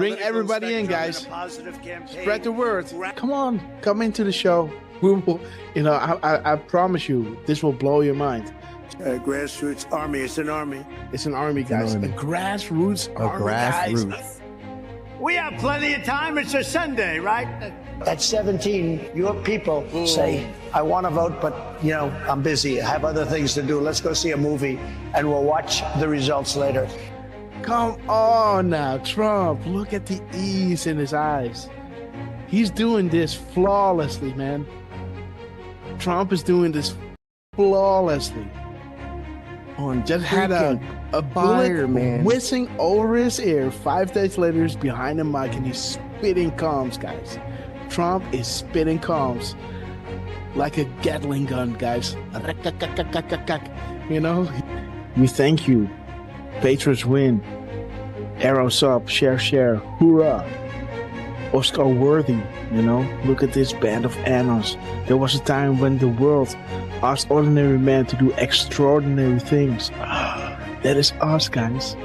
Bring everybody in, guys. Spread the word. Come on, come into the show. We will, you know, I promise you, this will blow your mind. Grassroots army. It's an army. It's an army, guys. A grassroots army, guys. We have plenty of time. It's a Sunday, right? At 17, your people say, I want to vote, but, you know, I'm busy. I have other things to do. Let's go see a movie, and we'll watch the results later. Come on now, Trump. Look at the ease in his eyes. He's doing this flawlessly, man. Trump is doing this flawlessly. Just had a bullet whizzing over his ear. 5 days later, he's behind the mic and he's spitting calms, guys. Trump is spitting calms like a Gatling gun, guys. You know, we thank you. Patriots win. Arrows up. Share, share. Hoorah. Oscar worthy. You know, look at this band of annals. There was a time when the world asked ordinary men to do extraordinary things. That is us, guys.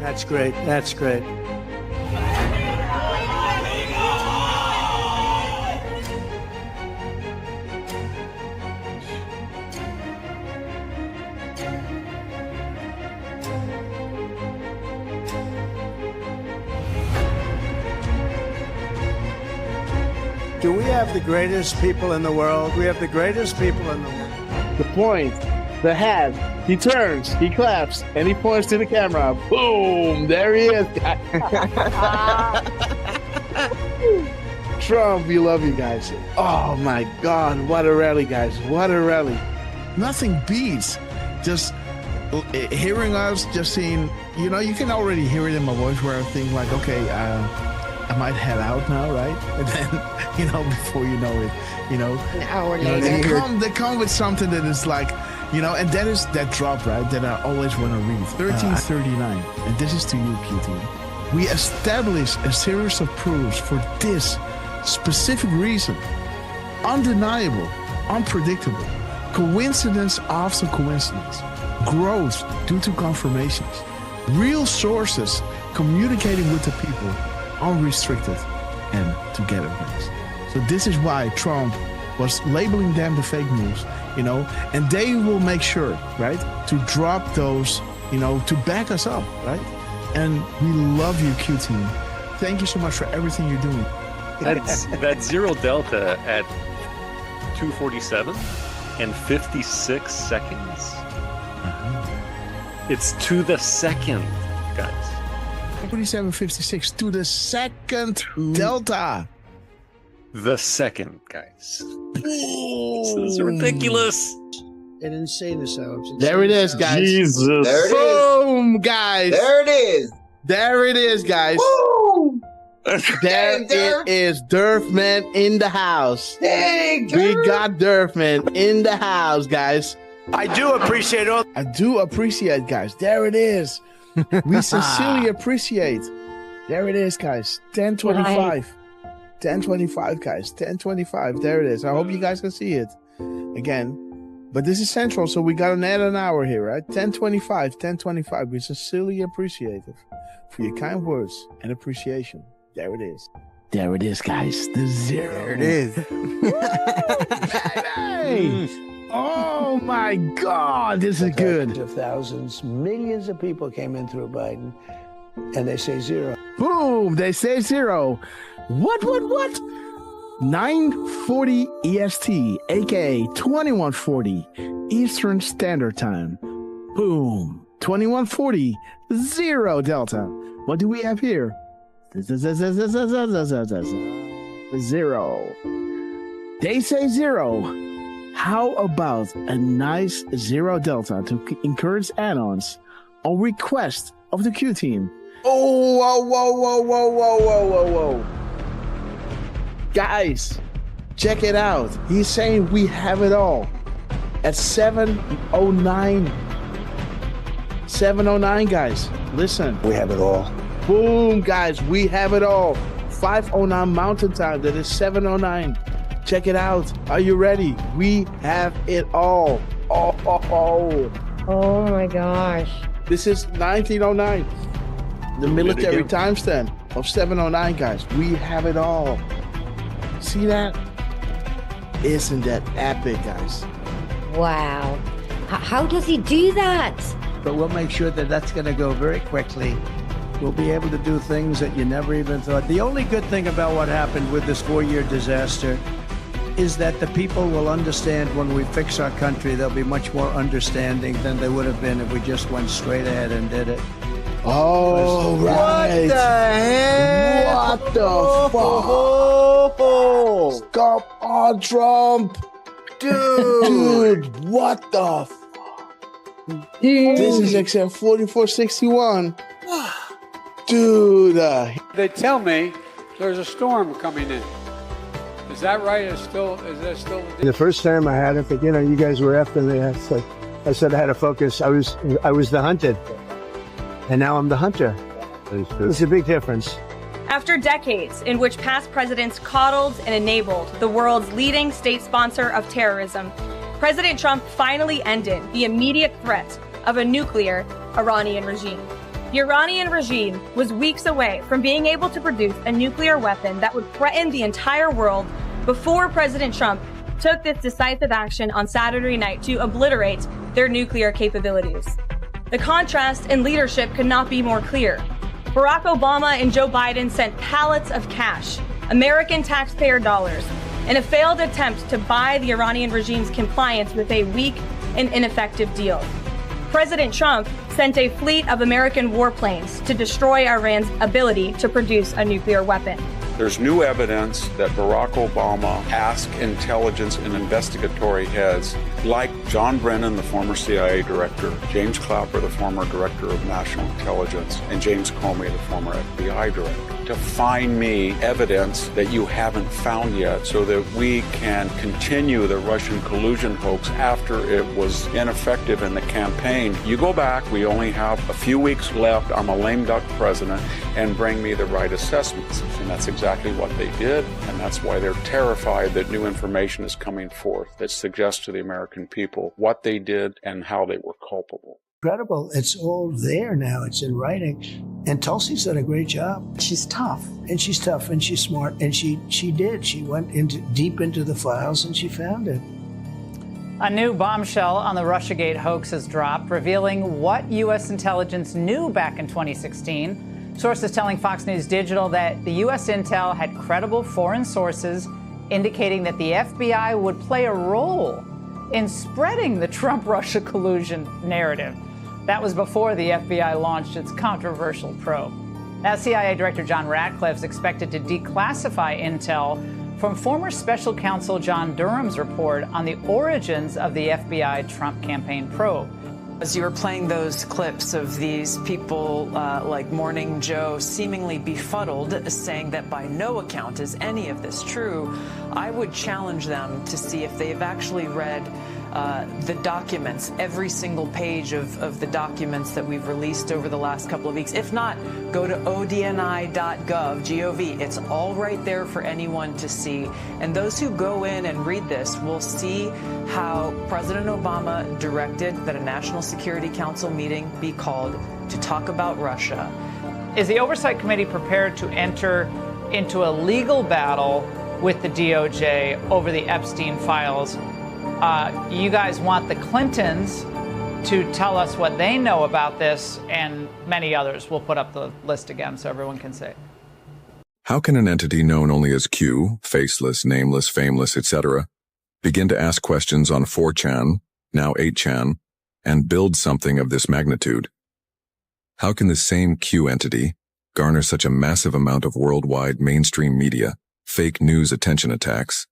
That's great. That's great. Do we have the greatest people in the world? We have the greatest people in the world. The point, the hat, he turns, he claps, and he points to the camera. Boom! There he is. Trump, we love you guys. Oh my God, what a rally, guys. What a rally. Nothing beats just hearing us, just seeing, you know, you can already hear it in my voice where I think like, okay, I might head out now, right? And then, you know, before you know it, you know, an hour you know, later, they come with something that is like, you know, and that is that drop, right? That I always want to read. 1339, and this is to you, QT. We establish a series of proofs for this specific reason, undeniable, unpredictable, coincidence after coincidence, growth due to confirmations, real sources communicating with the people, unrestricted and together, guys. So this is why Trump was labeling them the fake news, you know, and they will make sure, right, to drop those, you know, to back us up, right? And we love you, Q team. Thank you so much for everything you're doing. That's zero delta at 2:47 and 56 seconds. It's to the second, guys. 47.56 to the second delta. The second, guys. This is ridiculous. An insane assault. There it is, guys. Jesus. There it is. Boom, guys. There it is. There it is, guys. Woo! There it is. Durfman in the house. Dang, We got Durfman in the house, guys. I do appreciate all. I do appreciate, guys. There it is. We sincerely appreciate. There it is, guys. 10:25. 10:25, guys. 10:25. There it is. I hope you guys can see it again. But this is central, so we got an add an hour here, right? 10:25. 10:25. We sincerely appreciate it for your kind words and appreciation. There it is. There it is, guys. The zero. There it is. Hey! Oh my God, this is good. Of thousands, millions of people came in through Biden, and they say zero. Boom, they say zero. What? 9:40 EST, aka 21:40 Eastern Standard Time. Boom, 21:40, zero Delta. What do we have here? Zero. They say zero. How about a nice zero delta to encourage add-ons on request of the Q team? Oh, whoa. Guys, check it out. He's saying we have it all at 7:09. 7:09, guys. Listen. We have it all. Boom, guys. We have it all. 5:09 Mountain Time. That is 7:09. Check it out. Are you ready? We have it all. oh my gosh. This is 1909. The military timestamp. of 709, guys. We have it all. See that? Isn't that epic, guys? Wow. How does he do that? But we'll make sure that that's going to go very quickly. We'll be able to do things that you never even thought. The only good thing about what happened with this 4-year disaster is that the people will understand when we fix our country. They'll be much more understanding than they would have been if we just went straight ahead and did it. Oh, right. What the heck? What the fuck? Come on, Trump. Dude, what the fuck? This is XM 4461. Dude. They tell me there's a storm coming in. Is that right? Is that still? The first time I had it, but you guys were after me. I said I had to focus. I was the hunted, and now I'm the hunter. It's a big difference. After decades in which past presidents coddled and enabled the world's leading state sponsor of terrorism, President Trump finally ended the immediate threat of a nuclear Iranian regime. The Iranian regime was weeks away from being able to produce a nuclear weapon that would threaten the entire world before President Trump took this decisive action on Saturday night to obliterate their nuclear capabilities. The contrast in leadership could not be more clear. Barack Obama and Joe Biden sent pallets of cash, American taxpayer dollars, in a failed attempt to buy the Iranian regime's compliance with a weak and ineffective deal. President Trump sent a fleet of American warplanes to destroy Iran's ability to produce a nuclear weapon. There's new evidence that Barack Obama asked intelligence and investigatory heads like John Brennan, the former CIA director, James Clapper, the former director of national intelligence, and James Comey, the former FBI director, to find me evidence that you haven't found yet so that we can continue the Russian collusion hoax after it was ineffective in the campaign. You go back, we only have a few weeks left, I'm a lame duck president, and bring me the right assessments. And that's exactly what they did, and that's why they're terrified that new information is coming forth that suggests to the American people what they did and how they were culpable. Incredible. It's all there now. It's in writing. And Tulsi's done a great job. She's tough. And she's tough and she's smart. And she did. She went deep into the files and she found it. A new bombshell on the Russiagate hoax has dropped, revealing what U.S. intelligence knew back in 2016. Sources telling Fox News Digital that the U.S. intel had credible foreign sources indicating that the FBI would play a role in spreading the Trump-Russia collusion narrative. That was before the FBI launched its controversial probe. Now, CIA Director John Ratcliffe is expected to declassify intel from former special counsel John Durham's report on the origins of the FBI Trump campaign probe. As you were playing those clips of these people like Morning Joe seemingly befuddled, saying that by no account is any of this true, I would challenge them to see if they've actually read the documents, every single page of the documents that we've released over the last couple of weeks. If not, go to odni.gov, G-O-V. It's all right there for anyone to see. And those who go in and read this will see how President Obama directed that a National Security Council meeting be called to talk about Russia. Is the Oversight Committee prepared to enter into a legal battle with the DOJ over the Epstein files? You guys want the Clintons to tell us what they know about this and many others. We'll put up the list again so everyone can see. How can an entity known only as Q, faceless, nameless, fameless, etc., begin to ask questions on 4chan, now 8chan, and build something of this magnitude? How can the same Q entity garner such a massive amount of worldwide mainstream media, fake news attention attacks?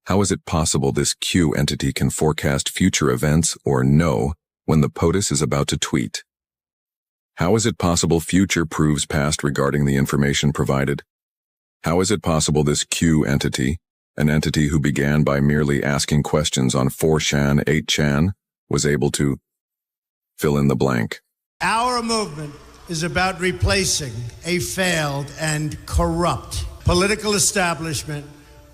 How is it possible this Q entity can forecast future events or know when the POTUS is about to tweet? How is it possible future proves past regarding the information provided? How is it possible this Q entity, an entity who began by merely asking questions on 4chan, 8chan, was able to fill in the blank? Our movement is about replacing a failed and corrupt political establishment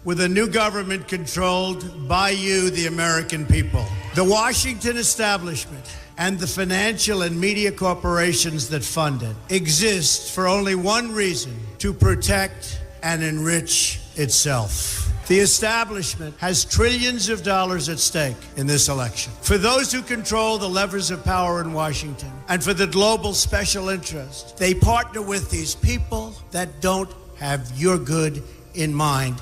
with a new government controlled by you, the American people. The Washington establishment and the financial and media corporations that fund it exist for only one reason: to protect and enrich itself. The establishment has trillions of dollars at stake in this election. For those who control the levers of power in Washington and for the global special interest, they partner with these people that don't have your good in mind.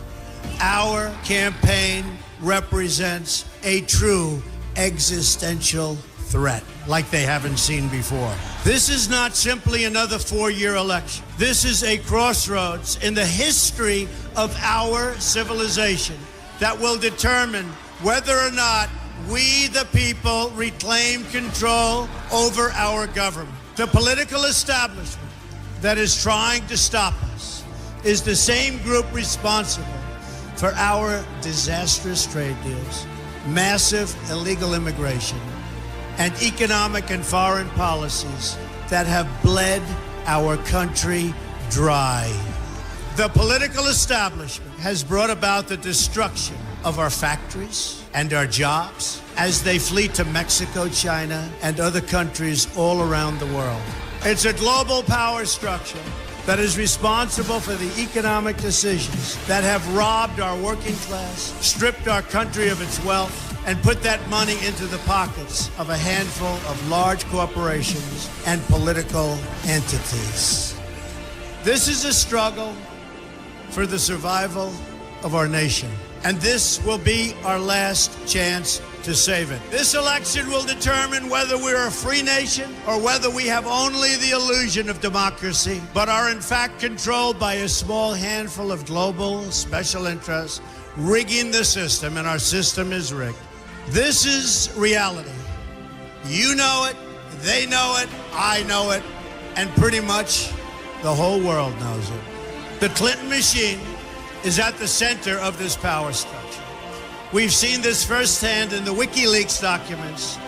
Our campaign represents a true existential threat like they haven't seen before. This is not simply another 4-year election. This is a crossroads in the history of our civilization that will determine whether or not we, the people, reclaim control over our government. The political establishment that is trying to stop us is the same group responsible for our disastrous trade deals, massive illegal immigration, and economic and foreign policies that have bled our country dry. The political establishment has brought about the destruction of our factories and our jobs as they flee to Mexico, China, and other countries all around the world. It's a global power structure that is responsible for the economic decisions that have robbed our working class, stripped our country of its wealth, and put that money into the pockets of a handful of large corporations and political entities. This is a struggle for the survival of our nation, and this will be our last chance to save it. This election will determine whether we're a free nation or whether we have only the illusion of democracy, but are in fact controlled by a small handful of global special interests rigging the system, and our system is rigged. This is reality. You know it, they know it, I know it, and pretty much the whole world knows it. The Clinton machine is at the center of this power structure. We've seen this firsthand in the WikiLeaks documents,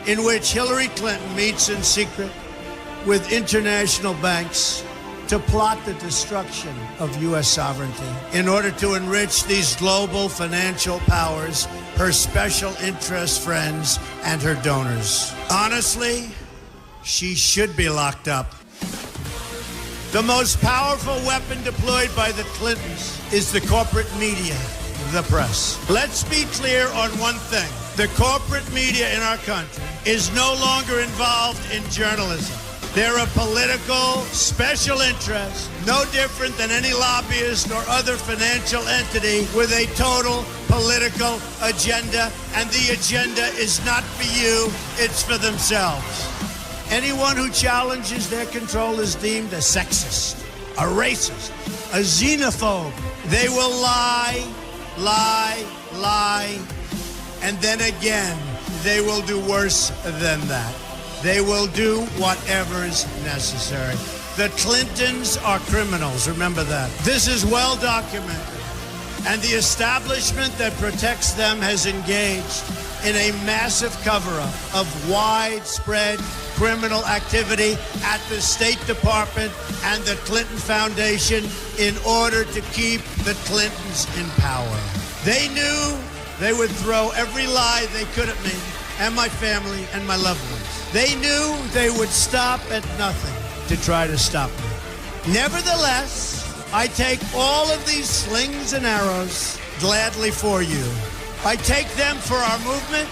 in which Hillary Clinton meets in secret with international banks to plot the destruction of U.S. sovereignty in order to enrich these global financial powers, her special interest friends, and her donors. Honestly, she should be locked up. The most powerful weapon deployed by the Clintons is the corporate media, the press. Let's be clear on one thing. The corporate media in our country is no longer involved in journalism. They're a political special interest, no different than any lobbyist or other financial entity with a total political agenda, and the agenda is not for you, it's for themselves. Anyone who challenges their control is deemed a sexist, a racist, a xenophobe. They will lie, and then again, they will do worse than that. They will do whatever is necessary. The Clintons are criminals, remember that. This is well documented, and the establishment that protects them has engaged in a massive cover-up of widespread criminal activity at the State Department and the Clinton Foundation in order to keep the Clintons in power. They knew they would throw every lie they could at me and my family and my loved ones. They knew they would stop at nothing to try to stop me. Nevertheless, I take all of these slings and arrows gladly for you. I take them for our movement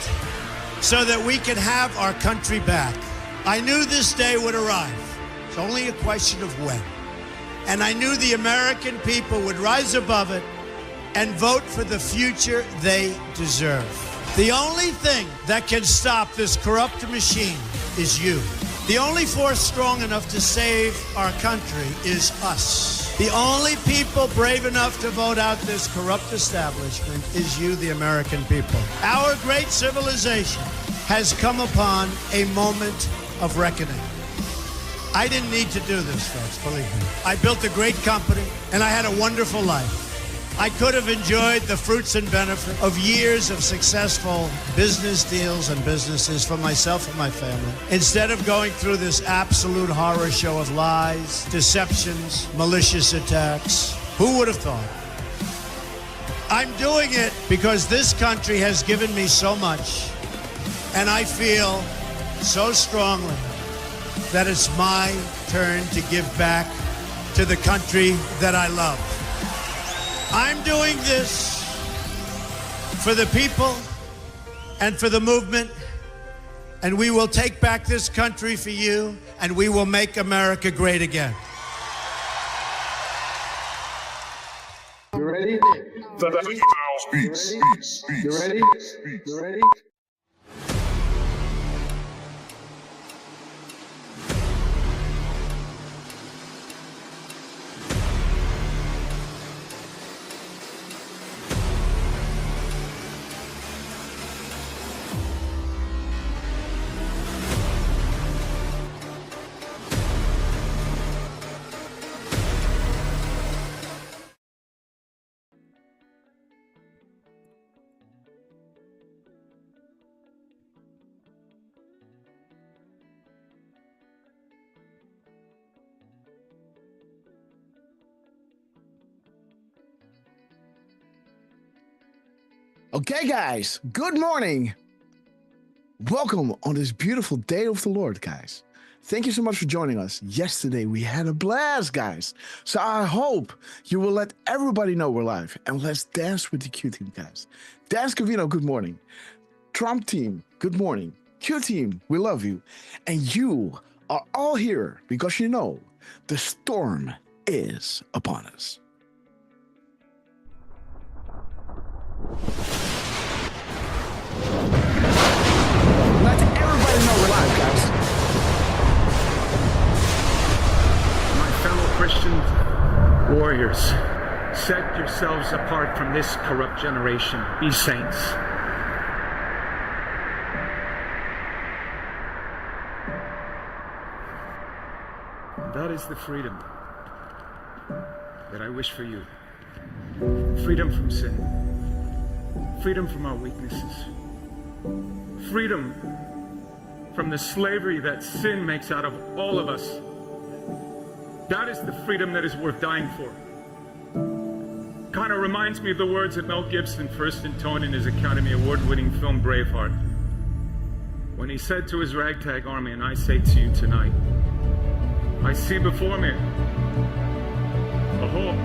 so that we can have our country back. I knew this day would arrive. It's only a question of when. And I knew the American people would rise above it and vote for the future they deserve. The only thing that can stop this corrupt machine is you. The only force strong enough to save our country is us. The only people brave enough to vote out this corrupt establishment is you, the American people. Our great civilization has come upon a moment of reckoning. I didn't need to do this, folks, believe me. I built a great company, and I had a wonderful life. I could have enjoyed the fruits and benefit of years of successful business deals and businesses for myself and my family, instead of going through this absolute horror show of lies, deceptions, malicious attacks. Who would have thought? I'm doing it because this country has given me so much, and I feel so strongly that it's my turn to give back to the country that I love. I'm doing this for the people and for the movement, and we will take back this country for you, and we will make America great again. You ready? Beats. You ready? You ready? Okay, guys, good morning. Welcome on this beautiful day of the Lord, guys. Thank you so much for joining us. Yesterday, we had a blast, guys. So I hope you will let everybody know we're live, and let's dance with the Q team, guys. Dance Cavino, good morning. Trump team, good morning. Q team, we love you. And you are all here because you know the storm is upon us. Let everybody know we're live, guys. My fellow Christian warriors, set yourselves apart from this corrupt generation. Be saints. That is the freedom that I wish for you. Freedom from sin. Freedom from our weaknesses. Freedom from the slavery that sin makes out of all of us. That is the freedom that is worth dying for. Kind of reminds me of the words that Mel Gibson first intoned in his Academy Award-winning film Braveheart, when he said to his ragtag army, and I say to you tonight, I see before me a whole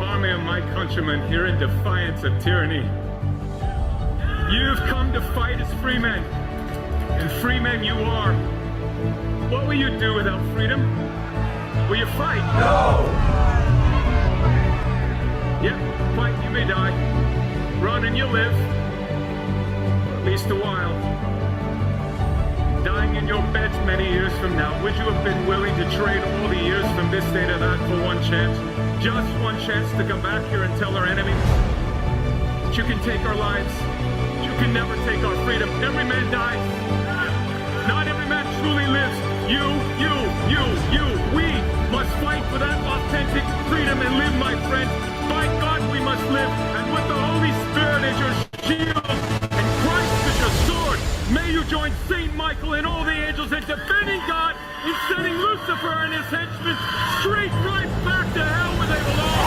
army of my countrymen here in defiance of tyranny. You've come to fight as free men, and free men you are. What will you do without freedom? Will you fight? No! Yep, fight, you may die. Run and you'll live. At least a while. Dying in your beds many years from now, would you have been willing to trade all the years from this day to that for one chance? Just one chance to come back here and tell our enemies that you can take our lives. You can never take our freedom. Every man dies. Not every man truly lives. You. We must fight for that authentic freedom and live, my friends. By God, we must live. And with the Holy Spirit as your shield and Christ as your sword, may you join Saint Michael and all the angels in defending God and sending Lucifer and his henchmen straight right back to hell where they belong.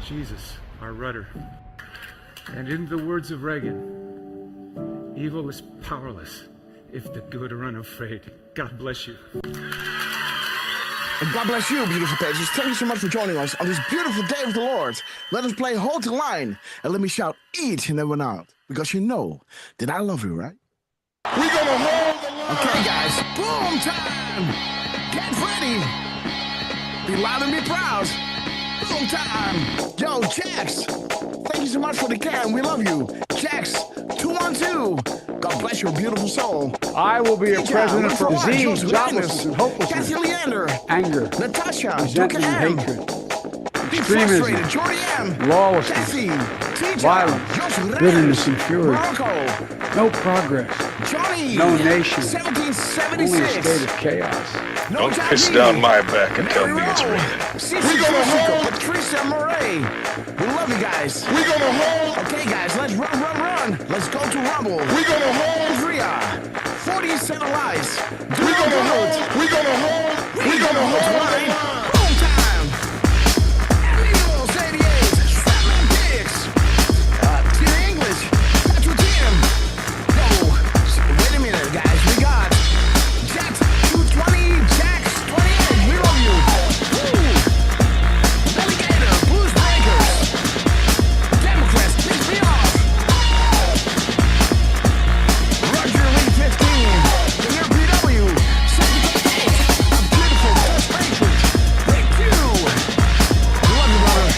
Jesus, our rudder. And in the words of Reagan, evil is powerless if the good are unafraid. God bless you. And God bless you, beautiful pages. Thank you so much for joining us on this beautiful day of the Lord. Let us play Hold the Line, and let me shout each and every one out, because you know that I love you, right? We're gonna hold the line. Okay, guys, boom time. Get ready. Be loud and be proud. Boom time. Yo, Jax. Thank you so much for the can. We love you. Jax, 212. God bless your beautiful soul. I will be a president for disease, Joseph joblessness, and hopelessness, Kathy Leander, anger, Natasha, resentment, and Duke M, hatred, Be extremism, Frustrated, Jordy M, lawlessness, Cassie, TJ, violence, Joseph bitterness, and fury. Morocco, No progress, Johnny, no nation, 1776. only a state of chaos. No Don't piss down my back and tell me Mary it's Rowe, raining. Cece Jessica, Patricia Murray. We love you guys. We gonna hold. Okay, guys, let's run. Let's go to Rumble. We gonna hold. Andrea, 40 Cent Lies. We gonna hold. We gonna hold. We gonna hold the line. Boom time. Amigos 88. Flatman Pigs. Team English. Tattoo Team. Yo, wait a minute, guys. We got Jax 220, Jax 28. We love you. Woo. Navigator, Blues Breakers. Democrats, piss me off. Roger Lee 15. The new PW. 78. A beautiful Dutch Patriot. Thank you. We love you, brother.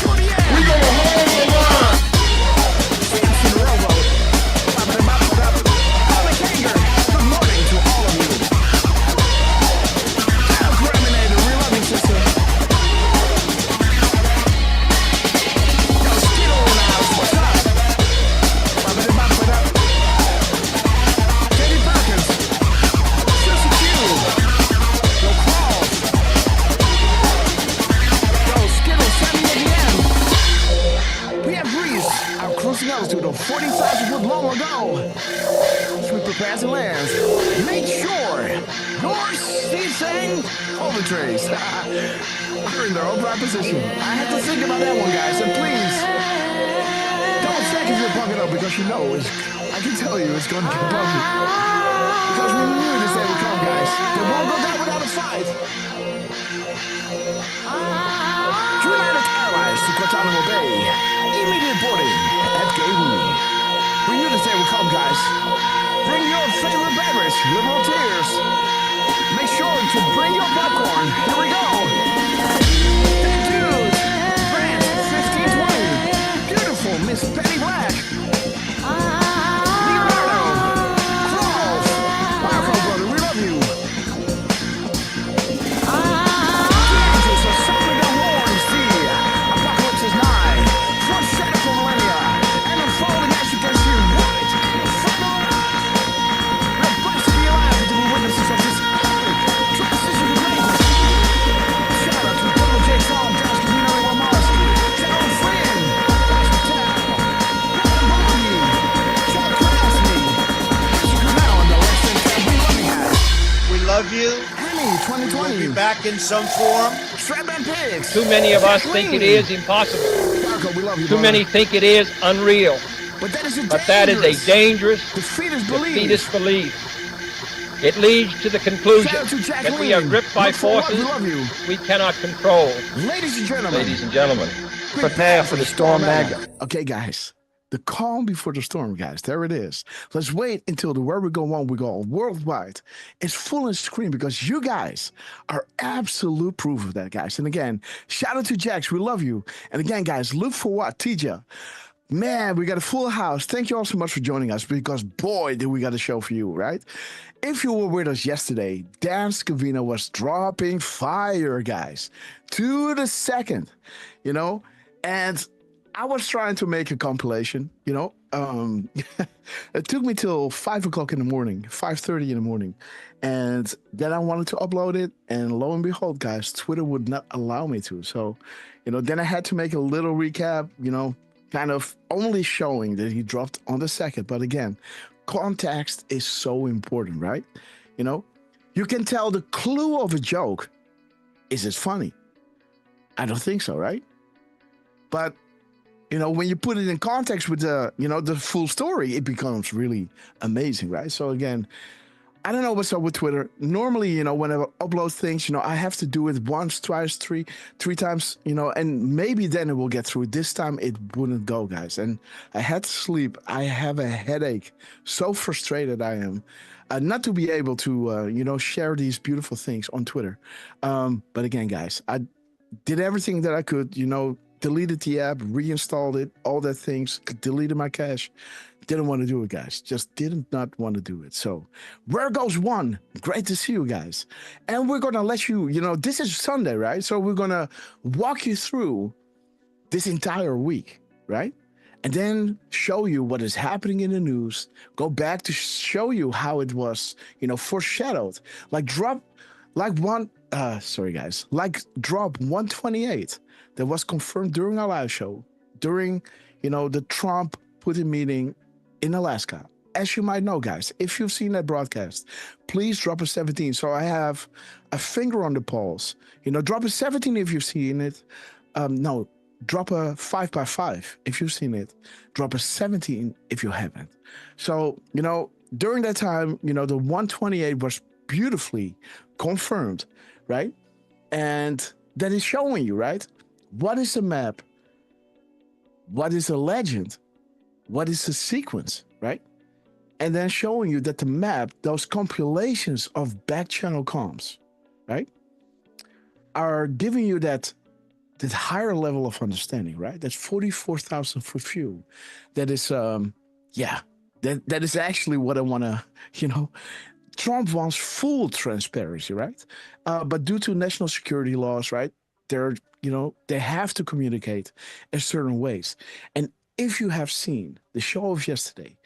48. We gonna hold the line. Samson Railroad. Alec Hager. Good morning to all of you. Al Criminator, we love you, sister. Yo, Skittle in the house, what's up? Katie Perkins. Susie Q. Yo, Claus. Yo, Skittle, 70 again. We have Greece, our cruising altitude of 40,000 foot long ago. As we prepare to land, make sure your ceasing overtrays are in their upright position. I had to think about that one, guys, and please don't second your pocket up because you know I can tell you it's going to get bumpy. Because we knew this day would come, guys. They won't go down without a fight. United Airlines to Guantanamo Bay. Immediate boarding at Gateway. We knew this day would come, guys. Bring your favorite beverage, liberal tears. Make sure to bring your popcorn. Here we go. Thank you. Brand 1520. Beautiful Miss Penny Black. Leonardo. Clove. Marco, brother, we love you. Angels are sounding their horns. The apocalypse is nigh. Foreshadow for millennia. And unfolding as you can see right from the line. We're blessed to be alive to be witnesses of this epic transition to greatness. Shout out to Double J Tom, Dash Camino, and Mars. Gerald Flynn. Dash Patel. Ryan Bobby. Chuck Krasny. Now on the left hand side, we love you guys. We love you. Henny, We'll 2020. be back in some form. Strap and Pigs. Too many of us think it is impossible. Marco, we love you, Too brother. many think it is unreal. But that is a But that is a dangerous, defeatist belief. defeatist belief. It leads to the conclusion Shout out to Jack that we are Lee. gripped by Look for what? forces We love you. we cannot control. Ladies and gentlemen. Ladies and gentlemen, prepare for the storm magma. Okay, guys. The calm before the storm, guys. There it is. Let's wait until the Where We Go On, We Go worldwide is full on screen because you guys are absolute proof of that, guys. And again, shout out to Jax. We love you. And again, guys, look for what? TJ. Man, we got a full house. Thank you all so much for joining us because boy, did we got a show for you, right? If you were with us yesterday, Dan Scavino was dropping fire, guys, to the second, you know, and I was trying to make a compilation, you know. It took me till 5 o'clock in the morning, 5:30 in the morning. And then I wanted to upload it. And lo and behold, guys, Twitter would not allow me to. So, you know, then I had to make a little recap, you know, kind of only showing that he dropped on the second. But again, context is so important, right? You know, you can tell the clue of a joke. Is it funny? I don't think so, right? But you know, when you put it in context with the, you know, the full story, it becomes really amazing, right? So again, I don't know what's up with Twitter. Normally, you know, when I upload things, you know, I have to do it once, twice, three times, you know, and maybe then it will get through. This time it wouldn't go, guys. And I had to sleep. I have a headache. So frustrated I am. Not to be able to, you know, share these beautiful things on Twitter. But again, guys, did everything that I could, deleted the app, reinstalled it, all that things, deleted my cache. Didn't want to do it, guys. Just did not want to do it. So where goes one? Great to see you guys. And we're going to let you, this is Sunday, right? So we're going to walk you through this entire week, right? And then show you what is happening in the news. Go back to show you how it was, foreshadowed. Like drop 128 that was confirmed during our live show, during, the Trump-Putin meeting in Alaska. As you might know, guys, if you've seen that broadcast, please drop a 17. So I have a finger on the pulse. Drop a 17 if you've seen it. No, drop a 5x5 if you've seen it. Drop a 17 if you haven't. So, during that time, the 128 was beautifully confirmed, right? And that is showing you, right? What is a map? What is a legend? What is a sequence, right? And then showing you that the map, those compilations of back channel comms, right, are giving you that higher level of understanding, right? That's 44,000 foot view. That is, that is actually what I want to, Trump wants full transparency, right? But due to national security laws, right, they have to communicate in certain ways. And if you have seen the show of yesterday,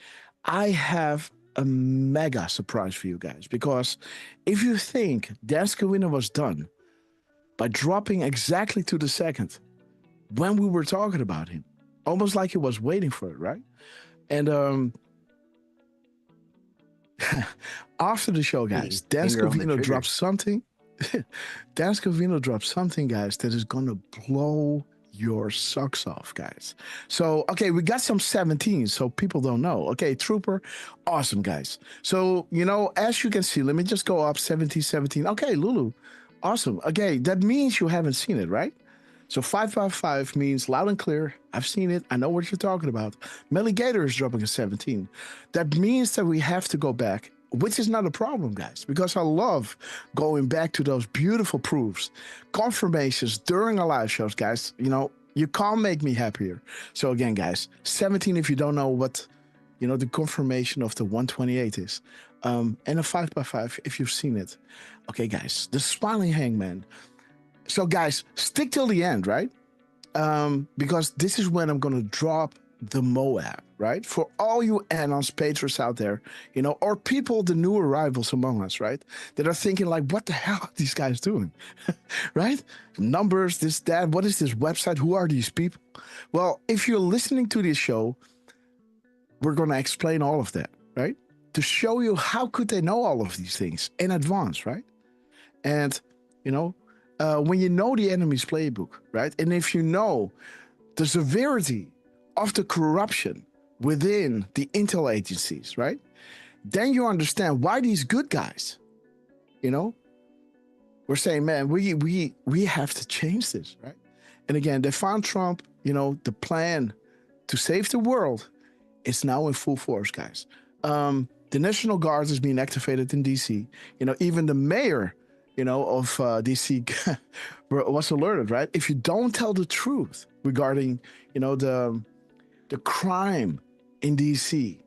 I have a mega surprise for you guys, because if you think Dan Scavino was done by dropping exactly to the second when we were talking about him, almost like he was waiting for it, right? And after the show, guys, Dan Scavino dropped something. Dan Scavino dropped something, guys, that is gonna blow your socks off, guys. So, okay, we got some 17, so people don't know. Okay, Trooper, awesome, guys. So, as you can see, let me just go up 17. Okay, Lulu, awesome. Okay, that means you haven't seen it, right? So 555 means loud and clear. I've seen it. I know what you're talking about. Melly Gator is dropping a 17. That means that we have to go back, which is not a problem, guys, because I love going back to those beautiful proofs, confirmations during our live shows, guys. You can't make me happier. So again, guys, 17 if you don't know what, the confirmation of the 128 is. And a 5x5 if you've seen it. Okay, guys, the smiling hangman. So, guys, stick till the end, right? Because this is when I'm going to drop the Moab, right? For all you Anons patrons out there, or people, the new arrivals among us, right? That are thinking like, what the hell are these guys doing, right? Numbers, this, that, what is this website? Who are these people? Well, if you're listening to this show, we're going to explain all of that, right? To show you how could they know all of these things in advance, right? And, when you know the enemy's playbook, right? And if you know the severity of the corruption within the intel agencies, right? Then you understand why these good guys, we're saying, man, we have to change this, right? And again, they found Trump, the plan to save the world is now in full force, guys. The National Guard is being activated in DC. Even the mayor, of DC was alerted, right? If you don't tell the truth regarding, the crime in DC,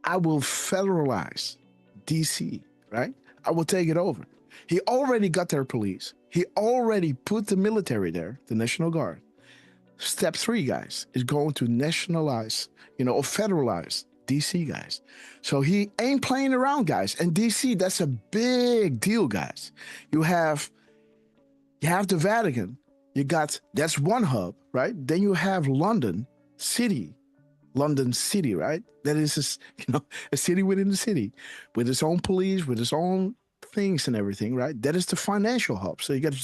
I will federalize DC, right? I will take it over. He already got their police. He already put the military there, the National Guard. Step 3, guys, is going to nationalize, or federalize DC, guys. So he ain't playing around, guys. And DC, that's a big deal, guys. You have the Vatican. That's one hub, right? Then you have London City, right? That is, a city within the city with its own police, with its own things and everything, right? That is the financial hub. So you got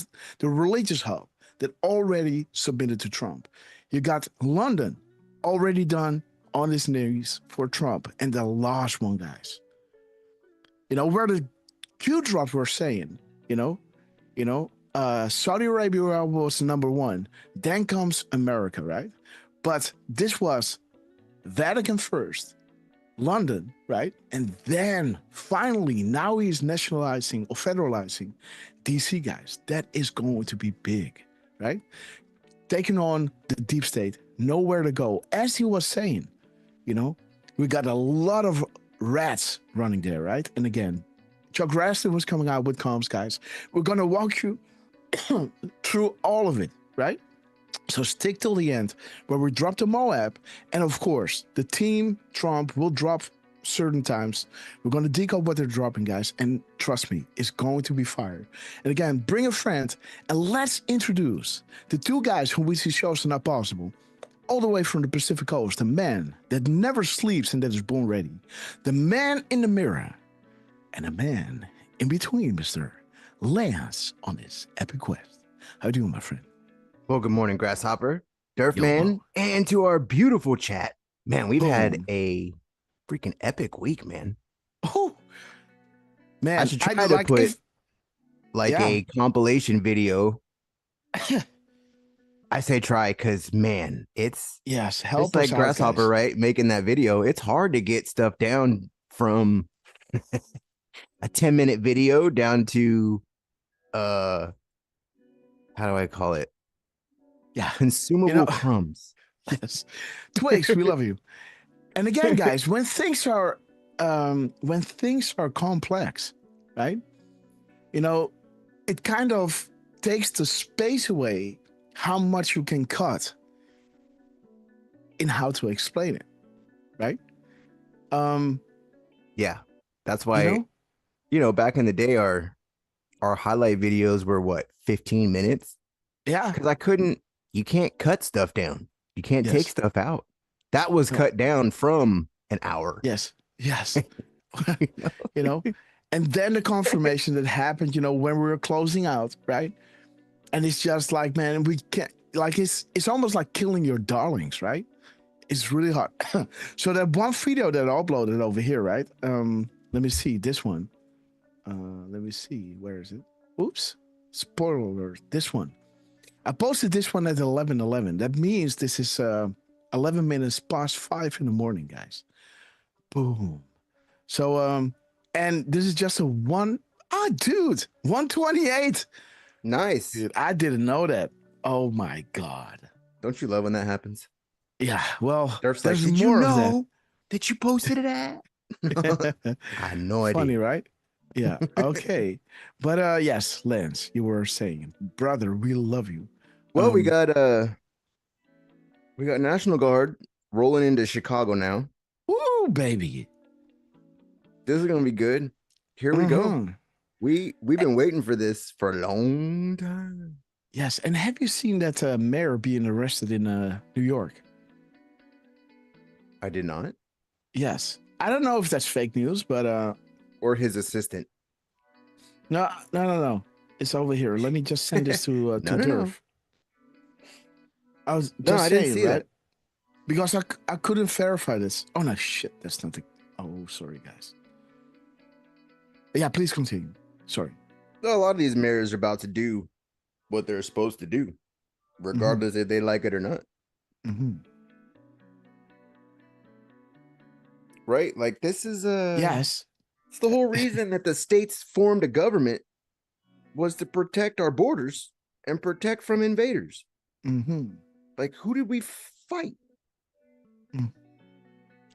the religious hub that already submitted to Trump. You got London already done on his knees for Trump. And the last one, guys, where the Q drops were saying, Saudi Arabia was number 1. Then comes America, right? But this was Vatican first, London, right? And then finally, now he's nationalizing or federalizing DC, guys. That is going to be big, right? Taking on the deep state, nowhere to go. As he was saying, you know, we got a lot of rats running there, right? And again, Chuck Grassley was coming out with comms, guys. We're going to walk you through all of it, right? So stick till the end where we drop the Moab. And of course, the team Trump will drop certain times. We're going to decode what they're dropping, guys. And trust me, it's going to be fire. And again, bring a friend and let's introduce the two guys who we see shows are not possible. All the way from the Pacific Coast, the man that never sleeps and that is born ready. The man in the mirror and a man in between, Mr. Lance on his epic quest. How you doing, my friend? Well, good morning, Grasshopper, Durfman, and to our beautiful chat. Man, we've had a freaking epic week, man. Oh, man. I should try to put a compilation video. I say try because, man, it's help us like out, Grasshopper, guys. right? Making that video. It's hard to get stuff down from a 10-minute video down to, how do I call it? Yeah. Consumable crumbs. Yes. Twigs, we love you. And again, guys, when things are complex, right? You know, it kind of takes the space away how much you can cut in how to explain it, right? Yeah. That's why back in the day our highlight videos were what, 15 minutes? Yeah. Because you can't cut stuff down. You can't take stuff out. That was cut down from an hour. Yes. You know, and then the confirmation that happened, you know, when we were closing out, right? And it's just like, man, we can't, like, it's almost like killing your darlings, right? It's really hard. So that one video that I uploaded over here, right? Let me see this one. Let me see, where is it? Oops, spoiler alert, this one. I posted this one at 11:11. That means this is 11 minutes past 5 in the morning, guys. Boom. So, and this is just a dude, 128. Nice. Dude, I didn't know that. Oh my God. Don't you love when that happens? Yeah, well, there's like, did more you of know that you posted it at? I had no idea. Funny, right? Yeah. Okay. But yes, Lance, you were saying, brother, we love you. Well, we got National Guard rolling into Chicago now. Woo, baby. This is gonna be good. Here we go. We've been waiting for this for a long time. Yes, and have you seen that mayor being arrested in New York? I did not. Yes. I don't know if that's fake news, but or his assistant. No. It's over here. Let me just send this to Durf. No. I was just I saying, didn't see right? that. Because I couldn't verify this. Oh no, shit, that's not the. Oh, sorry, guys. Yeah, please continue. Sorry. So a lot of these mayors are about to do what they're supposed to do, regardless if they like it or not. Right? Like, this is yes. It's the whole reason that the states formed a government was to protect our borders and protect from invaders. Like, who did we fight?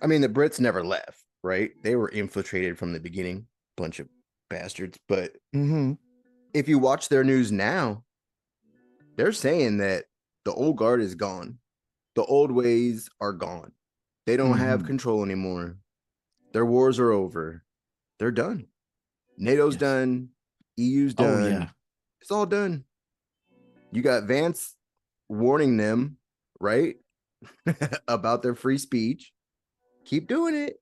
I mean, the Brits never left, right? They were infiltrated from the beginning, bunch of bastards. But if you watch their news now, they're saying that the old guard is gone. The old ways are gone. They don't have control anymore. Their wars are over. They're done. NATO's done. EU's done. Oh, yeah. It's all done. You got Vance warning them, right? About their free speech. Keep doing it.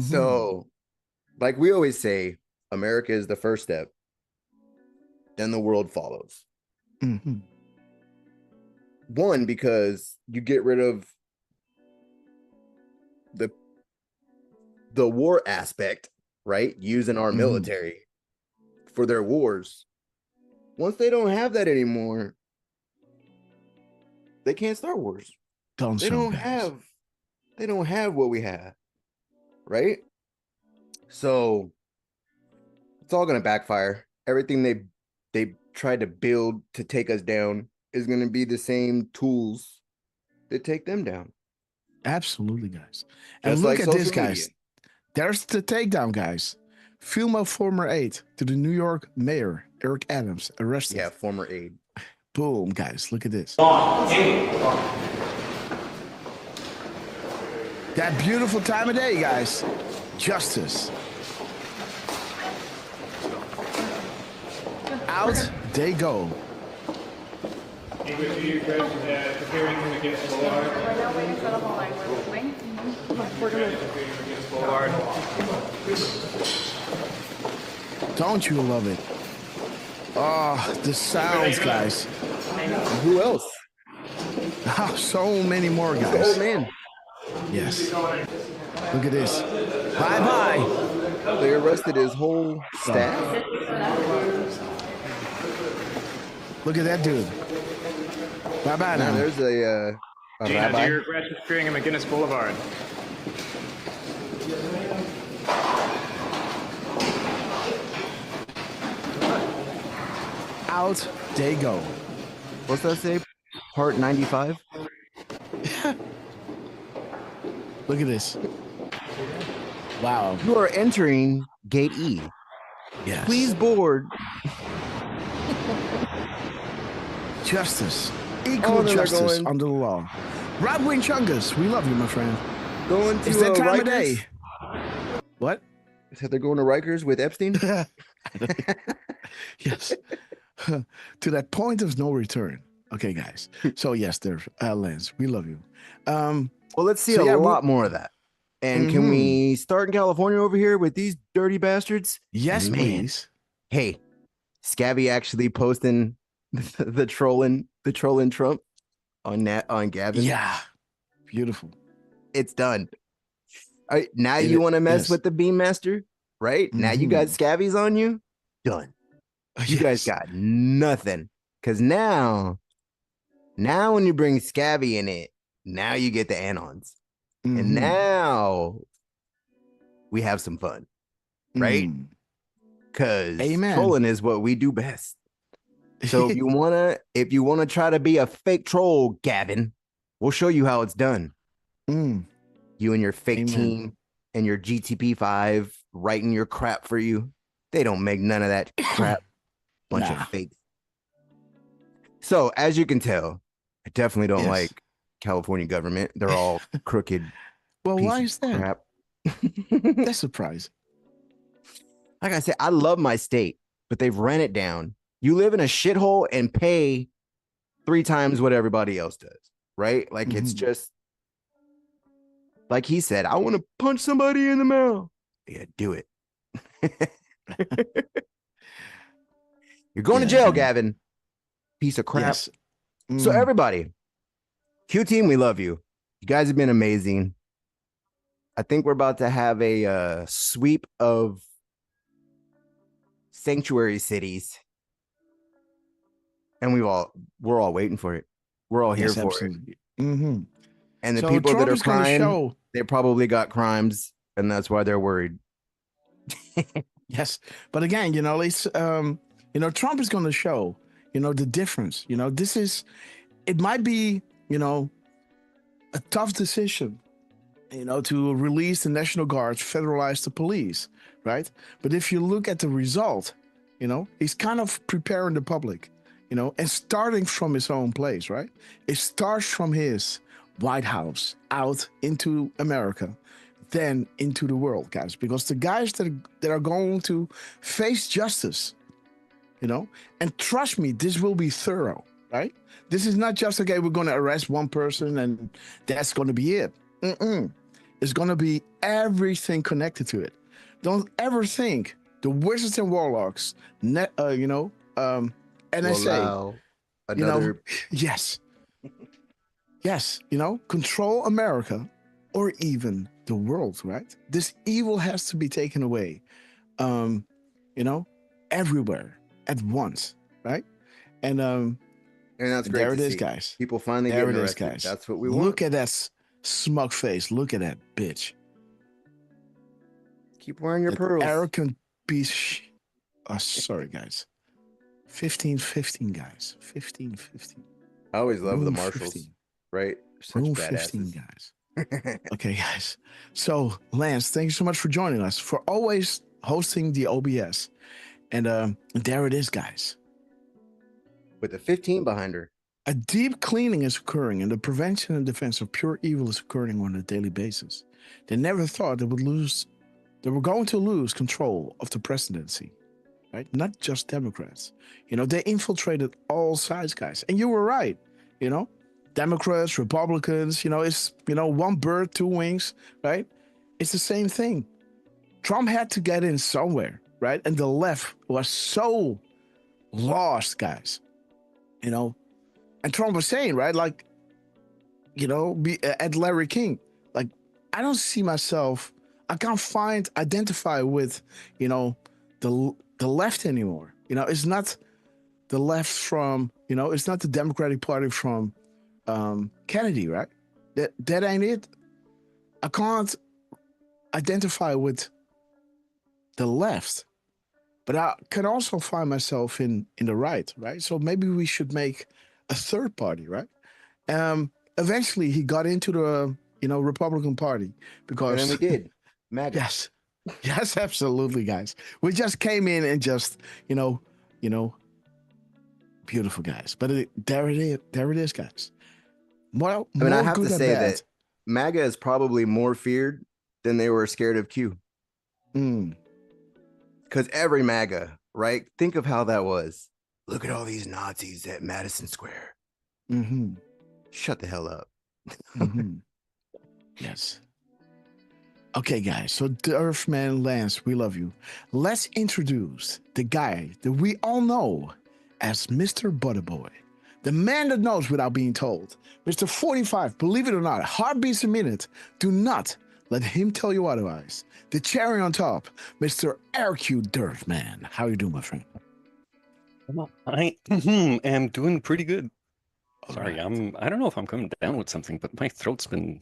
So, like we always say, America is the first step. Then the world follows. One, because you get rid of the war aspect, right? Using our military for their wars. Once they don't have that anymore, they can't start wars. They don't have what we have. right? So it's all going to backfire. Everything they tried to build to take us down is going to be the same tools that take them down. Absolutely, guys. And Just look like at this, social guys. media. There's the takedown, guys. Film former aide to the New York mayor, Eric Adams, arrested. Yeah, former aide. Boom, guys. Look at this. That beautiful time of day, guys. Justice. Out they go. Don't you love it? Oh, the sounds, guys. Who else? Oh, so many more guys. Oh man. Yes. Look at this. Bye-bye. They arrested his whole staff. Look at that dude. Bye-bye now. There's a rabbi. Do you regret disappearing in McGinnis Boulevard? Out they go. What's that say? Part 95? Look at this. Wow. You are entering Gate E. Yes. Please board. Justice. Equal justice under the law. Right-wing chungus. We love you, my friend. Going to it's that time Rikers? of day. What? Said they're going to Rikers with Epstein? Yes. To that point of no return. Okay, guys. So yes, there's Lance. We love you. Well, let's see a lot more of that. And can we start in California over here with these dirty bastards? Yes, please. Hey, Scabby actually posting the trolling Trump on Gavin. Yeah. Beautiful. It's done. All right, now you want to mess with the Beam Master, right? Now you got Scabbies on you. Done. You guys got nothing. Because now when you bring Scabby in it, now you get the Anons. And now we have some fun, right? Because trolling is what we do best. So if you wanna try to be a fake troll, Gavin, we'll show you how it's done. You and your fake team and your GTP5 writing your crap for you. They don't make none of that crap. Bunch of fakes. So as you can tell, I definitely don't like California government. They're all crooked. Well, why is that? Crap. That's surprising. Like I said, I love my state, but they've ran it down. You live in a shithole and pay 3 times what everybody else does, right? Like it's just like he said, I want to punch somebody in the mouth. Yeah, do it. You're going to jail, Gavin. Piece of crap. Yes. So everybody, Q team, we love you. You guys have been amazing. I think we're about to have a sweep of sanctuary cities, and we're all waiting for it. We're all here for it. And the So people Trump that are is gonna crying, show- they probably got crimes, and that's why they're worried. Yes, but again, it's Trump is going to show, the difference. It might be, a tough decision, to release the National Guard, federalize the police, right? But if you look at the result, he's kind of preparing the public, and starting from his own place, right? It starts from his White House out into America, then into the world, guys, because the guys that are going to face justice, and trust me, this will be thorough, right? This is not just, okay, we're going to arrest one person and that's going to be it. It's going to be everything connected to it. Don't ever think the wizards and warlocks, NSA, Wow. Another yes, control America or even the world, right? This evil has to be taken away, everywhere at once, right? And that's great. There it to is, see. guys. People finally There getting it is, arrested. guys. That's what we want. Look at that smug face. Look at that bitch. Keep wearing your That pearls. arrogant piece. Oh, sorry, guys. 15-15, guys. 15-15. I always love the Room marshals, 15. right? Such Room badasses. 15, guys. Okay, guys. So, Lance, thank you so much for joining us, for always hosting the OBS. And there it is, guys. With the 15 behind her. A deep cleaning is occurring, and the prevention and defense of pure evil is occurring on a daily basis. They never thought they were going to lose control of the presidency, right? Not just Democrats. You know, they infiltrated all sides, guys. And you were right, you know? Democrats, Republicans, you know, it's, you know, one bird, two wings, right? It's the same thing. Trump had to get in somewhere, right? And the left was so lost, guys, you know? And Trump was saying, right, like, you know, at Larry King, like, I don't see myself, I can't identify with, you know, the left anymore. You know, it's not the left from, you know, it's not the Democratic Party from Kennedy, right? That ain't it. I can't identify with the left, but I can also find myself in the right, right? So maybe we should make a third party, right? Eventually he got into the, you know, Republican Party because... And then we did. MAGA. Yes. Yes, absolutely, guys. We just came in and just, you know, beautiful, guys. But there it is, guys. Well, I mean, I have to say that MAGA is probably more feared than they were scared of Q. Because every MAGA, right? Think of how that was. Look at all these Nazis at Madison Square. Mm-hmm. Shut the hell up. Mm-hmm. Yes. Okay, guys. So, the Earthman Lance, we love you. Let's introduce the guy that we all know as Mr. Butterboy. The man that knows without being told. Mr. 45, believe it or not, heartbeats a minute. Do not let him tell you otherwise. The cherry on top, Mr. RQ Dirtman. How you doing, my friend? I am doing pretty good. Sorry, right. I don't know if I'm coming down with something, but my throat's been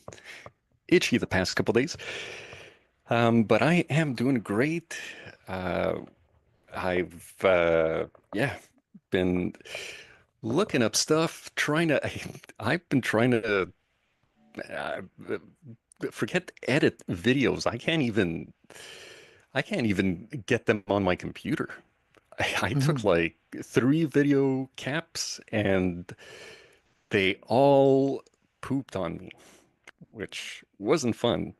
itchy the past couple days. But I am doing great. I've been looking up stuff, I've been trying to forget to edit videos. I can't even get them on my computer. I took like 3 video caps and they all pooped on me, which wasn't fun.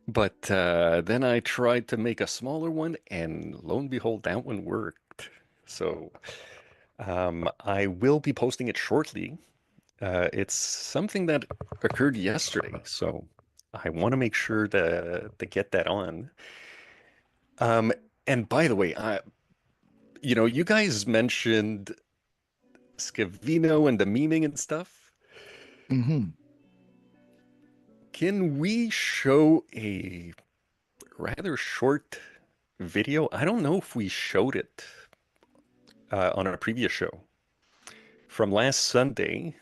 But then I tried to make a smaller one, and lo and behold, that one worked. So I will be posting it shortly. It's something that occurred yesterday, so I want to make sure to get that on. And by the way, you know, you guys mentioned Scavino and the memeing and stuff. Mm-hmm. Can we show a rather short video? I don't know if we showed it on our previous show from last Sunday.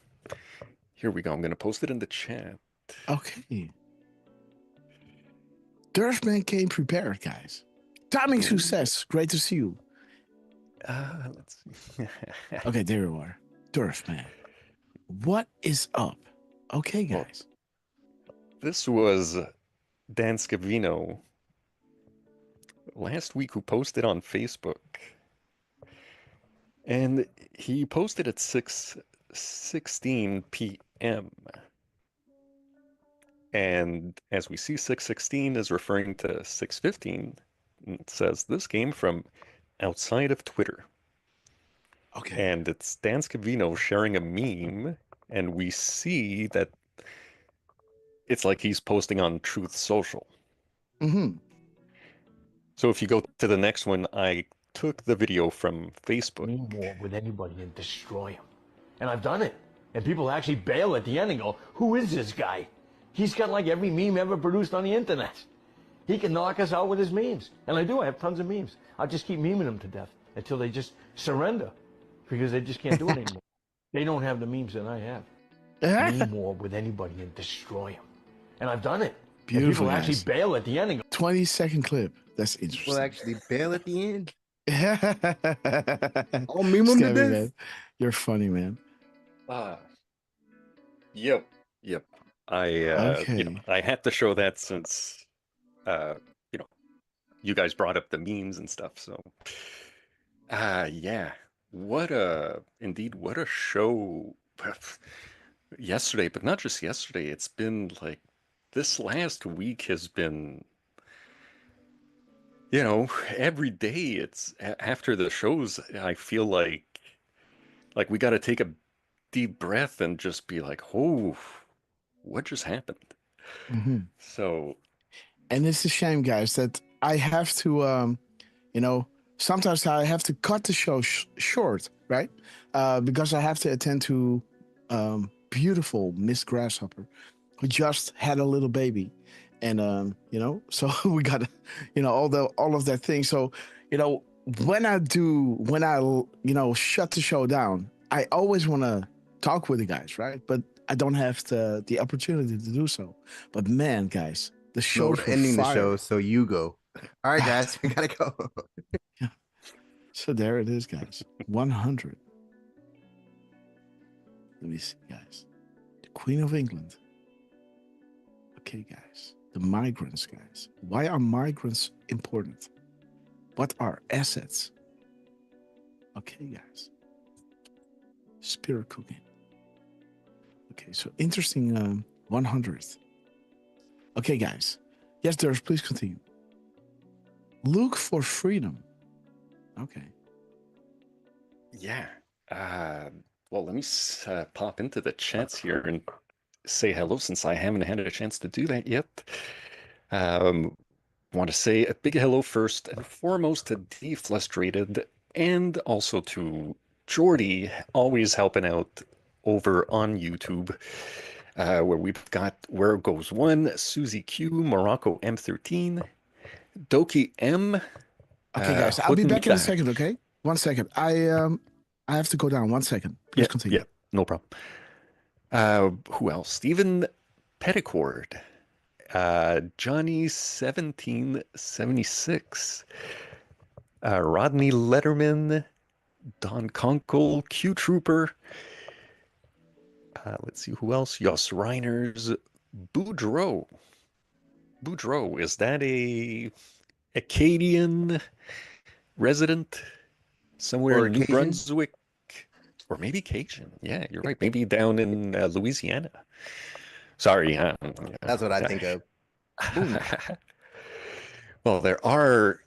Here we go. I'm going to post it in the chat. Okay. Dirtman came prepared, guys. Timing success. Great to see you. Let's see. Okay, there you are. Dirtman. What is up? Okay, guys. This was Dan Scavino last week who posted on Facebook. And he posted at 6:16 p.m. And as we see, 6:16 is referring to 6:15. It says this came from outside of Twitter. Okay. And it's Dan Scavino sharing a meme, and we see that it's like he's posting on Truth Social. Mm-hmm. So if you go to the next one, I took the video from Facebook. War with anybody and destroy him. And I've done it. And people actually bail at the end and go, who is this guy? He's got like every meme ever produced on the internet. He can knock us out with his memes. And I do. I have tons of memes. I'll just keep memeing them to death until they just surrender because they just can't do it anymore. They don't have the memes that I have. Meme war with anybody and destroy him. And I've done it. Beautiful, people actually guys. bail at the end and go, 20-second clip. That's interesting. Will actually bail at the end. I'll meme him to death. man. You're funny, man. Yep. Okay. I had to show that since you guys brought up the memes and stuff. So yeah. What a show yesterday, but not just yesterday. It's been like this last week has been, every day it's after the shows, I feel like we got to take a deep breath and just be like, oh, what just happened? Mm-hmm. So, and it's a shame, guys, that I have to, sometimes I have to cut the show short, right? Because I have to attend to beautiful Miss Grasshopper, who just had a little baby, and so we got, all of that thing. So, when I shut the show down, I always want to talk with the guys, right? But I don't have the opportunity to do so. But man, guys, the show we're ending the show, so you go. All right, guys, we gotta go. Yeah. So there it is, guys. 100. Let me see, guys. The Queen of England. Okay, guys. The migrants, guys. Why are migrants important? What are assets? Okay, guys. Spirit cooking. Okay, so interesting 100th. Okay, guys. Yes, Durs, please continue. Look for freedom. Okay. Yeah. Well, let me pop into the chats here and say hello since I haven't had a chance to do that yet. Want to say a big hello first and foremost to Deflustrated and also to Jordy, always helping out over on YouTube, where we've got Where Goes One, Susie Q, Morocco M13, Doki M. Okay, guys, I'll be back in a second, okay? 1 second. I have to go down. 1 second. Please continue. Yeah, no problem. Who else? Stephen Petticord, Johnny 1776, Rodney Letterman, Don Conkle, Q Trooper. Let's see who else. Jos Reiners, Boudreaux. Boudreaux, is that a Acadian resident somewhere Or in New Cajun? Brunswick? Or maybe Cajun. Yeah, you're right. Maybe down in Louisiana. Sorry. That's what I think of. Well, there are,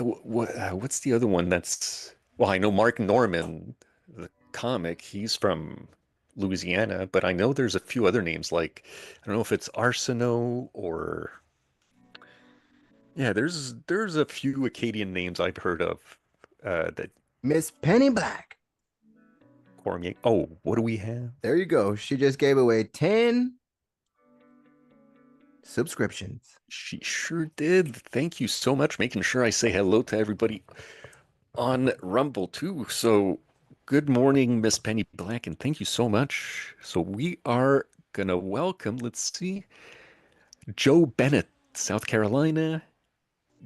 what's the other one that's, well, I know Mark Norman, the comic, he's from Louisiana, but I know there's a few other names, like, I don't know if it's Arsenault or, yeah, there's a few Acadian names I've heard of that. Miss Penny Black. Cormier. Oh, what do we have? There you go. She just gave away 10 subscriptions. She sure did. Thank you so much, making sure I say hello to everybody on Rumble too. So good morning, Miss Penny Black, and thank you so much. So we are gonna welcome, let's see, Joe Bennett, South Carolina,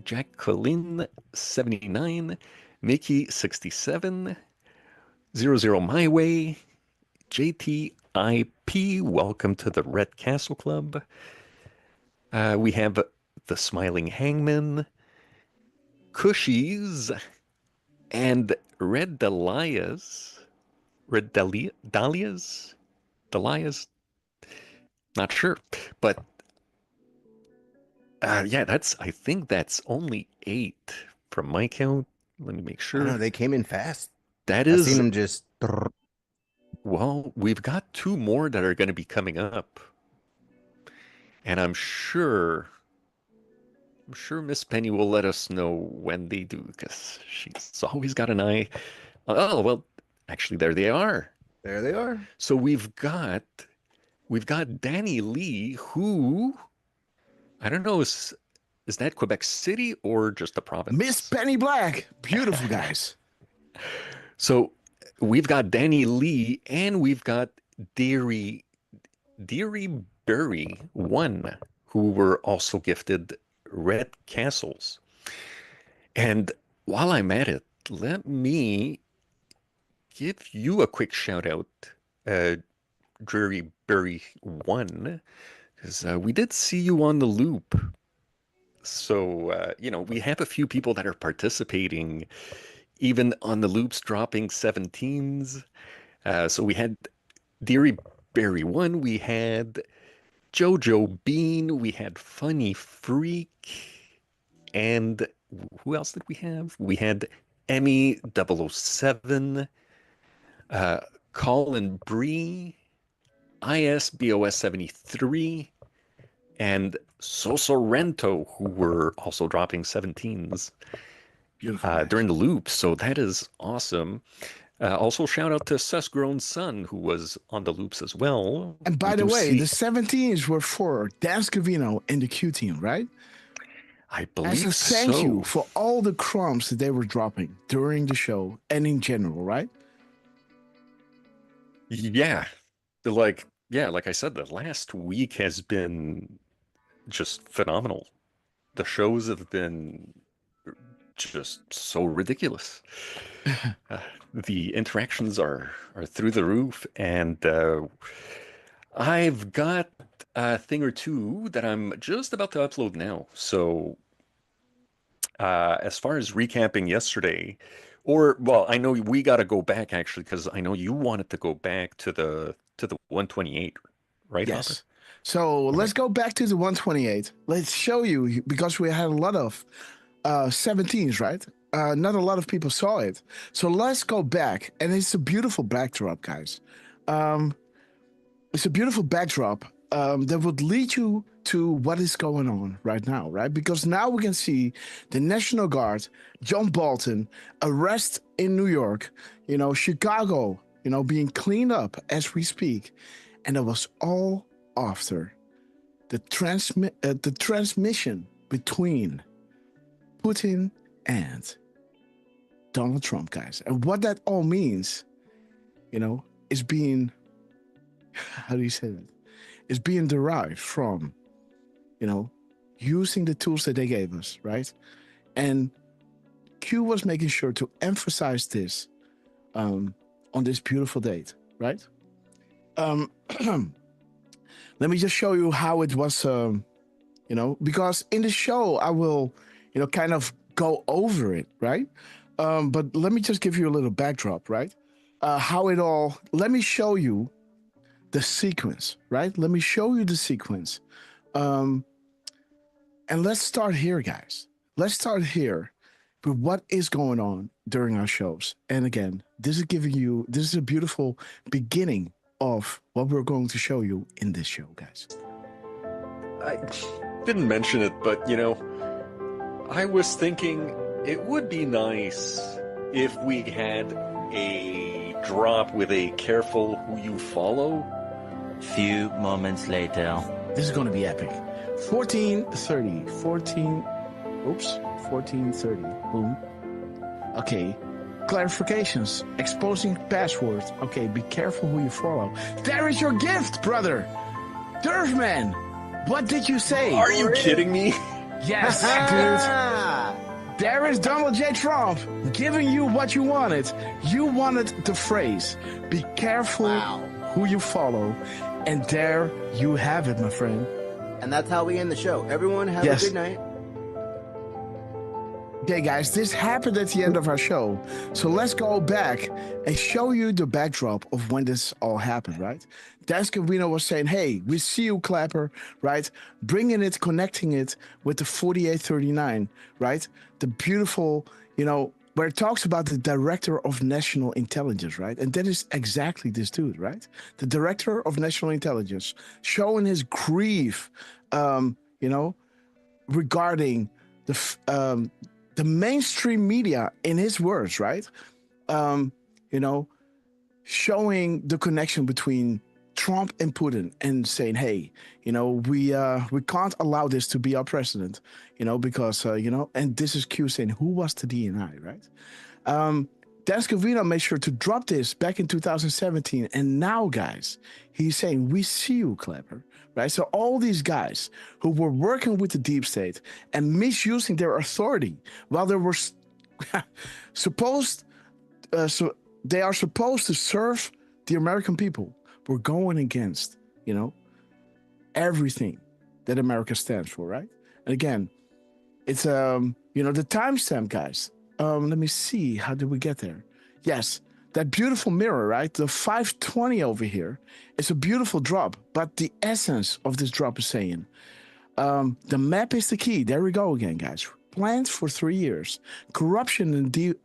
Jacqueline 79, Mickey 67, 00 My Way, JTIP, welcome to the Red Castle Club. We have the Smiling Hangman, Cushies, and Red Dahlias. Dahlias? Not sure. But yeah, I think that's only 8 from my count. Let me make sure. No, they came in fast. That is. I've seen them just. Well, we've got 2 more that are going to be coming up. And I'm sure Miss Penny will let us know when they do, because she's always got an eye. Oh, well, actually, there they are. There they are. So we've got Danny Lee, who, I don't know, is that Quebec City or just the province? Miss Penny Black. Beautiful, guys. So we've got Danny Lee and we've got Deary Berry 1, who were also gifted red castles. And while I'm at it, let me give you a quick shout out, Dreary Berry 1, because we did see you on the loop. So, we have a few people that are participating, even on the loops, dropping 17s. So we had Deary Berry 1, we had Jojo Bean, we had Funny Freak, and who else did we have? We had Emmy 007, Colin Bree, ISBOS 73, and Sosorento, who were also dropping 17s during the loop. So that is awesome. Also, shout out to Susgrown Son, who was on the loops as well. And by the way, the 17s were for Dan Scavino and the Q team, right? I believe As a thank so. you for all the crumbs that they were dropping during the show and in general, right? Yeah. Like I said, the last week has been just phenomenal. The shows have been just so ridiculous. The interactions are through the roof, and I've got a thing or two that I'm just about to upload now. So as far as recapping yesterday, I know we got to go back actually, because I know you wanted to go back to the 128, right? Yes. Hopper? So let's go back to the 128. Let's show you, because we had a lot of 17s, right? Not a lot of people saw it. So let's go back. And it's a beautiful backdrop, guys. It's a beautiful backdrop that would lead you to what is going on right now, right? Because now we can see the National Guard, John Bolton, arrest in New York, Chicago, being cleaned up as we speak. And it was all after the transmission between Putin and Donald Trump, guys. And what that all means, is being, how do you say that? Is being derived from, using the tools that they gave us, right? And Q was making sure to emphasize this on this beautiful date, right? Let me just show you how it was, because in the show I will, kind of go over it, right? But let me just give you a little backdrop, right? Let me show you the sequence, right? Let me show you the sequence. And let's start here, guys. Let's start here with what is going on during our shows. And again, this is a beautiful beginning of what we're going to show you in this show, guys. I didn't mention it, but I was thinking it would be nice if we had a drop with a careful who you follow. Few moments later. This is going to be epic. 1430. Boom. Okay. Clarifications. Exposing passwords. Okay, be careful who you follow. There is your gift, brother. Durfman, what did you say? Are you kidding me? Yes, dude. There is Donald J. Trump giving you what you wanted. You wanted the phrase, be careful who you follow. And there you have it, my friend. And that's how we end the show. Everyone have a good night. Okay, guys, this happened at the end of our show. So let's go back and show you the backdrop of when this all happened, right? Dan Scavino was saying, hey, we see you, Clapper, right? Bringing it, connecting it with the 4839, right? The beautiful, where it talks about the Director of National Intelligence, right? And that is exactly this dude, right? The Director of National Intelligence showing his grief, regarding the mainstream media, in his words, right? Showing the connection between Trump and Putin and saying, hey, we can't allow this to be our president, because, and this is Q saying, who was the DNI, right? Dan Scavino made sure to drop this back in 2017. And now, guys, he's saying, we see you, Clever. Right? So all these guys who were working with the deep state and misusing their authority while they were supposed, so they are supposed to serve the American people, were going against, you know, everything that America stands for, right? And again, it's you know, the timestamp, guys. Let me see. How did we get there? Yes, that beautiful mirror, right? The 520 over here. It's a beautiful drop, but the essence of this drop is saying, the map is the key. There we go again, guys. Planned for 3 years. Corruption and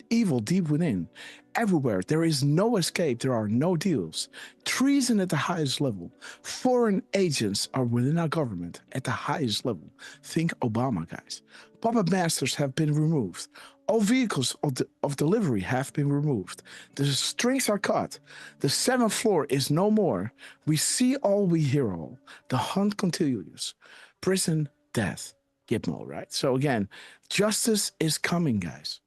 evil deep within. Everywhere. There is no escape. There are no deals. Treason at the highest level. Foreign agents are within our government at the highest level. Think Obama, guys. Puppet masters have been removed. All vehicles of delivery have been removed. The strings are cut. The 7th floor is no more. We see all, we hear all. The hunt continues. Prison, death, Gitmo, right? So again, justice is coming, guys.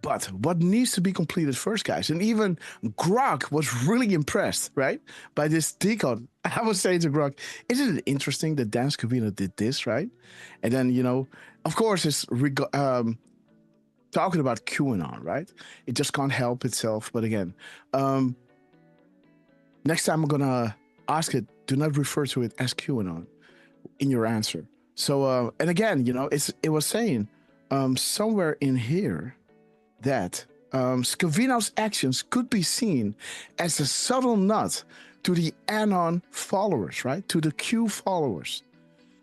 But what needs to be completed first, guys? And even Grok was really impressed, right? By this decode. I was saying to Grok, isn't it interesting that Dan Scavino did this, right? And then, you know, of course, it's talking about QAnon, right? It just can't help itself. But again, next time I'm going to ask it, do not refer to it as QAnon in your answer. So, and again, you know, it was saying somewhere in here that Scavino's actions could be seen as a subtle nod to the Anon followers, right? To the Q followers.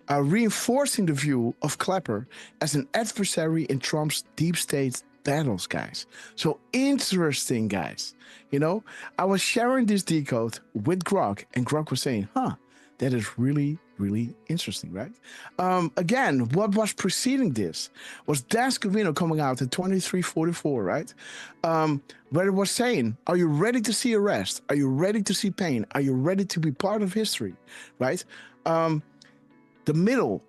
Reinforcing the view of Clapper as an adversary in Trump's deep state battles, guys. So interesting, guys. You know, I was sharing this decode with Grok, and Grok was saying, huh, that is really, really interesting, right? Again, what was preceding this was Dan Scavino coming out at 2344, right? Where it was saying, are you ready to see arrest? Are you ready to see pain? Are you ready to be part of history, right? The middle,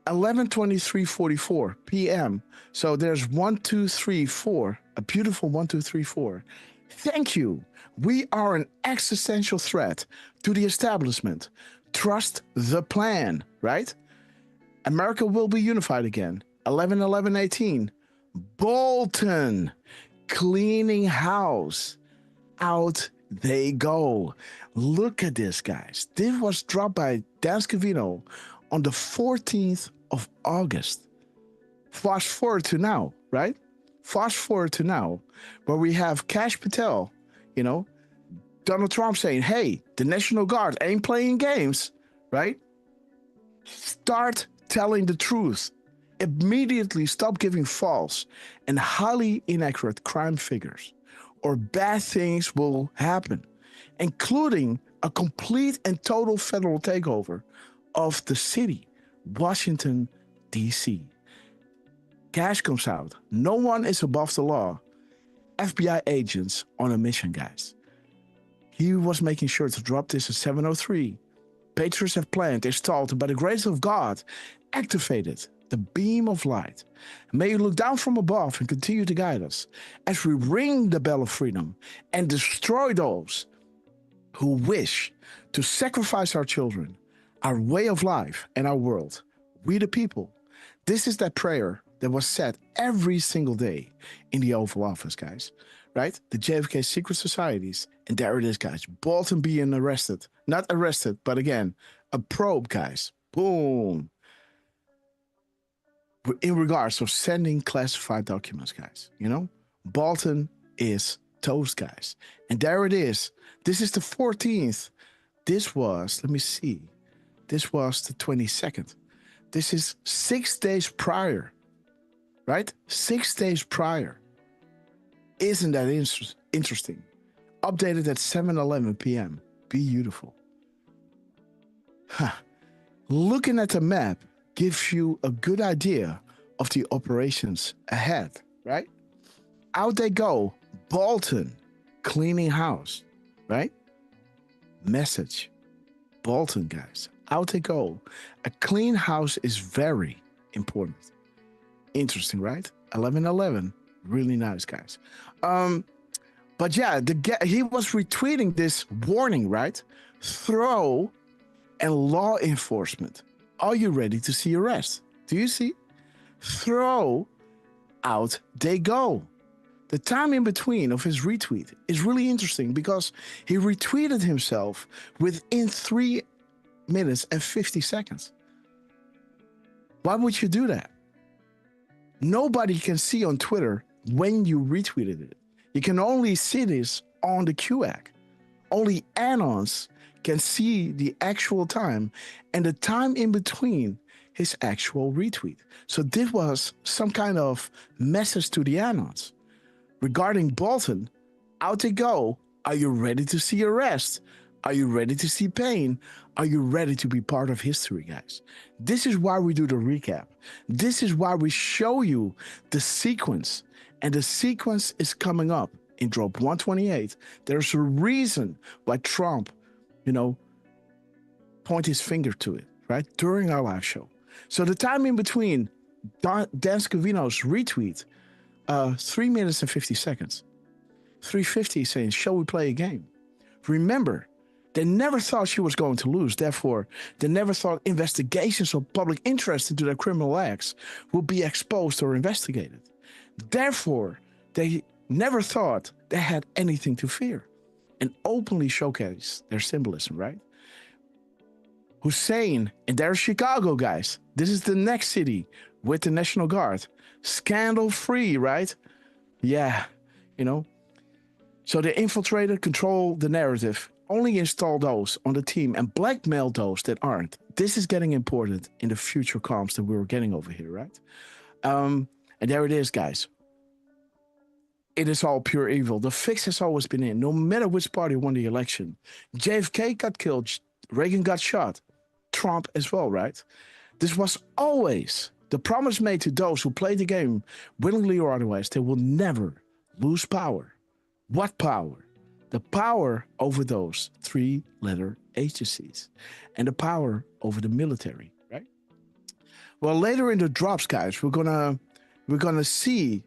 11:23:44 p.m. So there's 1, 2, 3, 4, a beautiful 1, 2, 3, 4. Thank you. We are an existential threat to the establishment. Trust the plan, right? America will be unified again. 11/11/18. Bolton, cleaning house. Out they go. Look at this, guys. This was dropped by Dan Scavino on the 14th of August. Fast forward to now, right? Fast forward to now, where we have Kash Patel, you know, Donald Trump saying, hey, the National Guard ain't playing games, right? Start telling the truth. Immediately stop giving false and highly inaccurate crime figures, or bad things will happen, including a complete and total federal takeover of the city, Washington, D.C. Cash comes out. No one is above the law. FBI agents on a mission, guys. He was making sure to drop this at 7:03. Patriots have planned, installed, by the grace of God, activated the beam of light. May you look down from above and continue to guide us as we ring the bell of freedom and destroy those who wish to sacrifice our children, our way of life, and our world. We the people. This is that prayer that was said every single day in the Oval Office, guys. Right? The JFK secret societies. And there it is, guys. Bolton being arrested. Not arrested, but again, a probe, guys. Boom. In regards to sending classified documents, guys. You know? Bolton is toast, guys. And there it is. This is the 14th. This was, let me see. This was the 22nd. This is 6 days prior. Right? 6 days prior. Isn't that interesting? Updated at 7:11 p.m. Beautiful. Huh. Looking at the map gives you a good idea of the operations ahead, right? Out they go. Bolton, cleaning house, right? Message. Bolton, guys. Out they go. A clean house is very important. Interesting, right? 11:11. Really nice, guys. But yeah, he was retweeting this warning, right? Throw and law enforcement. Are you ready to see arrest? Do you see? Throw, out they go. The time in between of his retweet is really interesting because he retweeted himself within 3 minutes and 50 seconds. Why would you do that? Nobody can see on Twitter when you retweeted it. You can only see this on the QAC. Only anons can see the actual time and the time in between his actual retweet. So this was some kind of message to the anons. Regarding Bolton, out they go. Are you ready to see arrest? Are you ready to see pain? Are you ready to be part of history, guys? This is why we do the recap. This is why we show you the sequence. And the sequence is coming up in drop 128. There's a reason why Trump, point his finger to it, right? During our live show. So the time in between Dan Scavino's retweet, 3 minutes and 50 seconds. 350 saying, shall we play a game? Remember, they never thought she was going to lose. Therefore, they never thought investigations of public interest into their criminal acts would be exposed or investigated. Therefore, they never thought they had anything to fear and openly showcase their symbolism, right? Hussein, and there's Chicago, guys. This is the next city with the National Guard. Scandal-free, right? Yeah, So they infiltrated, control the narrative, only install those on the team and blackmail those that aren't. This is getting important in the future comms that we were getting over here, right? And there it is, guys. It is all pure evil. The fix has always been in. No matter which party won the election. JFK got killed. Reagan got shot. Trump as well, right? This was always the promise made to those who play the game, willingly or otherwise. They will never lose power. What power? The power over those 3-letter agencies. And the power over the military, right? Well, later in the drops, guys, we're gonna see,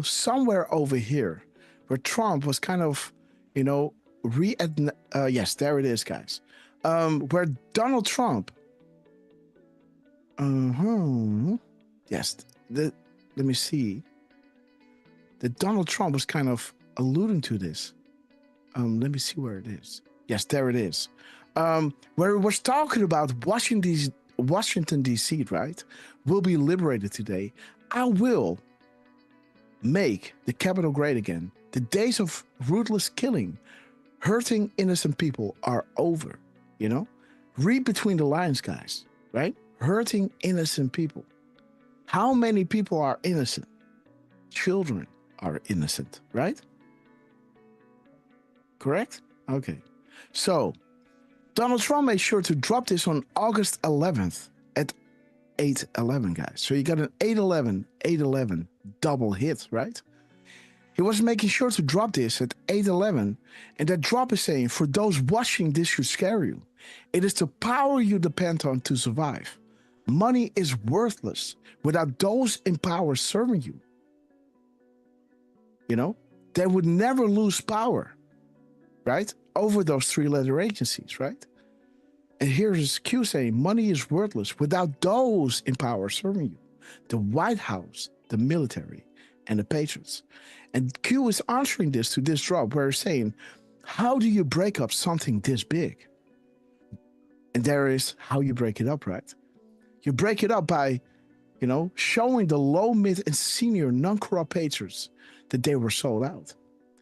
somewhere over here where Trump was kind of, yes, there it is, guys. Where Donald Trump, yes, let me see, that Donald Trump was kind of alluding to this. Let me see where it is. Yes, there it is. Where it was talking about Washington, D.C., right, will be liberated today. I will make the Capitol great again. The days of ruthless killing, hurting innocent people are over, Read between the lines, guys, right? Hurting innocent people. How many people are innocent? Children are innocent, right? Correct? Okay. So, Donald Trump made sure to drop this on August 11th at 8:11, guys. So you got an 8:11 double hit, right? He was making sure to drop this at 8:11, and that drop is saying, for those watching, this should scare you. It is the power you depend on to survive. Money is worthless without those in power serving you. They would never lose power, right? Over those 3-letter agencies, right? And here's Q saying, money is worthless without those in power serving you. The White House, the military, and the patriots. And Q is answering this to this drop where he's saying, how do you break up something this big? And there is how you break it up, right? You break it up by, showing the low, mid, and senior non-corrupt patriots that they were sold out.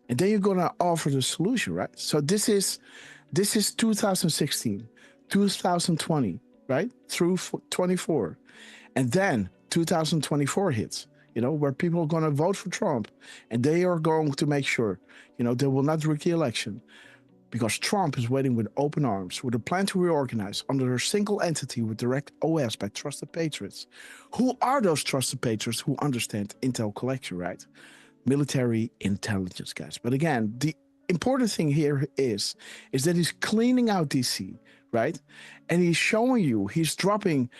And then you're going to offer the solution, right? So this is 2016, 2020, right? Through 24. And then 2024 hits, where people are going to vote for Trump. And they are going to make sure, they will not rig the election. Because Trump is waiting with open arms, with a plan to reorganize under a single entity with direct OS by trusted patriots. Who are those trusted patriots who understand intel collection, right? Military intelligence, guys. But again, the important thing here is that he's cleaning out DC, right? And he's showing you, he's dropping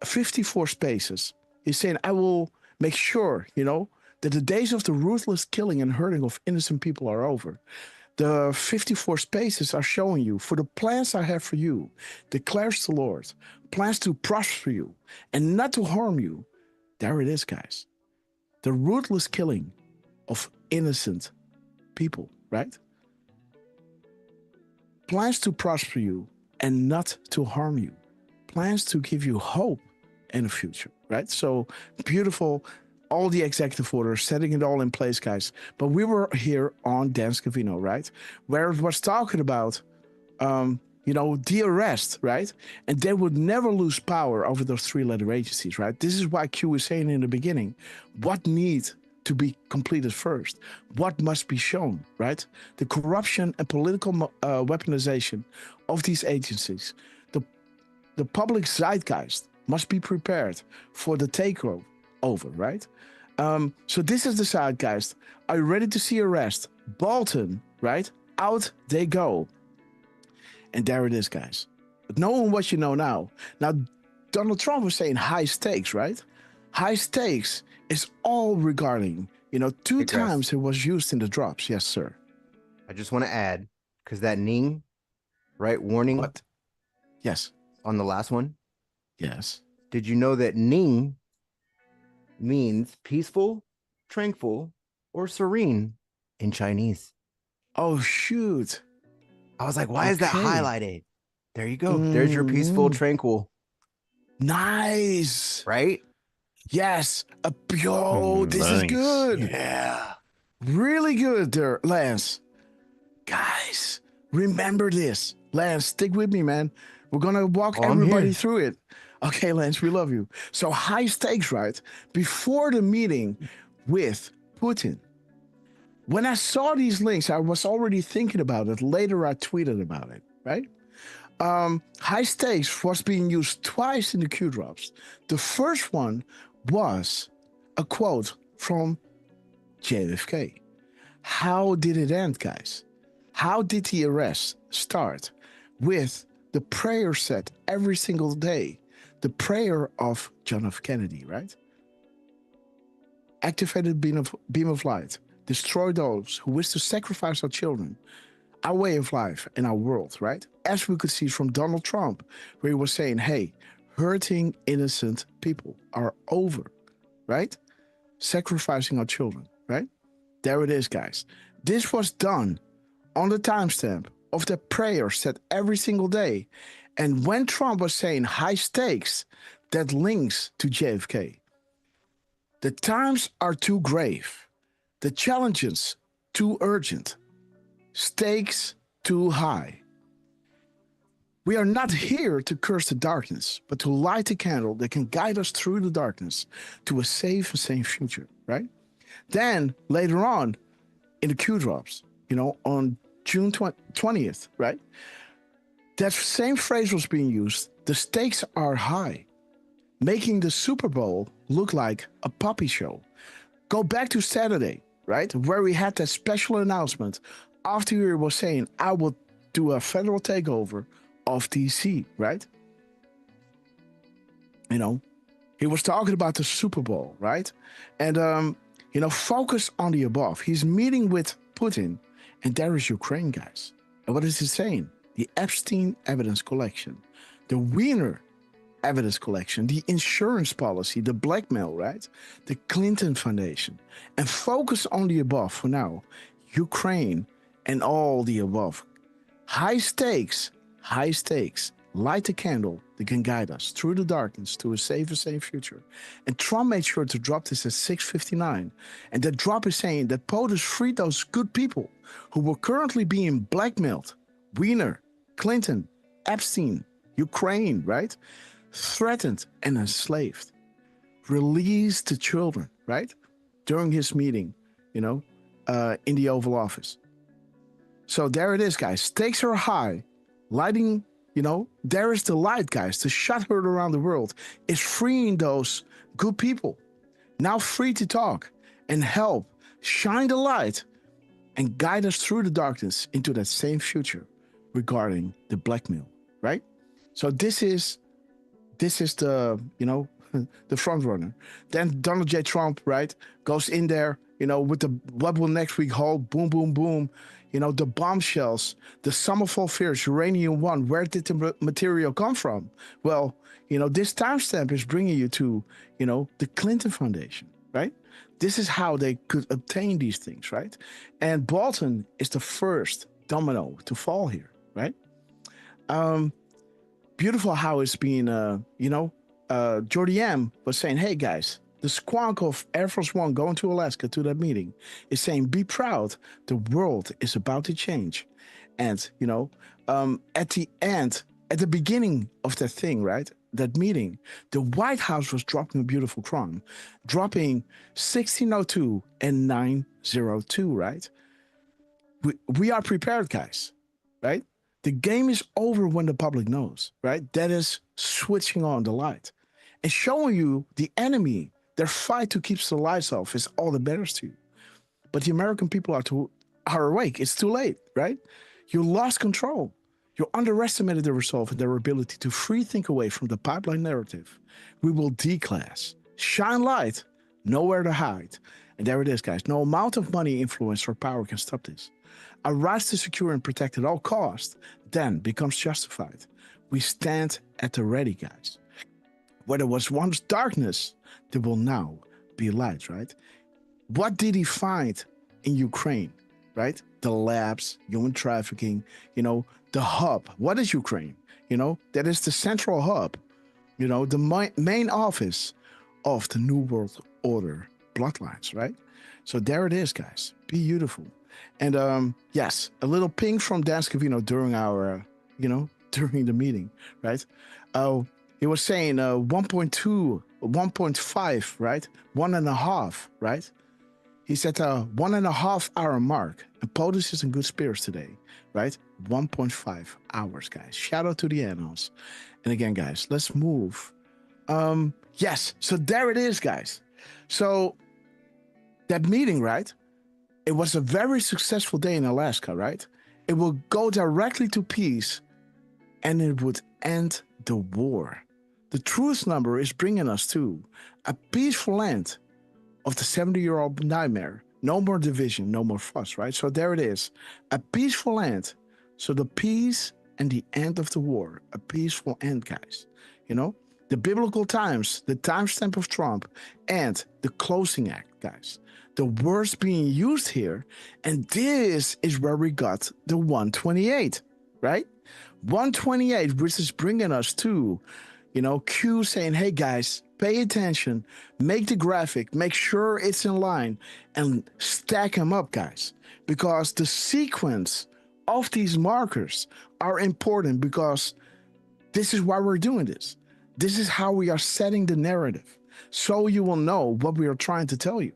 54 spaces. He's saying, I will make sure, that the days of the ruthless killing and hurting of innocent people are over. The 54 spaces are showing you, for the plans I have for you, declares the Lord, plans to prosper you and not to harm you. There it is, guys. The ruthless killing of innocent people, right? Plans to prosper you and not to harm you. Plans to give you hope and a future, right? So beautiful. All the executive orders, setting it all in place, guys. But we were here on Danske Vino, right? Where it was talking about, the arrest, right? And they would never lose power over those three-letter agencies, right? This is why Q was saying in the beginning, what needs to be completed first? What must be shown, right? The corruption and political weaponization of these agencies. The public zeitgeist must be prepared for the takeover, right? So this is the zeitgeist. Are you ready to see arrest? Bolton, right? Out they go. And there it is, guys. But knowing what you know now. Now, Donald Trump was saying high stakes, right? High stakes is all regarding, two times it was used in the drops. Yes, sir. I just want to add, because that Ning, right? Warning. What? Yes. On the last one. Yes. Did you know that Ning means peaceful, tranquil, or serene in Chinese? Oh, shoot. I was like, why is that highlighted? There you go. There's your peaceful, tranquil. Nice. Right? Yes. This is good. Yeah. Really good there, Lance. Guys, remember this. Lance, stick with me, man. We're going to walk everybody through it. Okay, Lance, we love you. So high stakes, right? Before the meeting with Putin, when I saw these links, I was already thinking about it. Later, I tweeted about it, right? High stakes was being used twice in the Q drops. The first one was a quote from JFK. How did it end, guys? How did the arrest start? With the prayer said every single day. The prayer of John F. Kennedy, right? Activated beam of light. Destroy those who wish to sacrifice our children, our way of life, and our world, right? As we could see from Donald Trump, where he was saying, hey, hurting innocent people are over, right? Sacrificing our children, right? There it is, guys. This was done on the timestamp of the prayer said every single day. And when Trump was saying high stakes, that links to JFK. The times are too grave. The challenges too urgent. Stakes too high. We are not here to curse the darkness, but to light a candle that can guide us through the darkness to a safe and sane future, right? Then later on in the Q drops, on June 20th, right? That same phrase was being used. The stakes are high, making the Super Bowl look like a puppy show. Go back to Saturday, right? Where we had that special announcement after he was saying, I will do a federal takeover of DC, right? He was talking about the Super Bowl, right? And, focus on the above. He's meeting with Putin, and there is Ukraine, guys. And what is he saying? The Epstein evidence collection, the Wiener evidence collection, the insurance policy, the blackmail, right? The Clinton Foundation. And focus on the above for now. Ukraine and all the above. High stakes. Light a candle that can guide us through the darkness to a safe and sane future. And Trump made sure to drop this at 6:59. And that drop is saying that POTUS freed those good people who were currently being blackmailed. Wiener, Clinton, Epstein, Ukraine, right? Threatened and enslaved. Released the children, right? During his meeting, in the Oval Office. So there it is, guys. Stakes are high. Lighting, there is the light, guys. The shot heard around the world is freeing those good people. Now free to talk and help shine the light and guide us through the darkness into that same future regarding the blackmail, right? So this is the, the front runner. Then Donald J. Trump, right, goes in there, with the what will next week hold, boom, boom, boom, the bombshells, the Summerfall Fears, Uranium One. Where did the material come from? Well, this timestamp is bringing you to, the Clinton Foundation, right? This is how they could obtain these things, right? And Bolton is the first domino to fall here, right? Beautiful how it's been, Jordy M was saying, hey guys, the squonk of Air Force One going to Alaska to that meeting is saying, be proud, the world is about to change. And, at the end, at the beginning of that thing, right, that meeting, the White House was dropping a beautiful crumb, dropping 1602 and 902, right? We are prepared, guys, right? The game is over when the public knows, right? That is switching on the light and showing you the enemy. Their fight to keep the lights off is all that matters to you. But the American people are awake. It's too late, right? You lost control. You underestimated their resolve and their ability to free think away from the pipeline narrative. We will declass, shine light, nowhere to hide. And there it is, guys. No amount of money, influence, or power can stop this. Our rise to secure and protect at all costs then becomes justified. We stand at the ready, guys. Where there was once darkness, there will now be light, right? What did he find in Ukraine, right? The labs, human trafficking, the hub. What is Ukraine? That is the central hub, the main office of the New World Order bloodlines, right? So there it is, guys. Beautiful. And yes, a little ping from Dan Scavino during our, during the meeting, right? He was saying 1.2, 1.5, right? 1.5, right? He said 1.5 hour mark. And POTUS is in good spirits today, right? 1.5 hours, guys. Shout out to the animals. And again, guys, let's move. Yes, so there it is, guys. So that meeting, right? It was a very successful day in Alaska, right? It will go directly to peace and it would end the war. The truest number is bringing us to a peaceful end of the 70-year-old nightmare. No more division, no more fuss, right? So there it is, a peaceful end. So the peace and the end of the war, a peaceful end, guys. The biblical times, the timestamp of Trump, and the closing act, guys. The words being used here, and this is where we got the 128, right? 128, which is bringing us to, Q saying, hey guys, pay attention, make the graphic, make sure it's in line, and stack them up, guys, because the sequence of these markers are important, because this is why we're doing this. This is how we are setting the narrative, so you will know what we are trying to tell you.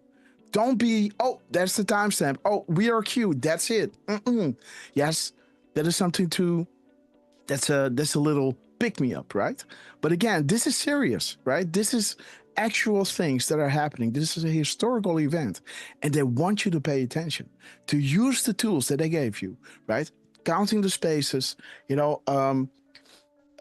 Don't be, oh, that's the timestamp. Oh, we are Q. That's it. Yes, that is something to, that's a little pick me up, right? But again, this is serious, right? This is actual things that are happening. This is a historical event, and they want you to pay attention, to use the tools that they gave you, right? Counting the spaces,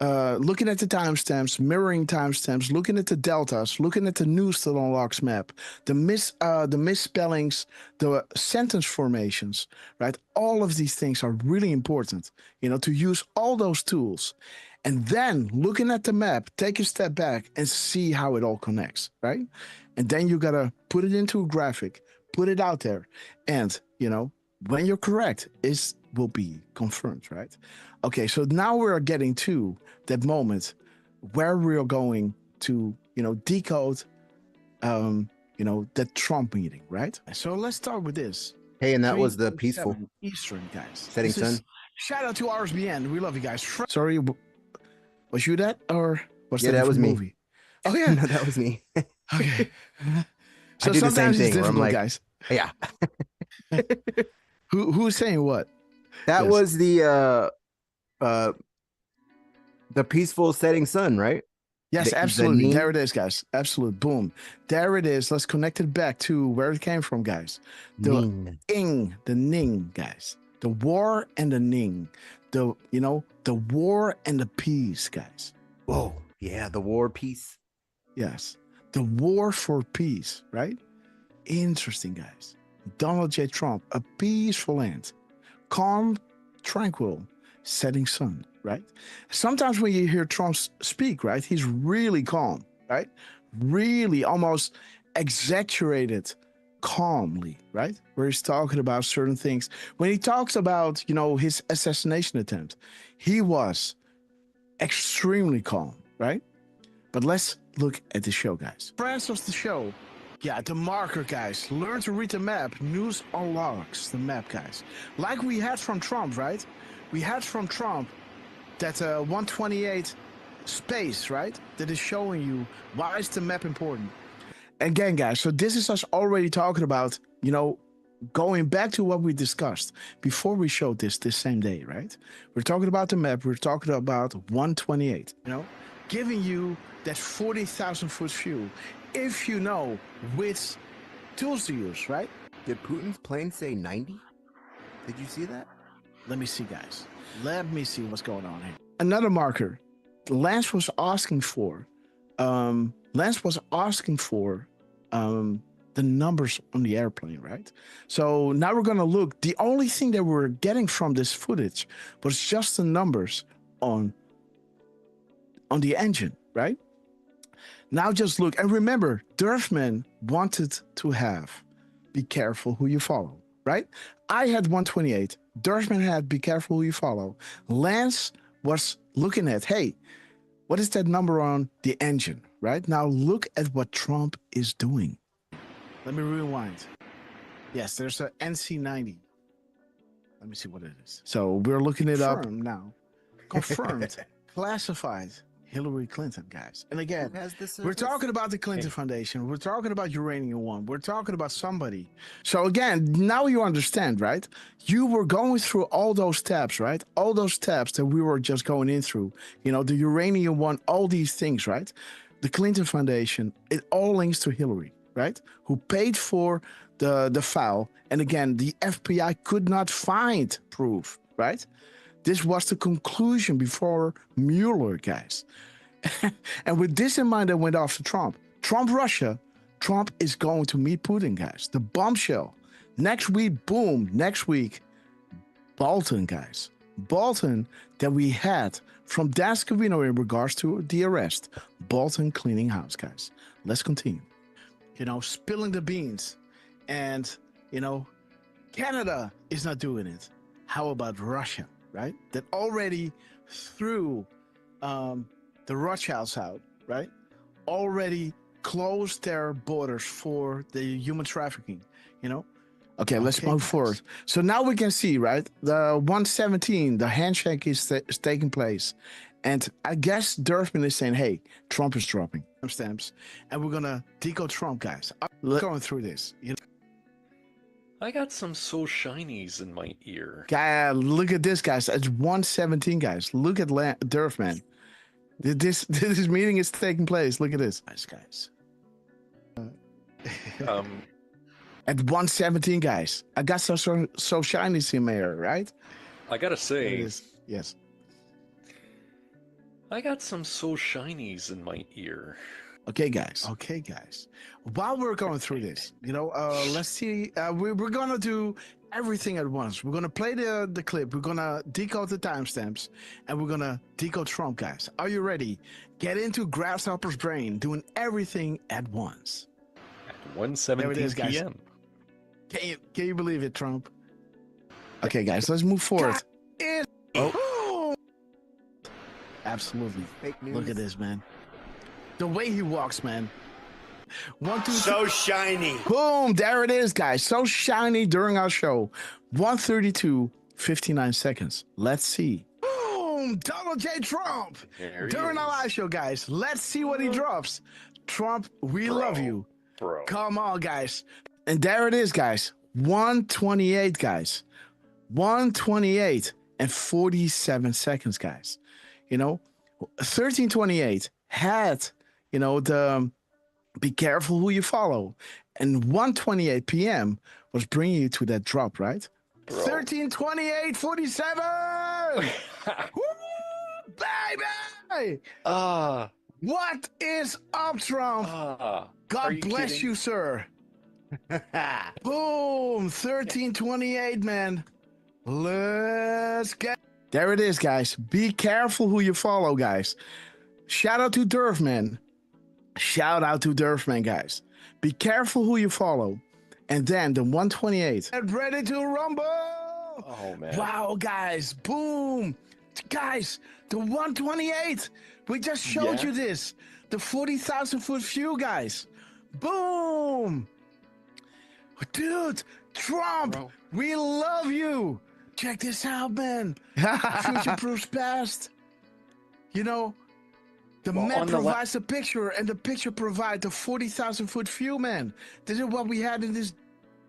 looking at the timestamps, mirroring timestamps, looking at the deltas, looking at the news that unlocks map, the misspellings, the sentence formations, right? All of these things are really important, to use all those tools. And then looking at the map, take a step back and see how it all connects, right? And then you got to put it into a graphic, put it out there. And, when you're correct, it will be confirmed, right? Okay, so now we're getting to that moment where we're going to, decode, that Trump meeting, right? So let's start with this. Hey, and that was the peaceful Eastern, guys. Setting sun. Shout out to RSBN. We love you guys. Sorry, was you that, or was that was me? Movie? Oh yeah, no, that was me. Okay. So I do the same sometimes thing it's where I'm difficult, like, guys. yeah. Who's saying what? That Yes. was the peaceful setting sun, right? Yes, The absolutely. ning? There it is, guys. Absolute. Boom. There it is. Let's connect it back to where it came from, guys. The Ning. the ning, guys. The war and the ning. The war and the peace, guys. Whoa. Yeah, the war peace. Yes. The war for peace, right? Interesting, guys. Donald J. Trump, a peaceful land, calm, tranquil, setting sun, right? Sometimes when you hear Trump speak, right, he's really calm, right? Really almost exaggerated calmly, right? Where he's talking about certain things. When he talks about, his assassination attempt, he was extremely calm, right? But let's look at the show, guys. Friends of the show. Yeah, the marker, guys. Learn to read the map. News unlocks the map, guys. Like we had from Trump, right? We had from Trump that 128 space, right? That is showing you why is the map important. Again, guys, so this is us already talking about, going back to what we discussed before we showed this same day, right? We're talking about the map. We're talking about 128, giving you that 40,000 foot view if you know which tools to use, right? Did Putin's plane say 90? Did you see that? Let me see, guys. Let me see what's going on here. Another marker. Lance was asking for the numbers on the airplane, right? So now we're going to look. The only thing that we're getting from this footage was just the numbers on the engine, right? Now just look. And remember, Durfman wanted to have be careful who you follow, right? I had 128. Durfman had be careful who you follow. Lance was looking at, hey, what is that number on the engine, right? Now look at what Trump is doing. Let me rewind. Yes, there's a NC90. Let me see what it is. So we're looking it up now. Confirmed, classified Hillary Clinton, guys. And again, we're talking about the Clinton Foundation. We're talking about Uranium One. We're talking about somebody. So again, now you understand, right? You were going through all those tabs, right? All those tabs that we were just going in through. The Uranium One, all these things, right? The Clinton Foundation, it all links to Hillary, right? Who paid for the file. And again, the FBI could not find proof, right? This was the conclusion before Mueller, guys. And with this in mind, I went after Trump. Trump, Russia. Trump is going to meet Putin, guys. The bombshell. Next week, boom. Next week, Bolton, guys. Bolton that we had from Dan Scavino in regards to the arrest. Bolton cleaning house, guys. Let's continue. Spilling the beans. And, Canada is not doing it. How about Russia? Right? That already threw the Rothschilds out, right? Already closed their borders for the human trafficking, Okay, let's move forward. So now we can see, right? The 117, the handshake is taking place. And I guess Durfman is saying, hey, Trump is dropping stamps. And we're going to decode Trump, guys. I'm going through this, I got some so shinies in my ear. Guy, look at this, guys. It's 117, guys. Look at Durfman. This meeting is taking place. Look at this, guys. At 117, guys. I got so shinies in my ear, right? I gotta say, yes. I got some so shinies in my ear. Okay, guys. While we're going through this, let's see. We're going to do everything at once. We're going to play the clip. We're going to decode the timestamps. And we're going to decode Trump, guys. Are you ready? Get into Grasshopper's brain, doing everything at once. At 1:17 p.m. Can you believe it, Trump? Okay, guys, let's move forward. Oh. Absolutely. Fake news. Look at this, man. The way he walks, man. 1, 2, 3. So shiny. Boom. There it is, guys. So shiny during our show. 1:32, 59 seconds. Let's see. Boom. Donald J. Trump. During our live show, guys. Let's see what he drops. Trump, we love you. Bro. Come on, guys. And there it is, guys. 1:28, guys. 1:28 and 47 seconds, guys. 13:28 had, the be careful who you follow. And 1:28 p.m. was bringing you to that drop, right? 13:28, 47! Woo, baby! What is up, Trump? God bless kidding? you, sir. Boom, 1328, man. Let's get. There it is, guys. Be careful who you follow, guys. Shout out to Durfman. Shout out to Durfman, guys. Be careful who you follow. And then the 128. Get ready to rumble. Oh, man. Wow, guys. Boom. Guys, the 128. We just showed you this. The 40,000 foot view, guys. Boom. Dude, Trump, we love you. Check this out, man. Future proofs past. You know, the map provides the picture, and the picture provides the 40,000 foot view, man. This is what we had in this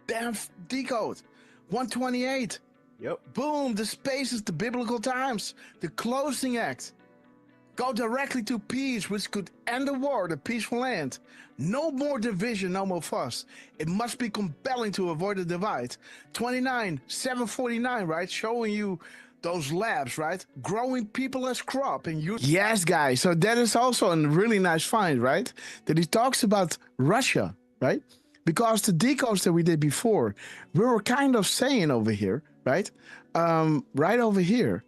damn decode. 128. Yep. Boom, the spaces, the biblical times, the closing act. Go directly to peace, which could end the war, the peaceful end. No more division, no more fuss. It must be compelling to avoid the divide. 29, 749, right? Showing you those labs, right? Growing people as crop and you. Yes, guys. So that is also a really nice find, right? That he talks about Russia, right? Because the decodes that we did before, we were kind of saying over here, right? Right over here.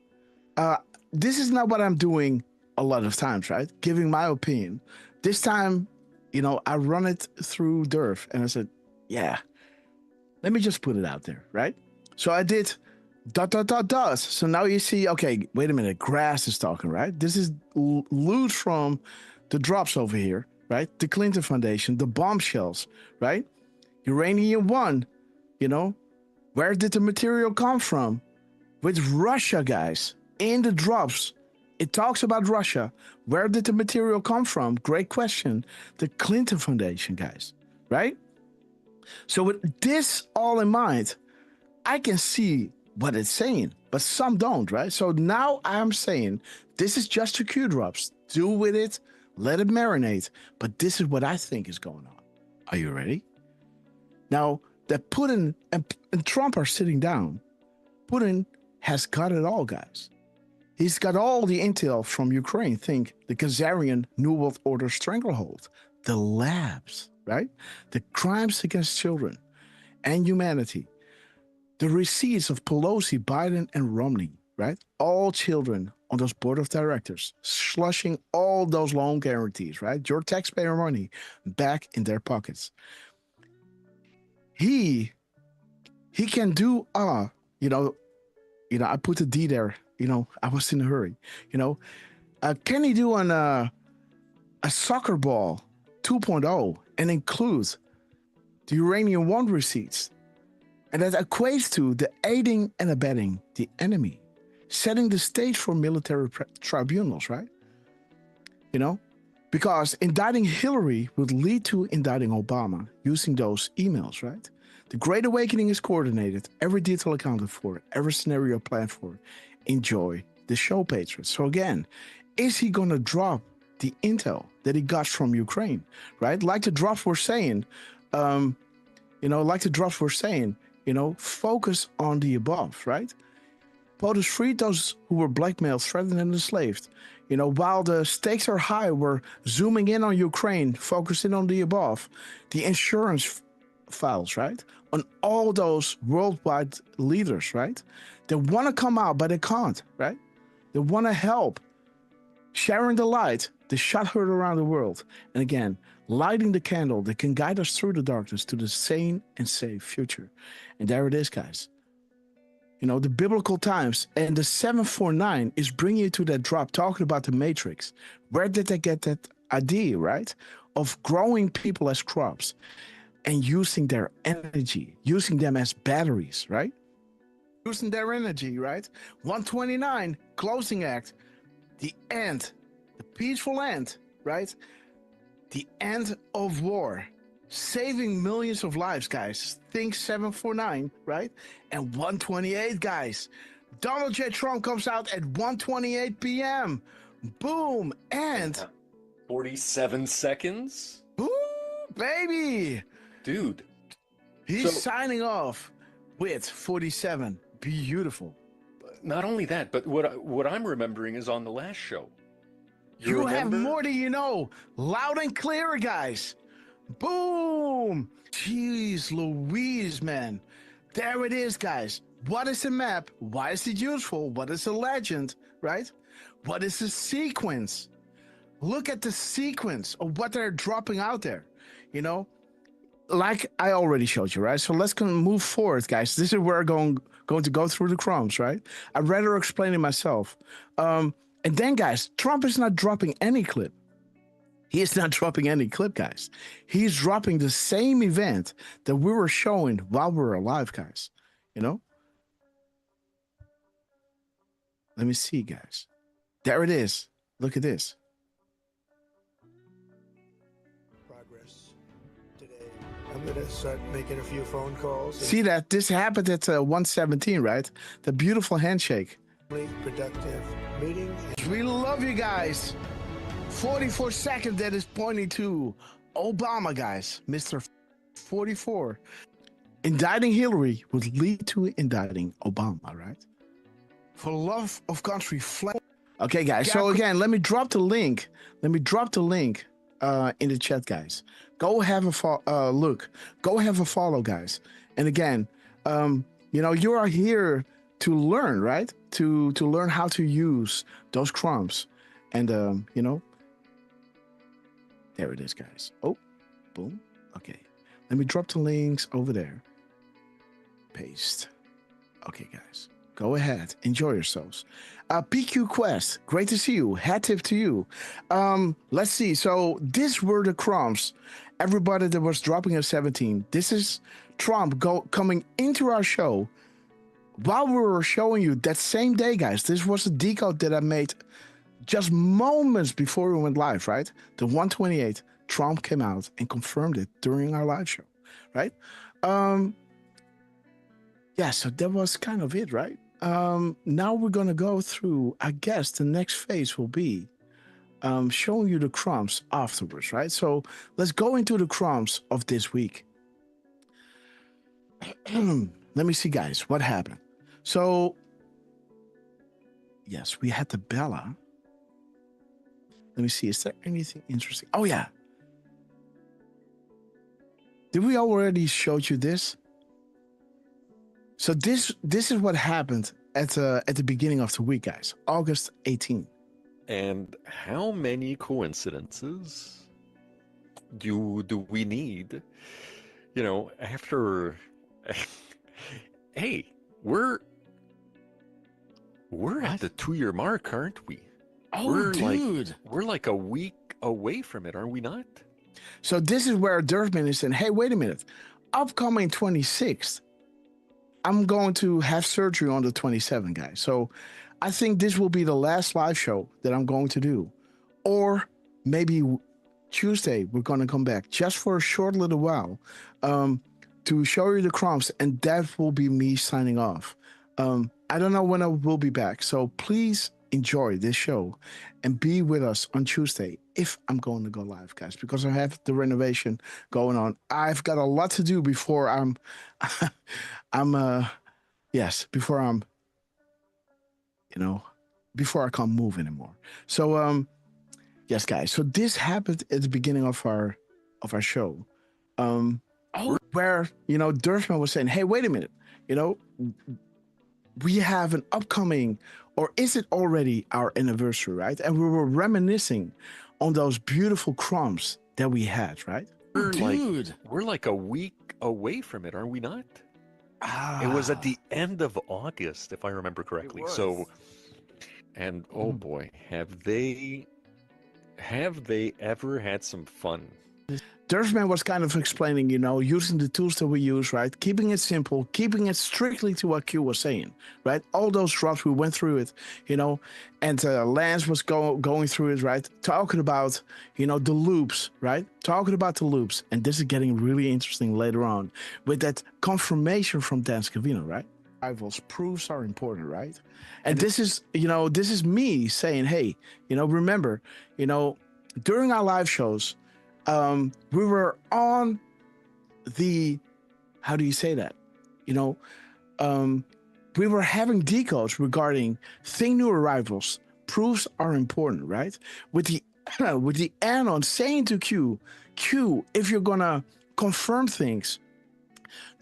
This is not what I'm doing a lot of times, right? Giving my opinion. This time, you know, I run it through Durf and I said, yeah, let me just put it out there, right? So I did ... So now you see, okay, wait a minute, Grass is talking, right? This is loot from the drops over here, right? The Clinton Foundation, the bombshells, right? Uranium 1, you know, where did the material come from? With Russia, guys, in the drops. It talks about Russia. Where did the material come from? Great question. The Clinton Foundation, guys, right? So with this all in mind, I can see what it's saying, but some don't, right? So now I'm saying this is just a Q drops. Do with it, let it marinate. But this is what I think is going on. Are you ready? Now that Putin and Trump are sitting down, Putin has got it all, guys. He's got all the intel from Ukraine. Think the Khazarian New World Order stranglehold, the labs, right? The crimes against children and humanity, the receipts of Pelosi, Biden, and Romney, right? All children on those board of directors, slushing all those loan guarantees, right? Your taxpayer money back in their pockets. He can do, you know, I put the D there. You know, I was in a hurry. You know, can he do a soccer ball 2.0 and include the Uranium 1 receipts? And that equates to the aiding and abetting the enemy, setting the stage for military tribunals, right? You know, because indicting Hillary would lead to indicting Obama using those emails, right? The Great Awakening is coordinated, every detail accounted for, every scenario planned for. Enjoy the show, Patriots. So again, is he going to drop the intel that he got from Ukraine, right? Like the drops were saying, focus on the above, right? POTUS freed those who were blackmailed, threatened, and enslaved. You know, while the stakes are high, we're zooming in on Ukraine, focusing on the above, the insurance files, right? On all those worldwide leaders, right? They want to come out, but they can't, right? They want to help. Sharing the light, the shot heard around the world. And again, lighting the candle that can guide us through the darkness to the sane and safe future. And there it is, guys. You know, the biblical times and the 749 is bringing you to that drop, talking about the matrix. Where did they get that idea, right? Of growing people as crops and using their energy, using them as batteries, right? Using their energy, right? 129, closing act, the end, the peaceful end, right? The end of war, saving millions of lives, guys. Think 749, right? And 128, guys. Donald J. Trump comes out at 1:28 p.m. Boom, and 47 seconds? Ooh, baby. Dude. He's signing off with 47. Beautiful. Not only that, but what I'm remembering is on the last show. You have more than you know. Loud and clear, guys. Boom. Jeez Louise, man. There it is, guys. What is a map? Why is it useful? What is a legend, right? What is a sequence? Look at the sequence of what they're dropping out there, you know? Like I already showed you, right? So let's move forward, guys. This is where I'm going to go through the crumbs, right? I'd rather explain it myself. And then, guys, Trump is not dropping any clip. He is not dropping any clip, guys. He's dropping the same event that we were showing while we were alive, guys. You know? Let me see, guys. There it is. Look at this. Progress today. I'm going to start making a few phone calls. See that? This happened at 117, right? The beautiful handshake. Productive meeting. We love you guys. 44 seconds that is pointing to Obama, guys. Mr. 44. Indicting Hillary would lead to indicting Obama, right? For love of country. Okay, guys. So again, let me drop the link. In the chat, guys. Go have a look. Go have a follow, guys. And again, you know, you are here to learn, right? To learn how to use those crumbs. And you know, there it is, guys. Oh, boom. Okay. Let me drop the links over there. Paste. Okay, guys. Go ahead. Enjoy yourselves. PQ Quest. Great to see you. Hat tip to you. Let's see. So these were the crumbs. Everybody that was dropping at 17. This is Trump coming into our show while we were showing you that same day, guys. This was a decode that I made just moments before we went live, right? The 128, Trump came out and confirmed it during our live show, right? Yeah, so that was kind of it, right? Now we're going to go through, I guess the next phase will be showing you the crumbs afterwards, right? So let's go into the crumbs of this week. Let me see, guys, what happened. So, yes, we had the Bella. Let me see. Is there anything interesting? Oh, yeah. Did we already show you this? So this is what happened at the beginning of the week, guys. August 18. And how many coincidences do we need? You know, after hey, we're at the 2-year mark, aren't we? Oh, dude. We're like a week away from it, are we not? So this is where Durfman is saying, hey, wait a minute. Upcoming 26th, I'm going to have surgery on the 27th, guys. So I think this will be the last live show that I'm going to do. Or maybe Tuesday, we're going to come back just for a short little while to show you the crumbs. And that will be me signing off. I don't know when I will be back. So please enjoy this show and be with us on Tuesday if I'm going to go live, guys, because I have the renovation going on. I've got a lot to do before before I can't move anymore. So yes, guys, so this happened at the beginning of our show, where, you know, Durfman was saying, hey, wait a minute, you know, we have an upcoming, or is it already our anniversary, right? And we were reminiscing on those beautiful crumbs that we had, right? We're like a week away from it, are we not? It was at the end of August, if I remember correctly. So, and oh boy, have they ever had some fun? Durfman was kind of explaining, you know, using the tools that we use, right? Keeping it simple, keeping it strictly to what Q was saying, right? All those drops, we went through it, you know, and Lance was going through it, right? Talking about, you know, the loops, right? Talking about the loops. And this is getting really interesting later on with that confirmation from Dan Scavino, right? Rivals, proofs are important, right? And this is, you know, this is me saying, hey, you know, remember, you know, during our live shows, we were on the, how do you say that? You know, we were having decodes regarding thing new arrivals, proofs are important, right? With the with the anon saying to Q, if you're gonna confirm things,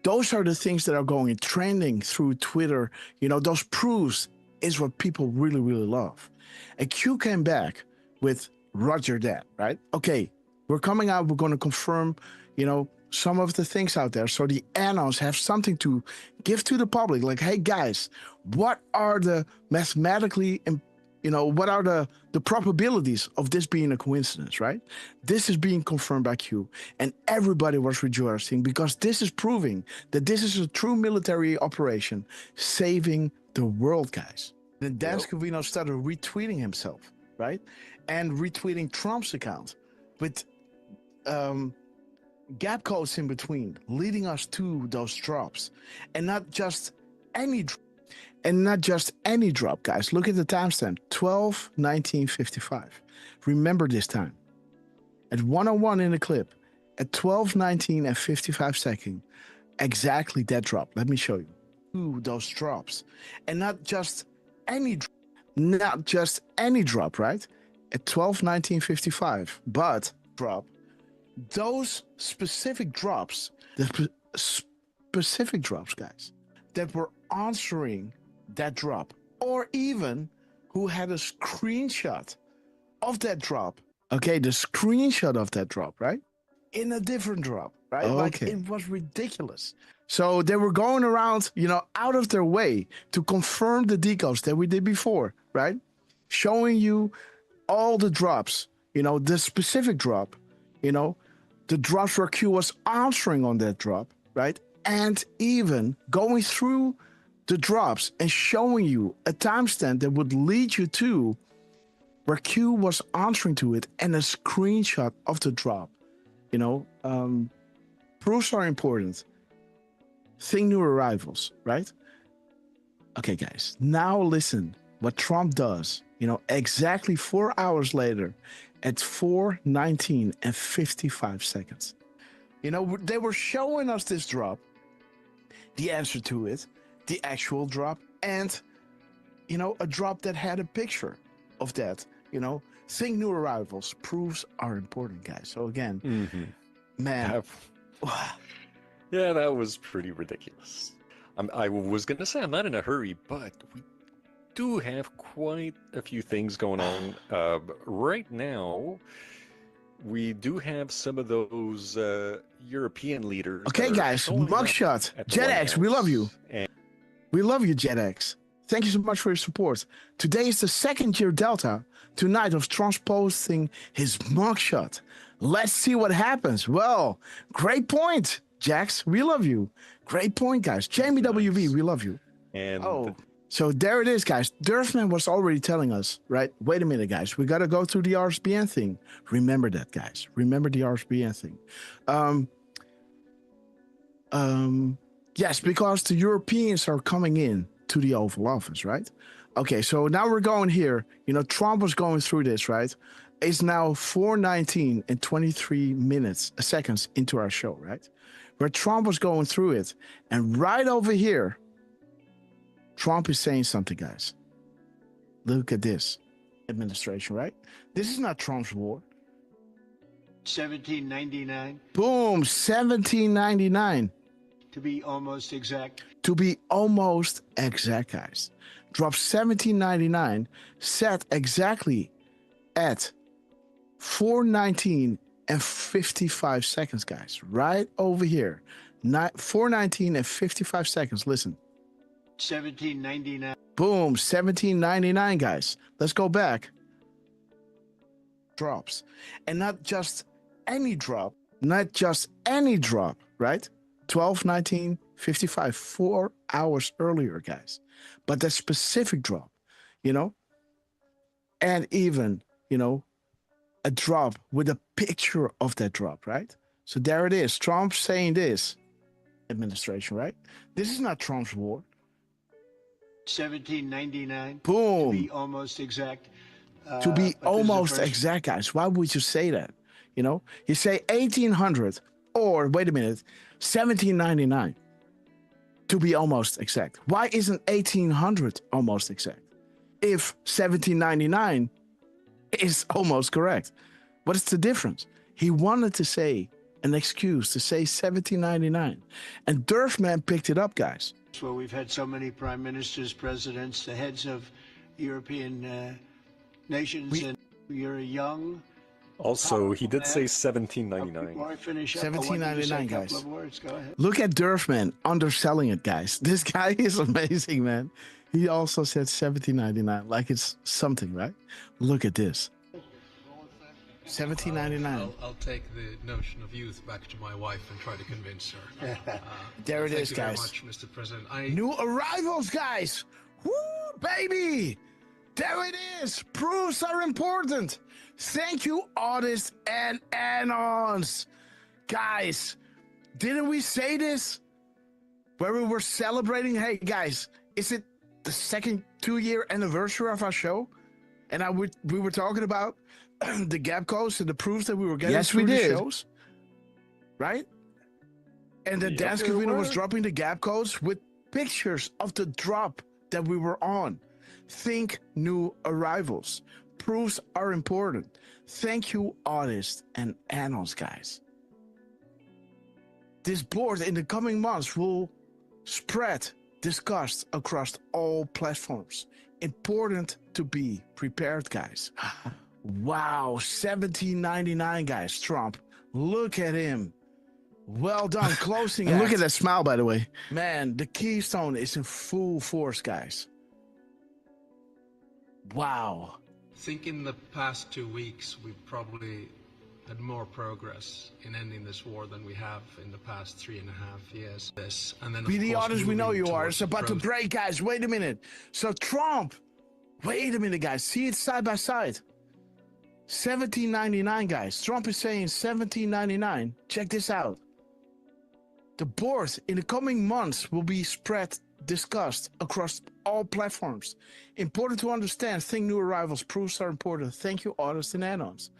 those are the things that are going trending through Twitter. You know, those proofs is what people really, really love. And Q came back with Roger that, right? Okay, we're coming out, we're going to confirm, you know, some of the things out there. So the anons have something to give to the public. Like, hey guys, what are the mathematically, you know, what are the probabilities of this being a coincidence, right? This is being confirmed by Q, and everybody was rejoicing because this is proving that this is a true military operation saving the world, guys. Then Dan Scavino started retweeting himself, right? And retweeting Trump's account with gap codes in between, leading us to those drops. And not just any drop, guys. Look at the timestamp, 12/19/55. Remember this time. At 1:01 in the clip, at 12:19 and 55 seconds, exactly that drop. Let me show you. Those drops. And not just any drop, right? At 12:19:55, but drop. Those specific drops, specific drops, guys, that were answering that drop, or even who had a screenshot of that drop. Okay, the screenshot of that drop, right? In a different drop, right? Okay. Like, it was ridiculous. So they were going around, you know, out of their way to confirm the decodes that we did before, right? Showing you all the drops, you know, the specific drop, you know, the drops where Q was answering on that drop, right? And even going through the drops and showing you a timestamp that would lead you to where Q was answering to it and a screenshot of the drop. You know, proofs are important. Think new arrivals, right? Okay, guys, now listen what Trump does, you know, exactly 4 hours later at 4:19 and 55 seconds. You know, they were showing us this drop, the answer to it, the actual drop, and, you know, a drop that had a picture of that, you know. Think new arrivals. Proofs are important, guys. So again, man. Yeah, that was pretty ridiculous. I was going to say I'm not in a hurry, but we do have quite a few things going on. Right now, we do have some of those European leaders. Okay, guys, mugshot. JetX, we love you. We love you, JetX. Thank you so much for your support. Today is the second year Delta tonight of Trump posting his mugshot. Let's see what happens. Well, great point, Jax. We love you. Great point, guys. Jamie WV, we love you. And so there it is, guys. Durfman was already telling us, right? Wait a minute, guys. We got to go through the RSBN thing. Remember that, guys. Remember the RSBN thing. Yes, because the Europeans are coming in to the Oval Office, right? Okay, so now we're going here. You know, Trump was going through this, right? It's now 4:19 and 23 seconds into our show, right? Where Trump was going through it. And right over here, Trump is saying something, guys. Look at this administration, right? This is not Trump's war. 1799. Boom, 1799. To be almost exact. To be almost exact, guys. Drop 1799 set exactly at 4:19 and 55 seconds, guys. Right over here. 4:19 and 55 seconds. Listen. 1799. Boom, 1799, guys. Let's go back. Drops. And not just any drop. Not just any drop, right? 12:19:55, 4 hours earlier, guys. But that specific drop, you know, and even, you know, a drop with a picture of that drop, right? So there it is. Trump saying this administration, right? This is not Trump's war. 1799. Boom. To be almost exact. To be almost exact, guys. Why would you say that? You know, you say 1800 or wait a minute, 1799 to be almost exact. Why isn't 1800 almost exact? if 1799 is almost correct. What is the difference? He wanted to say an excuse to say 1799, and Durfman picked it up, guys. Where we've had so many prime ministers, presidents, the heads of European nations, and you're a young. Also, he did say 1799. Before I finish up, 1799, guys. Go ahead. Look at Durfman underselling it, guys. This guy is amazing, man. He also said 1799, like it's something, right? Look at this. 1799. I'll take the notion of youth back to my wife and try to convince her. There it is, Thank you guys. very much, Mr. President. New arrivals, guys. Woo, baby. There it is. Proofs are important. Thank you, artists and anons. Guys, didn't we say this? Where we were celebrating, hey, guys, is it the second 2-year anniversary of our show? And we were talking about the gap codes and the proofs that we were getting through the shows, right? And the Dance Cavino was dropping the gap codes with pictures of the drop that we were on. Think new arrivals. Proofs are important. Thank you, artists and annals, guys. This board in the coming months will spread, discussed across all platforms. Important to be prepared, guys. Wow, 1799, guys. Trump, look at him. Well done, closing. And look at that smile, by the way. Man, the Keystone is in full force, guys. Wow. I think in the past 2 weeks, we've probably had more progress in ending this war than we have in the past 3.5 years. This, and then, Be the artists we know you are. It's about to towards break, guys. Wait a minute. So Trump, wait a minute, guys. See it side by side. 1799, guys. Trump is saying 1799. Check this out. The board in the coming months will be spread, discussed across all platforms. Important to understand. Think new arrivals. Proofs are important. Thank you, artists and add-ons.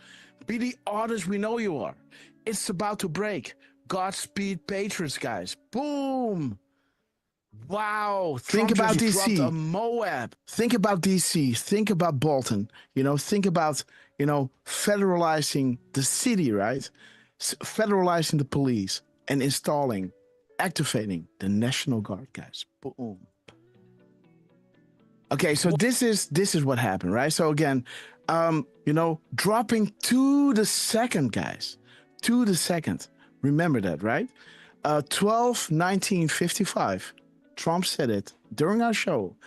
Be the artists we know you are. It's about to break. Godspeed, patriots, guys. Boom. Wow. Think about DC. A Moab. Think about DC. Think about Bolton. Think about, federalizing the city, right? Federalizing the police and activating the National Guard, guys. Boom. Okay, so this is what happened, right? So again, dropping to the second, guys. To the second. Remember that, right? 12/19/55. Trump said it during our show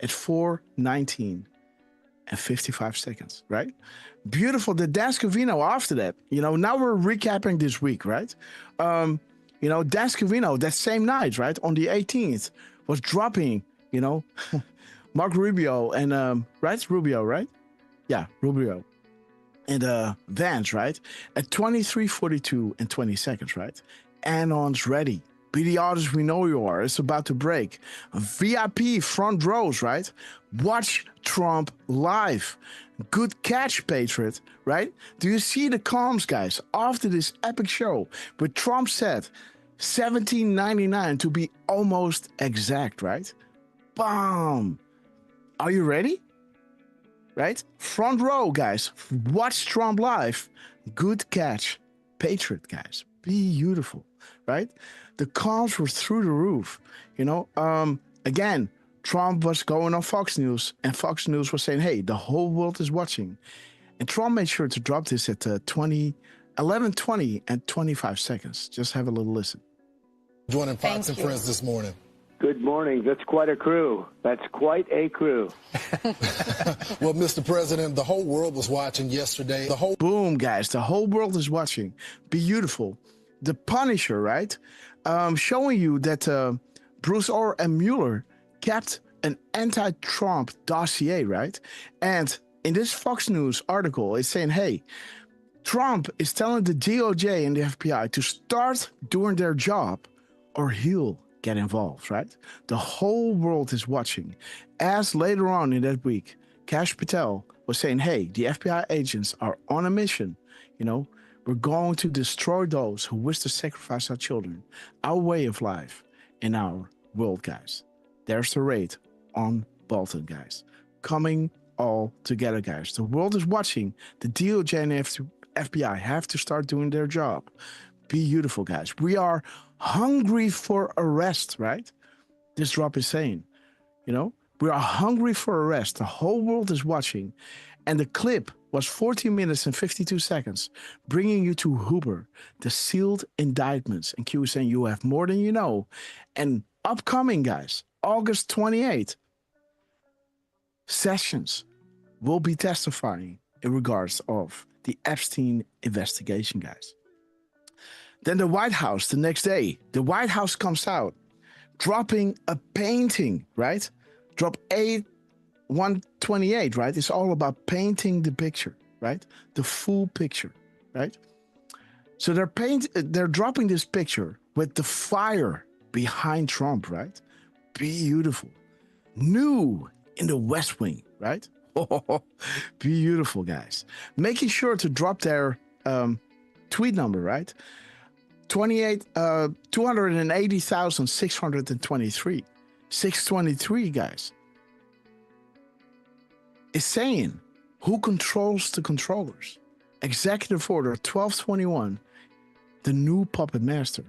at 4:19:55, right? Beautiful. The Dance Cavino after that. Now we're recapping this week, right? Dance Cavino that same night, right? On the 18th was dropping, Mark Rubio and, right? Rubio, right? Yeah, Rubio. And Vance, right? At 23:42 and 20 seconds, right? Anon's ready. Be the artist we know you are. It's about to break. VIP front rows, right? Watch Trump live. Good catch, Patriot, right? Do you see the comms, guys? After this epic show, where Trump said 1799 to be almost exact, right? Bam! Are you ready? Right? Front row, guys. Watch Trump live. Good catch, Patriot, guys. Beautiful, right? The comms were through the roof. Again, Trump was going on Fox News, and Fox News was saying, hey, the whole world is watching. And Trump made sure to drop this at 11:20 and 25 seconds. Just have a little listen. Joining Fox and Friends this morning. Good morning. That's quite a crew. That's quite a crew. Well, Mr. President, the whole world was watching yesterday. Boom, guys. The whole world is watching. Beautiful. The Punisher, right? Showing you that Bruce Orr and Mueller kept an anti-Trump dossier, right? And in this Fox News article, it's saying, hey, Trump is telling the DOJ and the FBI to start doing their job or he'll get involved, right? The whole world is watching. As later on in that week, Kash Patel was saying, hey, the FBI agents are on a mission. We're going to destroy those who wish to sacrifice our children, our way of life, in our world, guys. There's the raid on Bolton, guys. coming all together, guys. The world is watching. The DOJ and FBI have to start doing their job. Beautiful, guys. We are hungry for arrest, right? This drop is saying, you know, we are hungry for arrest. The whole world is watching. And the clip was 14 minutes and 52 seconds, bringing you to Hoover, the sealed indictments. And Q is saying you have more than you know. And upcoming, guys, August 28th, Sessions will be testifying in regards of the Epstein investigation, guys. Then the White House, the next day, the White House comes out, dropping a painting, right? Drop 128, right? It's all about painting the picture, right? The full picture, right? So they're dropping this picture with the fire behind Trump, right? Beautiful. New in the West Wing, right? Beautiful, guys. Making sure to drop their tweet number, right? 280,623. 623, guys. Is saying who controls the controllers. Executive Order 1221, the new puppet master,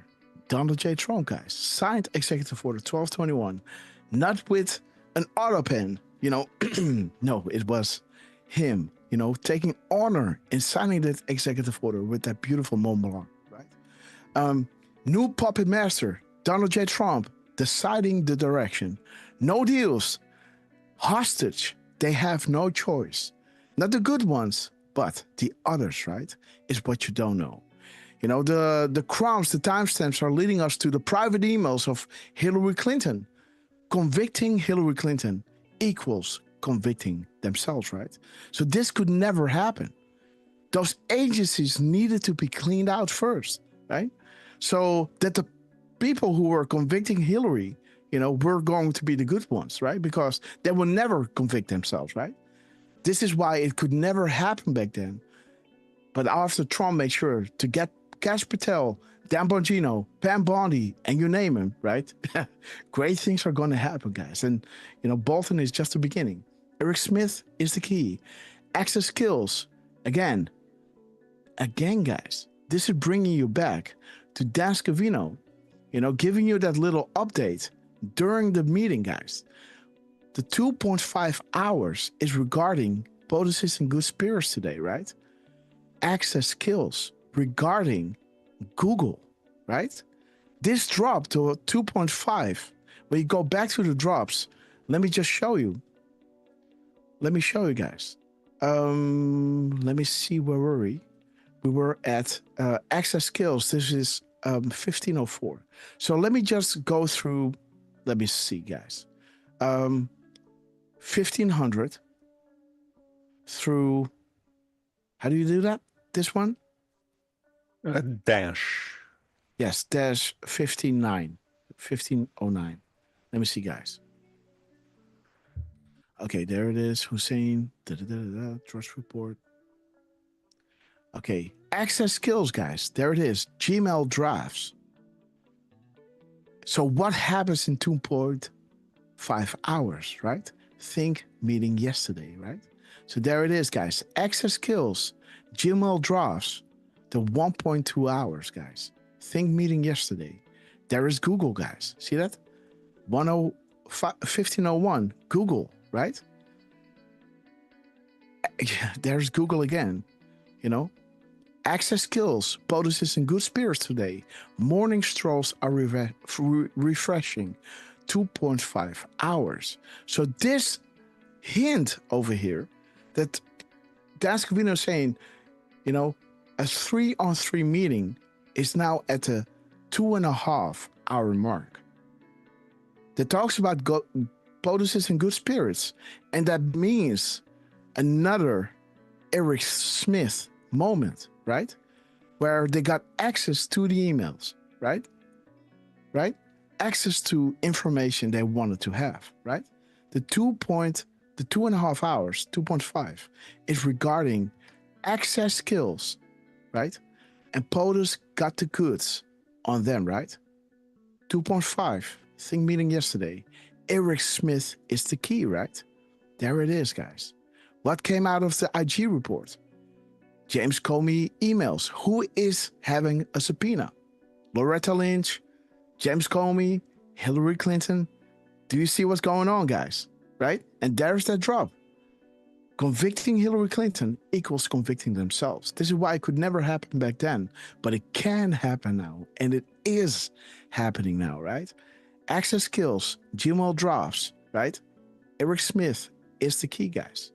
Donald J. Trump, guys. Signed Executive Order 1221, not with an auto pen, you know. No, it was him, you know, taking honor in signing that executive order with that beautiful Mont Blanc, right? New puppet master, Donald J. Trump, deciding the direction. No deals. Hostage. They have no choice. Not the good ones, but the others, right? Is what you don't know. You know, the crumbs, the timestamps are leading us to the private emails of Hillary Clinton. Convicting Hillary Clinton equals convicting themselves, right? So this could never happen. Those agencies needed to be cleaned out first, right? So that the people who were convicting Hillary, you know, were going to be the good ones, right? Because they will never convict themselves, right? This is why it could never happen back then. But after Trump made sure to get Cash Patel, Dan Bongino, Pam Bondi, and you name him, right? Great things are going to happen, guys. And, you know, Bolton is just the beginning. Eric Smith is the key. Access skills, again, guys. This is bringing you back to Dan Scavino, you know, giving you that little update during the meeting, guys. The 2.5 hours is regarding bonuses and good spirits today, right? Access skills regarding Google, right? This dropped to 2.5. When you go back to the drops, let me just show you. Let me show you guys. Let me see, where were we? We were at access skills. This is 1504. So let me just go through. Let me see, guys. 1500 through. How do you do that? This one? Dash. Yes, dash 1509. Let me see, guys. Okay, there it is. Hussein. Trust report. Okay, access skills, guys. There it is. Gmail drafts. So what happens in 2.5 hours, right? Think meeting yesterday, right? So there it is, guys. Access skills, Gmail drafts, the 1.2 hours, guys. Think meeting yesterday. There is Google, guys. See that? 1501, Google, right? There's Google again, you know? Access skills, bonuses and good spirits today. Morning strolls are refreshing. 2.5 hours. So this hint over here that Dan Scavino is saying, you know, a 3-on-3 meeting is now at a 2.5 hour mark. That talks about bonuses and good spirits. And that means another Eric Smith moment, right? Where they got access to the emails, right? Right? Access to information they wanted to have, right? The 2.5 hours, 2.5, is regarding access skills, right? And POTUS got the goods on them, right? 2.5, think meeting yesterday. Eric Smith is the key, right? There it is, guys. What came out of the IG report? James Comey emails. Who is having a subpoena? Loretta Lynch, James Comey, Hillary Clinton. Do you see what's going on, guys? Right? And there's that drop. Convicting Hillary Clinton equals convicting themselves. This is why it could never happen back then, but it can happen now, and it is happening now, right? Access kills, Gmail drops, right? Eric Smith is the key, guys.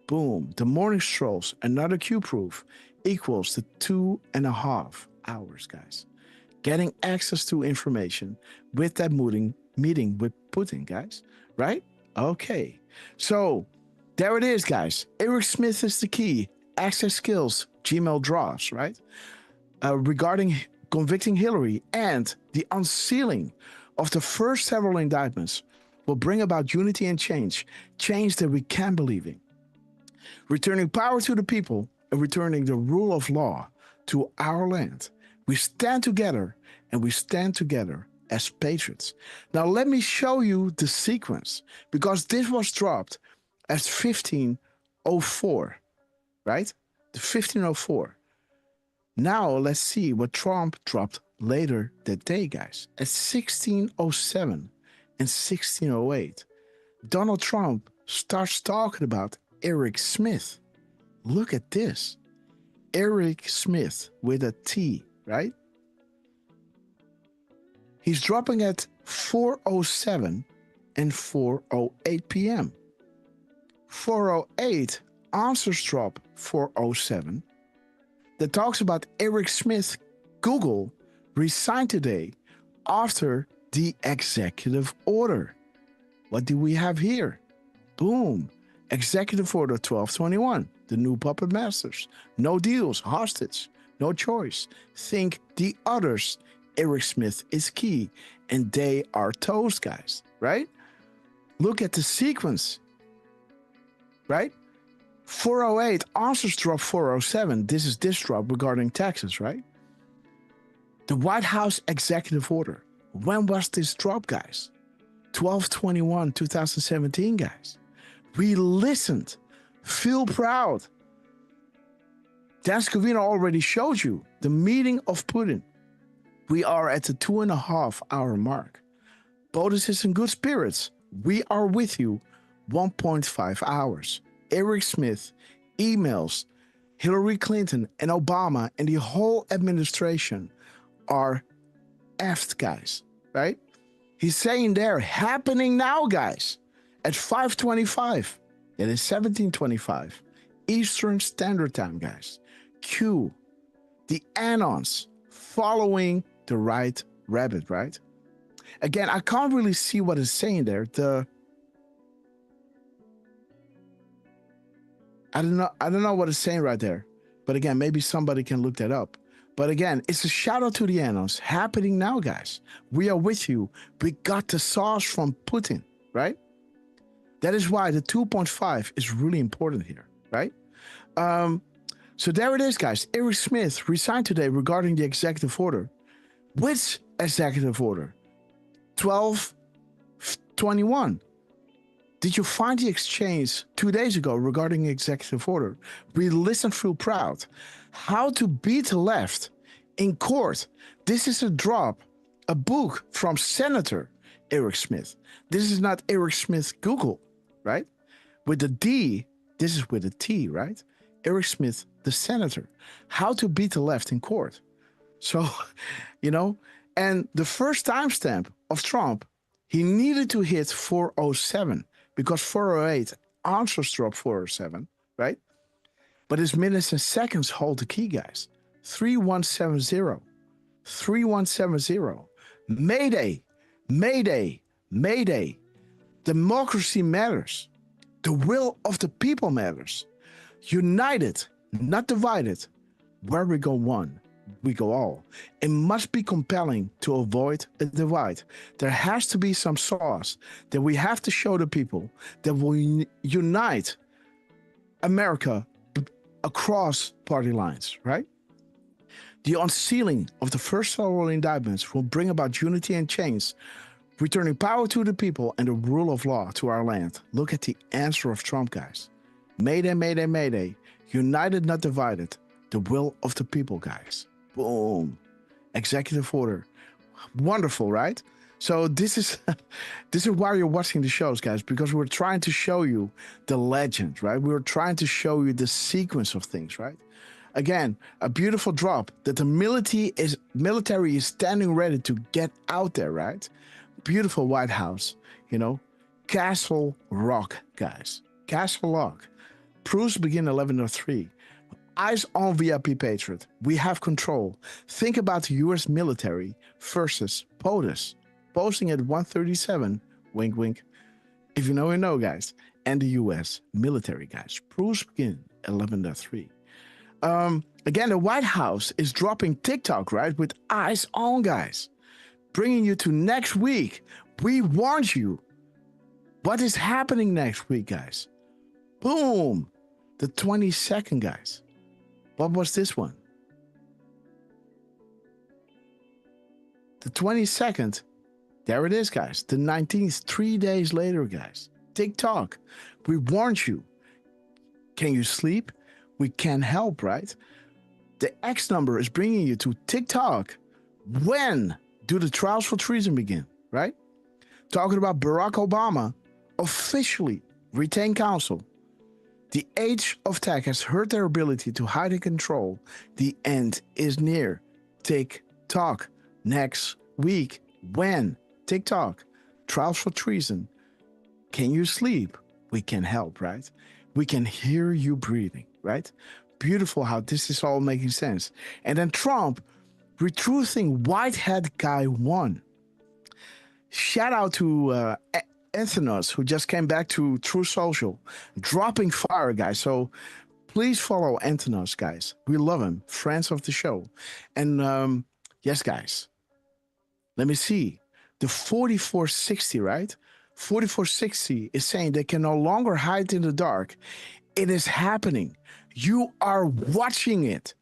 Boom. The morning strolls, another Q proof, equals the 2.5 hours, guys. Getting access to information with that meeting with Putin, guys, right? Okay. So there it is, guys. Eric Smith is the key. Access skills, Gmail drops, right? Regarding convicting Hillary and the unsealing of the first several indictments will bring about unity and change that we can believe in. Returning power to the people and returning the rule of law to our land. We stand together, and we stand together as patriots. Now let me show you the sequence, because this was dropped at 15:04, right? The 15:04. Now let's see what Trump dropped later that day, guys. At 16:07 and 16:08, Donald Trump starts talking about Eric Smith. Look at this. Eric Smith with a T, right? He's dropping at 4:07 and 4:08 p.m. 4:08, answers drop 4:07. That talks about Eric Smith. Google resigned today after the executive order. What do we have here? Boom. Executive Order 1221, the new puppet masters. No deals, hostage, no choice. Think the others. Eric Smith is key, and they are toast, guys, right? Look at the sequence, right? 4:08, answers drop 4:07. This is this drop regarding taxes, right? The White House executive order. When was this drop, guys? 12/21/2017, guys. We listened. Feel proud. Dan Scavino already showed you the meeting of Putin. We are at the 2.5 hour mark. Botus is in good spirits. We are with you 1.5 hours. Eric Smith emails Hillary Clinton and Obama and the whole administration are effed, guys, right? He's saying they're happening now, guys, at 5:25. It is 17:25 Eastern Standard Time, guys. Q, the anons following the right rabbit, right? Again, I can't really see what it's saying there. I don't know what it's saying right there. But again, maybe somebody can look that up. But again, it's a shout out to the anons happening now, guys. We are with you. We got the sauce from Putin, right? That is why the 2.5 is really important here, right? So there it is, guys. Eric Smith resigned today regarding the executive order. Which executive order? 12/21. Did you find the exchange 2 days ago regarding the executive order? We listened through proud. How to beat the left in court. This is a drop, a book from Senator Eric Smith. This is not Eric Smith Google, right? With the D, this is with a T, right? Eric Smith, the senator. How to beat the left in court. So, and the first timestamp of Trump, he needed to hit 4:07 because 4:08 answers drop 4:07, right? But his minutes and seconds hold the key, guys. 3170. 3170. Mayday. Mayday. Mayday. Democracy matters. The will of the people matters. United, not divided. Where we go one, we go all. It must be compelling to avoid a divide. There has to be some sauce that we have to show the people that will unite America across party lines, right? The unsealing of the first several indictments will bring about unity and change, returning power to the people and the rule of law to our land. Look at the answer of Trump, guys. Mayday, mayday, mayday. United, not divided. The will of the people, guys. Boom. Executive order. Wonderful, right? So this is why you're watching the shows, guys, because we're trying to show you the legend, right? We're trying to show you the sequence of things, right? Again, a beautiful drop that the military is standing ready to get out there, right? Beautiful White House, you know. Castle Rock, guys. Castle Rock. Proofs begin 11:03. Eyes on VIP Patriot. We have control. Think about the US military versus POTUS. Posting at 137. Wink, wink. If you know, you know, guys. And the US military, guys. Proofs begin 11:03. Again, the White House is dropping TikTok, right? With eyes on, guys. Bringing you to next week. We warned you. What is happening next week, guys? Boom. The 22nd, guys. What was this one? The 22nd. There it is, guys. The 19th, 3 days later, guys. TikTok. We warned you. Can you sleep? We can't help, right? The X number is bringing you to TikTok. When do the trials for treason begin, right? Talking about Barack Obama officially retain counsel. The age of tech has hurt their ability to hide and control. The end is near. TikTok. Next week. When? TikTok. Trials for treason. Can you sleep? We can help, right? We can hear you breathing, right? Beautiful how this is all making sense. And then Trump, retruthing Whitehead Guy 1. Shout out to Anthony's, who just came back to True Social, dropping fire, guys. So please follow Anthony's, guys. We love him, friends of the show. And yes, guys, let me see. The 4460, right? 4460 is saying they can no longer hide in the dark. It is happening. You are watching it.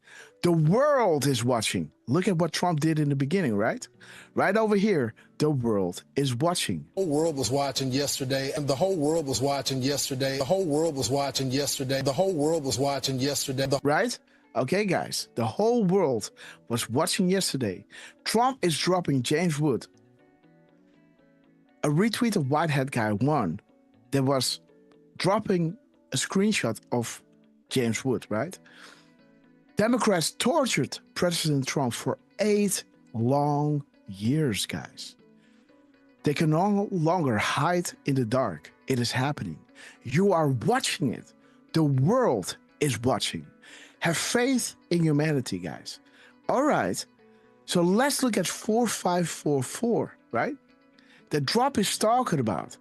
The world is watching. Look at what Trump did in the beginning, right? Right over here, the world is watching. The whole world was watching yesterday, and the whole world was watching yesterday. The whole world was watching yesterday. The whole world was watching yesterday. Right? Okay, guys. The whole world was watching yesterday. Trump is dropping James Wood. A retweet of Whitehead Guy 1 that was dropping a screenshot of James Wood, right? Democrats tortured President Trump for 8 long years, guys. They can no longer hide in the dark. It is happening. You are watching it. The world is watching. Have faith in humanity, guys. All right. So let's look at 4544, right? The drop is talking about,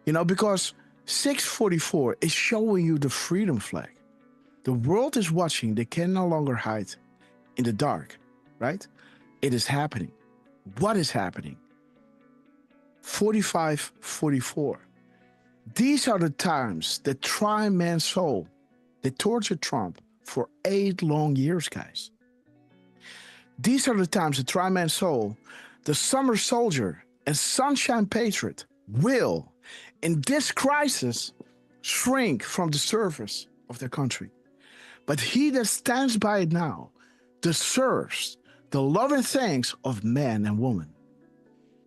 you know, because 644 is showing you the freedom flag. The world is watching. They can no longer hide in the dark, right? It is happening. What is happening? 4544. These are the times that try man's soul. They tortured Trump for 8 long years, guys. These are the times that try man's soul. The summer soldier and sunshine patriot will, in this crisis, shrink from the service of their country. But he that stands by it now deserves the love and thanks of man and woman.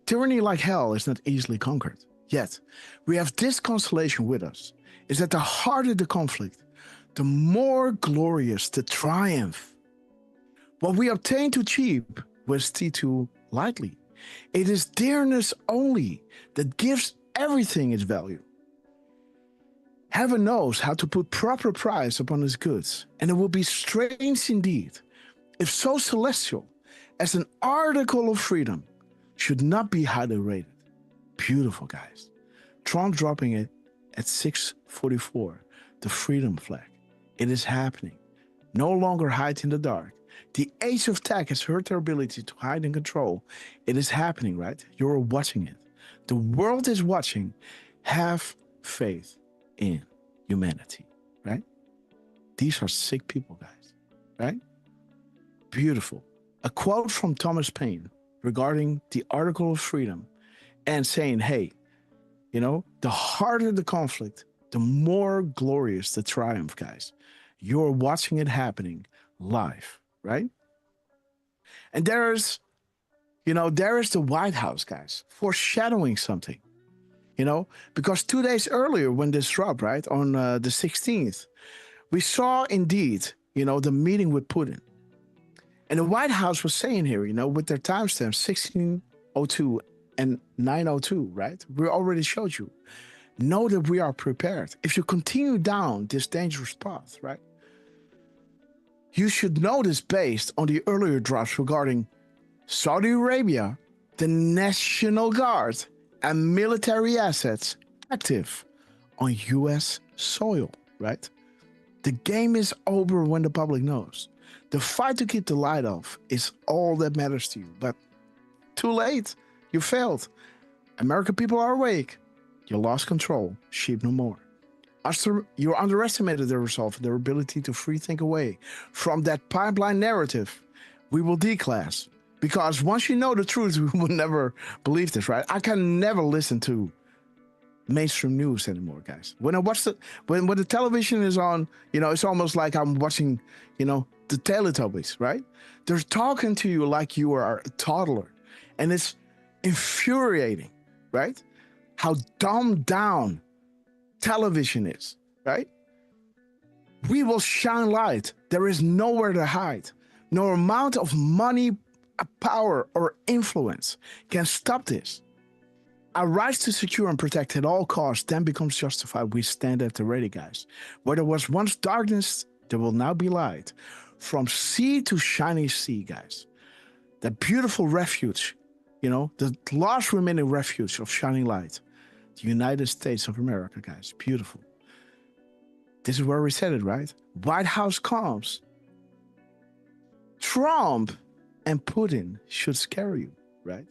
Tyranny like hell is not easily conquered. Yet, we have this consolation with us, is that the harder the conflict, the more glorious the triumph. What we obtain too cheap we esteem too lightly. It is dearness only that gives everything its value. Heaven knows how to put proper price upon his goods, and it will be strange indeed if so celestial as an article of freedom should not be highly rated. Beautiful, guys. Trump dropping it at 644, the freedom flag. It is happening. No longer hide in the dark. The age of tech has hurt their ability to hide and control. It is happening, right? You're watching it. The world is watching. Have faith in humanity, right? These are sick people, guys, right? Beautiful. A quote from Thomas Paine regarding the article of freedom and saying, hey, you know, the harder the conflict, the more glorious the triumph, guys. You're watching it happening live, right? And there's the White House, guys, foreshadowing something, you know, because 2 days earlier when this dropped, right, on the 16th, we saw indeed, you know, the meeting with Putin. And the White House was saying here, you know, with their timestamps 1602 and 902, right? We already showed you. Know that we are prepared. If you continue down this dangerous path, right? You should know this based on the earlier drops regarding Saudi Arabia, the National Guard, and military assets active on U.S. soil, right? The game is over when the public knows. The fight to keep the light off is all that matters to you. But too late. You failed. American people are awake. You lost control. Sheep no more. You underestimated their resolve and their ability to free think away from that pipeline narrative. We will declass. Because once you know the truth, we will never believe this, right? I can never listen to mainstream news anymore, guys. When I watch when the television is on, you know, it's almost like I'm watching, you know, the Teletubbies, right? They're talking to you like you are a toddler. And it's infuriating, right? How dumbed down television is, right? We will shine light. There is nowhere to hide. No amount of money, power, or influence can stop this. Our rise to secure and protect at all costs then becomes justified. We stand at the ready, guys. Where there was once darkness, there will now be light. From sea to shining sea, guys. That beautiful refuge, you know, the last remaining refuge of shining light. The United States of America, guys. Beautiful. This is where we said it, right? White House comms. Trump and Putin should scare you, right?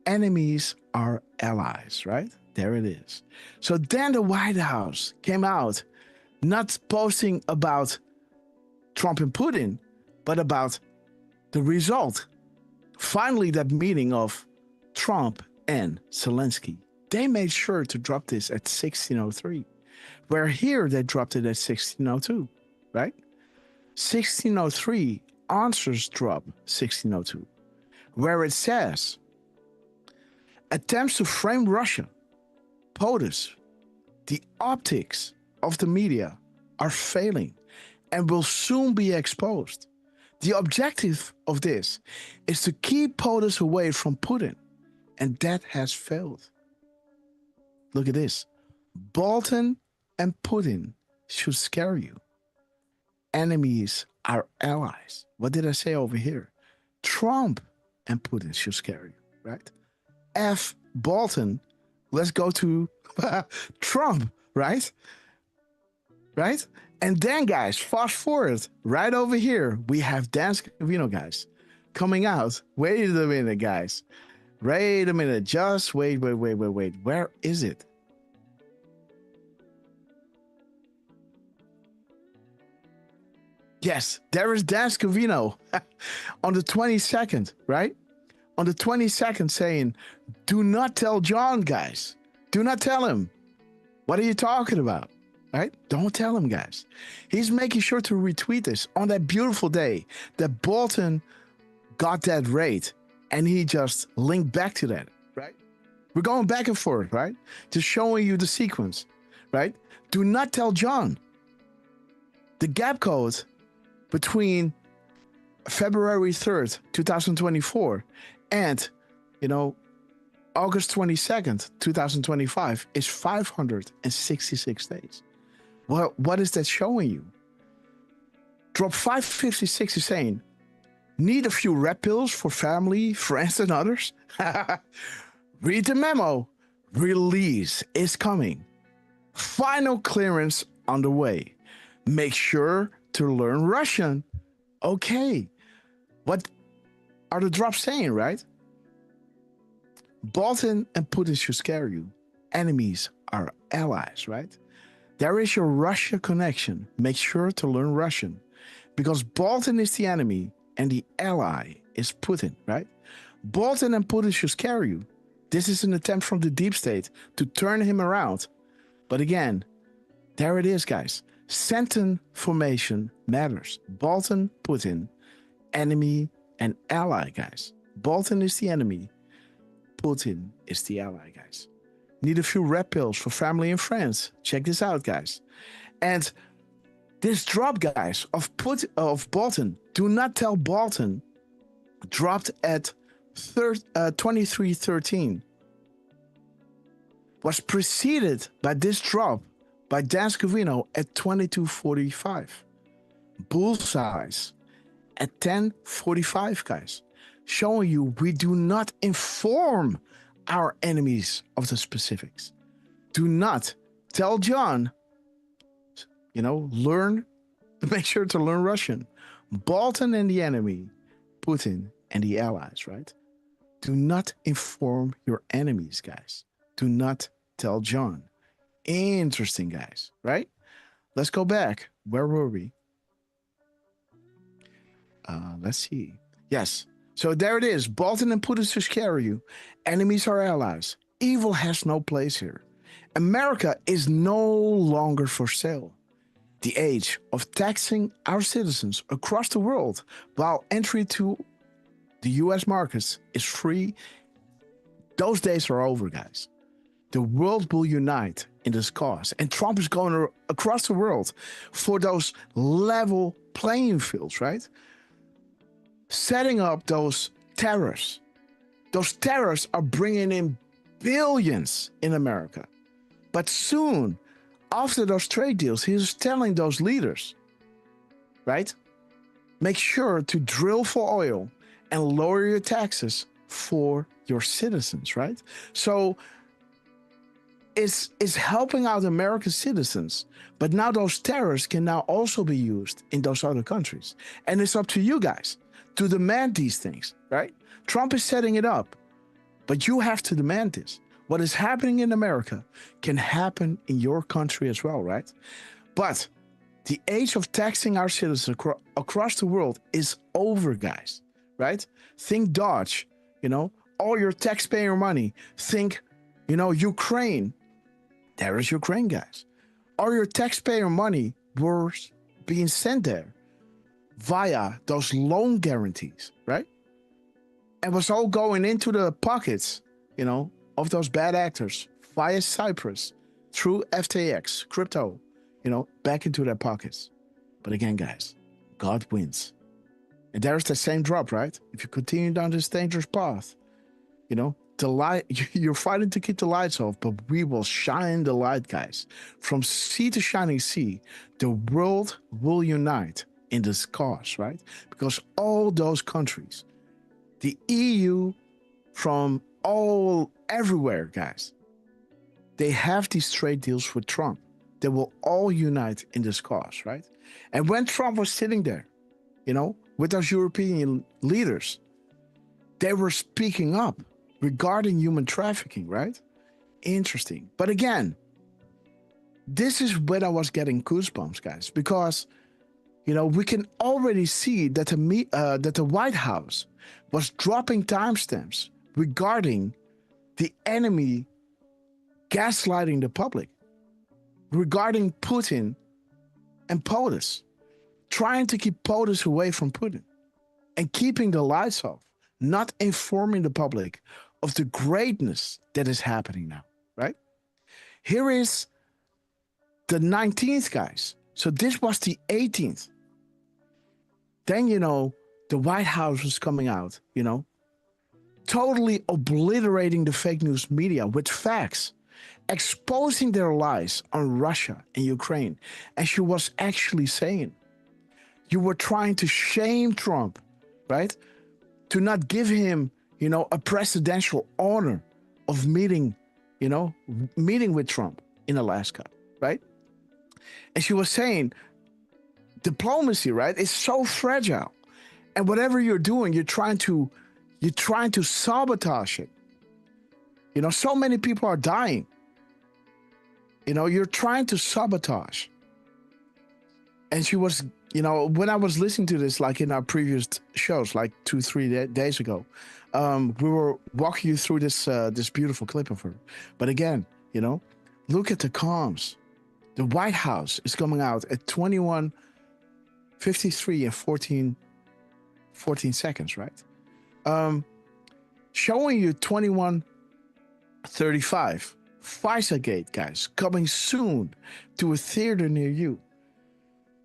Enemies are allies, right? There it is. So then the White House came out, not posting about Trump and Putin, but about the result. Finally, that meeting of Trump and Zelensky. They made sure to drop this at 1603, where here they dropped it at 1602, right? 1603 answers drop 1602, where it says, attempts to frame Russia, POTUS, the optics of the media are failing and will soon be exposed. The objective of this is to keep POTUS away from Putin, and that has failed. Look at this. Bolton and Putin should scare you. Enemies are allies. What did I say over here? Trump and Putin should scare you, right? F. Bolton. Let's go to Trump, right? Right? And then, guys, fast forward. Right over here, we have Dan Scavino, guys, coming out. Wait a minute, guys. Wait a minute. Just wait. Where is it? Yes, there is Dan Scavino on the 22nd, right? On the 22nd saying, do not tell John, guys. Do not tell him. What are you talking about? Right? Don't tell him, guys. He's making sure to retweet this on that beautiful day that Bolton got that raid, and he just linked back to that, right? We're going back and forth, right? Just showing you the sequence, right? Do not tell John. The gap code between February 3rd, 2024 and, you know, August 22nd, 2025 is 566 days. Well, what is that showing you? Drop 556 is saying, need a few red pills for family, friends, and others? Read the memo. Release is coming. Final clearance on the way. Make sure to learn Russian. Okay. What are the drops saying, right? Bolton and Putin should scare you. Enemies are allies, right? There is your Russia connection. Make sure to learn Russian. Because Bolton is the enemy and the ally is Putin, right? Bolton and Putin should scare you. This is an attempt from the deep state to turn him around. But again, there it is, guys. Sentence formation matters. Bolton, Putin, enemy and ally, guys. Bolton is the enemy. Putin is the ally, guys. Need a few red pills for family and friends. Check this out, guys. And this drop, guys, of Bolton, do not tell Bolton, dropped at 2313, was preceded by this drop by Dan Scavino at 2245. Bullseyes at 1045, guys. Showing you we do not inform our enemies of the specifics. Do not tell John, make sure to learn Russian. Bolton and the enemy, Putin and the allies, right? Do not inform your enemies, guys. Do not tell John. Interesting, guys, right? Let's go back. Where were we? Let's see. Yes. So there it is. Bolton and Putin to scare you. Enemies are allies. Evil has no place here. America is no longer for sale. The age of taxing our citizens across the world while entry to the US markets is free. Those days are over, guys. The world will unite in this cause. And Trump is going across the world for those level playing fields, right? Setting up those terrorists. Those terrorists are bringing in billions in America. But soon, after those trade deals, he's telling those leaders, right? Make sure to drill for oil and lower your taxes for your citizens, right? So it's helping out American citizens. But now those terrorists can now also be used in those other countries. And it's up to you guys to demand these things, right? Trump is setting it up, but you have to demand this. What is happening in America can happen in your country as well, right? But the age of taxing our citizens across the world is over, guys, right? Think Dodge, all your taxpayer money. Think, Ukraine. There is Ukraine, guys. All your taxpayer money was being sent there via those loan guarantees, right? And was all going into the pockets, of those bad actors via Cyprus through FTX, crypto, back into their pockets. But again, guys, God wins. And there's the same drop, right? If you continue down this dangerous path, the light, you're fighting to keep the lights off, but we will shine the light, guys. From sea to shining sea, the world will unite in this cause, right? Because all those countries, the EU, from everywhere, guys, they have these trade deals with Trump. They will all unite in this cause, right? And when Trump was sitting there, with those European leaders, they were speaking up regarding human trafficking, right? Interesting. But again, this is when I was getting goosebumps, guys, because we can already see that the White House was dropping timestamps regarding the enemy gaslighting the public, regarding Putin and POTUS, trying to keep POTUS away from Putin and keeping the lights off, not informing the public of the greatness that is happening now, right? Here is the 19th, guys. So this was the 18th. Then, the White House was coming out, totally obliterating the fake news media with facts, exposing their lies on Russia and Ukraine. And she was actually saying, you were trying to shame Trump, right? To not give him, a presidential honor of meeting with Trump in Alaska, right? And she was saying, diplomacy, right, is so fragile. And whatever you're doing, you're trying to sabotage it. So many people are dying. You're trying to sabotage. And she was, you know, when I was listening to this, like in our previous shows, like 2-3 days ago, we were walking you through this beautiful clip of her. But again, you know, look at the comms. The White House is coming out at 21:53 and 14 seconds, right? Showing you 21:35. Pfizergate, guys, coming soon to a theater near you.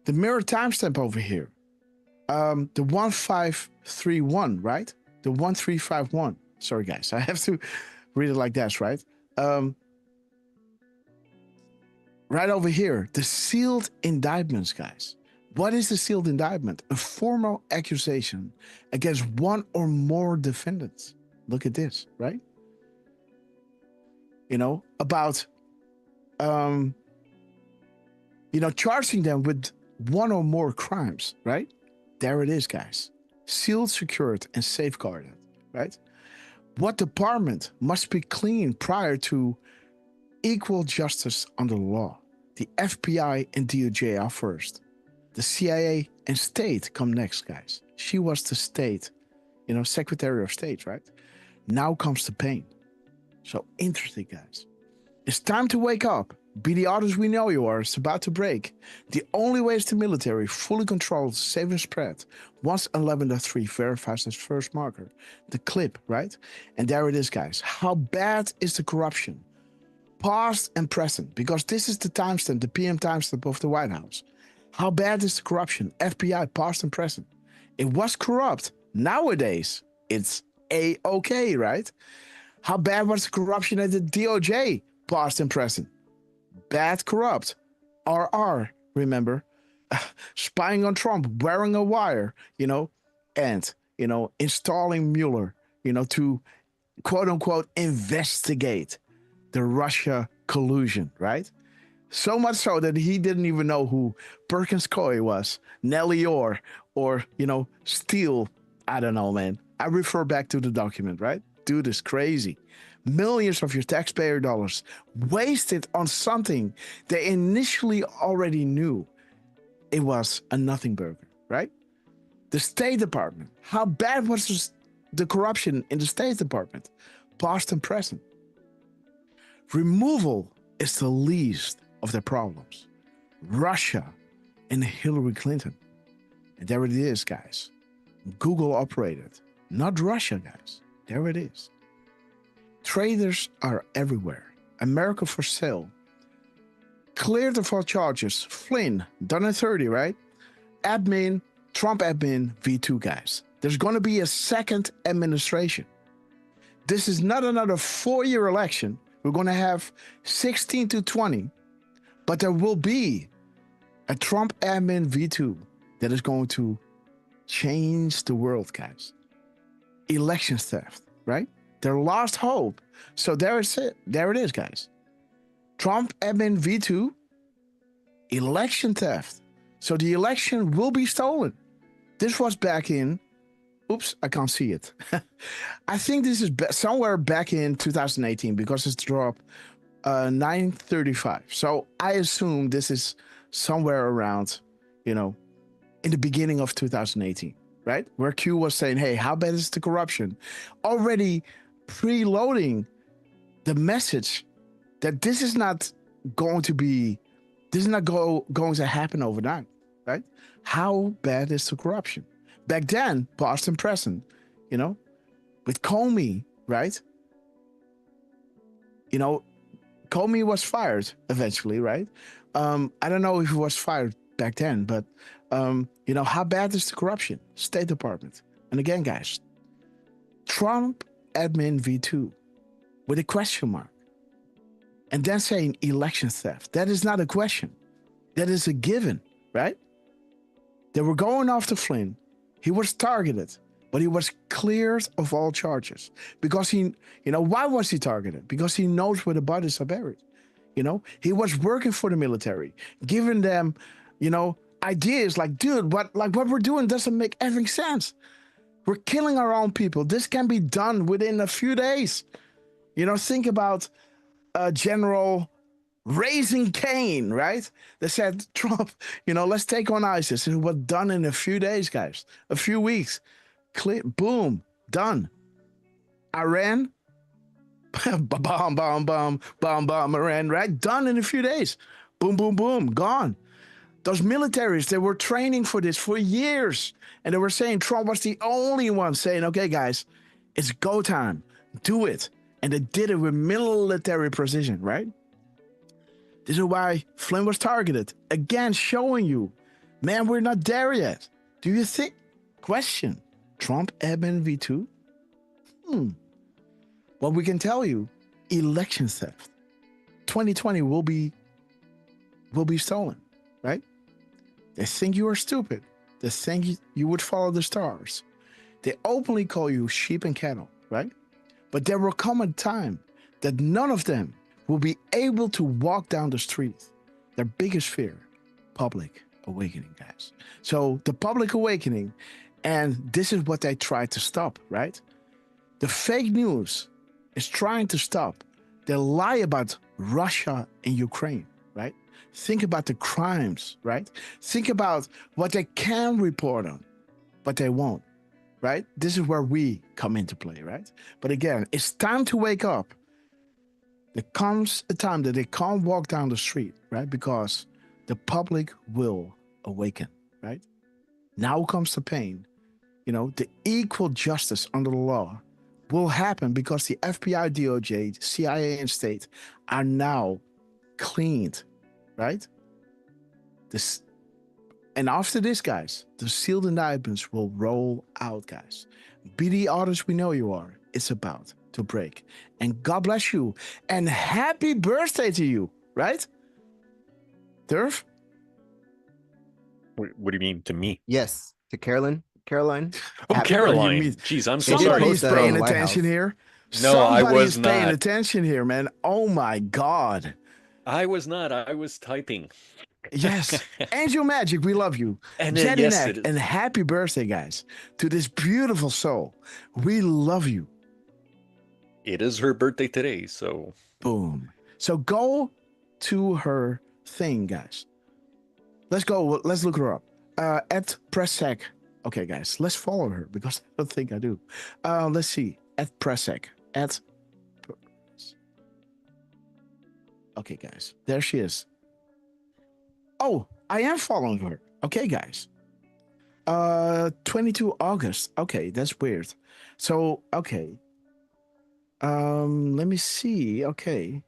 The mirror timestamp over here. The 1531, right? The 1351. Sorry, guys, I have to read it like that, right? Right over here, the sealed indictments, guys. What is the sealed indictment? A formal accusation against one or more defendants. Look at this, right? You know, about, you know, charging them with one or more crimes, right? There it is, guys. Sealed, secured, and safeguarded, right? What department must be clean prior to equal justice under the law? The FBI and DOJ are first. The CIA and state come next, guys. She was the state, you know, Secretary of State, right? Now comes the pain. So interesting, guys. It's time to wake up. Be the artists we know you are. It's about to break. The only way is the military, fully controlled, safe and spread. Once 11.3 verifies this first marker. The clip, right? And there it is, guys. How bad is the corruption? Past and present, because this is the timestamp, the PM timestamp of the White House. How bad is the corruption? FBI, past and present. It was corrupt. Nowadays, it's A-okay, right? How bad was the corruption at the DOJ? Past and present. Bad, corrupt. RR, remember? Spying on Trump, wearing a wire, you know, and, you know, installing Mueller, you know, to quote unquote investigate the Russia collusion, right? So much so that he didn't even know who Perkins Coie was, Nellie Orr, or, you know, Steele. I don't know, man. I refer back to the document, right? Dude is crazy. Millions of your taxpayer dollars wasted on something they initially already knew it was a nothing burger, right? The State Department. How bad was the corruption in the State Department? Past and present. Removal is the least of their problems. Russia and Hillary Clinton. And there it is, guys. Google operated, not Russia, guys. There it is. Traitors are everywhere. America for sale. Cleared of all charges. Flynn, done at 30, right? Admin, Trump admin, V2, guys. There's going to be a second administration. This is not another 4-year election. We're going to have 16 to 20, but there will be a Trump admin V2 that is going to change the world, guys. Election theft, right? Their last hope. So there is it. There it is, guys. Trump admin V2, election theft. So the election will be stolen. This was back in, oops, I can't see it. I think this is somewhere back in 2018 because it's dropped 9:35. So I assume this is somewhere around, you know, in the beginning of 2018, right? Where Q was saying, hey, how bad is the corruption? Already preloading the message that this is not going to be, this is not going to happen overnight, right? How bad is the corruption? Back then, past and present, you know, with Comey, right? You know, Comey was fired eventually, right? I don't know if he was fired back then, but, you know, how bad is the corruption? State Department. And again, guys, Trump admin V2 with a question mark. And then saying election theft. That is not a question. That is a given, right? They were going after Flynn. He was targeted, but he was cleared of all charges. Because he, you know, why was he targeted? Because he knows where the bodies are buried. You know, he was working for the military, giving them, you know, ideas like, dude, what we're doing doesn't make any sense. We're killing our own people. This can be done within a few days. You know, think about General Raising Cain, right? They said, Trump, let's take on ISIS. It was done in a few days, guys, a few weeks. Boom, done. Iran, bomb, bomb, bomb, bomb, bomb, Iran, right? Done in a few days. Boom, boom, boom, gone. Those militaries, they were training for this for years. And they were saying Trump was the only one saying, okay, guys, it's go time. Do it. And they did it with military precision, right? This is why Flynn was targeted. Again, showing you, man, we're not there yet. Do you think? Question. Trump admin V2? Well, we can tell you, election theft. 2020 will be stolen, right? They think you are stupid. They think you would follow the stars. They openly call you sheep and cattle, right? But there will come a time that none of them will be able to walk down the street. Their biggest fear, public awakening, guys. So the public awakening, and this is what they try to stop, right? The fake news is trying to stop. They lie about Russia and Ukraine, right? Think about the crimes, right? Think about what they can report on, but they won't, right? This is where we come into play, right? But again, it's time to wake up. There comes a time that they can't walk down the street, right? Because the public will awaken, right? Now comes the pain. The equal justice under the law will happen because the FBI, DOJ, CIA, and state are now cleaned, right? And after this, guys, the sealed indictments will roll out, guys. Be the artist we know you are. It's about to break. And God bless you. And happy birthday to you, right? Durf? What do you mean to me? Yes, to Caroline. Oh, Caroline. Jeez, I'm so sorry. Somebody's paying attention here. No, I was Somebody's paying not. attention here, man. Oh my God. I was not. I was typing. Yes. Angel Magic, we love you. And Jenny yes, Neck, it is. and happy birthday, guys, to this beautiful soul. We love you. It is her birthday today, so. Boom. So go to her thing, guys. Let's go. Let's look her up. At PressSec. Okay, guys, let's follow her because I don't think I do. Let's see. At PressSec. Okay, guys. There she is. Oh, I am following her. Okay, guys. 22 August. Okay, that's weird. So, okay. Let me see. Okay.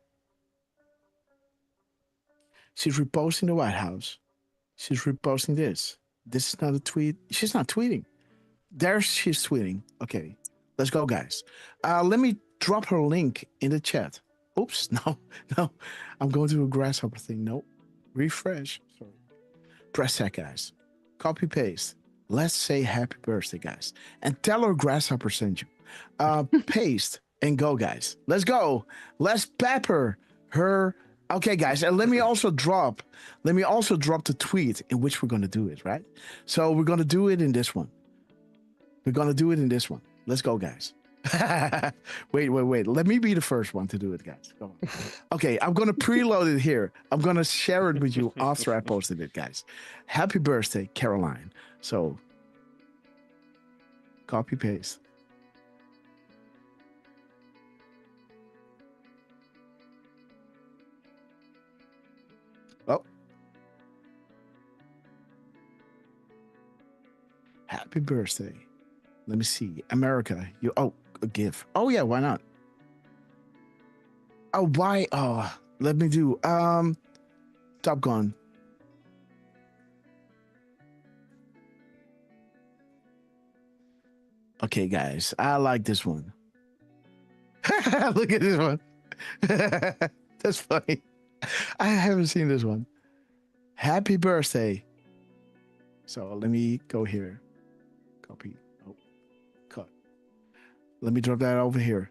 She's reposting the White House. She's reposting this. This is not a tweet. She's not tweeting. There she's tweeting. Okay. Let's go, guys. Let me drop her link in the chat. Oops. No. I'm going to a Grasshopper thing. No. Refresh. Sorry. Press that, guys. Copy paste. Let's say happy birthday, guys. And tell her Grasshopper sent you. Paste and go, guys. Let's go. Let's pepper her. Okay, guys. And let me also drop the tweet in which we're going to do it, right? So we're going to do it in this one. Let's go, guys. Wait. Let me be the first one to do it, guys. Come on. Okay, I'm going to preload it here. I'm going to share it with you after I posted it, guys. Happy birthday, Caroline. So, copy paste. Oh. Happy birthday. Let me see. America, a gift. Oh yeah, why not? Oh, why? Oh, let me do Top Gun. Okay, guys, I like this one. Look at this one. That's funny. I haven't seen this one. Happy birthday. So let me go here. Copy. Oh, cut. Let me drop that over here.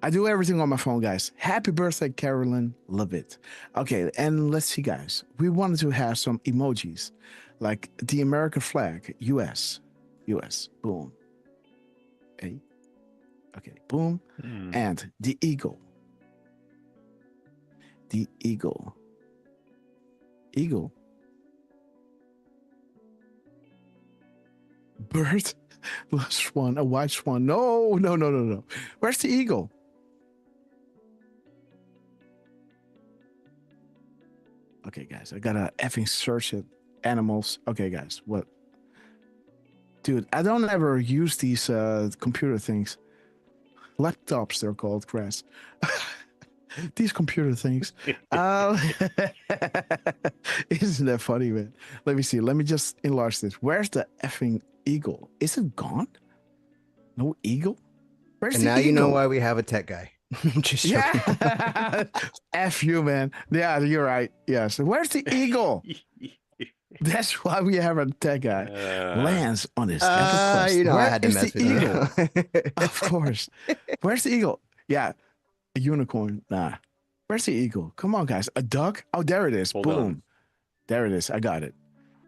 I do everything on my phone, guys. Happy birthday, Carolyn. Love it. Okay, and let's see, guys. We wanted to have some emojis, like the American flag, US. Boom. Okay, boom. And the eagle. the eagle? Eagle. Bird. Swan. A white swan. No. Where's the eagle? Okay, guys. I gotta effing search it. Animals. Okay, guys. What? Dude, I don't ever use these computer things. Laptops, they're called, Grass. These computer things. Isn't that funny, man? Let me see. Let me just enlarge this. Where's the effing eagle? Is it gone? No eagle? Where's And the now eagle? you know why we have a tech guy. Just joking. Yeah. F you, man. Yeah, you're right. Yes. Where's the eagle? That's why we have a tech guy. Lands on his epic quest. You know, I had to Where is mess the with you. eagle? Of course. Where's the eagle? Yeah. A unicorn. Nah. Where's the eagle? Come on, guys. A duck? Oh, there it is. Hold Boom. on. There it is. I got it.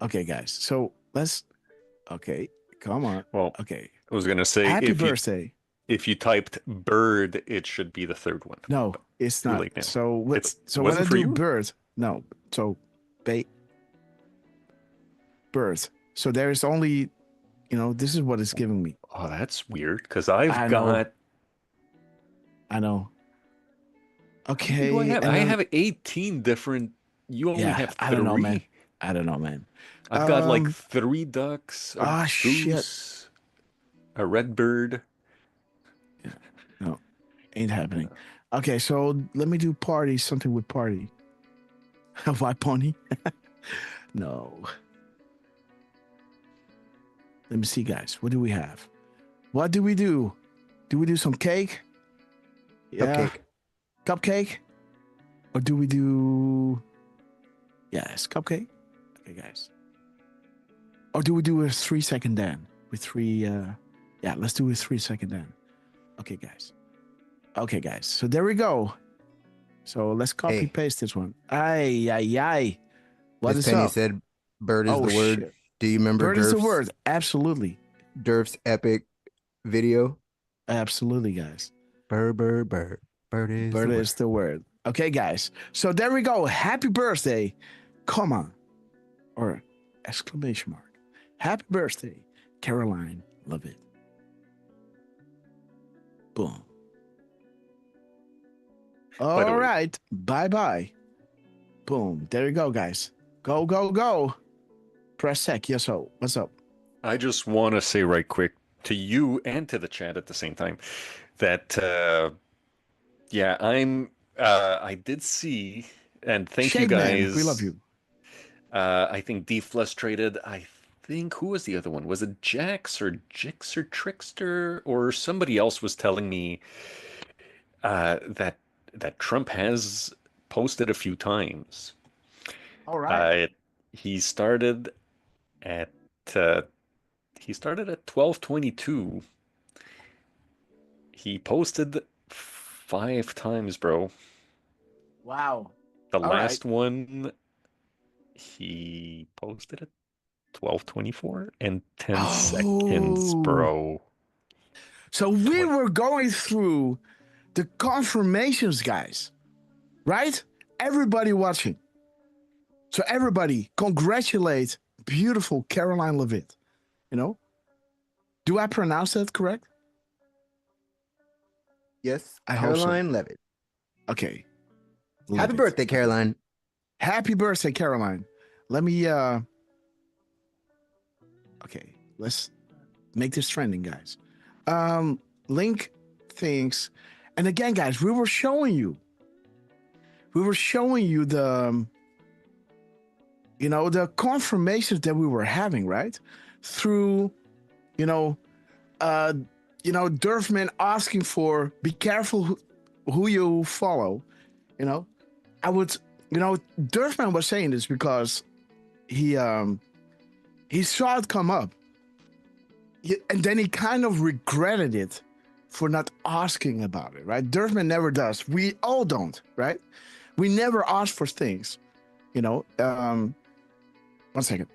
Okay, guys. So let's. Okay. Come on. Well, okay. I was gonna say, Happy birthday. If you typed bird, it should be the third one. No, it's Too not. late now. So let's. So when wasn't I for do you? bird, no. So bait. Bird. So there is only, this is what it's giving me. Oh, that's weird because I've I got. know. I know. Okay. What do I have? and I then- have 18 different. You only Yeah, have 3. I don't know, man. I don't know, man. I've got like 3 ducks, a shit. goose, a red bird. No, ain't happening. Okay, so let me do party, something with party. Why pony? No. Let me see, guys. What do we have? What do we do? Do we do some cake? Yeah. Cupcake. Cupcake? Or do we do... Yes, cupcake? Okay, guys. Or do we do a 3-second dan? With 3... Yeah, let's do a 3-second dan. Okay, guys. Okay, guys. So there we go. So let's copy paste this one. Ay. What Miss is Penny up? said bird is Oh, the word. shit. Do you remember Bird is the Durf's- word. Absolutely. Durf's epic video? Absolutely, guys. Bird. Bird is Bird the is the word. Okay, guys. So there we go. Happy birthday, comma, or exclamation mark. Happy birthday, Caroline. Love it. Boom. By the All way- right. Bye-bye. Boom. There you go, guys. Go. Press sec. Yes, so what's up? I just want to say right quick to you and to the chat at the same time that yeah, I did see, and thank you Shade Man, guys. we love you. I think Deflustrated. I think, who was the other one? Was it Jax or Jix or Trickster or somebody else was telling me that Trump has posted a few times. All right. He started at 12:22. He posted 5 times, bro. Wow. The All last one he posted at 12:24 and 10 seconds, bro. So we were going through the confirmations, guys, right? Everybody watching. So everybody, congratulate beautiful Caroline Levitt. Do I pronounce that correct? Yes, I hope so. Caroline Levitt. Okay. Happy Levitt. birthday, Caroline. Happy birthday, Caroline. Let me okay, let's make this trending, guys. Link things. And again, guys, we were showing you the the confirmations that we were having, right? Through Durfman asking for be careful who you follow. I would Durfman was saying this because he saw it come up. And then he kind of regretted it for not asking about it, right? Durfman never does. We all don't, right? We never ask for things, 1 second.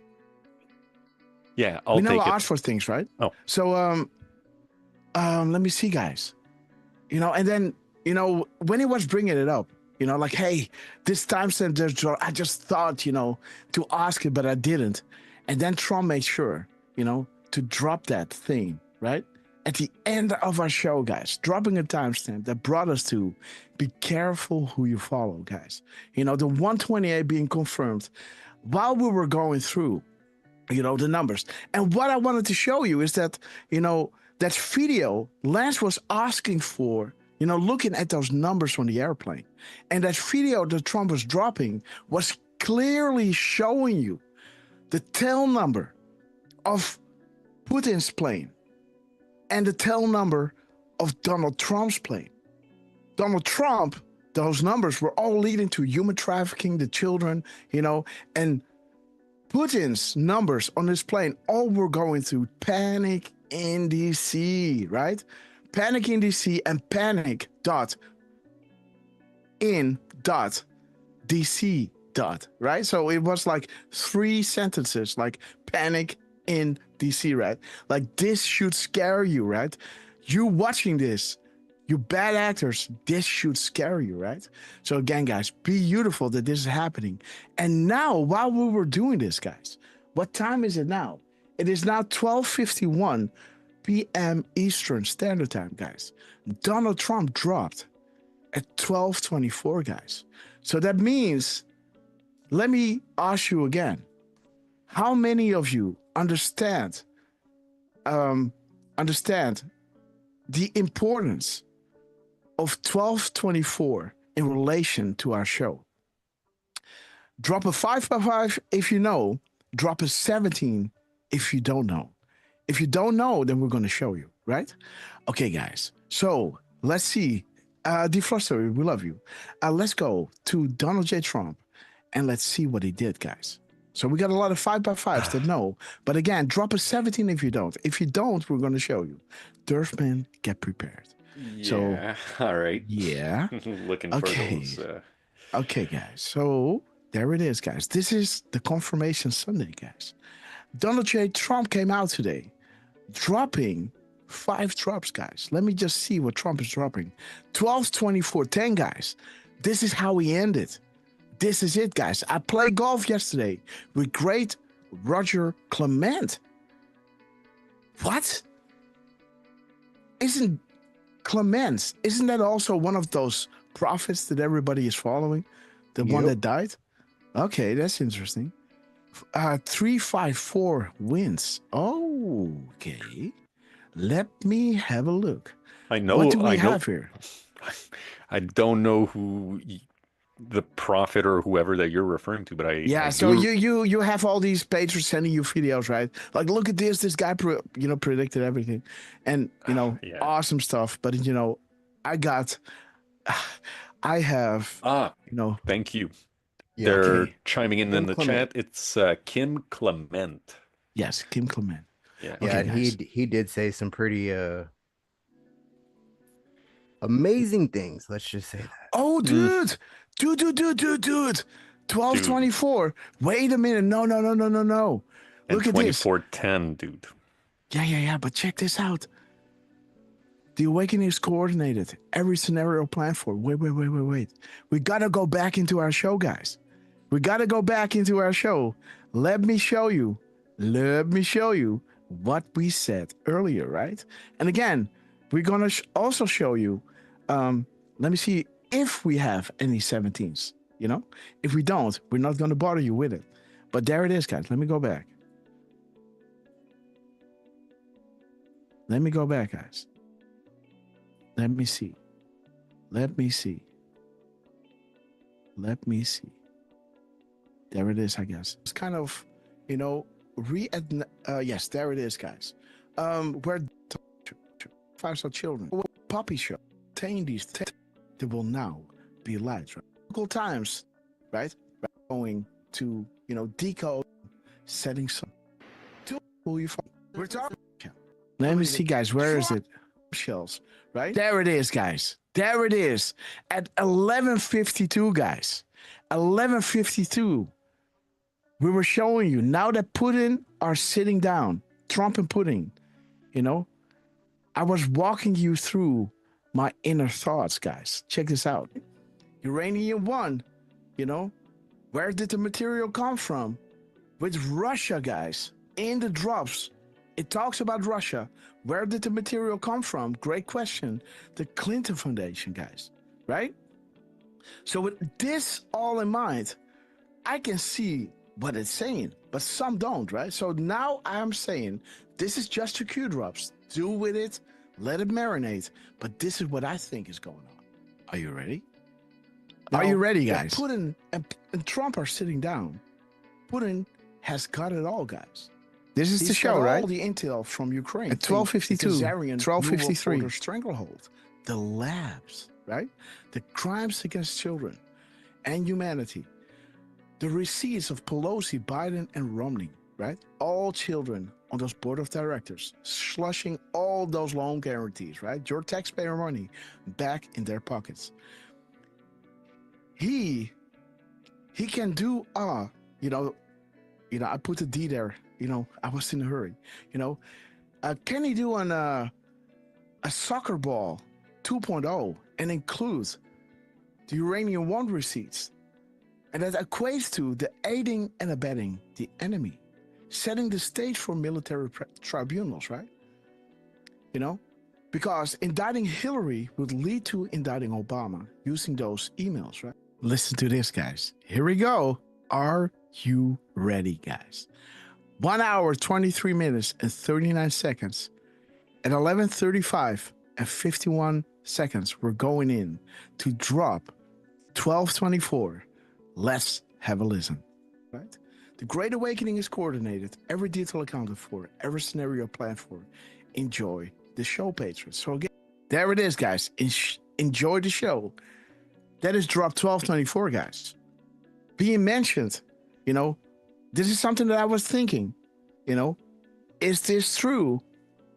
Yeah, I'll We take never it. ask for things, right? Oh. So, let me see, guys. And then, when he was bringing it up, You know, like, hey, this timestamp, I just thought, you know, to ask it, but I didn't. And then Trump made sure, you know, to drop that thing, right? At the end of our show, guys, dropping a timestamp that brought us to be careful who you follow, guys. You know, the 128 being confirmed while we were going through, you know, the numbers. And what I wanted to show you is that, you know, that video Lance was asking for, you know, looking at those numbers from the airplane. And that video that Trump was dropping was clearly showing you the tail number of Putin's plane and the tail number of Donald Trump's plane. Donald Trump, those numbers were all leading to human trafficking, the children, you know, and Putin's numbers on his plane all were going through panic in DC, right? Panic in DC and panic in DC, right? So it was like 3 sentences, like panic in DC, right? Like this should scare you, right? You watching this, you bad actors, this should scare you, right? So again, guys, beautiful that this is happening. And now, while we were doing this, guys, what time is it now? It is now 12:51 p.m. Eastern Standard Time, guys. Donald Trump dropped at 12:24, guys. So that means, let me ask you again, how many of you understand the importance of 12:24 in relation to our show? Drop a 5x5 if you know, drop a 17 if you don't know. If you don't know, then we're going to show you, right? Okay, guys. So let's see. Defroster, we love you. Let's go to Donald J. Trump and let's see what he did, guys. So we got a lot of 5x5s that know. But again, drop a 17 if you don't. If you don't, we're going to show you. Durfman, get prepared. Yeah, so, all right. Yeah. Looking okay. for those. Okay, guys. So there it is, guys. This is the Confirmation Sunday, guys. Donald J. Trump came out today, dropping 5 drops, guys. Let me just see what Trump is dropping. 12:24:10, guys. This is how he ended. This is it, guys. I played golf yesterday with great Roger Clement. What? Isn't that also one of those prophets that everybody is following? The one that died? Okay, that's interesting. 354 wins. Oh, okay. Let me have a look. I know. What do we have here? I don't know who the prophet or whoever that you're referring to, but I so you have all these pages sending you videos, right? Like, look at this guy predicted everything, and awesome stuff. But I have thank you. Yeah, they're chiming in Kim the Clement. chat. It's Kim Clement. Yes, Kim Clement. Yeah, Yeah, and he did say some pretty amazing things. Let's just say that. Oh, dude. 12:24. Wait a minute. No. And Look at this. 24:10, dude. Yeah. But check this out. The awakening is coordinated. Every scenario planned for. Wait. We got to go back into our show, guys. We got to go back into our show. Let me show you what we said earlier, right? And again, we're going to also show you, let me see if we have any 17s, If we don't, we're not going to bother you with it. But there it is, guys. Let me go back. Let me go back, guys. Let me see. There it is, I guess. It's kind of, yes, there it is, guys. Where 5-star children, puppy show, obtain these, they will now be light, right? Local times, right? Going to, decode, setting some. Who you find? We're talking. Let me see, guys. Where is it? Shells, right? There it is, guys. There it is at 11:52, guys. 11:52. We were showing you now that Putin are sitting down, Trump and Putin, I was walking you through my inner thoughts, guys. Check this out. Uranium 1, you know, where did the material come from? With Russia, guys, in the drops. It talks about Russia. Where did the material come from? Great question. The Clinton Foundation, guys, right? So with this all in mind, I can see what it's saying, but some don't, right? So now I'm saying this is just a Q drops. Do with it, let it marinate. But this is what I think is going on. Are you ready? Are you ready, guys? Putin and Trump are sitting down. Putin has got it all, guys. This is the show, right? All the intel from Ukraine. At 12:52, 12:53. Stranglehold, the labs, right? The crimes against children and humanity. The receipts of Pelosi, Biden, and Romney, right? All children on those board of directors, slushing all those loan guarantees, right? Your taxpayer money back in their pockets. He can do, I put the D there, I was in a hurry, can he do a soccer ball 2.0 and include the Uranium 1 receipts? And that equates to the aiding and abetting the enemy, setting the stage for military tribunals, right? Because indicting Hillary would lead to indicting Obama using those emails, right? Listen to this, guys. Here we go. Are you ready, guys? 1 hour, 23 minutes, and 39 seconds. At 11:35 and 51 seconds, we're going in to drop 1224. Let's have a listen, right? The Great Awakening is coordinated, every detail accounted for, every scenario planned for. Enjoy the show, patrons. So again, there it is, guys. Enjoy the show. That is drop 1224, guys. Being mentioned, this is something that I was thinking, is this true?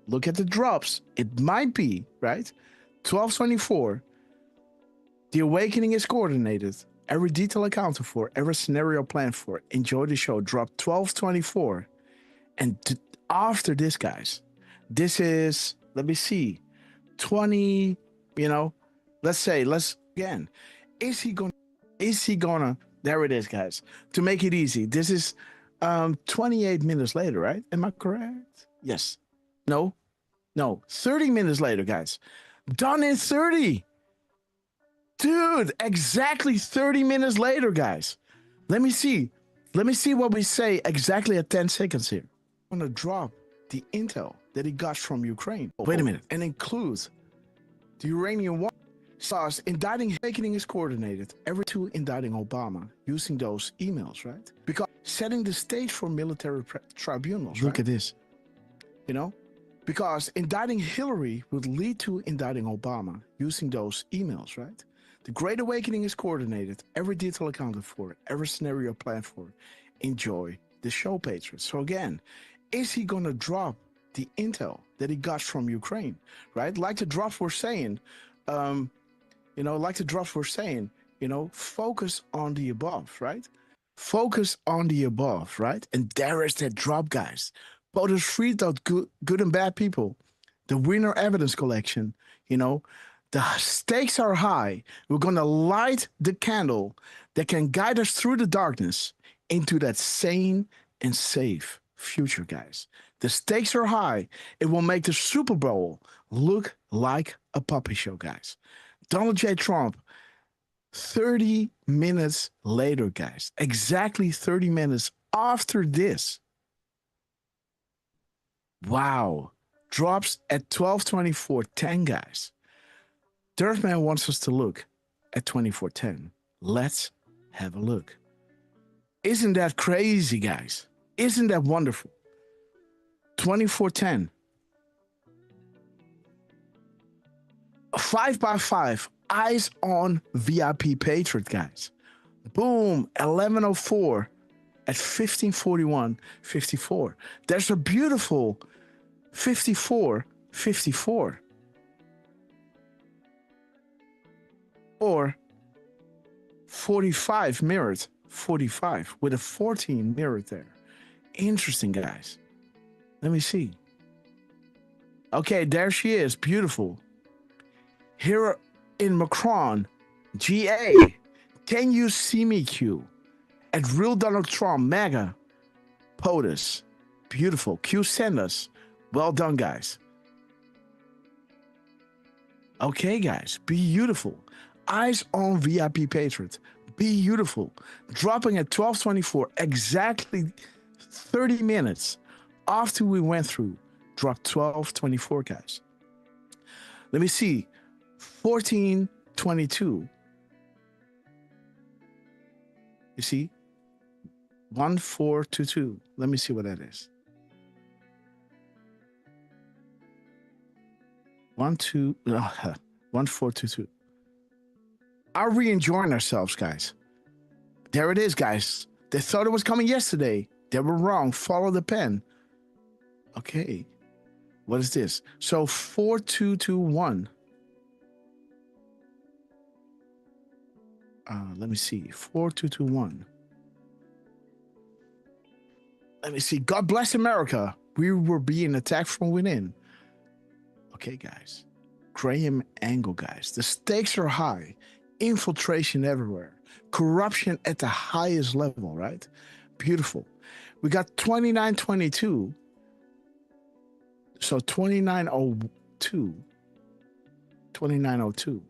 Look at the drops. It might be, right? 1224. The Awakening is coordinated. Every detail accounted for, every scenario planned for. Enjoy the show. Drop 1224. And after this, guys, this is, let me see, 20, let's again. Is he gonna, there it is, guys. To make it easy, this is 28 minutes later, right? Am I correct? Yes. No, 30 minutes later, guys. Done in 30. Dude, exactly 30 minutes later, guys. Let me see what we say exactly at 10 seconds here. I'm gonna drop the intel that he got from Ukraine. Wait a minute. And includes the Uranium 1. Sauce indicting Awakening is coordinated. Every two indicting Obama using those emails, right? Because setting the stage for military tribunals. Look at this. Because indicting Hillary would lead to indicting Obama using those emails, right? The Great Awakening is coordinated. Every detail accounted for, every scenario planned for. Enjoy the show, patrons. So again, is he gonna drop the intel that he got from Ukraine, right? Like the drops were saying, focus on the above, right? Focus on the above, right? And there is that drop, guys. Both is free out good and bad people. The winner evidence collection, the stakes are high. We're going to light the candle that can guide us through the darkness into that sane and safe future, guys. The stakes are high. It will make the Super Bowl look like a puppy show, guys. Donald J. Trump, 30 minutes later, guys. Exactly 30 minutes after this. Wow. Drops at 12:24:10, guys. Dirtman wants us to look at 24:10. Let's have a look. Isn't that crazy, guys? Isn't that wonderful? 24:10. 5x5. Eyes on VIP Patriot, guys. Boom. 11:04 at 15:41:54. There's a beautiful 54:54. Or 45 mirrored 45 with a 14 mirrored there. Interesting, guys. Let me see. Okay, there she is. Beautiful. Here in Macron, GA, can you see me, Q? At Real Donald Trump, MAGA, POTUS. Beautiful. Q, send us. Well done, guys. Okay, guys. Beautiful. Eyes on VIP Patriot. Beautiful. Dropping at 12:24, exactly 30 minutes after we went through. Drop 12:24, guys. Let me see. 14:22. You see? 1422. Let me see what that is. 1422. Are we enjoying ourselves, guys? There it is, guys. They thought it was coming yesterday. They were wrong. Follow the pen. Okay. What is this? So 4221. Let me see. 4221. Let me see. God bless America. We were being attacked from within. Okay, guys. Graham Angle, guys. The stakes are high. Infiltration everywhere. Corruption at the highest level, right? Beautiful. We got 2922. So 2902. 2902.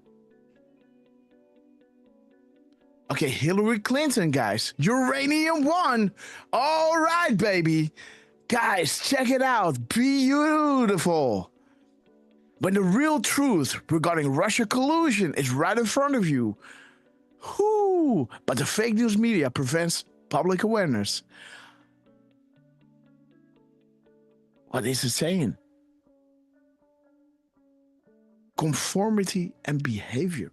Okay, Hillary Clinton, guys. Uranium 1. All right, baby. Guys, check it out. Beautiful. When the real truth regarding Russia collusion is right in front of you. Whoo! But the fake news media prevents public awareness. What is it saying? Conformity and behavior.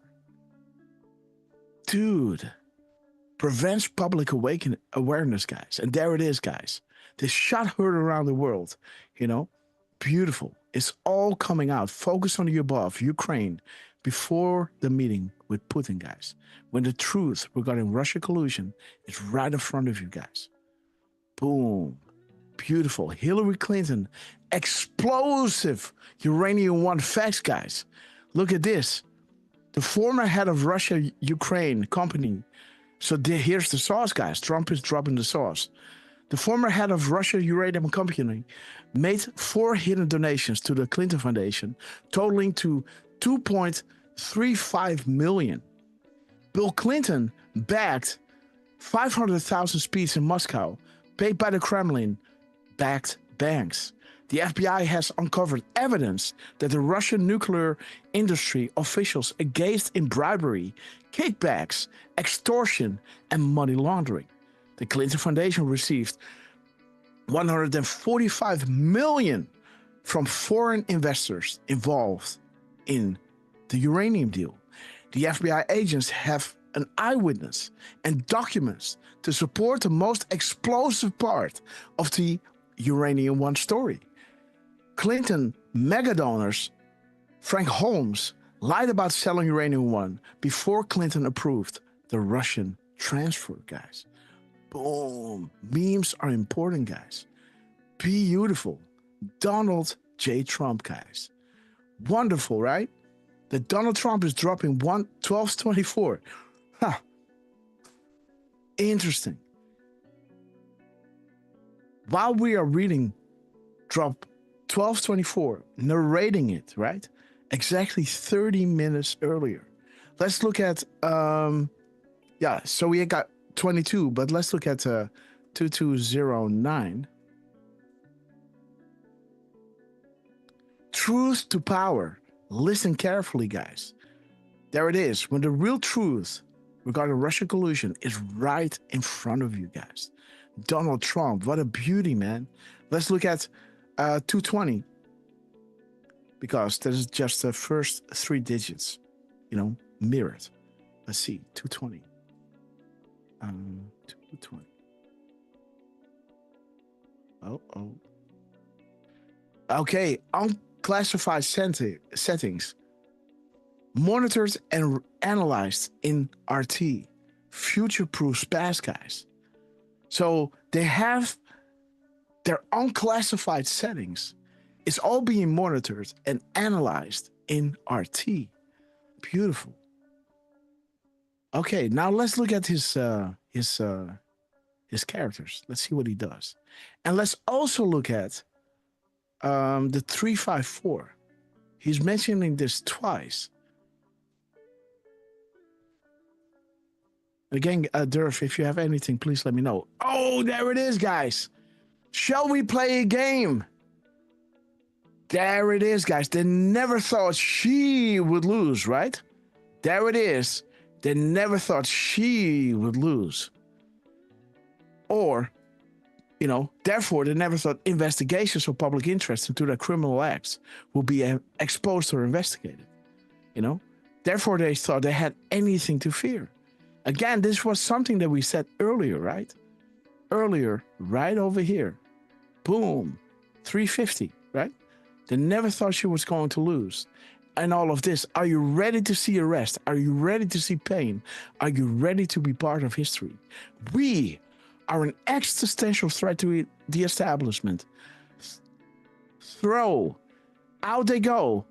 Dude, prevents public awareness, guys. And there it is, guys. This shot heard around the world, you know? Beautiful. It's all coming out. Focus on the above, Ukraine, before the meeting with Putin, guys. When the truth regarding Russia collusion is right in front of you, guys. Boom. Beautiful. Hillary Clinton, explosive uranium 1 facts, guys. Look at this. The former head of Russia-Ukraine company. So here's the sauce, guys. Trump is dropping the sauce. The former head of Russia Uranium Company made 4 hidden donations to the Clinton Foundation, totaling to $2.35 million. Bill Clinton backed 500,000 speeds in Moscow, paid by the Kremlin-backed banks. The FBI has uncovered evidence that the Russian nuclear industry officials engaged in bribery, kickbacks, extortion, and money laundering. The Clinton Foundation received $145 million from foreign investors involved in the uranium deal. The FBI agents have an eyewitness and documents to support the most explosive part of the Uranium 1 story. Clinton mega donors Frank Holmes lied about selling Uranium 1 before Clinton approved the Russian transfer, guys. Boom. Memes are important, guys. Beautiful. Donald J. Trump, guys. Wonderful, right? That Donald Trump is dropping 1224. Huh. Interesting. While we are reading drop 1224, narrating it, right? Exactly 30 minutes earlier. Let's look at, so we got 22, but let's look at 2209. Truth to power. Listen carefully, guys. There it is. When the real truth regarding Russian collusion is right in front of you, guys. Donald Trump, what a beauty, man. Let's look at 220, because that is just the first 3 digits, mirrored. Let's see, 220. 220. Okay, unclassified settings. Monitored and analyzed in RT. Future-proof spaz, guys. So they have their unclassified settings. It's all being monitored and analyzed in RT. Beautiful. Okay, now let's look at his characters. Let's see what he does. And let's also look at the 354. He's mentioning this twice. Again, Durf, if you have anything, please let me know. Oh, there it is, guys. Shall we play a game? There it is, guys. They never thought she would lose, right? There it is. They never thought she would lose. Or, you know, therefore, they never thought investigations of public interest into their criminal acts would be exposed or investigated. You know, therefore, they thought they had anything to fear. Again, this was something that we said earlier, right? Earlier, right over here. Boom. 350, right? They never thought she was going to lose. And all of this. Are you ready to see arrest? Are you ready to see pain? Are you ready to be part of history? We are an existential threat to the establishment. Throw. Out they go.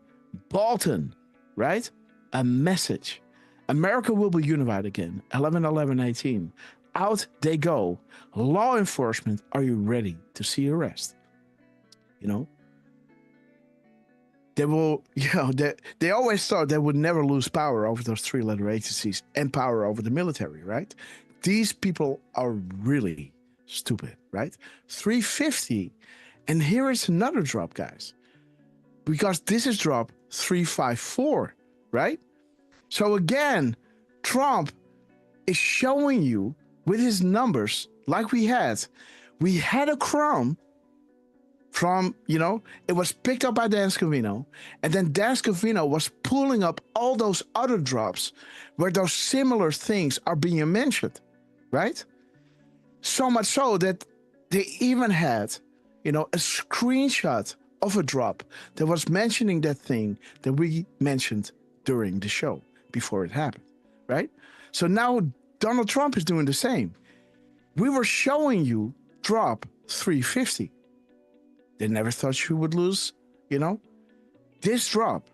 Bolton, right? A message. America will be unified again. 11/11/18. Out they go. Law enforcement, are you ready to see arrest? You know? They will, you know, they always thought they would never lose power over those three-letter agencies and power over the military, right? These people are really stupid, right? 350. And here is another drop, guys. Because this is drop 354, right? So again, Trump is showing you with his numbers, like we had a crumb from, you know, it was picked up by Dan Scavino, and then Dan Scavino was pulling up all those other drops where those similar things are being mentioned, right? So much so that they even had, you know, a screenshot of a drop that was mentioning that thing that we mentioned during the show before it happened, right? So now Donald Trump is doing the same. We were showing you drop 350. They never thought she would lose, you know? This drop,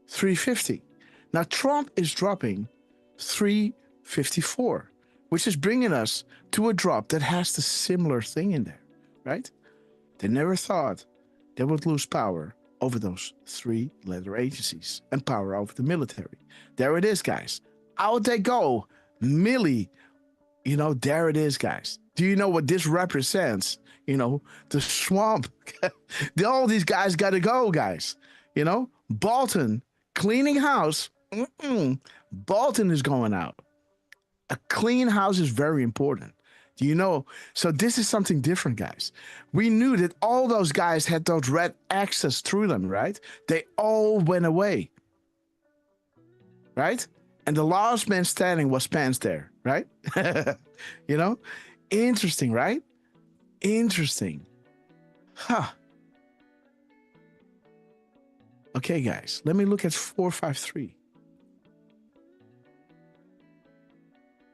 350. Now Trump is dropping 354, which is bringing us to a drop that has the similar thing in there, right? They never thought they would lose power over those three-letter agencies and power over the military. There it is, guys. Out they go. Millie, you know, there it is, guys. Do you know what this represents? You know, the swamp. All these guys got to go, guys. You know, Bolton, cleaning house. Bolton is going out. A clean house is very important. Do you know? So this is something different, guys. We knew that all those guys had those red X's through them, right? They all went away, right? And the last man standing was Pence there, right? You know? Interesting, right? Interesting. Huh. Okay, guys. Let me look at 453.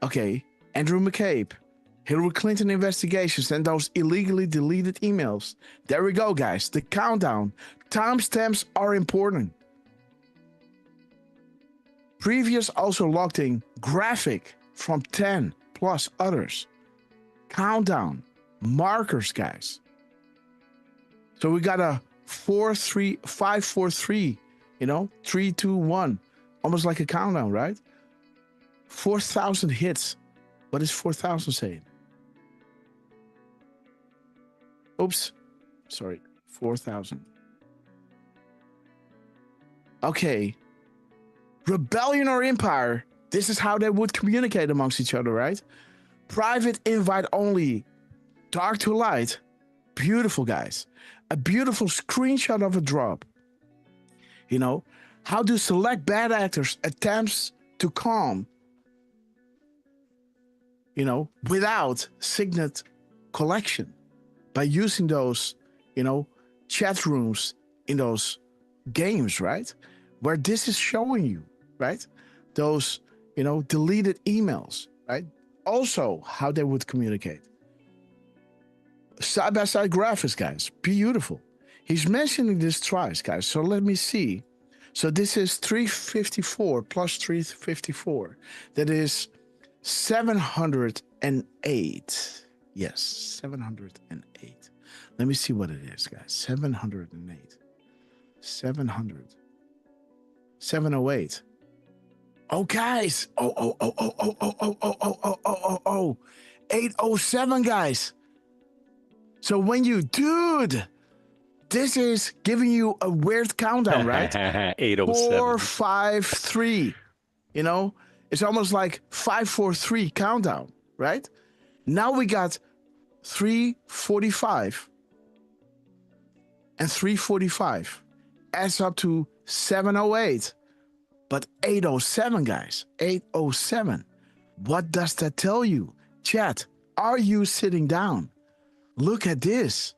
Okay. Andrew McCabe. Hillary Clinton investigations and those illegally deleted emails. There we go, guys. The countdown. Timestamps are important. Previous also logged in graphic from 10 plus others. Countdown. Markers, guys. So we got a 543, you know, 3, 2, 1. Almost like a countdown, right? 4,000 hits. What is 4,000 saying? Oops. Sorry. 4,000. Okay. Rebellion or empire. This is how they would communicate amongst each other, right? Private invite only. Dark to light. Beautiful, guys. A beautiful screenshot of a drop. You know, how do select bad actors attempts to calm, you know, without signet collection by using those, you know, chat rooms in those games, right? Where this is showing you, right? Those, you know, deleted emails, right? Also, how they would communicate. Side-by-side graphics, guys. Beautiful. He's mentioning this twice, guys. So let me see. So this is 354 plus 354. That is 708. Yes, 708. Let me see what it is, guys. 708. 700. 708. Oh, guys. Oh. 807, guys. So when you, dude, this is giving you a weird countdown, right? 807. 4, 5, 3. You know, it's almost like 5, 4, 3 countdown, right? Now we got 345 and 345 adds up to 708. But 807, guys, 807. What does that tell you? Chat, are you sitting down? Look at this.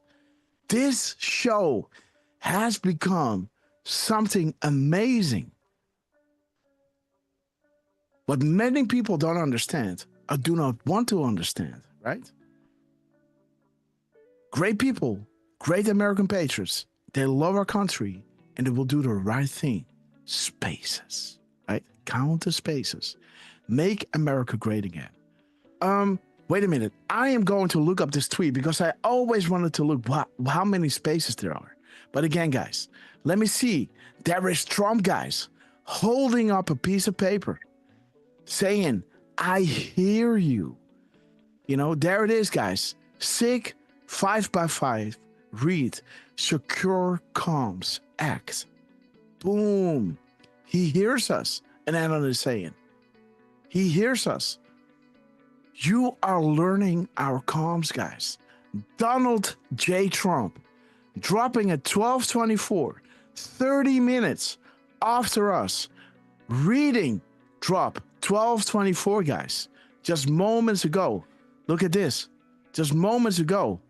This show has become something amazing. What many people don't understand or do not want to understand, right? Great people, great American patriots, they love our country and they will do the right thing. Spaces, right? Count the spaces. Make America great again. Wait a minute. I am going to look up this tweet because I always wanted to look how many spaces there are. But again, guys, let me see. There is Trump, guys, holding up a piece of paper saying, I hear you. You know, there it is, guys. SIG 5x5, read, Secure Comms Act. Boom. He hears us. And Alan is saying, he hears us. You are learning our comms, guys. Donald J. Trump dropping at 12:24, 30 minutes after us. Reading drop 12:24, guys. Just moments ago. Look at this. Just moments ago.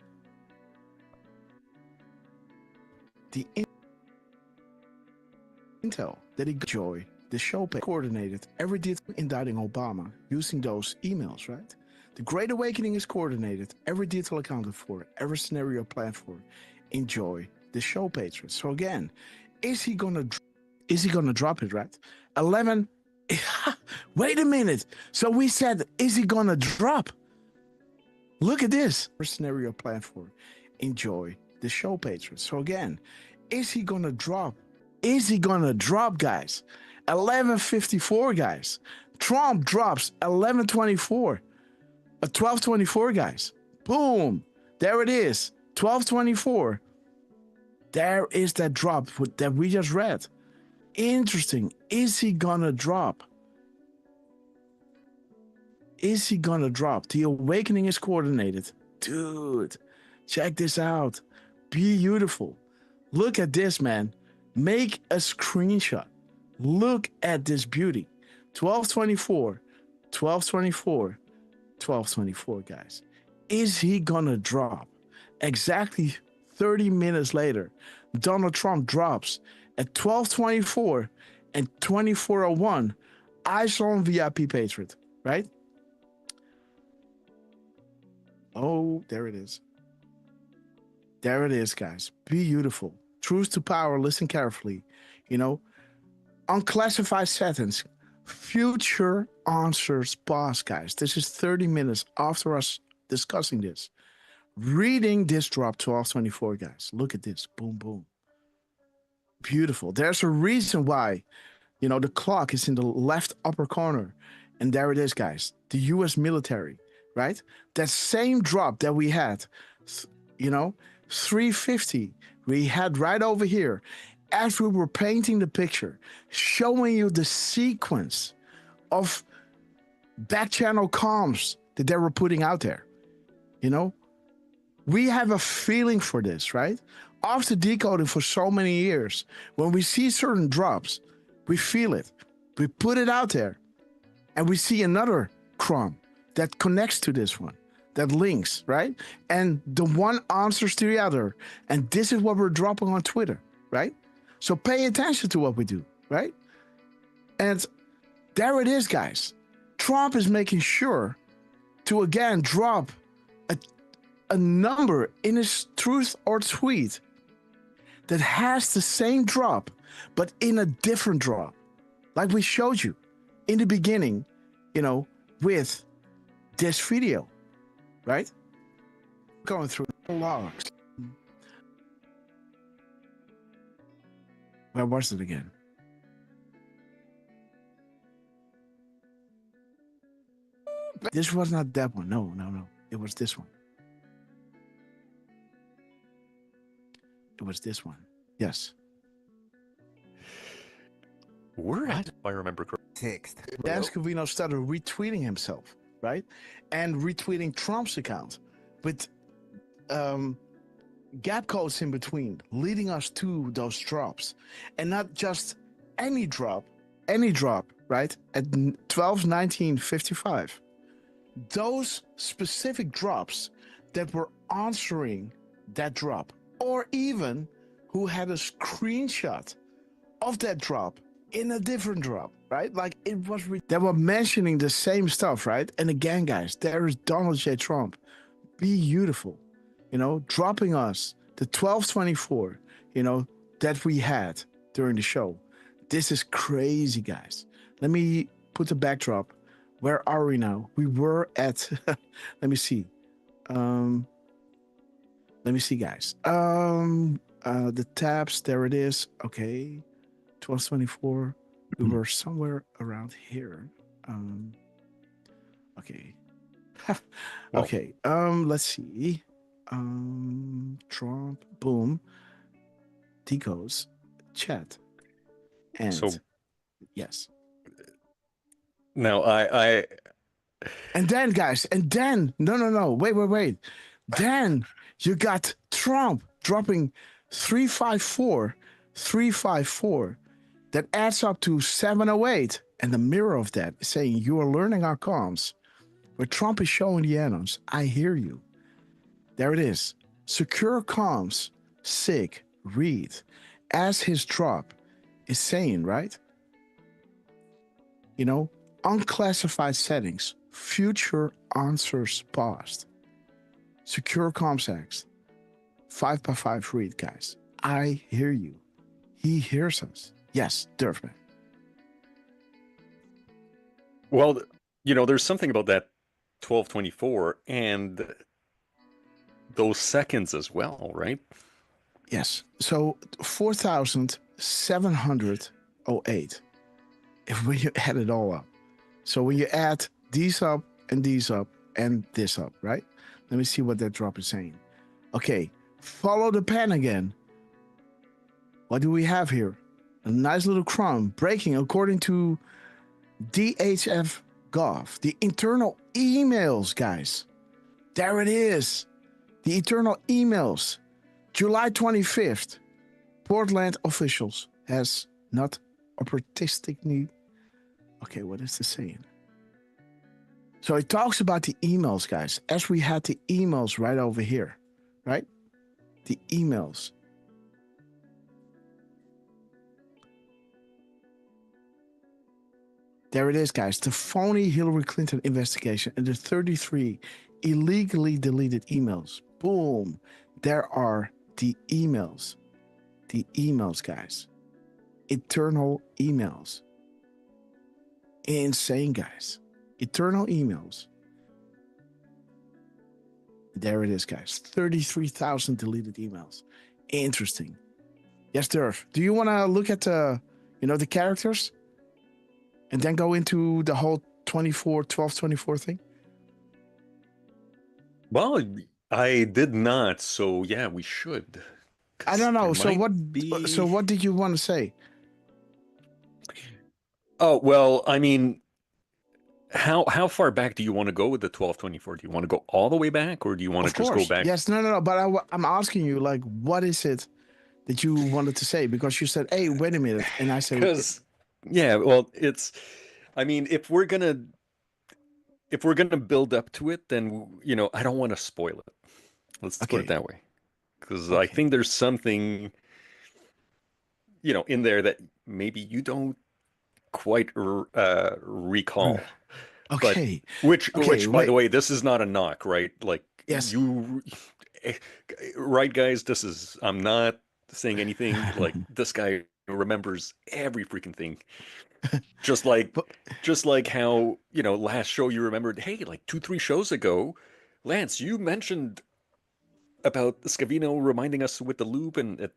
The intel that he enjoyed. The show coordinated every detail indicting Obama using those emails, right? The Great Awakening is coordinated, every detail accounted for, every scenario planned for. Enjoy the show, patrons. So again, is he gonna drop it, right? 11. Wait a minute. So we said, is he gonna drop? Look at this. Every scenario planned for. Enjoy the show, patrons. So again, is he gonna drop? Is he gonna drop, guys? 11:54, guys. Trump drops 11:24. 12:24, guys. Boom. There it is. 12:24. There is that drop that we just read. Interesting. Is he gonna drop? Is he gonna drop? The awakening is coordinated. Dude, check this out. Beautiful. Look at this, man. Make a screenshot. Look at this beauty. 12:24, 12:24, 12:24, guys. Is he gonna drop? Exactly 30 minutes later, Donald Trump drops at 12:24 and 24:01. Eyes on VIP Patriot, right? Oh, there it is. There it is, guys. Beautiful. Truth to power. Listen carefully. You know, unclassified settings, future answers pause, guys. This is 30 minutes after us discussing this. Reading this drop 12:24, guys. Look at this. Boom, boom. Beautiful. There's a reason why, you know, the clock is in the left upper corner. And there it is, guys. The US military, right? That same drop that we had, you know, 350, we had right over here. As we were painting the picture, showing you the sequence of back channel comms that they were putting out there. You know, we have a feeling for this, right? After decoding for so many years, when we see certain drops, we feel it. We put it out there and we see another crumb that connects to this one, that links, right? And the one answers to the other. And this is what we're dropping on Twitter, right? So pay attention to what we do, right? And there it is, guys. Trump is making sure to again drop a number in his truth or tweet that has the same drop but in a different drop, like we showed you in the beginning, with this video, right? Going through the logs. Where was it again? This was not that one. No. It was this one. It was this one. Yes. Where if I remember correctly. Text. Dan Scavino started retweeting himself, right? And retweeting Trump's account with gap codes in between, leading us to those drops. And not just any drop, right? At 12/19/55. Those specific drops that were answering that drop, or even who had a screenshot of that drop in a different drop, right? Like it was, they were mentioning the same stuff, right? And again, guys, there is Donald J. Trump, beautiful, dropping us the 12/24, that we had during the show. This is crazy, guys. Let me put the backdrop. Where are we now? We were at, let me see. Let me see, guys. The tabs, there it is. Okay. 12/24. We were somewhere around here. Okay. Okay. Let's see. Trump, boom. Decodes, chat. And So yes. now I And then, guys, no. Wait. Then you got Trump dropping 354. That adds up to 708. And the mirror of that is saying, you are learning our comms. Where Trump is showing the annons. I hear you. There it is. Secure comms, SIG, read. As his drop is saying, right? Unclassified settings, future answers paused. Secure comms X, 5x5 read, guys. I hear you. He hears us. Yes, Durfman. well, there's something about that 12/24 and those seconds as well, right? Yes. So 4,708. When you add it all up. So when you add these up and this up, right? Let me see what that drop is saying. Okay, follow the pen again. What do we have here? A nice little crumb breaking according to DHF Gov. The internal emails, guys. There it is. The internal emails. July 25th. Portland officials has not opportunistically. Okay, what is this saying? So it talks about the emails, guys, as we had the emails right over here, right? The emails. There it is, guys. The phony Hillary Clinton investigation and the 33 illegally deleted emails. Boom. There are the emails. The emails, guys. Eternal emails. Insane, guys. Eternal emails. There it is, guys. 33,000 deleted emails. Interesting. Yes, Durf. Do you want to look at the characters? And then go into the whole 12/24 thing? Well, I did not, so yeah, we should. I don't know. So what be... So what did you want to say? Oh, well, I mean, how far back do you want to go with the 12/24? Do you want to go all the way back, or do you want to just go back? Yes, no. But I'm asking you, like, what is it that you wanted to say? Because you said, "Hey, wait a minute," and I said, "Because, yeah, well, I mean, if we're gonna build up to it, then I don't want to spoil it. Let's put it that way, because I think there's something, in there that maybe you don't quite recall." Okay. But, which, by the way, this is not a knock, right? Like, yes, right, guys. I'm not saying anything like this guy remembers every freaking thing. Just like how, last show you remembered, hey, like 2-3 shows ago, Lance, you mentioned about Scavino reminding us with the loop, and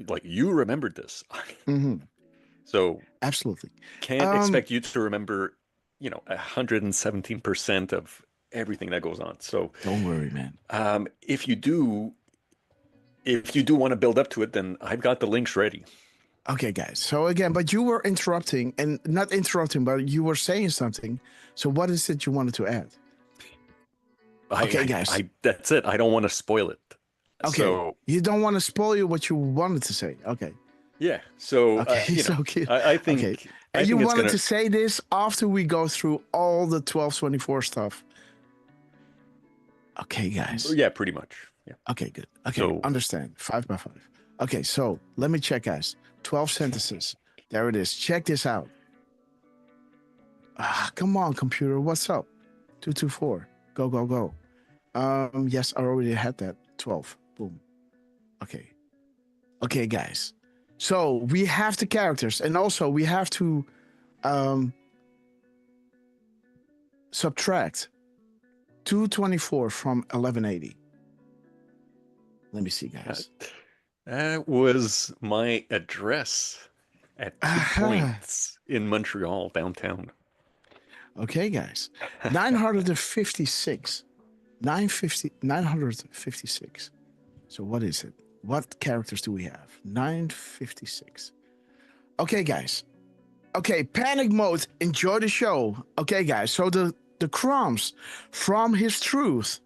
like you remembered this. Mm-hmm. So absolutely can't expect you to remember 117% of everything that goes on. So don't worry, man. If you do want to build up to it, then I've got the links ready. Okay, guys. So again, but you were interrupting, and not interrupting, but you were saying something. So what is it you wanted to add? Okay, guys. That's it. I don't want to spoil it. Okay. So, you don't want to spoil what you wanted to say. Okay. Yeah. So, okay, so cute. I think. Okay. And you wanted to say this after we go through all the 1224 stuff. Okay, guys. Yeah, pretty much. Yeah. Okay, good. Okay, so, understand. 5 by 5. Okay, so let me check, guys. 12 sentences. There it is. Check this out. Come on, computer. What's up? 224. Go, go, go. Yes, I already had that. 12. Boom. Okay. Okay, guys. So we have the characters, and also we have to subtract 224 from 1180. Let me see, guys. That was my address at 2 points in Montreal, downtown. Okay, guys. 956. 956. So what is it? What characters do we have? 956. Okay, guys. Okay, panic mode. Enjoy the show. Okay, guys. So the crumbs from his truth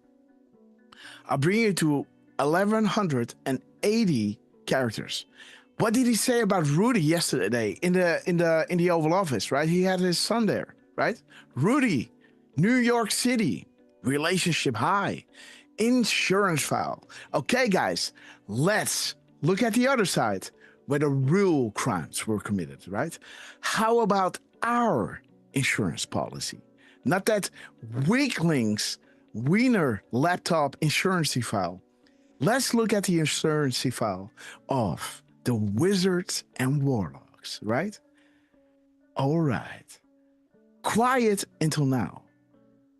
are bringing to 1180 characters. What did he say about Rudy yesterday in the Oval Office? Right, he had his son there. Right, Rudy, New York City, relationship high, insurance file. Okay, guys, let's look at the other side where the real crimes were committed. Right? How about our insurance policy? Not that weaklings Wiener laptop insurance file. Let's look at the insurance file of the wizards and warlocks, right? All right. Quiet until now.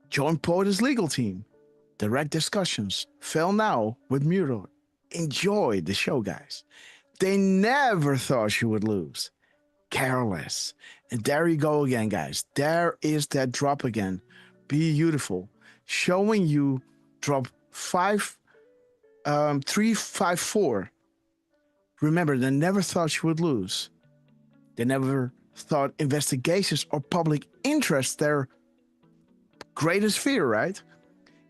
Join Porter's legal team. Direct discussions. Fail now with Mueller. Enjoy the show, guys. They never thought you would lose. Careless. And there you go again, guys. There is that drop again. Beautiful. Showing you drop 354. Remember, they never thought you would lose. They never thought investigations or public interest, their greatest fear, right?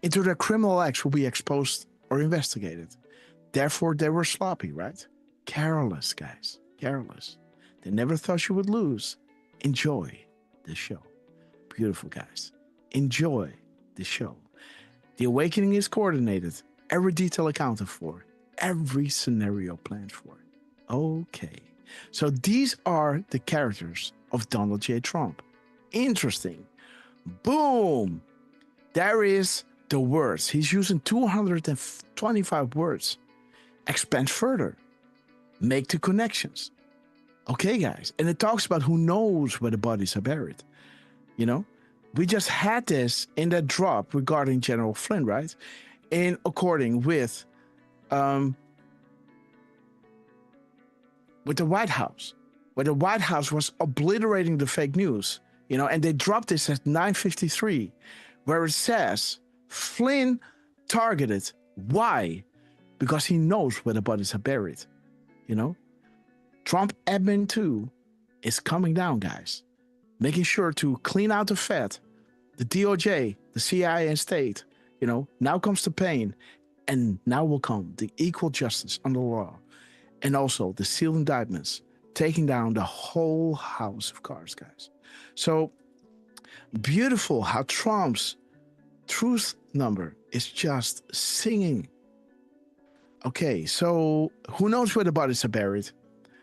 Into their criminal acts will be exposed or investigated. Therefore, they were sloppy, right? Careless, guys. Careless. They never thought you would lose. Enjoy the show. Beautiful, guys. Enjoy the show. The awakening is coordinated. Every detail accounted for. Every scenario planned for. Okay. So these are the characters of Donald J. Trump. Interesting. Boom. There is the words. He's using 225 words. Expand further. Make the connections. Okay, guys. And it talks about who knows where the bodies are buried. You know, we just had this in that drop regarding General Flynn, right? In according with the White House, where the White House was obliterating the fake news, you know, and they dropped this at 9:53, where it says Flynn targeted. Why? Because he knows where the bodies are buried, you know. Trump admin 2 is coming down, guys, making sure to clean out the Fed, the DOJ, the CIA and state. You know, now comes the pain, and now will come the equal justice under law, and also the sealed indictments, taking down the whole house of cards, guys. So beautiful how Trump's truth number is just singing. Okay, so who knows where the bodies are buried?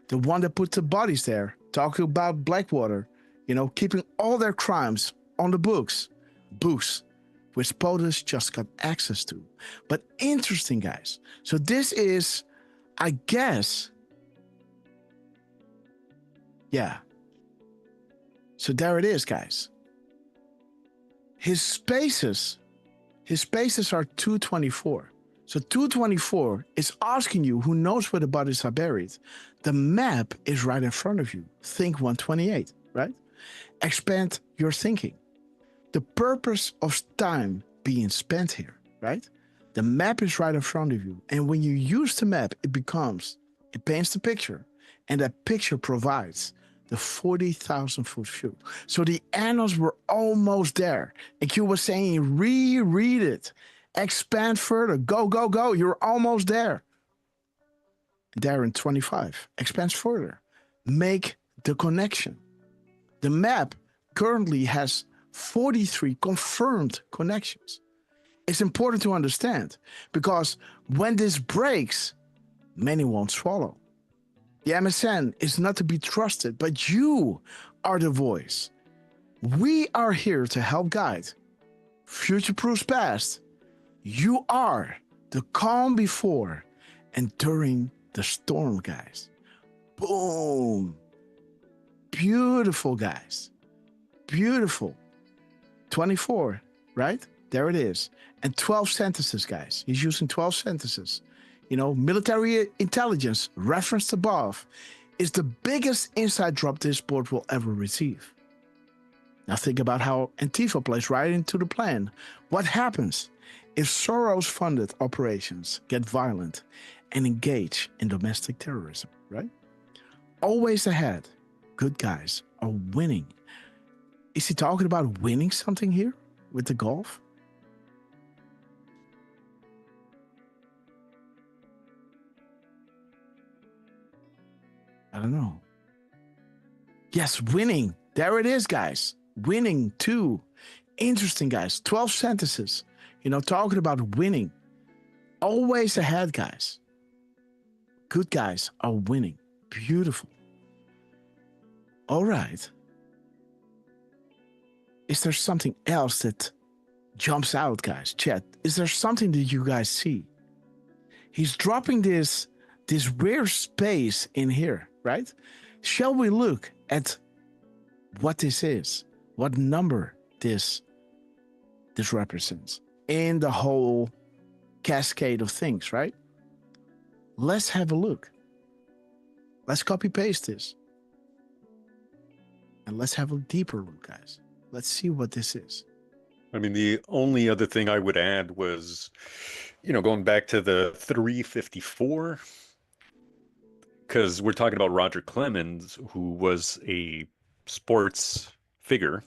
The one that put the bodies there, talking about Blackwater, you know, keeping all their crimes on the books, which POTUS just got access to. But interesting, guys. So this is, I guess, Yeah. So there it is, guys. His spaces are 224. So 224 is asking you who knows where the bodies are buried. The map is right in front of you. Think 128, right? Expand your thinking. The purpose of time being spent here, right? The map is right in front of you. And when you use the map, it paints the picture. And that picture provides the 40,000 foot view. So the annals were almost there. And Q was saying, reread it. Expand further. Go, go, go. You're almost there. There in 25. Expand further. Make the connection. The map currently has 43 confirmed connections. It's important to understand because when this breaks, many won't swallow. The MSN is not to be trusted, but you are the voice. We are here to help guide. Future-proofs past. You are the calm before and during the storm, guys. Boom. Beautiful, guys. Beautiful. 24, right? There it is. And 12 sentences, guys. He's using 12 sentences. You know, military intelligence, referenced above, is the biggest inside drop this board will ever receive. Now think about how Antifa plays right into the plan. What happens if Soros-funded operations get violent and engage in domestic terrorism, right? Always ahead. Good guys are winning. Is he talking about winning something here with the golf? I don't know. Yes, winning. There it is, guys. Winning too. Interesting, guys. 12 sentences. You know, talking about winning. Always ahead, guys. Good guys are winning. Beautiful. All right. Is there something else that jumps out, guys? Chat. Is there something that you guys see? He's dropping this rare space in here, right? Shall we look at what this is? What number this represents in the whole cascade of things, right? Let's have a look. Let's copy paste this. And let's have a deeper look, guys. Let's see what this is. I mean, the only other thing I would add was, you know, going back to the 354, because we're talking about Roger Clemens, who was a sports figure.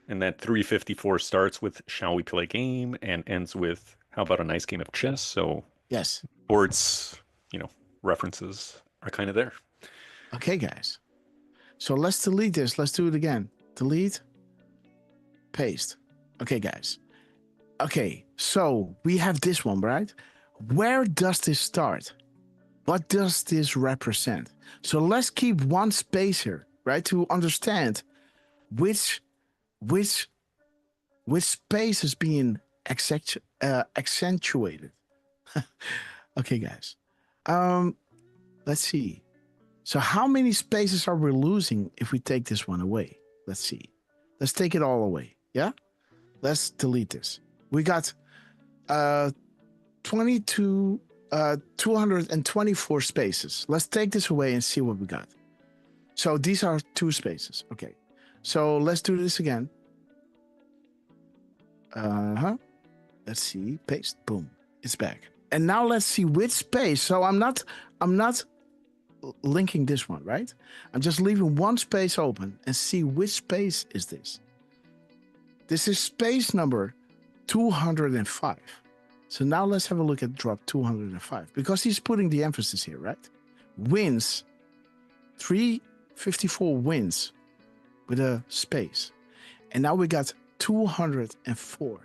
And that 354 starts with, shall we play game, and ends with, how about a nice game of chess? So yes, sports, you know, references are kind of there. Okay, guys. So let's delete this. Let's do it again. Delete. Paste. Okay, guys. Okay, so we have this one, right? Where does this start? What does this represent? So let's keep one space here, right? To understand which space is being accentuated. Okay, guys. Let's see. So how many spaces are we losing if we take this one away? Let's see. Let's take it all away. Yeah? Let's delete this. We got 224 spaces. Let's take this away and see what we got. So these are 2 spaces. Okay. So let's do this again. Let's see. Paste. Boom. It's back. And now let's see which space. So I'm not linking this one, right? I'm just leaving one space open and see which space is this. This is space number 205. So now let's have a look at drop 205 because he's putting the emphasis here, right? Wins. 354 wins with a space. And now we got 204.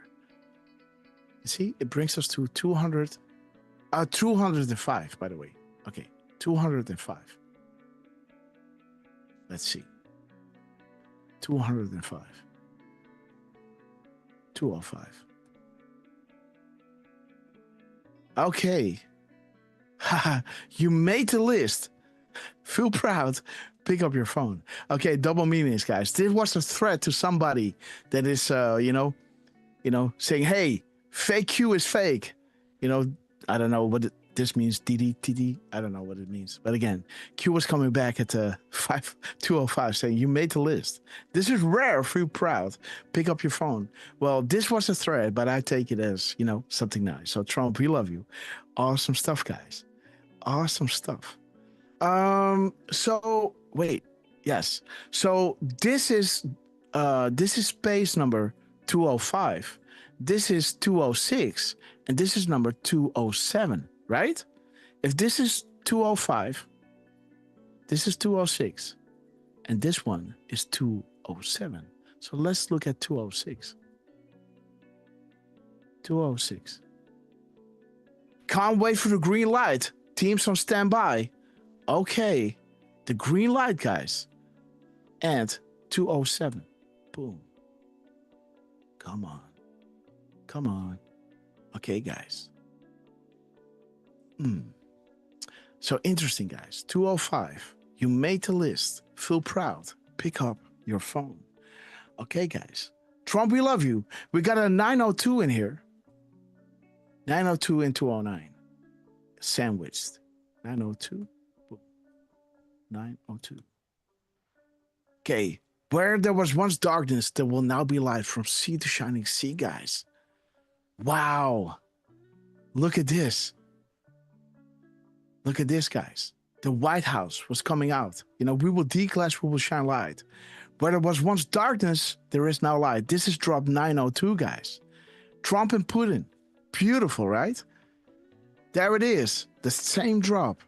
You see, it brings us to 205, by the way. Okay, 205. Let's see. 205. 205. Okay. You made the list. Feel proud. Pick up your phone. Okay, double meanings, guys. This was a threat to somebody that is, saying, "Hey, fake Q is fake." I don't know what this means. DDTD. I don't know what it means. But again, Q was coming back at 2:05 saying, "You made the list. This is rare. Feel proud. Pick up your phone." Well, this was a threat, but I take it as something nice. So Trump, we love you. Awesome stuff, guys. Awesome stuff. So wait, yes. So this is space number 205. This is 206, and this is number 207, right? If this is 205, this is 206, and this one is 207. So let's look at 206. 206. Can't wait for the green light. Teams on standby. Okay, the green light, guys. And 207. Boom. Come on. Come on. Okay, guys. So interesting, guys. 205. You made the list. Feel proud. Pick up your phone. Okay, guys. Trump, we love you. We got a 902 in here. 902 and 209. Sandwiched. 902. 902. Okay. Where there was once darkness, there will now be light from sea to shining sea, guys. Wow. Look at this. Look at this, guys. The White House was coming out. We will declash, we will shine light. Where there was once darkness, there is now light. This is drop 902, guys. Trump and Putin. Beautiful, right? There it is. The same drop.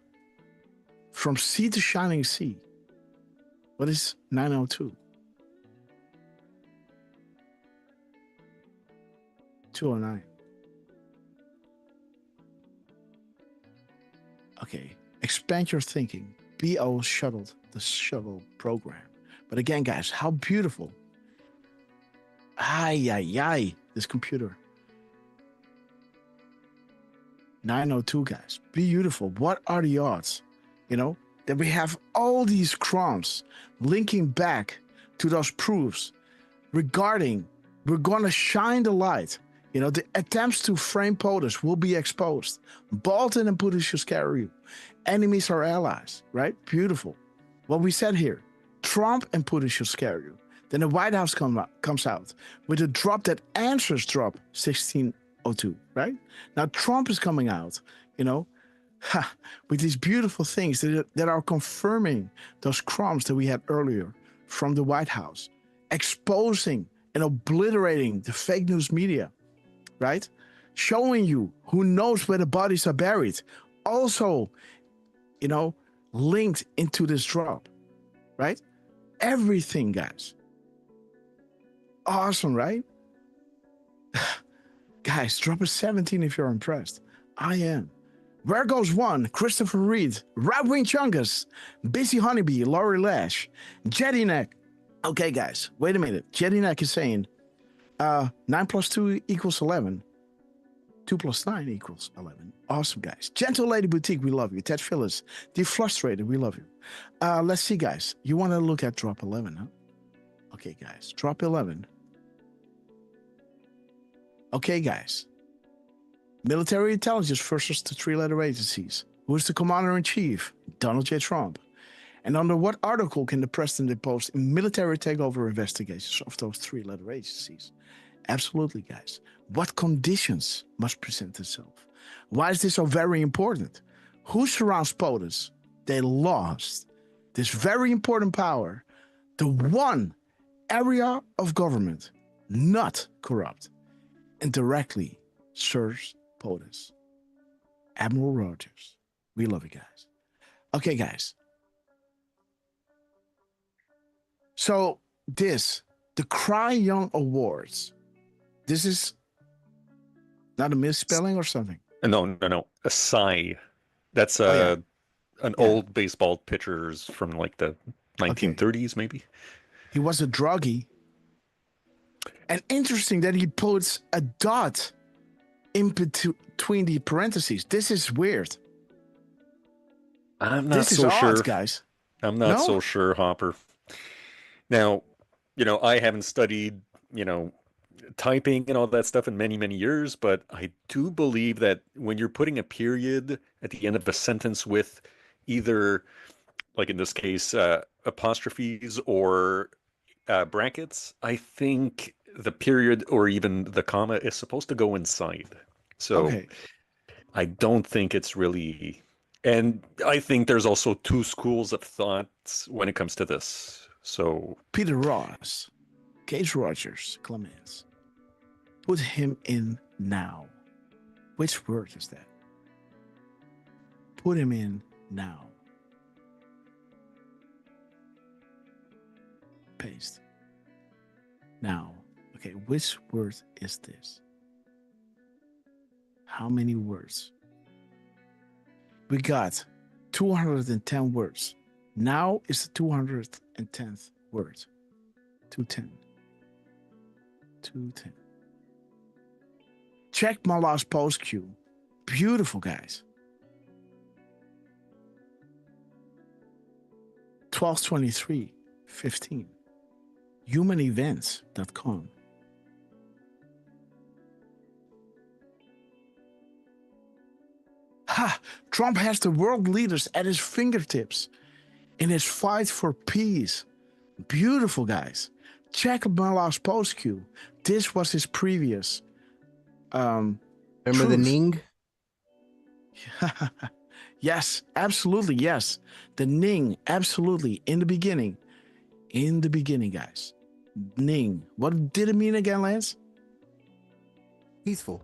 From sea to shining sea. What is 902? 209. Okay. Expand your thinking. BO shuttled the shuttle program. But again, guys, how beautiful. Ay, this computer. 902, guys. Beautiful. What are the odds? That we have all these crumbs linking back to those proofs regarding we're going to shine the light. The attempts to frame POTUS will be exposed. Bolton and Putin should scare you. Enemies are allies, right? Beautiful. What we said here, Trump and Putin should scare you. Then the White House comes out with a drop that answers drop 1602, right? Now Trump is coming out, with these beautiful things that are confirming those crumbs that we had earlier from the White House, exposing and obliterating the fake news media, right? Showing you who knows where the bodies are buried. Also, linked into this drop, right? Everything, guys. Awesome, right? Guys, drop a 17 if you're impressed. I am. Where Goes One, Christopher Reed, Right Wing Chungus, Busy Honeybee, Laurie Lash, Jetty Neck. Okay, guys, wait a minute. Jetty Neck is saying 9 plus 2 equals 11. 2 plus 9 equals 11. Awesome, guys. Gentle Lady Boutique, we love you. Ted Phillips, Deflustrated, we love you. Let's see, guys. You want to look at drop 11, huh? Okay, guys. Drop 11. Okay, guys. Military intelligence versus the 3-letter agencies. Who is the commander-in-chief? Donald J. Trump. And under what article can the president impose military takeover investigations of those 3-letter agencies? Absolutely, guys. What conditions must present itself? Why is this so very important? Who surrounds POTUS? They lost this very important power. The one area of government not corrupt and directly serves POTUS. Admiral Rogers. We love you guys. Okay, guys. So the Cry Young Awards. This is not a misspelling or something. No. A Cy. That's an old baseball pitchers from like the 1930s, maybe. He was a druggie. And interesting that he puts a dot in between the parentheses. This is weird. I'm not so sure, guys. I'm not No? so sure, Hopper. Now, I haven't studied, typing and all that stuff in many, many years, but I do believe that when you're putting a period at the end of a sentence with either, like in this case, apostrophes or brackets, I think the period or even the comma is supposed to go inside. So Okay. I don't think it's really. And I think there's also two schools of thoughts when it comes to this. So Peter Ross, Gage Rogers, Clement. Put him in now. Which word is that? Put him in now. Paste. Now. Okay, which word is this? How many words? We got 210 words. Now is the 210th word. 210. 210. Check my last post queue. Beautiful, guys. 12/23/15. Humanevents.com. Ha! Trump has the world leaders at his fingertips in his fight for peace. Beautiful, guys. Check my last post queue. This was his previous. Remember the Ning? Yes, absolutely. Yes. The Ning, absolutely. In the beginning. In the beginning, guys. Ning. What did it mean again, Lance? Peaceful.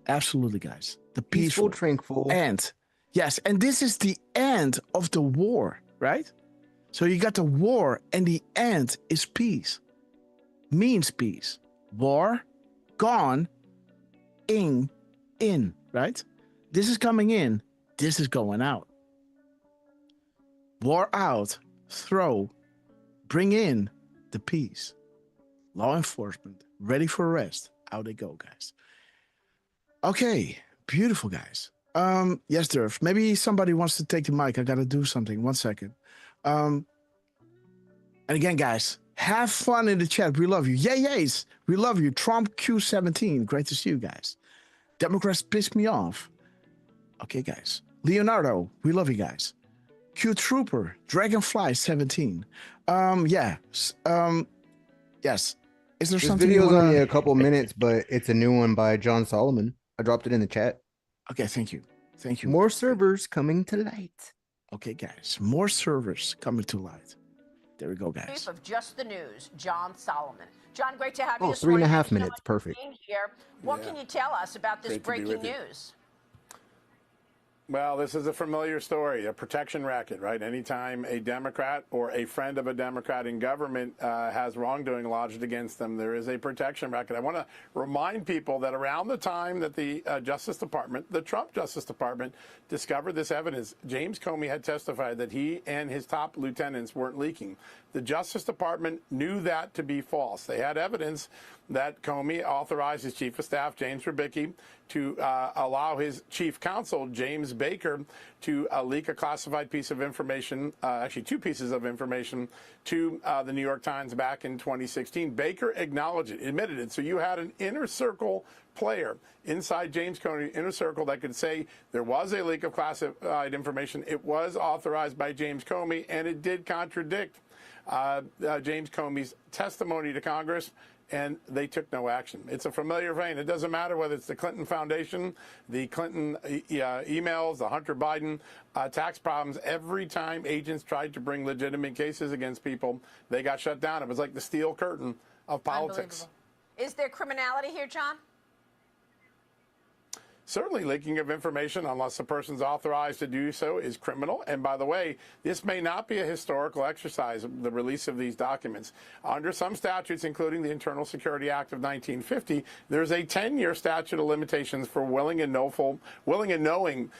Absolutely, guys. The Peaceful, tranquil. And yes, and this is the end of the war, right? So you got the war, and the end is peace. Means peace. War, gone, in, right? This is coming in, this is going out. War out, throw, bring in the peace. Law enforcement, ready for arrest. Out they go, guys. Okay, beautiful, guys. Yes, Durf. Maybe somebody wants to take the mic. I gotta do something. 1 second. And again, guys, have fun in the chat. We love you. Yays. We love you. Trump Q17. Great to see you guys. Democrats pissed me off. Okay, guys. Leonardo, we love you guys. Q Trooper, Dragonfly 17. Yes. Is there This something video's you wanna... only a couple minutes, but it's a new one by John Solomon. I dropped it in the chat. Okay, thank you. Thank you. More servers coming to light. Okay, guys. More servers coming to light. There we go, guys. Chief of Just the News, John Solomon. John, great to have you Oh, this morning. 3.5 Thank you so minutes. much for Perfect. being here. What can you tell us about this breaking news? Well, this is a familiar story, a protection racket, right? Anytime a Democrat or a friend of a Democrat in government has wrongdoing lodged against them, there is a protection racket. I want to remind people that around the time that the Justice Department, the Trump Justice Department, discovered this evidence, James Comey had testified that he and his top lieutenants weren't leaking. The Justice Department knew that to be false. They had evidence that Comey authorized his chief of staff, James Rubicki, to allow his chief counsel, James Baker, to leak a classified piece of information, actually two pieces of information, to the New York Times back in 2016. Baker acknowledged it, admitted it. So you had an inner circle player inside James Comey, inner circle, that could say there was a leak of classified information. It was authorized by James Comey, and it did contradict James Comey's testimony to Congress, and they took no action. It's a familiar vein. It doesn't matter whether it's the Clinton Foundation, the Clinton emails, the Hunter Biden tax problems. Every time agents tried to bring legitimate cases against people, they got shut down. It was like the steel curtain of politics. Is there criminality here, John? Certainly, leaking of information, unless the person's authorized to do so, is criminal. And by the way, this may not be a historical exercise, the release of these documents. Under some statutes, including the Internal Security Act of 1950, there's a 10-year statute of limitations for willing and knowing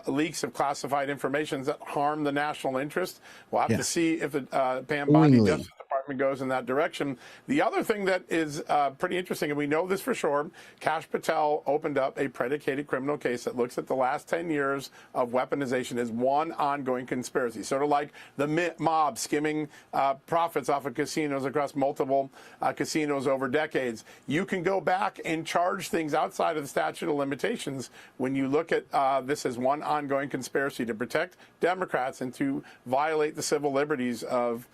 leaks of classified information that harm the national interest. We'll have to see if the Pam Bondi Justice Department Department goes in that direction. The other thing that is pretty interesting, and we know this for sure, Kash Patel opened up a predicated criminal case that looks at the last 10 years of weaponization as one ongoing conspiracy, sort of like the mob skimming profits off of casinos across multiple casinos over decades. You can go back and charge things outside of the statute of limitations when you look at this as one ongoing conspiracy to protect Democrats and to violate the civil liberties of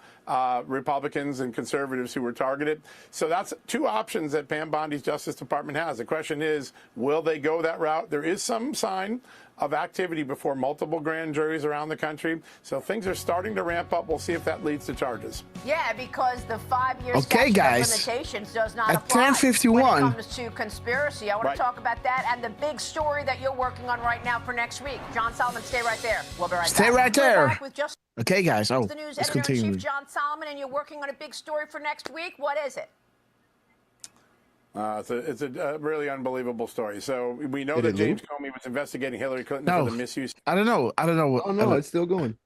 Republicans and conservatives who were targeted. So that's two options that Pam Bondi's Justice Department has. The question is, will they go that route? There is some sign of activity before multiple grand juries around the country. So things are starting to ramp up. We'll see if that leads to charges. Yeah, because the 5-year Okay, statute guys. of limitations does not At apply 10:51. when it comes to conspiracy. I want Right. to talk about that and the big story that you're working on right now for next week. John Solomon, stay right there. We'll be right Stay back. right We're there. back with just Okay, guys. Oh, the news let's editor-in-chief, continue. John Solomon, and you're working on a big story for next week. What is it? It's a really unbelievable story. So we know that James Comey was investigating Hillary Clinton for the misuse. I don't know. Oh no, it's still going.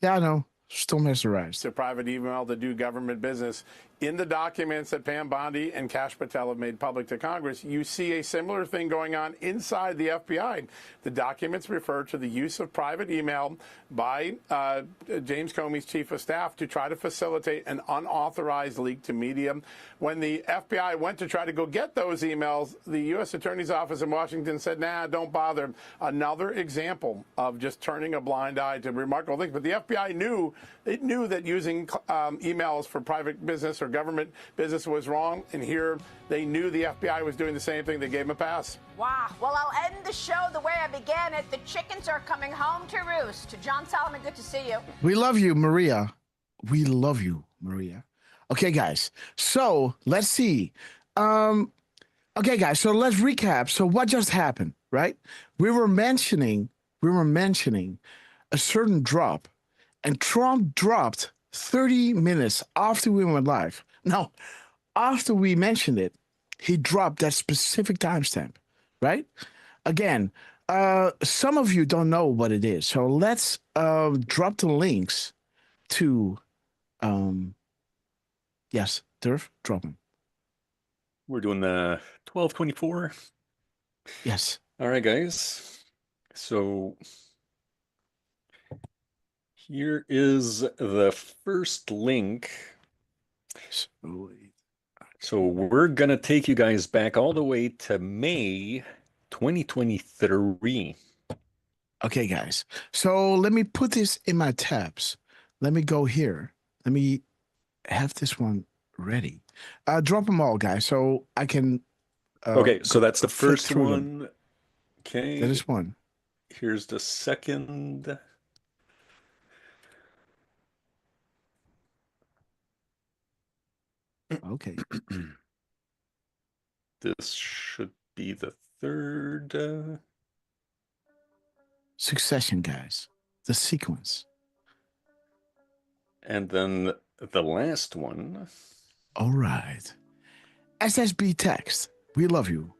Yeah, I know. Still mesmerized. To private email to do government business. In the documents that Pam Bondi and Kash Patel have made public to Congress, you see a similar thing going on inside the FBI. The documents refer to the use of private email by James Comey's chief of staff to try to facilitate an unauthorized leak to media. When the FBI went to try to go get those emails, the U.S. Attorney's Office in Washington said, nah, don't bother. Another example of just turning a blind eye to remarkable things. But the FBI knew that using emails for private business or government business was wrong, and here they knew the FBI was doing the same thing. They gave them a pass. Wow. Well, I'll end the show the way I began it. The chickens are coming home to roost. To John Solomon, good to see you. We love you, Maria. We love you, Maria. Okay, guys. So let's see. Okay, guys. So let's recap. So what just happened, right? We were mentioning a certain drop, and Trump dropped 30 minutes after we went live. Now, after we mentioned it, he dropped that specific timestamp, right? Again, some of you don't know what it is. So let's drop the links to, yes, Durf, drop them. We're doing the 1224. Yes. All right, guys. So here is the first link. So we're going to take you guys back all the way to May 2023. Okay, guys. So let me put this in my tabs. Let me go here. Let me have this one ready. Drop them all, guys, so I can. Okay, so that's the first through one. them. Okay. That is one. Here's the second. Okay. This should be the third. Succession, guys. The sequence. And then the last one. All right. SSB text. We love you.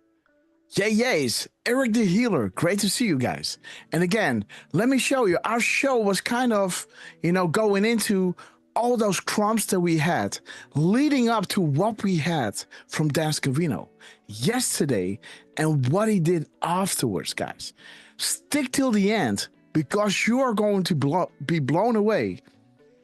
Yay, yays. Eric the Healer. Great to see you guys. And again, let me show you. Our show was kind of, going into all those crumbs that we had leading up to what we had from Dan Scavino yesterday and what he did afterwards, guys. Stick till the end because you are going to be blown away.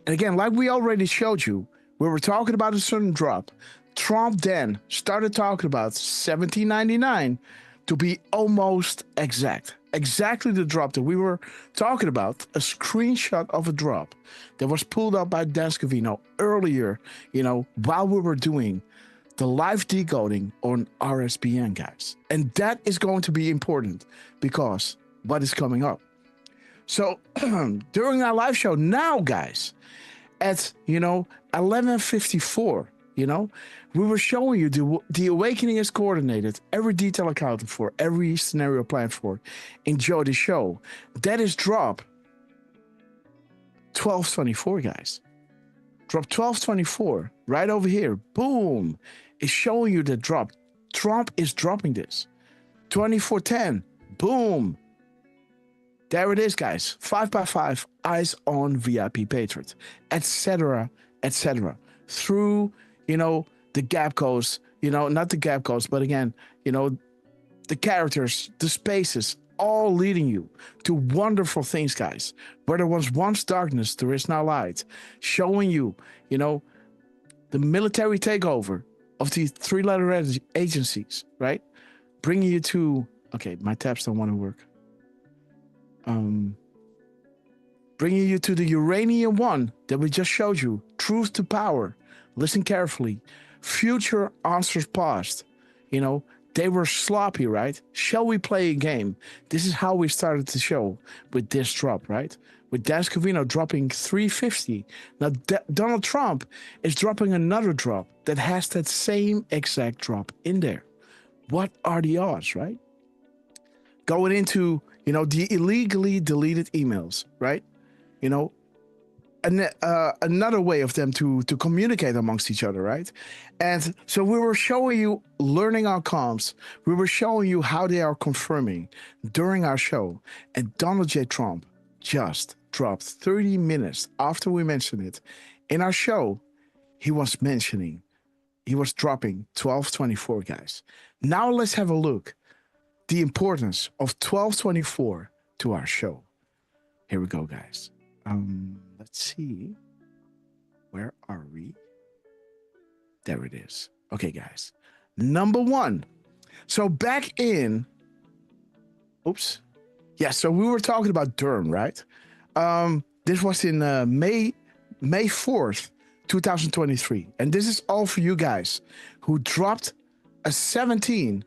And again, like we already showed you, we were talking about a certain drop. Trump then started talking about 1799 to be almost exactly the drop that we were talking about, a screenshot of a drop that was pulled up by Dan Scavino earlier, while we were doing the live decoding on RSBN, guys. And that is going to be important because what is coming up. So during our live show now, guys, at 11:54, we were showing you the awakening is coordinated, every detail accounted for, every scenario planned for. Enjoy the show. That is drop 1224, guys. Drop 1224 right over here. Boom. It's showing you the drop. Trump is dropping this. 2410. Boom. There it is, guys. 5x5, eyes on VIP Patriot, etc., etc. through, the gap codes, not the gap codes, but again, the characters, the spaces, all leading you to wonderful things, guys. Where there was once darkness, there is now light. Showing you, the military takeover of these 3-letter agencies, right? Bringing you to, okay, my tabs don't want to work. Bringing you to the uranium one that we just showed you. Truth to power. Listen carefully. Future answers past. They were sloppy, right? Shall we play a game? This is how we started the show with this drop, right? With Dan Scavino dropping 350. Now, Donald Trump is dropping another drop that has that same exact drop in there. What are the odds, right? Going into, the illegally deleted emails, right? Another way of them to communicate amongst each other, right? And so we were showing you learning outcomes. We were showing you how they are confirming during our show. And Donald J. Trump just dropped 30 minutes after we mentioned it in our show. He was dropping 1224, guys. Now let's have a look. The importance of 1224 to our show. Here we go, guys. Let's see. Where are we? There it is. Okay, guys. Number one. So back in, oops. Yeah, so we were talking about Durham, right? This was in May 4th, 2023. And this is all for you guys who dropped a 17,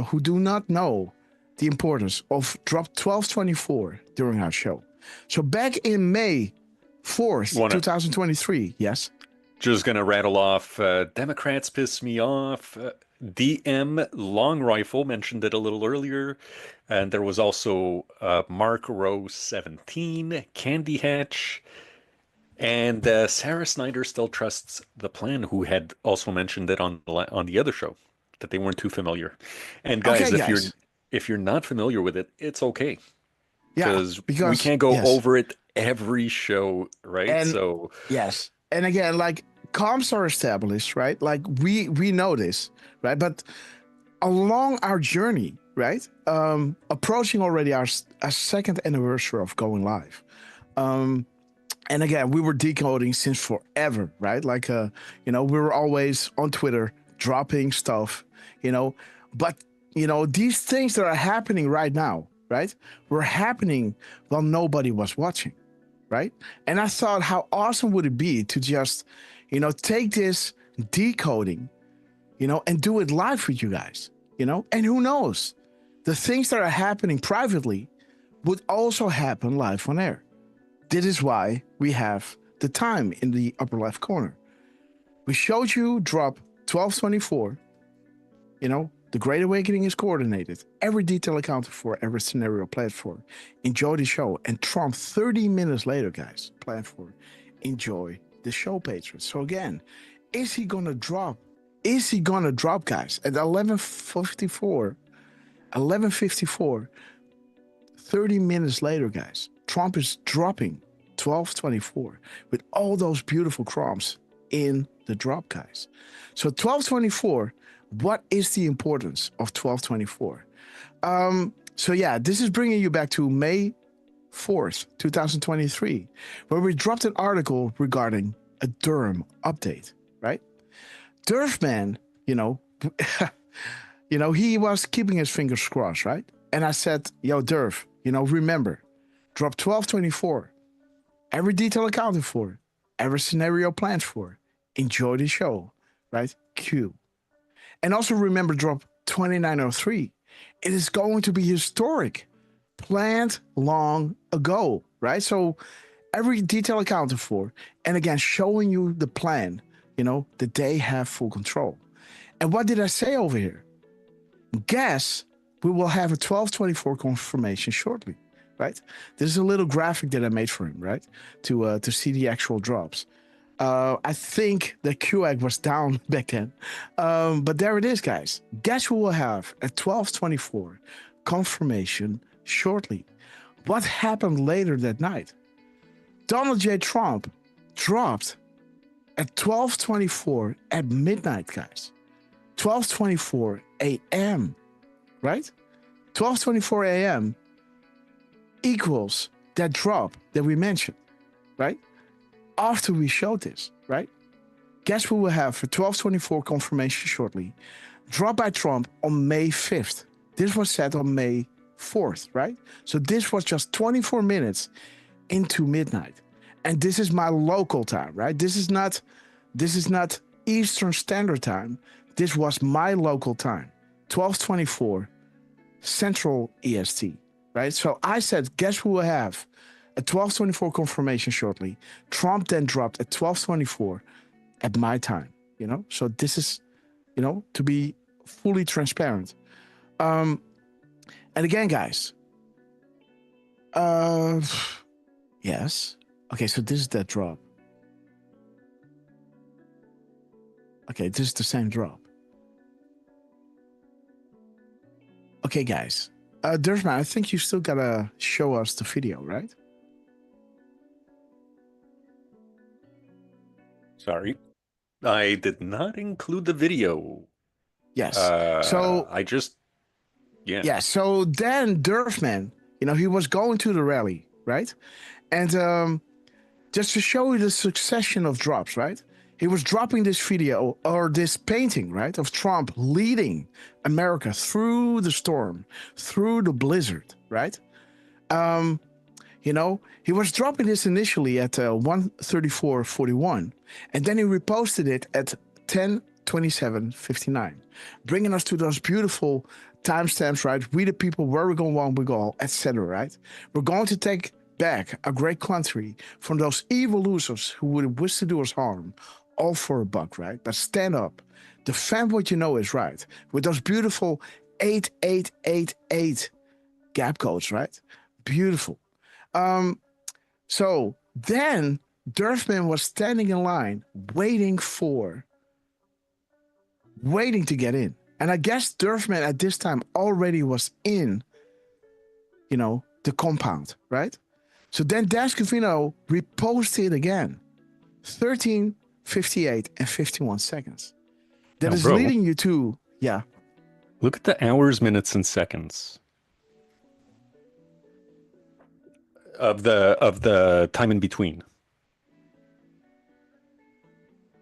who do not know the importance of drop 1224 during our show. So back in May 4th, 2023, yes? Just going to rattle off, Democrats piss me off. DM Long Rifle mentioned it a little earlier. And there was also Mark Rowe 17, Candy Hatch. And Sarah Snyder still trusts the plan, who had also mentioned it on the other show, that they weren't too familiar. And guys, if you're not familiar with it, it's okay. Because we can't go over it every show, right? And, yes. And again, like, comms are established, right? Like, we know this, right? But along our journey, right? Approaching already our second anniversary of going live. And again, we were decoding since forever, right? Like, we were always on Twitter dropping stuff, But, these things that are happening right now, right, were happening while nobody was watching, right? And I thought, how awesome would it be to just, take this decoding, and do it live with you guys, And who knows? The things that are happening privately would also happen live on air. This is why we have the time in the upper left corner. We showed you drop 1224, The Great Awakening is coordinated. Every detail accounted for, every scenario planned for. Enjoy the show. And Trump 30 minutes later, guys, planned for. Enjoy the show, patrons. So again, is he going to drop? Is he going to drop, guys? At 11:54, 30 minutes later, guys, Trump is dropping 1224 with all those beautiful crumbs in the drop, guys. So 1224, what is the importance of 1224? So yeah, this is bringing you back to May 4th, 2023, where we dropped an article regarding a Durham update, right? Durfman, he was keeping his fingers crossed, right? And I said, yo, Durf, remember, drop 1224. Every detail accounted for, every scenario planned for. Enjoy the show, right? Q. And also remember, drop 2903. It is going to be historic. Planned long ago, right? So every detail accounted for. And again, showing you the plan, that they have full control. And what did I say over here? Guess we will have a 1224 confirmation shortly, right? This is a little graphic that I made for him, right? To see the actual drops. I think the QAG was down back then. But there it is, guys. Guess we will have a 1224 confirmation shortly. What happened later that night? Donald J. Trump dropped at 12:24 at midnight, guys. 12:24 a.m., right? 12:24 a.m. equals that drop that we mentioned, right? After we showed this, right? Guess what we'll have for 12:24 confirmation shortly. Drop by Trump on May 5th. This was set on May 4th, right? So this was just 24 minutes into midnight. And this is my local time, right? This is not Eastern Standard Time. This was my local time, 12:24 Central EST, right? So I said, guess who we'll have at 12:24 confirmation shortly. Trump then dropped at 12:24 at my time, you know? So this is, you know, to be fully transparent. And again, guys, yes. Okay, so this is that drop. Okay, this is the same drop. Okay, guys. Dersman, I think you still gotta show us the video, right? Sorry. I did not include the video. Yes. Yeah. Yeah, so then Durfman, you know, he was going to the rally, right? And just to show you the succession of drops, right? He was dropping this video or this painting, right, of Trump leading America through the storm, through the blizzard, right? You know, he was dropping this initially at 1:34:41, and then he reposted it at 10:27:59, bringing us to those beautiful timestamps, right? We the people, where we're going, when we go, etc., right? We're going to take back a great country from those evil losers who would wish to do us harm, all for a buck, right? But stand up, defend what you know is right, with those beautiful 8888 gap codes, right? Beautiful. So then Durfman was standing in line, waiting to get in. And I guess Durfman at this time already was in, you know, the compound, right? So then Dascovino reposted again, 13:58 and 51 seconds. That is leading you to, yeah. Look at the hours, minutes, and seconds of the time in between.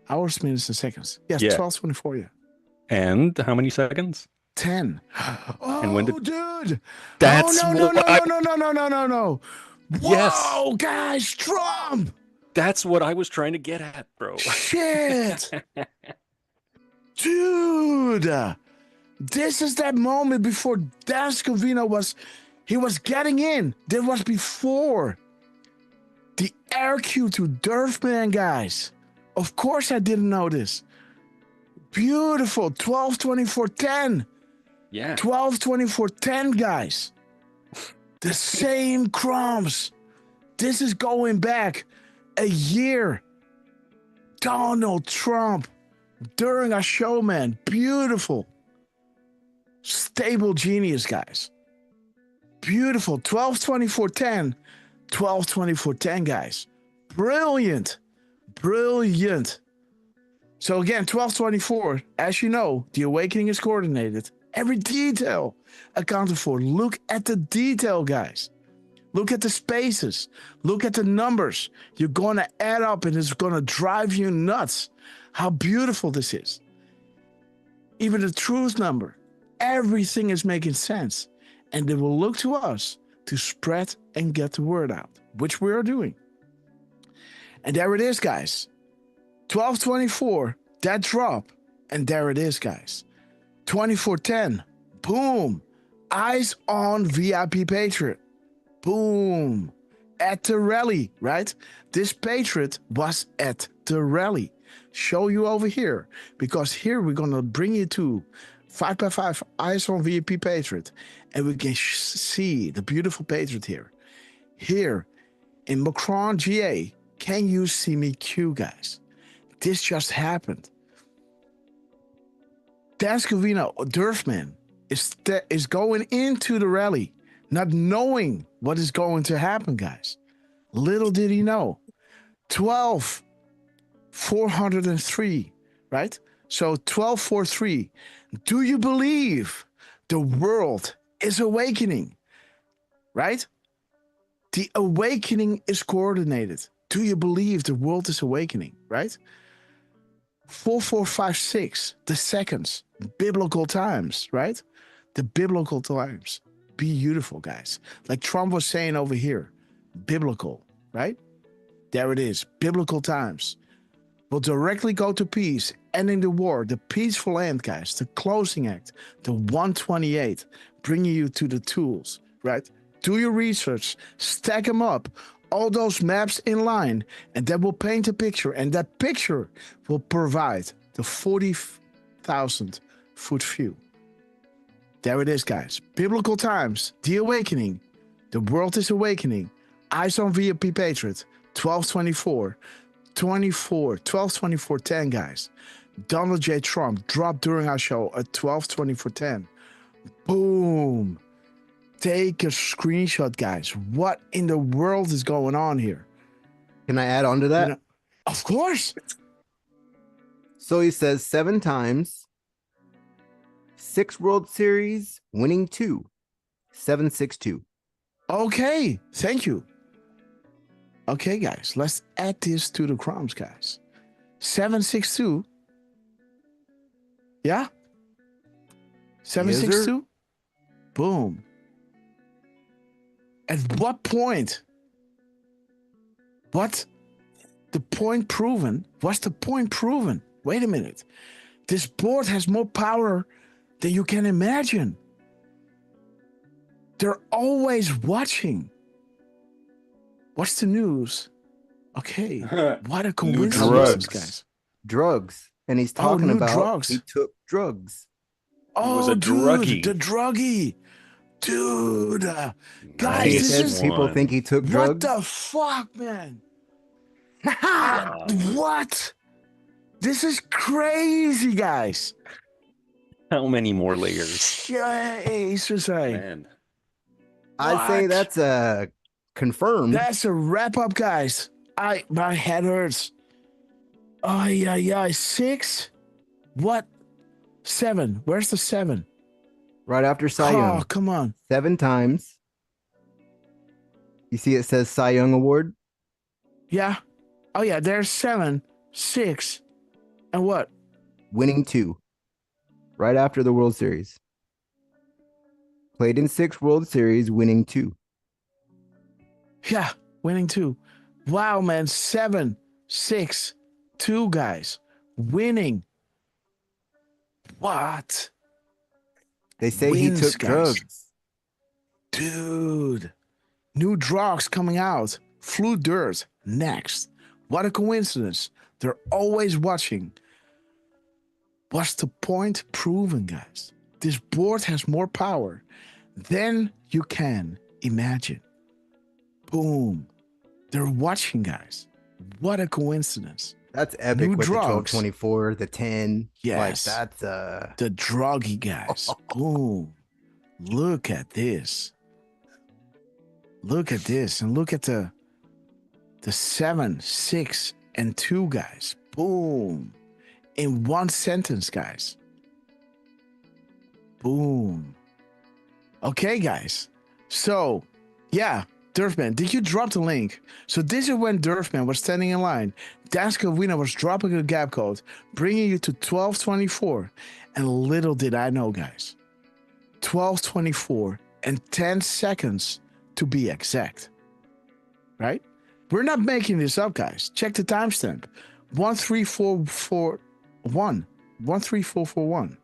Hours, minutes, and seconds. Yes, Yeah. 12:24, yeah. And how many seconds? 10. Oh, and when did, dude. That's no. Yes. Whoa, guys, Trump. That's what I was trying to get at, bro. Shit. Dude. This is that moment before Dascovino was getting in. That was before the air cue to Durfman, guys. Of course I didn't know this. Beautiful. 12:24:10. Yeah. 12:24:10, guys. The same crumbs. This is going back a year. Donald Trump during a show, man. Beautiful. Stable genius, guys. Beautiful. 12:24:10. 12:24:10, guys. Brilliant. Brilliant. So again, 12:24, as you know, the awakening is coordinated. Every detail accounted for. Look at the detail, guys. Look at the spaces. Look at the numbers. You're going to add up and it's going to drive you nuts. How beautiful this is. Even the truth number. Everything is making sense. And they will look to us to spread and get the word out, which we are doing. And there it is, guys. 12:24, that drop. And there it is, guys. 24:10, boom. Eyes on VIP Patriot. Boom. At the rally, right? This Patriot was at the rally. Show you over here. Because here we're going to bring you to 5x5 Eyes on VIP Patriot. And we can see the beautiful Patriot here. Here in Macron, GA. Can you see me Q, guys? This just happened. Dascovino, Durfman, is going into the rally, not knowing what is going to happen, guys. Little did he know. 403, right? So 1243. Do you believe the world is awakening? Right? The awakening is coordinated. Do you believe the world is awakening? Right? 4456, the seconds, biblical times, right? The biblical times. Beautiful, guys. Like Trump was saying over here, biblical, right? There it is, biblical times. Will directly go to peace, ending the war, the peaceful end, guys, the closing act, the 128, bringing you to the tools, right? Do your research, stack them up, all those maps in line, and that will paint a picture, and that picture will provide the 40,000 foot view. There it is, guys. Biblical times, the awakening, the world is awakening. Eyes on VIP Patriot, 1224. 12/24/10, guys. Donald J. Trump dropped during our show at 12/24/10. Boom. Take a screenshot, guys. What in the world is going on here? Can I add on to that? You know, of course. So he says 7 times, 6 World Series, winning 2, 762. Okay, thank you. Okay, guys, let's add this to the crumbs, guys. 762. Yeah? 762? Boom. At what point? What? The point proven? What's the point proven? Wait a minute. This board has more power than you can imagine. They're always watching. What's the news? Okay. What a coincidence, guys. Drugs. And he's talking about drugs. He took drugs. Oh, was a dude, druggie. the druggie. Dude. Guys, He this says is... people think he took drugs. What the fuck, man? What? This is crazy, guys. How many more layers? Jesus, Man. I'd say that's confirmed. That's a wrap up, guys. My head hurts. Oh, yeah. 6? What? 7. Where's the 7? Right after Cy Young. Oh, come on. 7 times. You see it says Cy Young Award? Yeah. Oh, yeah, there's 7, 6, and what? Winning 2. Right after the World Series. Played in 6 World Series, winning 2. Yeah, winning 2. Wow, man. 7, 6, 2, guys. Winning. What? They say Wins, he took guys. drugs. Dude. New drugs coming out. Flew dirt. Next. What a coincidence. They're always watching. What's the point proven, guys? This board has more power than you can imagine. Boom. They're watching, guys. What a coincidence. That's epic. New with drugs. The 12/24, the 10. Yes. Like that's the druggy guys. Boom. Look at this. Look at this. And look at the 7, 6, and 2, guys. Boom. In one sentence, guys. Boom. Okay, guys. So, yeah, Durfman, did you drop the link? So this is when Durfman was standing in line. Daskovina was dropping a gap code, bringing you to 12/24. And little did I know, guys. 12/24 and 10 seconds to be exact. Right? We're not making this up, guys. Check the timestamp. 13441. 13441.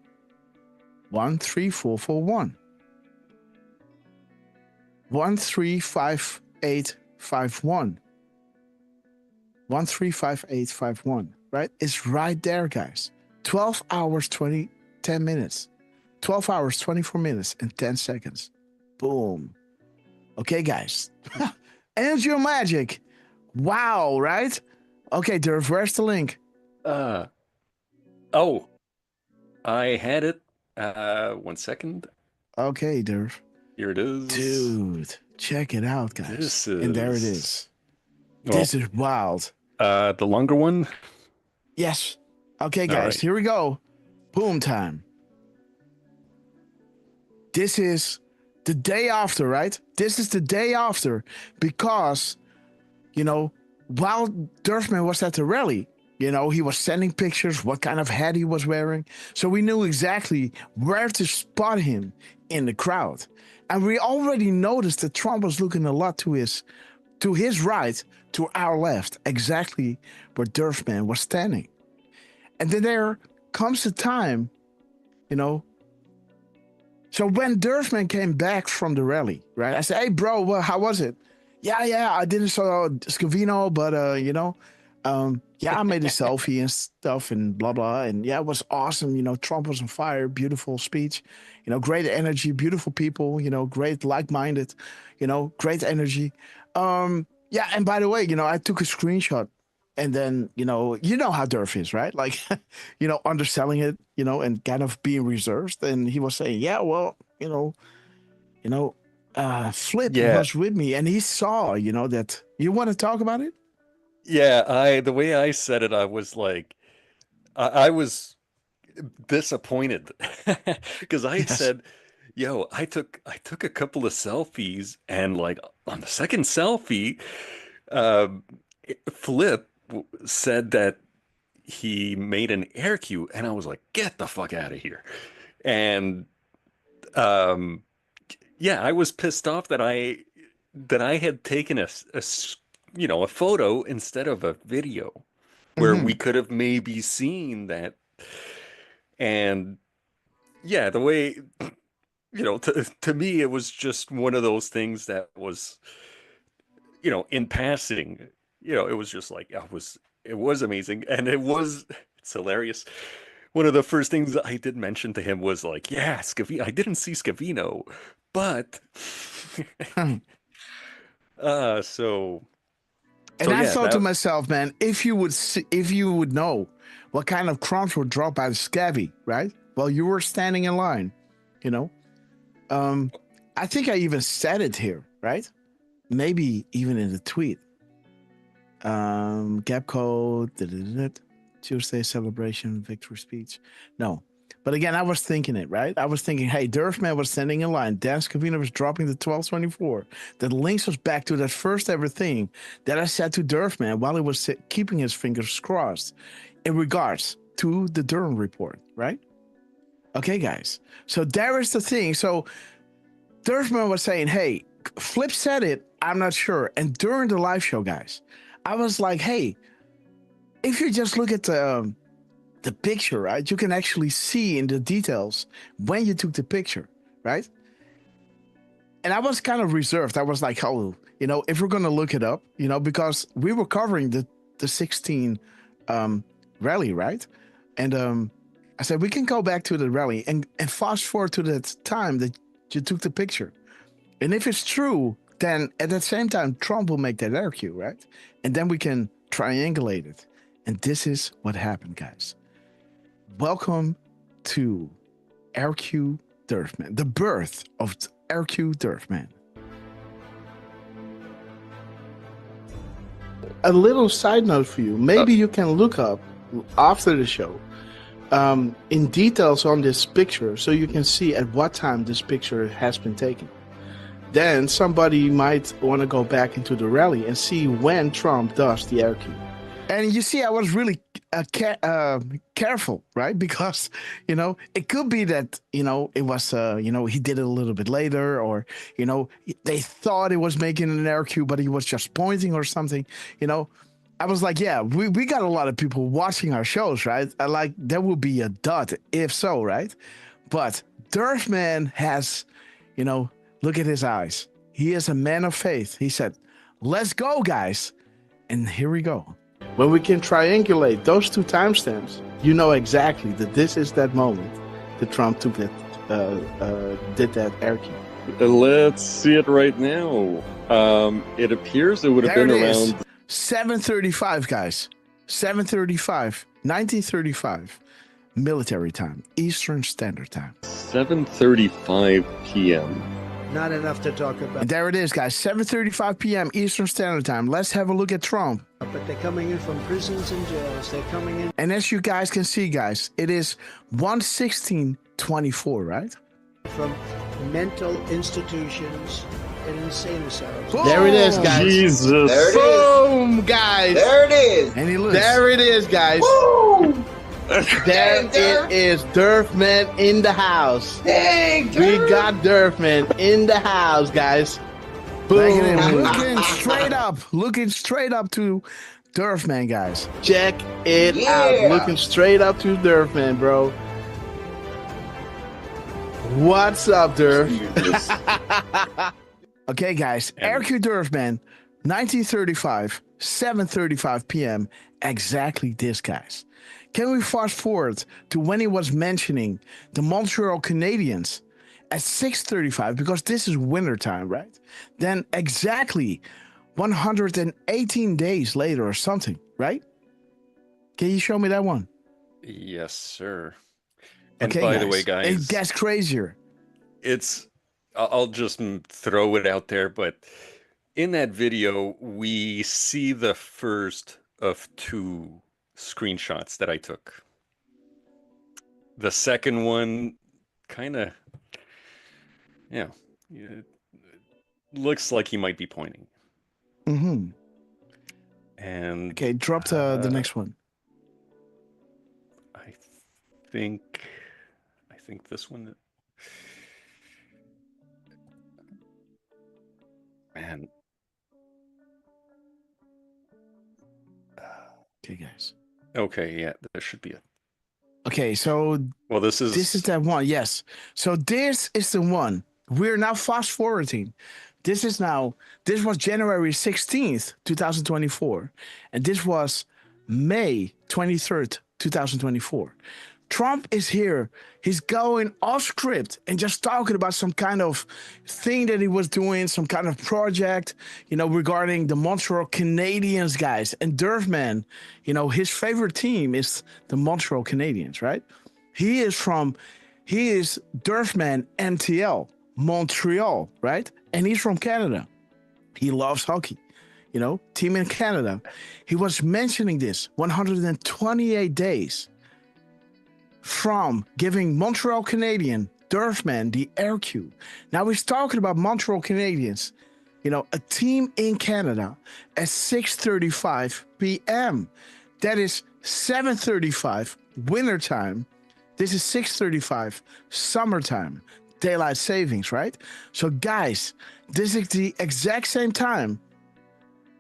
13441. 135851. 135851. Right? It's right there, guys. 12 hours, 10 minutes. 12 hours, 24 minutes, and 10 seconds. Boom. Okay, guys. Angel Magic. Wow, right? Okay, Durf, where's the link? I had it. 1 second. Okay, Durf. Here it is. Dude, check it out, guys. This And there it is. Well, This is wild. The longer one, Yes. Okay, All guys, right. here we go. Boom time. This is the day after, right? This is the day after because, you know, while Durfman was at the rally, you know, he was sending pictures, what kind of hat he was wearing. So we knew exactly where to spot him in the crowd. And we already noticed that Trump was looking a lot to his right, to our left, exactly where Durfman was standing. And then there comes a time, you know. So when Durfman came back from the rally, right? I said, "Hey, bro, well, how was it?" Yeah, I didn't saw Scavino, but yeah, I made a selfie and stuff and blah blah, and yeah, it was awesome. You know, Trump was on fire, beautiful speech, you know, great energy, beautiful people, you know, great like-minded, you know, great energy. Yeah, and by the way, you know, I took a screenshot. And then, you know how Durf is, right? Like, you know, underselling it, you know, and kind of being reserved. And he was saying, yeah, well, Flip Yeah. was with me and he saw, you know, that you want to talk about it? Yeah, the way I said it, I was like, I was disappointed because I Yes. said, "Yo, I took a couple of selfies, and like on the second selfie, um, Flip said that he made an air cue, and I was like, get the fuck out of here." And um, yeah, I was pissed off that I had taken a photo instead of a video where we could have maybe seen that. And yeah, the way, to me, it was just one of those things that was, in passing, it was just like, it was amazing. And it's hilarious. One of the first things I did mention to him was like, yeah, Scavino, I didn't see Scavino, but, so And I yeah, thought to myself, man, if you would know what kind of crumbs were dropped by the Scabby, right? Well, you were standing in line, you know. I think I even said it here, right? Maybe even in the tweet. Gap code, Tuesday celebration, victory speech. No. But again, I was thinking it, right? I was thinking, hey, Durfman was standing in line. Dan Scavino was dropping the 1224. That links us back to that first ever thing that I said to Durfman while he was keeping his fingers crossed in regards to the Durham report, right? Okay, guys. So there is the thing. So Durfman was saying, hey, Flip said it. I'm not sure. And during the live show, guys, I was like, hey, if you just look at the picture, right, you can actually see in the details when you took the picture, right? And I was kind of reserved. I was like, oh, you know, if we're going to look it up, you know, because we were covering the 16 rally, right? And I said, we can go back to the rally and fast forward to that time that you took the picture. And if it's true, then at the same time, Trump will make that air cue, right? And then we can triangulate it. And this is what happened, guys. Welcome to RQ Durfman, the birth of RQ Durfman. A little side note for you. Maybe you can look up after the show in details on this picture so you can see at what time this picture has been taken. Then somebody might want to go back into the rally and see when Trump does the air cue. And you see, I was really careful, right? Because, you know, it could be that, you know, it was, you know, he did it a little bit later, or, you know, they thought it was making an air cue, but he was just pointing or something, you know. I was like, yeah, we got a lot of people watching our shows, right? Like, there will be a dot if so, right? But Durfman has, you know, look at his eyes. He is a man of faith. He said, let's go, guys. And here we go. When we can triangulate those two timestamps, you know exactly that this is that moment that Trump took that, did that air cue. Let's see it right now. It appears it would have been around 7:35, guys. 7:35, 1935, military time, Eastern Standard Time. 7:35 p.m. not enough to talk about. And there it is, guys. 7:35 p.m. Eastern Standard Time. Let's have a look at Trump. But they're coming in from prisons and jails. They're coming in. And as you guys can see, guys, it is 1/16/24, right? From mental institutions and insane asylums. Boom! There it is, guys. Jesus. There it is. Boom, guys. There it is. And he looks. There it is, guys. Woo! There it is, Durfman in the house. Dang, We got Durfman in the house, guys. Boom. Looking straight up to Durfman, guys. Check it out. Looking straight up to Durfman, bro. What's up, Durf? Okay, guys. RQ Durfman, 1935, 7:35 p.m. Exactly this, guys. Can we fast forward to when he was mentioning the Montreal Canadiens at 6:35, because this is winter time, right? Then exactly 118 days later or something, right? Can you show me that one? Yes, sir. And Okay, by the way, guys, it gets crazier. I'll just throw it out there, but in that video, we see the first of two screenshots that I took. The second one kind of, it looks like he might be pointing. Mm-hmm. And okay, drop the next one. I think this one. Man. Okay, guys. Okay, yeah, there should be a. Okay, so well, this is that one. Yes. So this is the one. We're now fast forwarding. This was January 16th, 2024, and this was May 23rd, 2024. Trump is here. He's going off script and just talking about some kind of thing that he was doing, some kind of project, regarding the Montreal Canadiens, guys. And Durfman, his favorite team is the Montreal Canadiens, right? He is Durfman MTL, Montreal, right? And he's from Canada. He loves hockey, team in Canada. He was mentioning this 128 days from giving Montreal Canadian Durfman the air cue. Now he's talking about Montreal Canadiens, a team in Canada at 6:35 p.m. That is 7:35 winter time. This is 6:35 summertime, daylight savings, right? So guys, this is the exact same time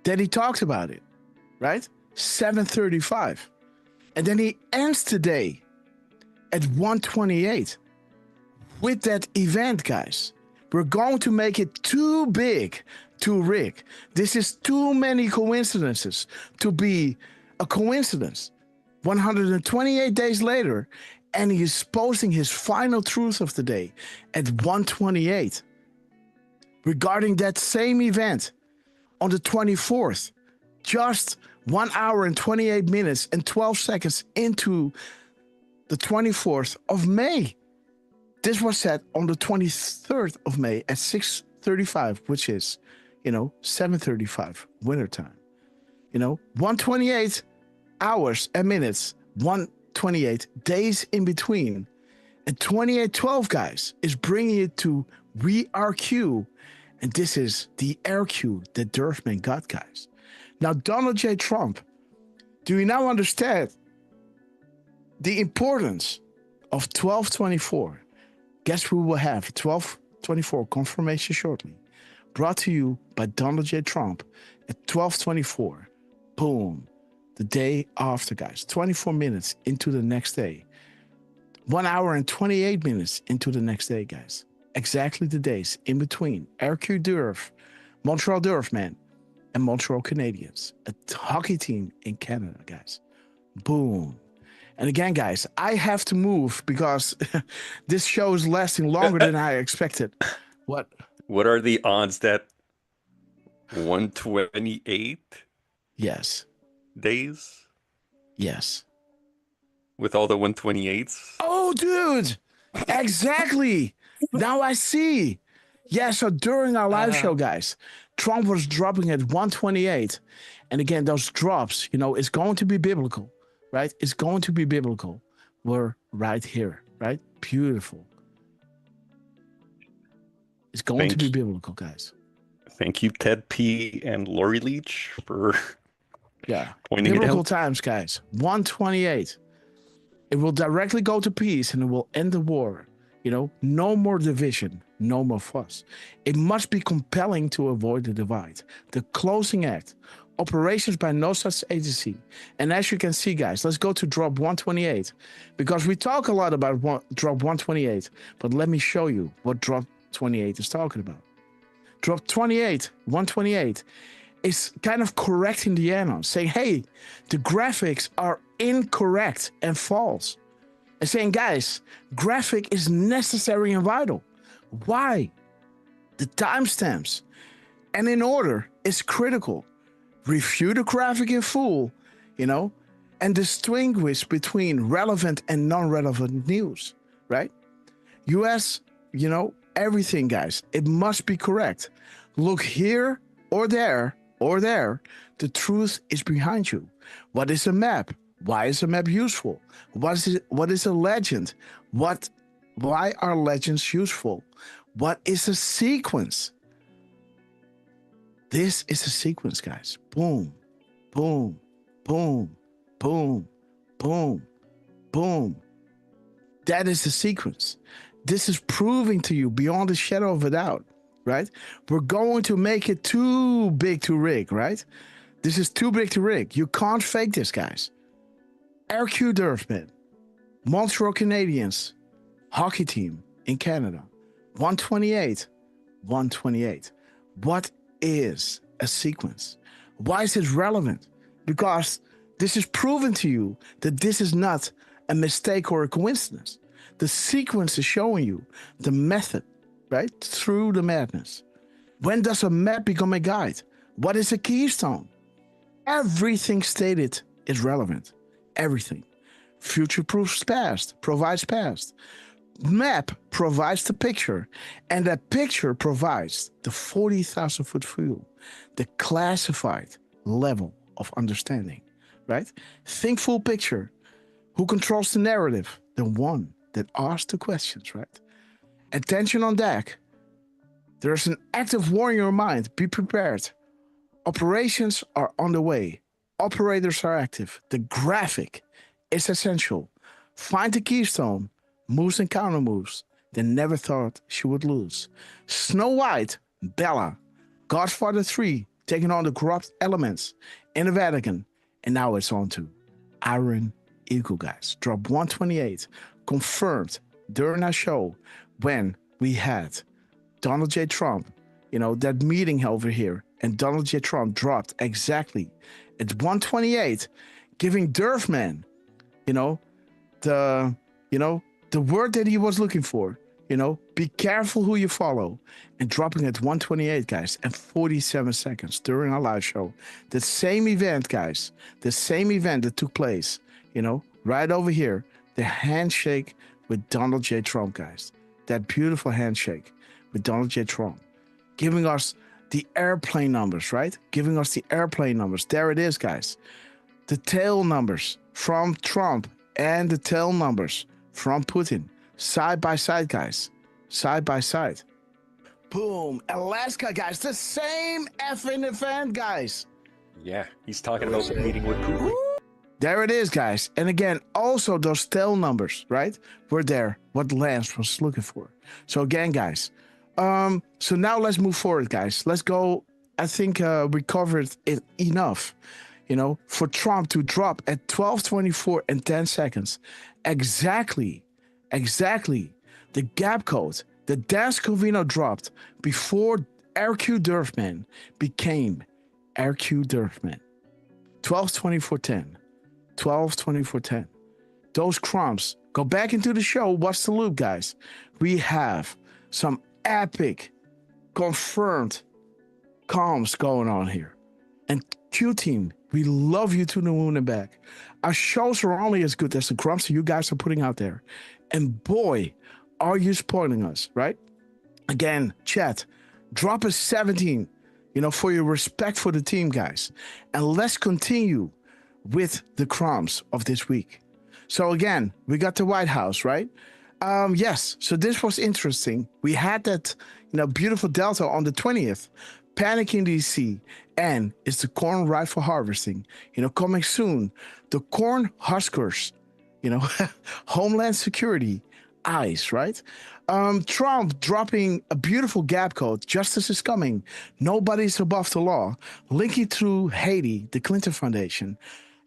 that he talked about it, right? 7:35. And then he ends today at 1:28 with that event, guys. We're going to make it too big to rig. This is too many coincidences to be a coincidence. 128 days later, and he's posting his final truth of the day at 1:28 regarding that same event on the 24th, just 1 hour and 28 minutes and 12 seconds into the 24th of May. This was said on the 23rd of May at 6:35, which is, 7:35 winter time. 128 hours and minutes, 128 days in between. And 2812, guys, is bringing it to RQ. And this is the RQ that Durfman got, guys. Now, Donald J. Trump, do you now understand the importance of 1224? Guess we will have 1224 confirmation shortly. Brought to you by Donald J. Trump at 1224. Boom. The day after, guys. 24 minutes into the next day. 1 hour and 28 minutes into the next day, guys. Exactly the days in between RQ Durf, Montreal Durfman, and Montreal Canadiens, a hockey team in Canada, guys. Boom. And again, guys, I have to move because this show is lasting longer than I expected. What are the odds that 128? Yes. Days? Yes. With all the 128s? Oh, dude. Exactly. Now I see. Yeah, so during our live show, guys, Trump was dropping at 128. And again, those drops, you know, it's going to be biblical, right? It's going to be biblical. We're right here, right? Beautiful. It's going to be biblical, guys. Thank you, Ted P. and Lori Leach, for pointing it Biblical out. times, guys. 128. It will directly go to peace and it will end the war. You know, no more division, no more fuss. It must be compelling to avoid the divide. The closing act, operations by no such agency. And as you can see, guys, let's go to drop 128, because we talk a lot about drop 128, but let me show you what drop 28 is talking about. Drop 28, 128 is kind of correcting the anon, saying, hey, the graphics are incorrect and false. And saying, guys, graphic is necessary and vital. Why? The timestamps and in order is critical. Review the graphic in full, you know, and distinguish between relevant and non-relevant news, right? US, you know, everything, guys, it must be correct. Look here or there or there. The truth is behind you. What is a map? Why is a map useful? What is a legend? Why are legends useful? What is a sequence? This is a sequence, guys. Boom, boom, boom, boom, boom, boom. That is the sequence. This is proving to you beyond a shadow of a doubt, right? We're going to make it too big to rig, right? This is too big to rig. You can't fake this, guys. RQ Durfman, Montreal Canadiens, hockey team in Canada, 128, 128. What is a sequence? Why is it relevant? Because this is proven to you that this is not a mistake or a coincidence. The sequence is showing you the method, right? Through the madness. When does a map become a guide? What is a keystone? Everything stated is relevant. Everything. Future proofs past, provides past. Map provides the picture, and that picture provides the 40,000 foot view, the classified level of understanding, right? Think full picture. Who controls the narrative? The one that asks the questions, right? Attention on deck. There's an active war in your mind. Be prepared. Operations are on the way. Operators are active. The graphic is essential. Find the keystone. Moves and counter moves. They never thought she would lose. Snow White, Bella, Godfather 3, taking on the corrupt elements in the Vatican. And now it's on to Iron Eagle, guys. Drop 128. Confirmed during our show when we had Donald J. Trump, you know, that meeting over here. And Donald J. Trump dropped exactly at 128, giving Durfman, the word that he was looking for, be careful who you follow, and dropping at 128, guys, and 47 seconds during our live show. The same event, guys, the same event that took place, right over here, the handshake with Donald J. Trump, guys. That beautiful handshake with Donald J. Trump, giving us the airplane numbers, right? Giving us the airplane numbers. There it is, guys. The tail numbers from Trump and the tail numbers from Putin. Side by side, guys. Side by side. Boom. Alaska, guys. The same effing event, guys. Yeah, he's talking about the meeting with Putin. There it is, guys. And again, also those tail numbers, right? Were there. What Lance was looking for. So again, guys. So now let's move forward, guys. Let's go. I think we covered it enough, for Trump to drop at 12:24 and 10 seconds. Exactly the gap code that Dan Scovino dropped before RQ Durfman became RQ Durfman. 12:24:10. 12:24:10. Those crumbs. Go back into the show. Watch the loop, guys. We have some epic, confirmed comms going on here. And Q-Team, we love you to the moon and back. Our shows are only as good as the crumbs that you guys are putting out there. And boy, are you spoiling us, right? Again, chat, drop a 17, for your respect for the team, guys. And let's continue with the crumbs of this week. So again, we got the White House, right? Yes, so this was interesting. We had that, beautiful Delta on the 20th, panic in DC, and it's the corn rifle harvesting, coming soon. The corn huskers, Homeland Security, ICE, right? Trump dropping a beautiful gap code. Justice is coming. Nobody's above the law. Linking to Haiti, the Clinton Foundation,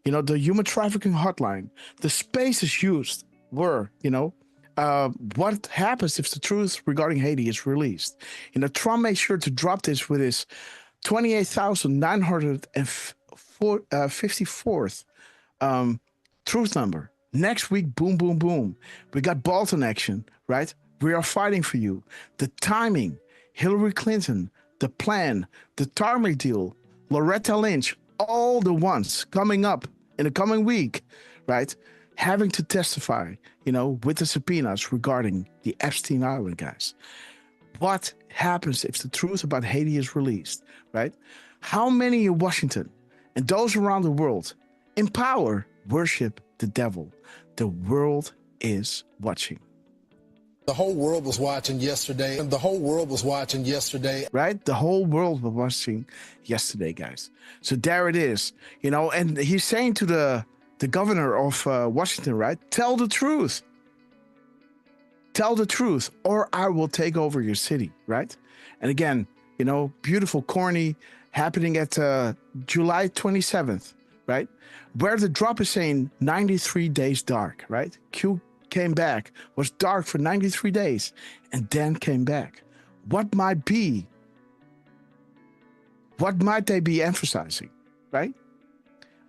the human trafficking hotline. The spaces used were, what happens if the truth regarding Haiti is released? Trump made sure to drop this with his 28,954th truth number. Next week, boom, boom, boom. We got Bolton action, right? We are fighting for you. The timing, Hillary Clinton, the plan, the Tarmac deal, Loretta Lynch, all the ones coming up in the coming week, right? Having to testify, with the subpoenas regarding the Epstein Island guys. What happens if the truth about Haiti is released, right? How many in Washington and those around the world in power worship the devil? The world is watching. The whole world was watching yesterday. The whole world was watching yesterday. Right? The whole world was watching yesterday, guys. So there it is, and he's saying to the governor of Washington, right? Tell the truth. Tell the truth, or I will take over your city, right? And again, beautiful, corny, happening at July 27th, right? Where the drop is saying 93 days dark, right? Q came back, was dark for 93 days, and then came back. What might they be emphasizing, right?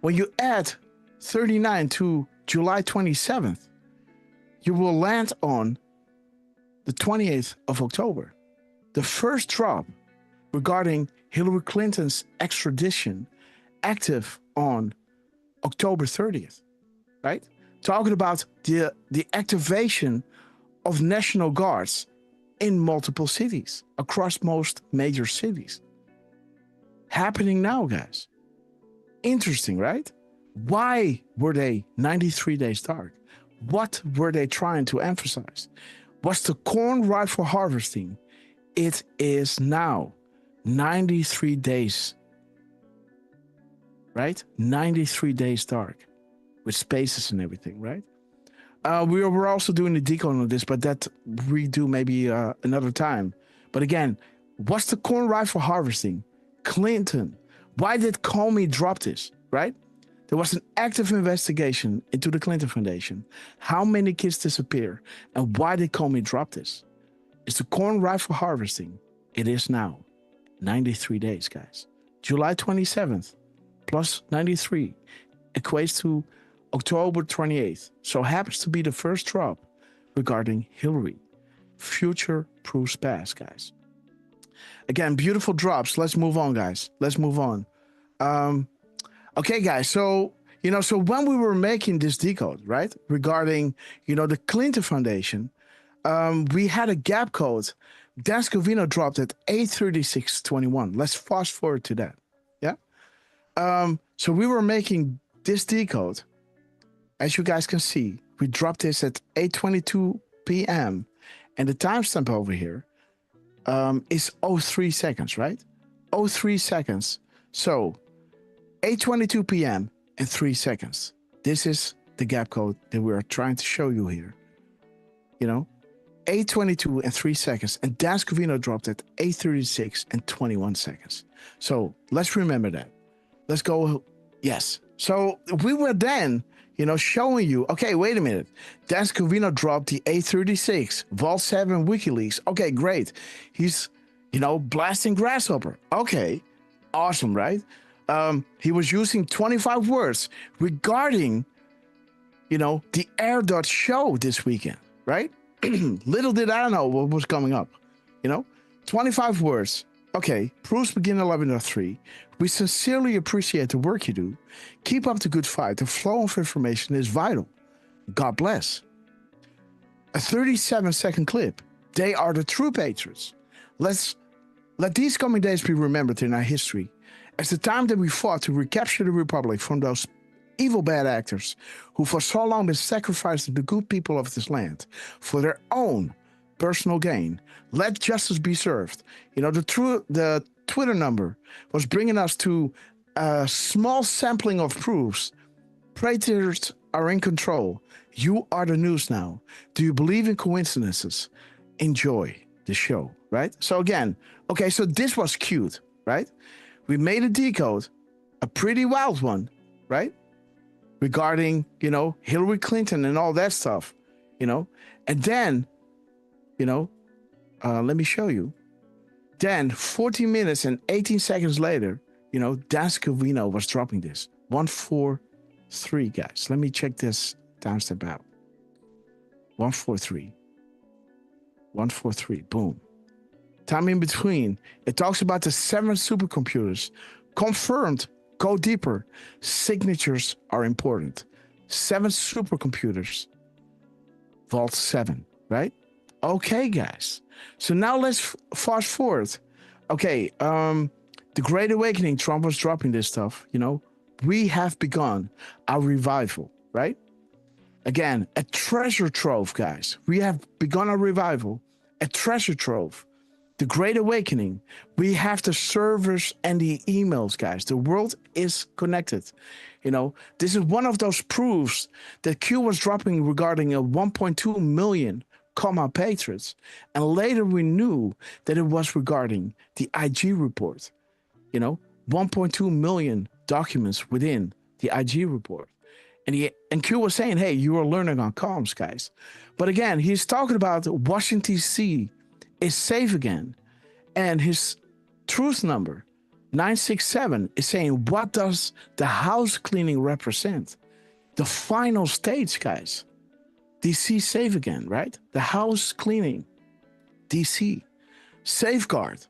When you add 39 to July 27th, you will land on the 28th of October. The first drop regarding Hillary Clinton's extradition active on October 30th, right? Talking about the activation of National Guards in multiple cities, across most major cities. Happening now, guys. Interesting, right? Why were they 93 days dark? What were they trying to emphasize? Was the corn rifle harvesting? It is now 93 days, right? 93 days dark with spaces and everything, right? We're also doing the decode on this, but that we do maybe another time. But again, what's the corn rifle harvesting? Clinton. Why did Comey drop this, right? There was an active investigation into the Clinton Foundation. How many kids disappear? And why did Comey drop this? It's the corn rifle harvesting. It is now 93 days, guys. July 27th plus 93 equates to October 28th. So happens to be the first drop regarding Hillary. Future proofs past, guys. Again, beautiful drops. Let's move on, guys. Let's move on. Okay, guys. So, so when we were making this decode, right, regarding, the Clinton Foundation, we had a gap code. Dan Scavino dropped at 8:36:21. Let's fast forward to that. Yeah. So we were making this decode. As you guys can see, we dropped this at 8:22 p.m. And the timestamp over here is 03 seconds, right? 03 seconds. So 8:22 p.m. and 3 seconds. This is the gap code that we are trying to show you here. 8:22 and 3 seconds. And Dan Scavino dropped at 8:36 and 21 seconds. So let's remember that. Let's go. Yes. So we were then, showing you, okay, wait a minute. Dan Scavino dropped the 8:36, Vault 7 WikiLeaks. Okay, great. He's, blasting Grasshopper. Okay, awesome, right? He was using 25 words regarding, the air.show this weekend, right? Little did I know what was coming up, 25 words. Okay, proofs begin 11:03. We sincerely appreciate the work you do. Keep up the good fight. The flow of information is vital. God bless. A 37-second clip. They are the true patriots. Let these coming days be remembered in our history as the time that we fought to recapture the Republic from those evil bad actors who for so long been sacrificing the good people of this land for their own personal gain. Let justice be served. You know, the Twitter number was bringing us to a small sampling of proofs. Traitors are in control. You are the news now. Do you believe in coincidences? Enjoy the show, right? So again, okay, so this was cute, right? We made a decode, a pretty wild one, right? Regarding, you know, Hillary Clinton and all that stuff, you know? And then, you know, let me show you. Then 14 minutes and 18 seconds later, you know, Decoding was dropping this. 143, guys. Let me check this timestamp out. 143. 143. Boom. Time in between. It talks about the 7 supercomputers. Confirmed. Go deeper. Signatures are important. 7 supercomputers. Vault 7, right? Okay, guys. So now let's fast forward. Okay, the Great Awakening, Trump was dropping this stuff, you know. We have begun our revival, right? Again, a treasure trove, guys. We have begun our revival, a treasure trove. The Great Awakening. We have the servers and the emails, guys. The world is connected. You know, this is one of those proofs that Q was dropping regarding a 1.2 million patriots. And later we knew that it was regarding the IG report. You know, 1.2 million documents within the IG report. And Q was saying, hey, you are learning on comms, guys. But again, he's talking about Washington, D.C. is safe again. And his truth number, 967, is saying, what does the house cleaning represent? The final stage, guys. DC safe again, right? The house cleaning. DC. Safeguard.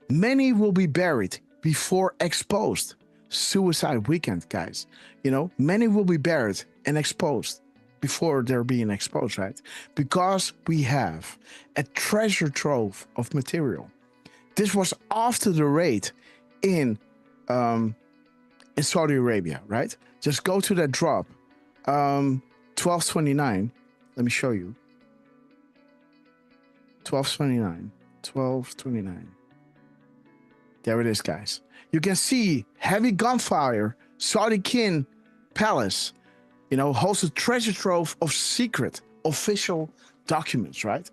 Many will be buried before exposed. Suicide weekend, guys. You know, many will be buried and exposed before they're being exposed, right? Because we have a treasure trove of material. This was after the raid in Saudi Arabia, right? Just go to that drop. 1229. Let me show you. 1229. 1229. There it is, guys. You can see heavy gunfire, Saudi King Palace, you know, holds a treasure trove of secret official documents, right?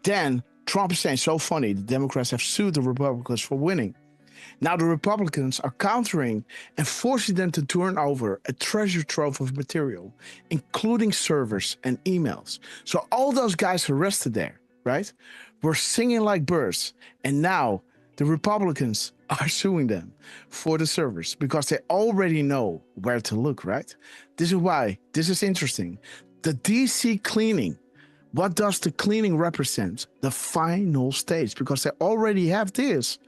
Then Trump is saying, so funny, the Democrats have sued the Republicans for winning. Now the Republicans are countering and forcing them to turn over a treasure trove of material, including servers and emails. So all those guys arrested there, right, were singing like birds. And now the Republicans are suing them for the servers because they already know where to look, right? This is why this is interesting. The DC cleaning. What does the cleaning represent? The final stage, because they already have this.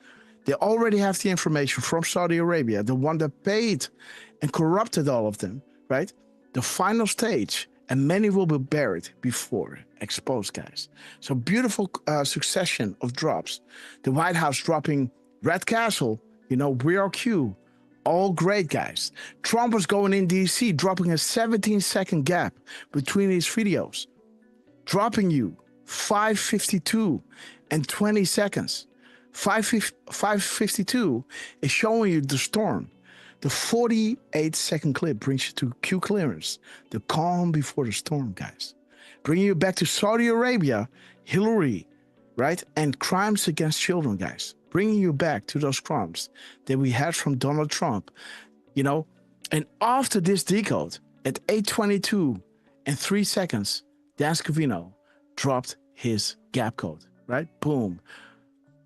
They already have the information from Saudi Arabia, the one that paid and corrupted all of them, right? The final stage, and many will be buried before exposed, guys. So beautiful succession of drops. The White House dropping Red Castle, you know, we are Q. All great, guys. Trump was going in DC, dropping a 17-second gap between his videos. Dropping you 5:52 and 20 seconds. 5:52 is showing you the storm. The 48-second clip brings you to Q clearance, the calm before the storm, guys. Bringing you back to Saudi Arabia, Hillary, right? And crimes against children, guys. Bringing you back to those crimes that we had from Donald Trump, you know. And after this decode, at 8:22 and 3 seconds, Dan Scavino dropped his gap code, right? Boom.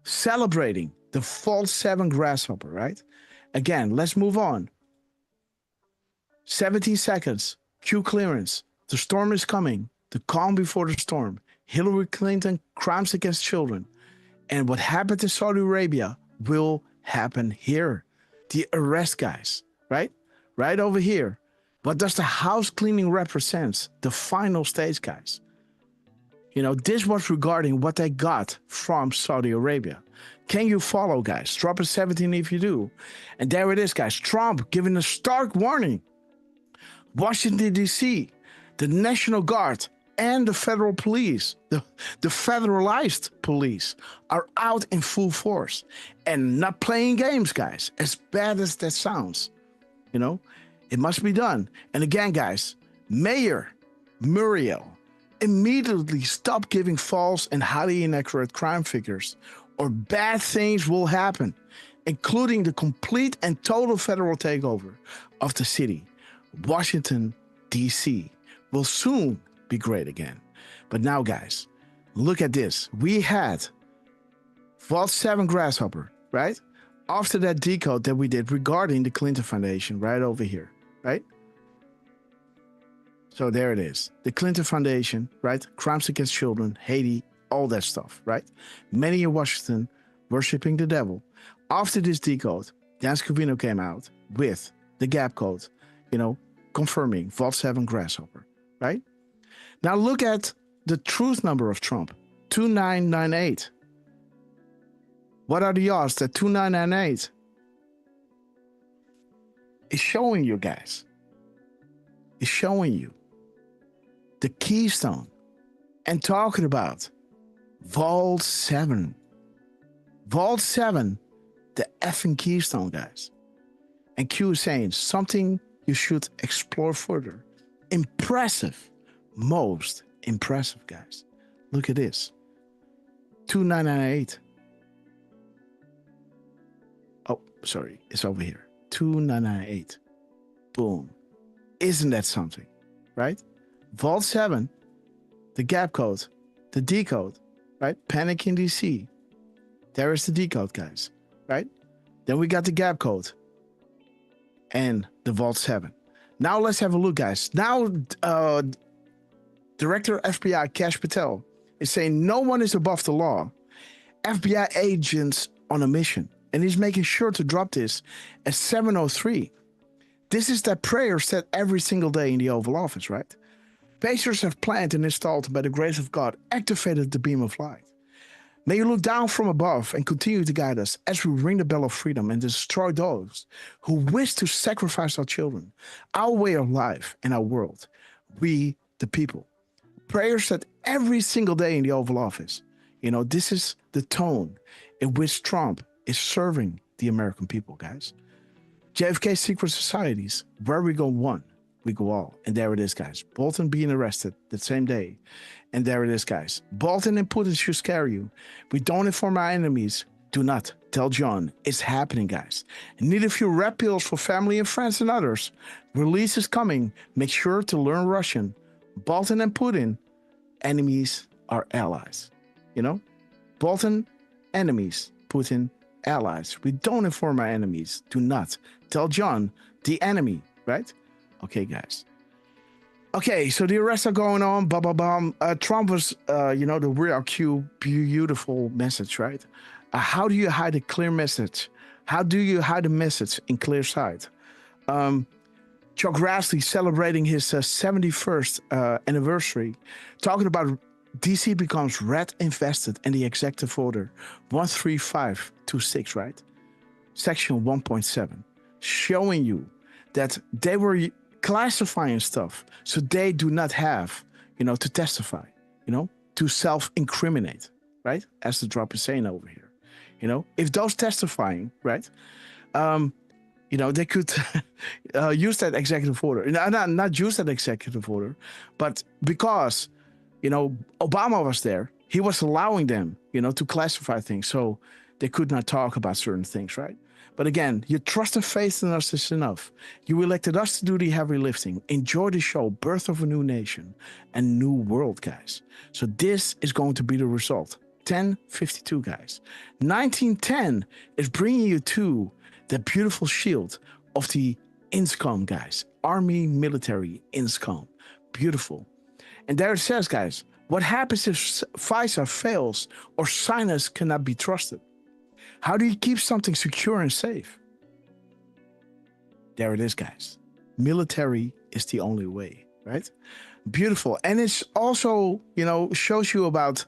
Celebrating the Vault 7 Grasshopper, right? Again, let's move on. 17 seconds, Q clearance. The storm is coming. The calm before the storm. Hillary Clinton, crimes against children. And what happened in Saudi Arabia will happen here. The arrest, guys, right? Right over here. What does the house cleaning represent? The final stage, guys. You know, this was regarding what they got from Saudi Arabia. Can you follow, guys? Drop a 17 if you do. And there it is, guys. Trump giving a stark warning. Washington, D.C., the National Guard and the federal police, the federalized police, are out in full force and not playing games, guys. As bad as that sounds, you know, it must be done. And again, guys, Mayor Muriel, immediately stop giving false and highly inaccurate crime figures, or bad things will happen, including the complete and total federal takeover of the city. Washington, D.C. will soon be great again. But now, guys, look at this. We had Vault 7 Grasshopper, right? After that decode that we did regarding the Clinton Foundation right over here, right? So there it is. The Clinton Foundation, right? Crimes against children, Haiti, all that stuff, right? Many in Washington worshiping the devil. After this decode, Dan Scavino came out with the gap code, you know, confirming Vault 7 Grasshopper, right? Now look at the truth number of Trump, 2998. What are the odds that 2998 is showing you guys? Is showing you the keystone and talking about Vault 7. Vault 7, the effing keystone, guys. And Q is saying something you should explore further. Impressive. Most impressive, guys. Look at this. 2998. Oh, sorry. It's over here. 2998. Boom. Isn't that something? Right? Vault 7, the gap code, the decode, right? Panic in DC. There is the decode, guys. Right? Then we got the gap code and the Vault 7. Now let's have a look, guys. Now, Director FBI Kash Patel is saying no one is above the law. FBI agents on a mission. And he's making sure to drop this at 7:03. This is that prayer said every single day in the Oval Office, right? Pacers have planned and installed by the grace of God, activated the beam of light. May you look down from above and continue to guide us as we ring the bell of freedom and destroy those who wish to sacrifice our children, our way of life, and our world. We, the people. Prayers said every single day in the Oval Office. You know, this is the tone in which Trump is serving the American people, guys. JFK secret societies, where we go one, we go all. And there it is, guys. Bolton being arrested that same day. And there it is, guys. Bolton and Putin should scare you. We don't inform our enemies. Do not tell John. It's happening, guys. Need a few red pills for family and friends and others. Release is coming. Make sure to learn Russian. Bolton and Putin, enemies are allies. You know? Bolton, enemies. Putin, allies. We don't inform our enemies. Do not tell John, the enemy, right? Okay, guys. Okay, so the arrests are going on. Blah, blah, blah. Trump was, you know, the real Q, beautiful message, right? How do you hide a clear message? How do you hide a message in clear sight? Chuck Grassley celebrating his 71st anniversary, talking about DC becomes red invested in the executive order 13526, right? Section 1.7, showing you that they were classifying stuff so they do not have, you know, to testify, you know, to self-incriminate, right? As the drop is saying over here, you know, if those testifying, right, you know, they could use that executive order, not use that executive order, but because, you know, Obama was there, he was allowing them, you know, to classify things, so they could not talk about certain things, right? But again, your trust and faith in us is enough. You elected us to do the heavy lifting. Enjoy the show, Birth of a New Nation and New World, guys. So this is going to be the result. 1052, guys. 1910 is bringing you to the beautiful shield of the INSCOM, guys. Army Military INSCOM. Beautiful. And there it says, guys, what happens if FISA fails or signers cannot be trusted? How do you keep something secure and safe? There it is, guys. Military is the only way, right? Beautiful. And it's also, shows you about,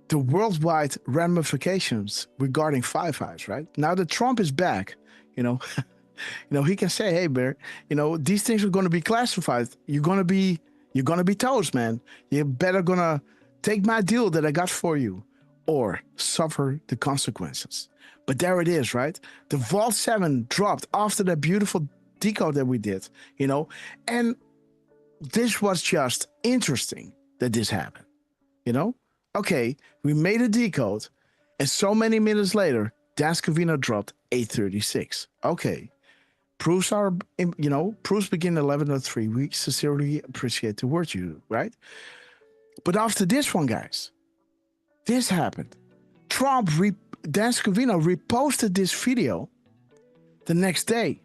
the worldwide ramifications regarding Five Eyes, right? Now that Trump is back, he can say, hey, Bear, these things are going to be classified. You're going to be toast, man. You better going to take my deal that I got for you or suffer the consequences. But there it is, right? The Vault 7 dropped after that beautiful decode that we did, and this was just interesting that this happened, Okay, we made a decode, and so many minutes later, Dan Scavino dropped 836. Okay, proofs are, proofs begin 11:03. We sincerely appreciate the work you do, right? But after this one, guys, this happened. Dan Scavino reposted this video the next day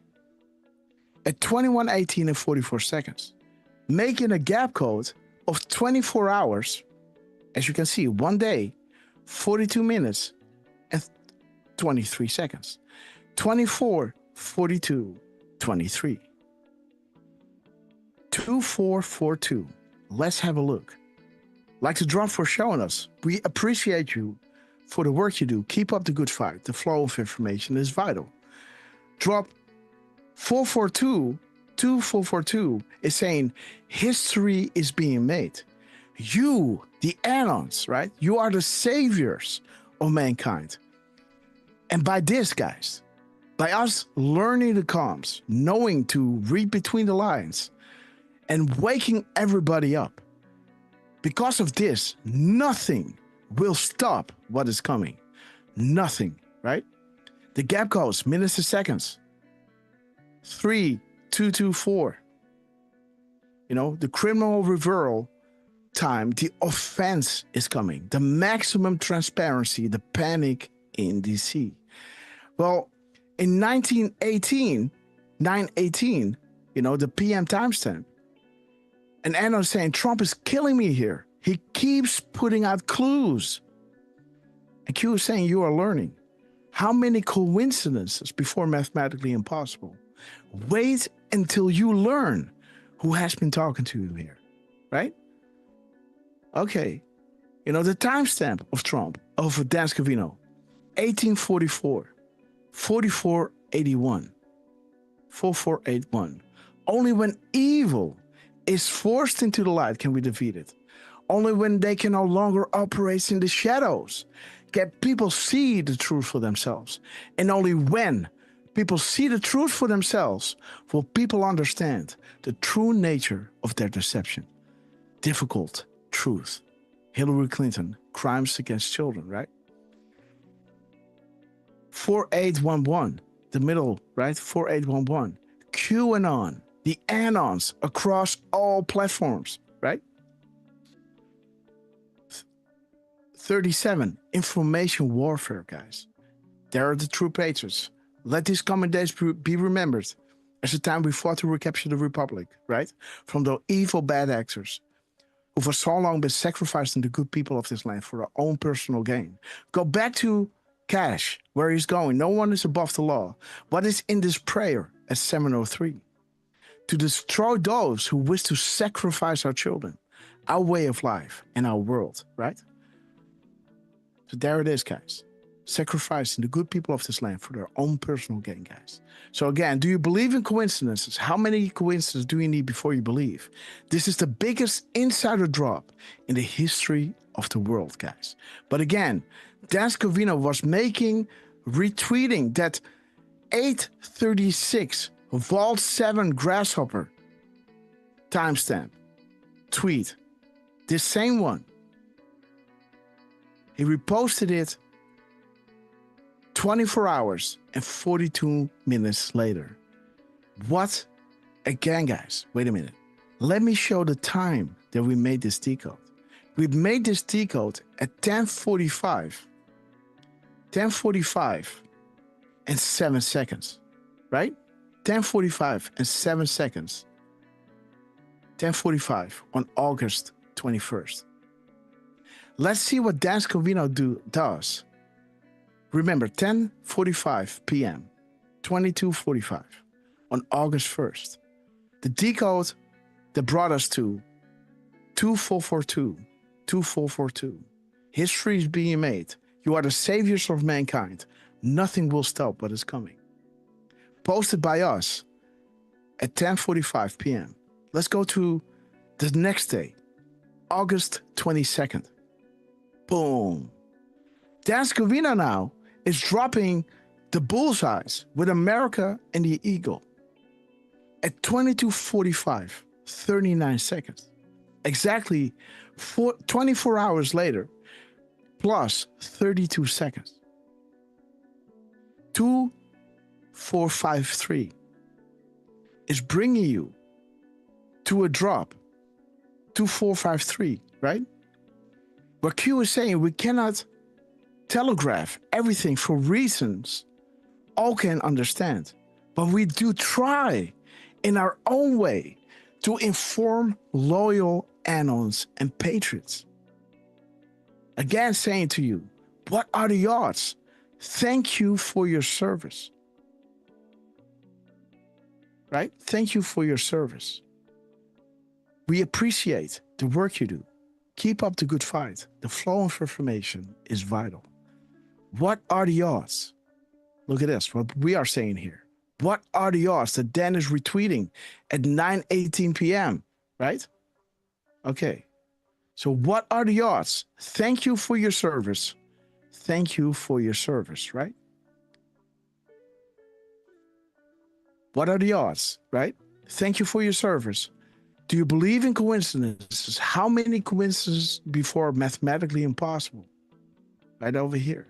at 21:18 and 44 seconds, making a gap code of 24 hours. As you can see, 1 day, 42 minutes, and 23 seconds. 24, 42, 23. 2442. Let's have a look. Like to drop for showing us. We appreciate you for the work you do. Keep up the good fight. The flow of information is vital. Drop 442. 2442 is saying history is being made. You, the Anons, right? You are the saviors of mankind. And by this, guys, by us learning the comms, knowing to read between the lines, and waking everybody up, because of this, nothing will stop what is coming. Nothing, right? The gap goes minutes to seconds. 3:224. The criminal reversal time, the offense is coming. The maximum transparency, the panic in DC. Well, in 918, the PM timestamp, and Anno saying Trump is killing me here. He keeps putting out clues. And Q is saying you are learning. How many coincidences before mathematically impossible? Wait until you learn who has been talking to you here, right? Okay, the timestamp of Trump, of Dan Scavino, 1844, 4481, 4481. Only when evil is forced into the light can we defeat it. Only when they can no longer operate in the shadows can people see the truth for themselves. And only when people see the truth for themselves will people understand the true nature of their deception. Difficult truth. Hillary Clinton, crimes against children, right? 4811, the middle, right? 4811. QAnon, the Anons across all platforms, right? 37, information warfare, guys. There are the true patriots. Let these coming days be remembered as the time we fought to recapture the Republic, right? From the evil bad actors who for so long been sacrificing the good people of this land for their own personal gain. Go back to Cash, where he's going. No one is above the law. What is in this prayer at 703? To destroy those who wish to sacrifice our children, our way of life, and our world, right? So there it is, guys. Sacrificing the good people of this land for their own personal gain, guys. So again, do you believe in coincidences? How many coincidences do you need before you believe? This is the biggest insider drop in the history of the world, guys. But again, Dan Scavino was retweeting that 836 Vault 7 Grasshopper timestamp tweet. This same one. He reposted it 24 hours and 42 minutes later. What? Again, guys, wait a minute. Let me show the time that we made this decode. We made this decode at 10:45 and 7 seconds, right? 10:45 and 7 seconds. 10:45 on August 21st. Let's see what Dan Scavino does. Remember, 10:45 p.m., 22:45 on August 1st. The decode that brought us to 2442. 2442. History is being made. You are the saviors of mankind. Nothing will stop what is coming. Posted by us at 10:45 p.m. Let's go to the next day, August 22nd. Boom. Dan Scavino now is dropping the bullseyes with America and the Eagle at 22:45, 39 seconds. Exactly 24 hours later, plus 32 seconds. 2453 is bringing you to a drop. 2453, right? Where Q is saying we cannot telegraph everything for reasons all can understand, but we do try in our own way to inform loyal Anons and patriots. Again, saying to you, what are the odds? Thank you for your service. Right? Thank you for your service. We appreciate the work you do. Keep up the good fight. The flow of information is vital. What are the odds? Look at this, what we are saying here. What are the odds that Dan is retweeting at 9:18 p.m., right? Okay. So what are the odds? Thank you for your service. Thank you for your service, right? What are the odds, right? Thank you for your service. Do you believe in coincidences? How many coincidences before mathematically impossible? Right over here.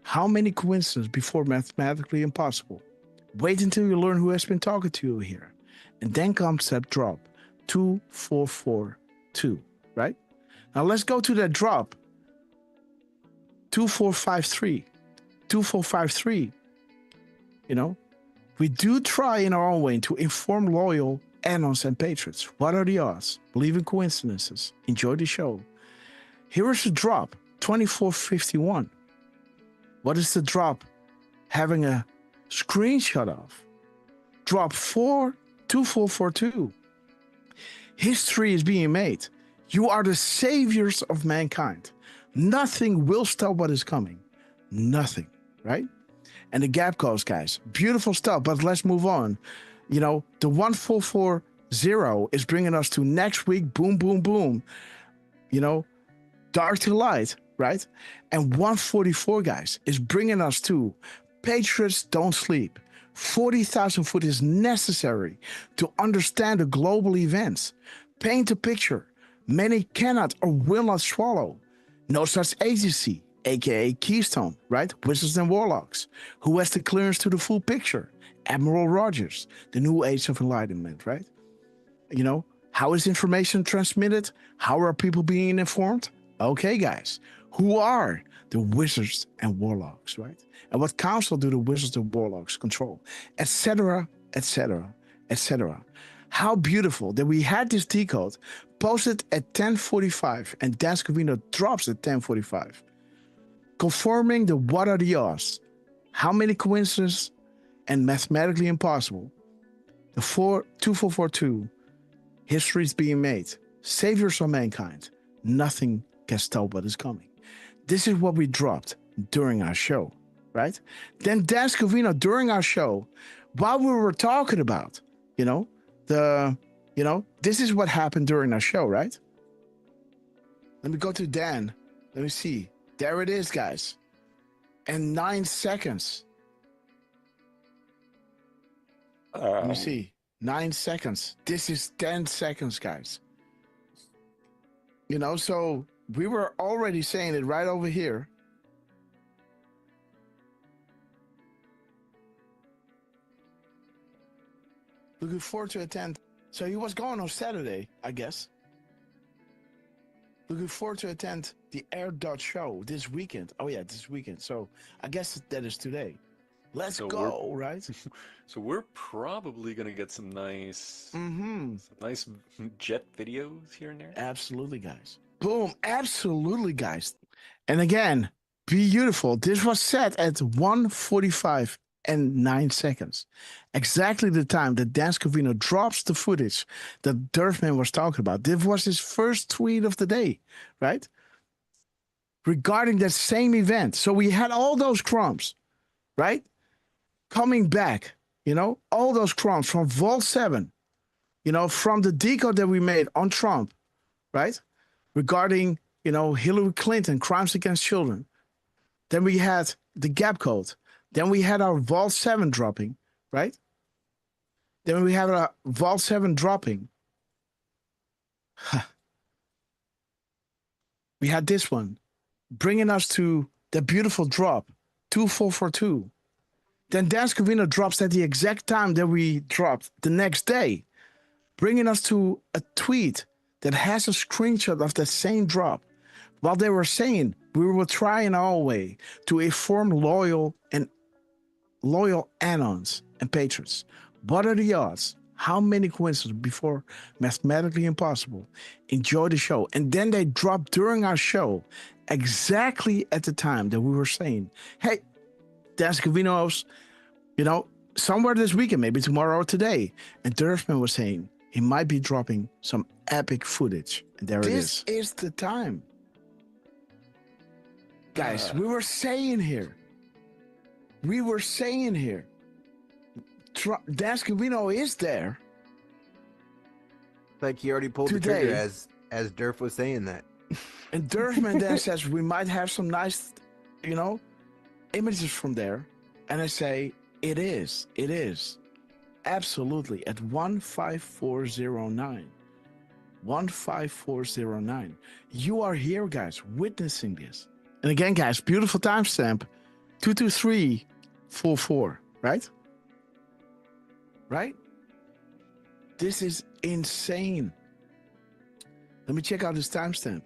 How many coincidences before mathematically impossible? Wait until you learn who has been talking to you here. And then comes that drop, 2442, right? Now let's go to that drop, 2453. 2453, you know, we do try in our own way to inform loyal Anons and patriots. What are the odds? Believe in coincidences. Enjoy the show. Here is the drop, 2451. What is the drop having a screenshot of? Drop 2442. History is being made. You are the saviors of mankind. Nothing will stop what is coming. Nothing, right? And the gap goes, guys. Beautiful stuff, but let's move on. You know, the 1440 is bringing us to next week. Boom, boom, boom. You know, dark to light, right? And 144, guys, is bringing us to Patriots Don't Sleep. 40,000 foot is necessary to understand the global events. Paint a picture many cannot or will not swallow. No such agency, aka Keystone, right? Wizards and Warlocks. Who has the clearance to the full picture? Admiral Rogers, the new age of enlightenment, right? You know, how is information transmitted? How are people being informed? Okay, guys, who are the Wizards and Warlocks, right? And what council do the Wizards and Warlocks control? Etc., etc., etc. How beautiful that we had this decode posted at 10:45 and Dan Scavino drops at 10:45. Confirming the what are the odds? How many coincidences and mathematically impossible? The 2442, history is being made. Saviors of mankind. Nothing can stop what is coming. This is what we dropped during our show, right? Then Dan Scavino during our show, while we were talking about, this is what happened during our show, right? Let me go to Dan. Let me see. There it is, guys. And 9 seconds. Let me see. 9 seconds. This is 10 seconds, guys. You know, so we were already saying it right over here. Looking forward to attend. So he was going on Saturday, I guess. Looking forward to attend the Air Dot show this weekend. Oh yeah, this weekend. So I guess that is today. Let's go, right? So we're probably gonna get some nice jet videos here and there. Absolutely, guys. Boom, absolutely, guys. And again, beautiful. This was set at 1:45 and 9 seconds. Exactly the time that Dan Scavino drops the footage that Durfman was talking about. This was his first tweet of the day, right? Regarding that same event. So we had all those crumbs, right? Coming back, all those crumbs from Vault 7, from the decode that we made on Trump, right? Regarding, Hillary Clinton, crimes against children. Then we had the gap code. Then we had our Vault 7 dropping, right? Then we have our Vault 7 dropping. We had this one, bringing us to the beautiful drop, 2442. Then Dan Scavino drops at the exact time that we dropped the next day, bringing us to a tweet that has a screenshot of that same drop. While they were saying we will try in our way to inform loyal Anons and patrons. What are the odds? How many coincidences before mathematically impossible? Enjoy the show. And then they dropped during our show exactly at the time that we were saying, hey, Dan Scavino's, somewhere this weekend, maybe tomorrow or today. And Durfman was saying he might be dropping some epic footage. And there it is. This is the time. Guys, we were saying here. Dan Scavino is there. Like he already pulled today. The trigger as Durf was saying that. And Durfman then says we might have some nice, images from there. And I say, it is. Absolutely. At 15409. 15409. You are here, guys, witnessing this. And again, guys, beautiful timestamp, 22344, right? Right? This is insane. Let me check out this timestamp.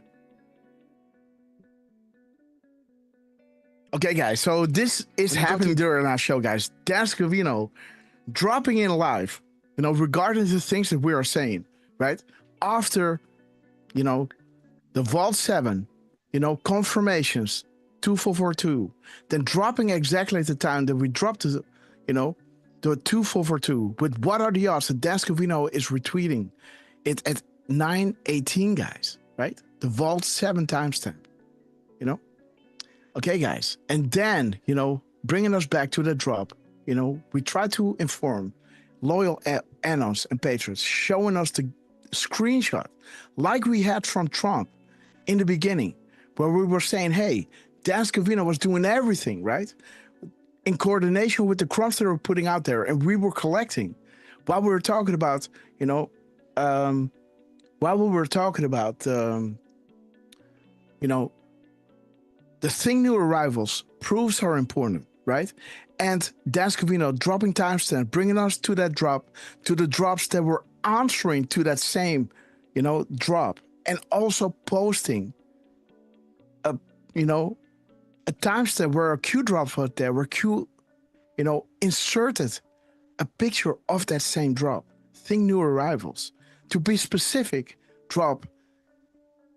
Okay, guys, so this is happening during our show, guys. Dan Scavino dropping in live, regarding the things that we are saying, right? After, the Vault 7, confirmations, 2442, then dropping exactly at the time that we dropped the 2442 with what are the odds that Dan Scavino is retweeting it at 9:18, guys, right? The Vault 7 timestamp, Okay, guys, and then, bringing us back to the drop, we try to inform loyal Anons and patrons, showing us the screenshot like we had from Trump in the beginning, where we were saying, hey, Dan Scavino was doing everything, right? In coordination with the crumbs that were putting out there, and we were collecting. While we were talking about, the thing new arrivals, proofs are important, right? And Dan Scavino dropping timestamp, bringing us to that drop, to the drops that were answering to that same, drop, and also posting a timestamp where a Q drop was there, where Q, inserted a picture of that same drop, thing new arrivals. To be specific, drop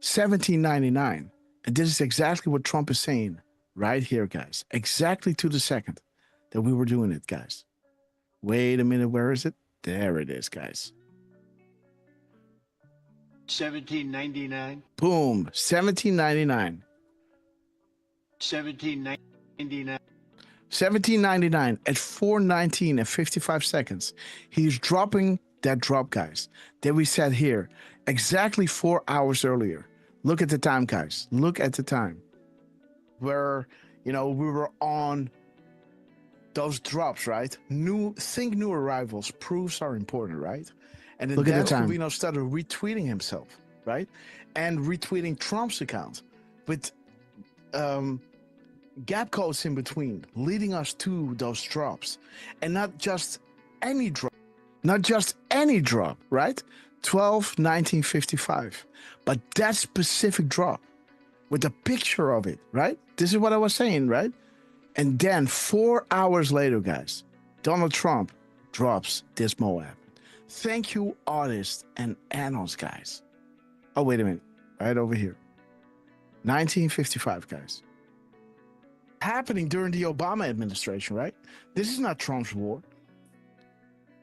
1799. And this is exactly what Trump is saying right here, guys. Exactly to the second that we were doing it, guys. Wait a minute, where is it? There it is, guys. 1799. Boom, 1799. 1799. 1799 at 4:19 and 55 seconds. He's dropping that drop, guys, that we said here exactly 4 hours earlier. Look at the time, guys. Look at the time. Where, we were on those drops, right? New arrivals. Proofs are important, right? And then Dan Scavino started retweeting himself, right? And retweeting Trump's account with gap codes in between, leading us to those drops. And not just any drop. Right? 12/19/55. But that specific drop with a picture of it, right? This is what I was saying, right? And then 4 hours later, guys, Donald Trump drops this Moab. Thank you, artists and Anons, guys. Oh, wait a minute. Right over here. 1955, guys. happening during the Obama administration, right? This is not Trump's war.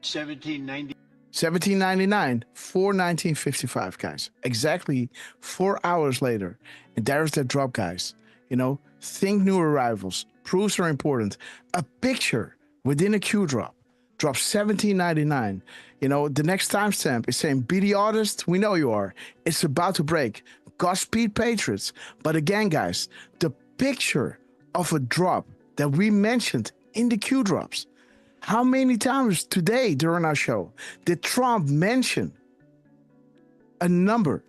1790. 1799 for 1955, guys. Exactly 4 hours later. And there's that drop, guys. You know, think new arrivals. Proofs are important. A picture within a Q drop. Drop 1799. You know, the next timestamp is saying, be the artist we know you are. It's about to break. Godspeed, Patriots. But again, guys, the picture of a drop that we mentioned in the Q drops. How many times today during our show did Trump mention a number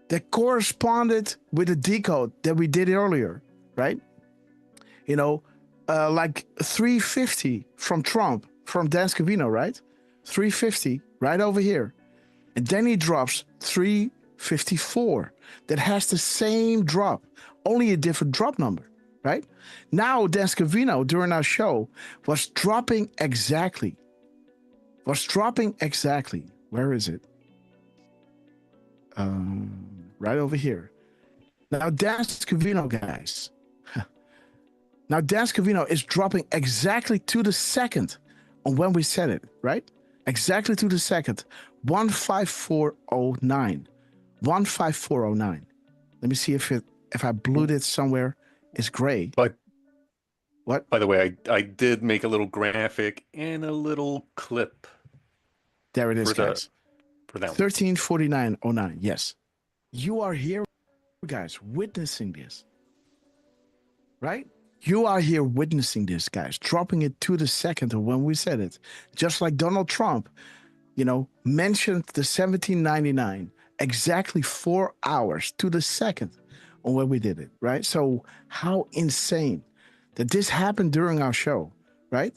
that corresponded with the decode that we did earlier, right? You know, like 350 from Trump, from Dan Scavino, right? 350 right over here. And then he drops 354 that has the same drop, only a different drop number, right? Now, Dan Scavino, during our show, was dropping exactly. Where is it? Right over here. Now, Dan Scavino, guys. Now, Dan Scavino is dropping exactly to the second on when we said it, right? Exactly to the second. 15409. 15409. Let me see if I blew it somewhere. It's gray. But what? By the way, I did make a little graphic and a little clip. There it is, guys. For that 134909. Yes. You are here, guys, witnessing this. Right? You are here witnessing this, guys, dropping it to the second of when we said it. Just like Donald Trump, you know, mentioned the 1799 exactly 4 hours to the second on when we did it, right? So how insane that this happened during our show, right?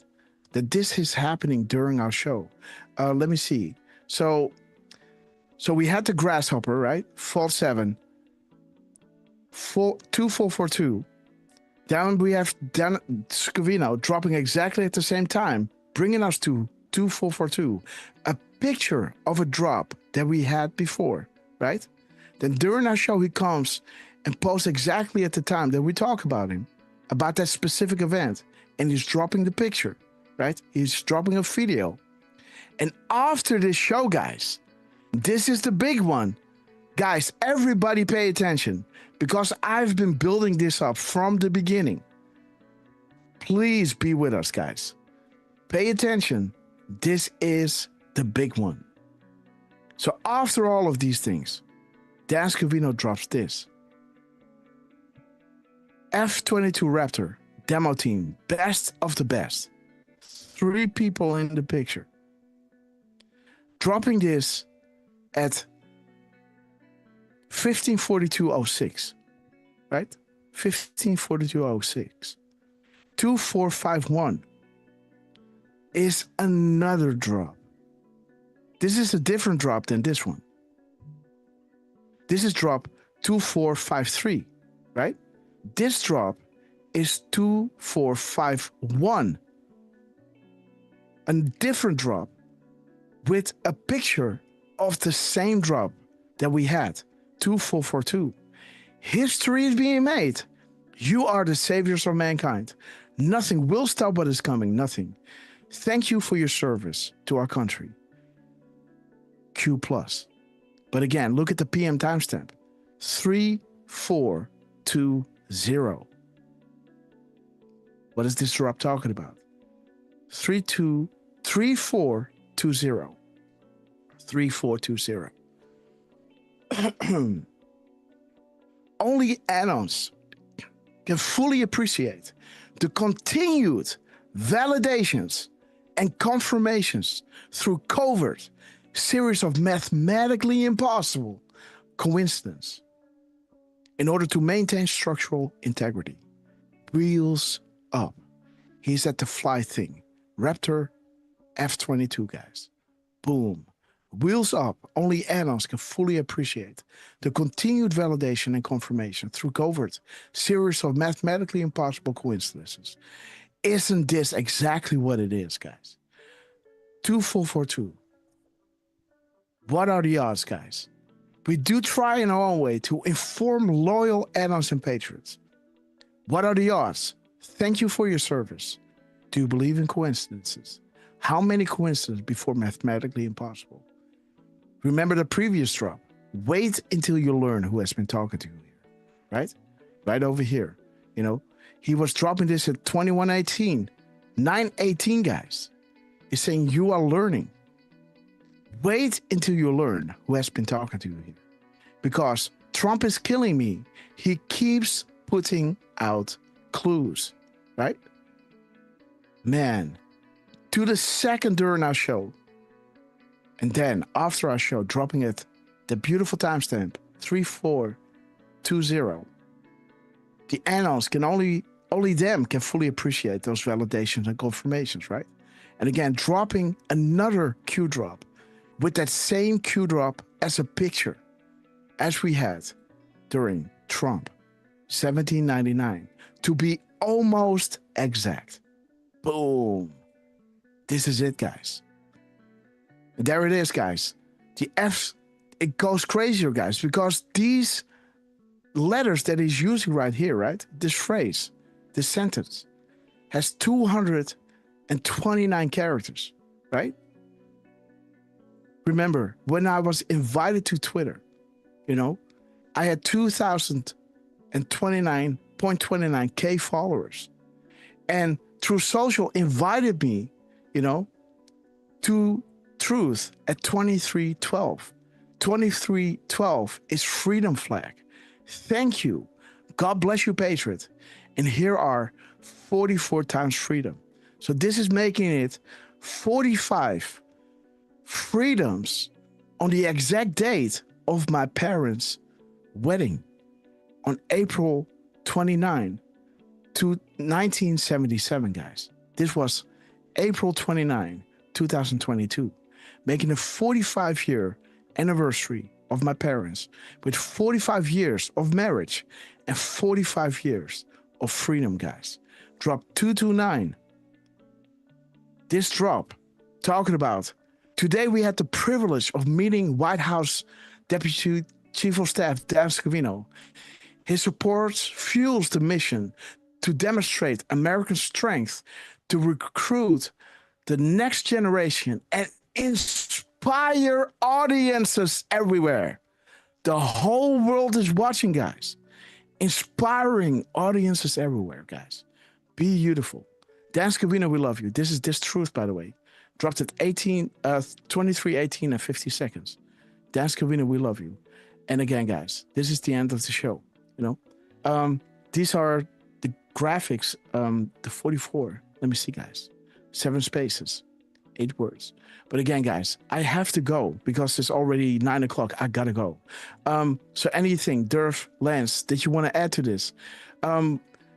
That this is happening during our show. Let me see. So we had the Grasshopper, right? Fall 7, 2442. Then we have Dan Scavino dropping exactly at the same time, bringing us to 2442. A picture of a drop that we had before, right? Then during our show, he comes and posts exactly at the time that we talk about him, about that specific event. And he's dropping the picture, right? He's dropping a video. And after this show, guys, this is the big one. Guys, everybody pay attention because I've been building this up from the beginning. Please be with us, guys. Pay attention. This is the big one. So after all of these things, Dan Scavino drops this. F-22 Raptor, demo team, best of the best. 3 people in the picture. Dropping this at 1542.06, right? 1542.06. 2451 is another drop. This is a different drop than this one. This is drop 2453, right? This drop is 2451. A different drop with a picture of the same drop that we had, 2442. History is being made. You are the saviors of mankind. Nothing will stop what is coming. Nothing. Thank you for your service to our country. Q+. But again, look at the PM timestamp. 3420. What is this drop talking about? 3420. 3420. Only add-ons can fully appreciate the continued validations and confirmations through covert series of mathematically impossible coincidence in order to maintain structural integrity. Wheels up. He's at the fly thing. Raptor F-22, guys. Boom. Wheels up. Only add-ons can fully appreciate the continued validation and confirmation through covert series of mathematically impossible coincidences. Isn't this exactly what it is, guys? 2442. What are the odds, guys? We do try in our own way to inform loyal add-ons and patriots. What are the odds? Thank you for your service. Do you believe in coincidences? How many coincidences before mathematically impossible? Remember the previous drop. Wait until you learn who has been talking to you here, right? Right over here. You know, he was dropping this at 2118. 918, guys. He's saying you are learning. Wait until you learn who has been talking to you here. Because Trump is killing me. He keeps putting out clues, right? Man, to the second during our show. And then after our show, dropping it, the beautiful timestamp, 3420. The annals can only them can fully appreciate those validations and confirmations, right? And again, dropping another Q drop with that same Q drop as a picture as we had during Trump, 1799, to be almost exact. Boom. This is it, guys. And there it is, guys. The F, it goes crazier, guys, because these letters that he's using right here, right? This phrase, this sentence, has 229 characters, right? Remember, when I was invited to Twitter, you know, I had 2,029.29K followers. And True Social invited me, you know, to Truth at 2312. 2312 is freedom flag. Thank you. God bless you, Patriot. And here are 44 times freedom. So this is making it 45 freedoms on the exact date of my parents' wedding on April 29 to 1977, guys. This was April 29, 2022, making a 45-year anniversary of my parents with 45 years of marriage and 45 years of freedom, guys. Drop 229. This drop, talking about, today we had the privilege of meeting White House Deputy Chief of Staff Dan Scavino. His support fuels the mission to demonstrate American strength to recruit the next generation and inspire audiences everywhere. The whole world is watching, guys. Inspiring audiences everywhere, guys. Be beautiful. Dan Scavino, we love you. This is This Truth, by the way. Dropped at 23:18 and 50 seconds. Dan Scavino, we love you. And again, guys, this is the end of the show. You know, these are the graphics. The 44. Let me see, guys. 7 spaces, 8 words. But again, guys, I have to go because it's already 9 o'clock. I gotta go. So anything, Durf, Lance, that you want to add to this?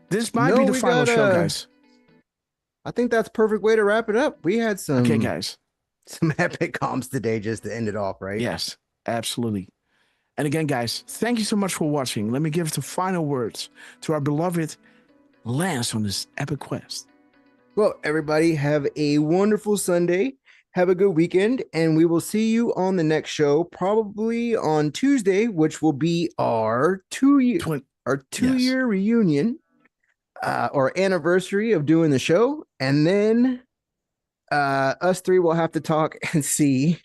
This might be the final show, guys. I think that's a perfect way to wrap it up. We had some, okay, guys, some epic comms today just to end it off, right? Yes, absolutely. And again, guys, thank you so much for watching. Let me give the final words to our beloved Lance on this epic quest. Well, everybody, have a wonderful Sunday. Have a good weekend, and we will see you on the next show, probably on Tuesday, which will be our two-year reunion or anniversary of doing the show. And then us three will have to talk and see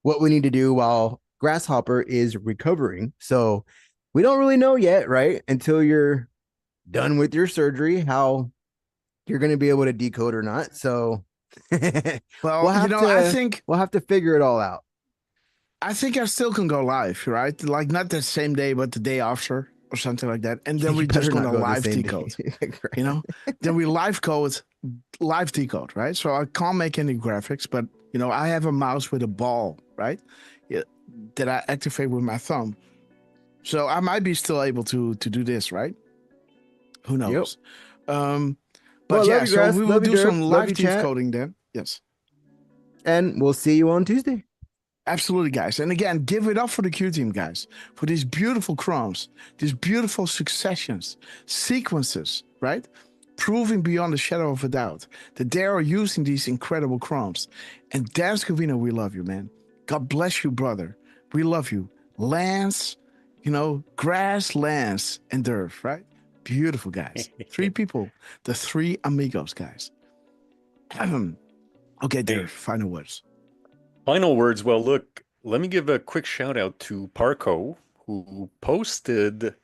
what we need to do while Grasshopper is recovering. So we don't really know yet, right? Until you're done with your surgery, how you're going to be able to decode or not. So well, I think we'll have to figure it all out. I think I still can go live, right? Like not the same day, but the day after or something like that. And then we just going to live decode, you know, then we live decode, right? So I can't make any graphics, but you know, I have a mouse with a ball, right? Yeah, that I activate with my thumb. So I might be still able to do this, right? Who knows? Yep. But yeah, so we will do some live decoding then. Yes. And we'll see you on Tuesday. Absolutely, guys. And again, give it up for the Q team, guys, for these beautiful crumbs, these beautiful successions, sequences, right? Proving beyond a shadow of a doubt that they are using these incredible crumbs. And Dan Scavino, we love you, man. God bless you, brother. We love you. Lance, you know, Grass, Lance, and Durf, right? Beautiful, guys. 3 people. The 3 amigos, guys. Okay, Dave, final words. Final words. Well, look, let me give a quick shout out to Parco, who posted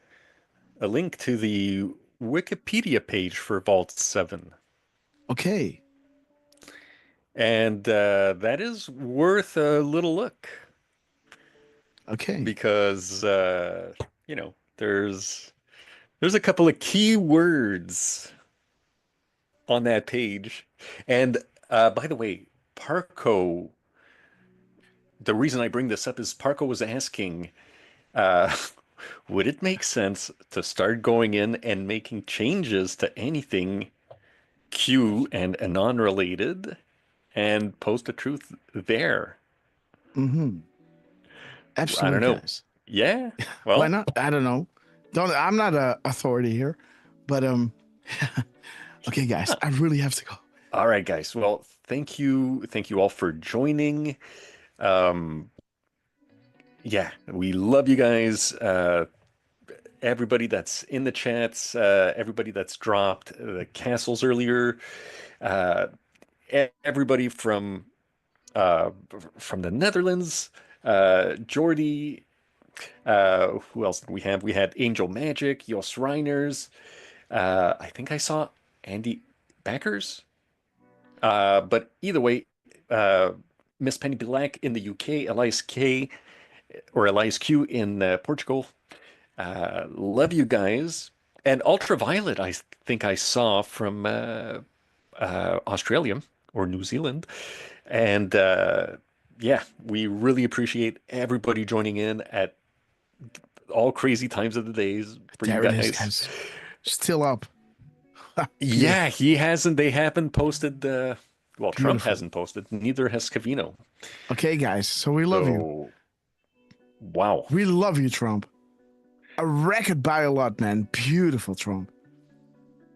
a link to the Wikipedia page for Vault 7. Okay. And that is worth a little look. Okay. Because, you know, there's a couple of key words on that page. And by the way, Parco, the reason I bring this up is Parco was asking, would it make sense to start going in and making changes to anything Q and anon related and post the truth there? Mm-hmm. Absolutely, I don't know. guys. Yeah. Well, why not? I don't know. I'm not an authority here, but okay, guys, I really have to go. All right, guys. Well, thank you all for joining. Yeah, we love you guys. Everybody that's in the chats, everybody that's dropped the castles earlier, everybody from the Netherlands, Jordy. Who else did we have? We had Angel Magic, Jos Reiners. I think I saw Andy Backers. But either way, Miss Penny Black in the UK, Elias K or Elias Q in Portugal. Love you guys. And Ultraviolet, I think I saw from Australia or New Zealand. And yeah, we really appreciate everybody joining in at all crazy times of the days for there you guys. guys. It is, guys. Still up. Yeah, he hasn't. They haven't posted. Well, Beautiful. Trump hasn't posted. Neither has Scavino. Okay, guys. So we love you. Wow. We love you, Trump. A record by a lot, man. Beautiful, Trump.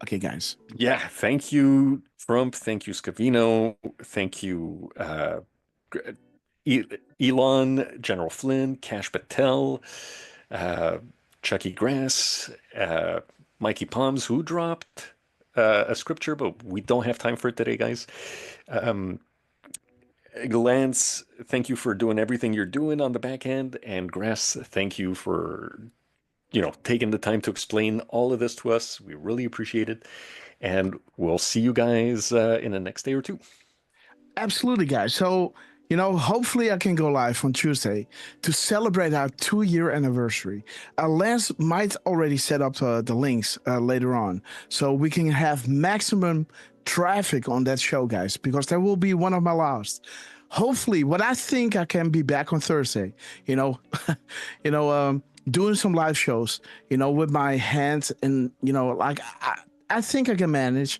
Okay, guys. Yeah, thank you, Trump. Thank you, Scavino. Thank you, Elon, General Flynn, Cash Patel, Chucky Grass, Mikey Palms, who dropped a scripture, but we don't have time for it today, guys. Lance, thank you for doing everything you're doing on the back end. And Grass, thank you for, taking the time to explain all of this to us. We really appreciate it. And we'll see you guys in the next day or two. Absolutely, guys. So, hopefully I can go live on Tuesday to celebrate our 2-year anniversary. Lance might already set up the links later on, so we can have maximum traffic on that show, guys, because that will be one of my last. Hopefully, what I think I can be back on Thursday, doing some live shows, with my hands and, I think I can manage.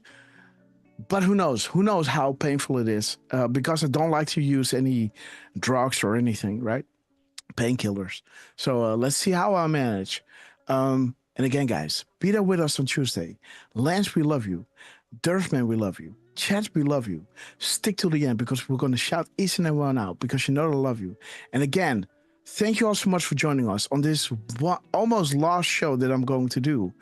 But who knows? Who knows how painful it is? Because I don't like to use any drugs or anything, right? Painkillers. So let's see how I manage. And again, guys, be there with us on Tuesday. Lance, we love you. Durfman, we love you. Chad, we love you. Stick to the end because we're going to shout each and every one out because I love you. And again, thank you all so much for joining us on this almost last show that I'm going to do.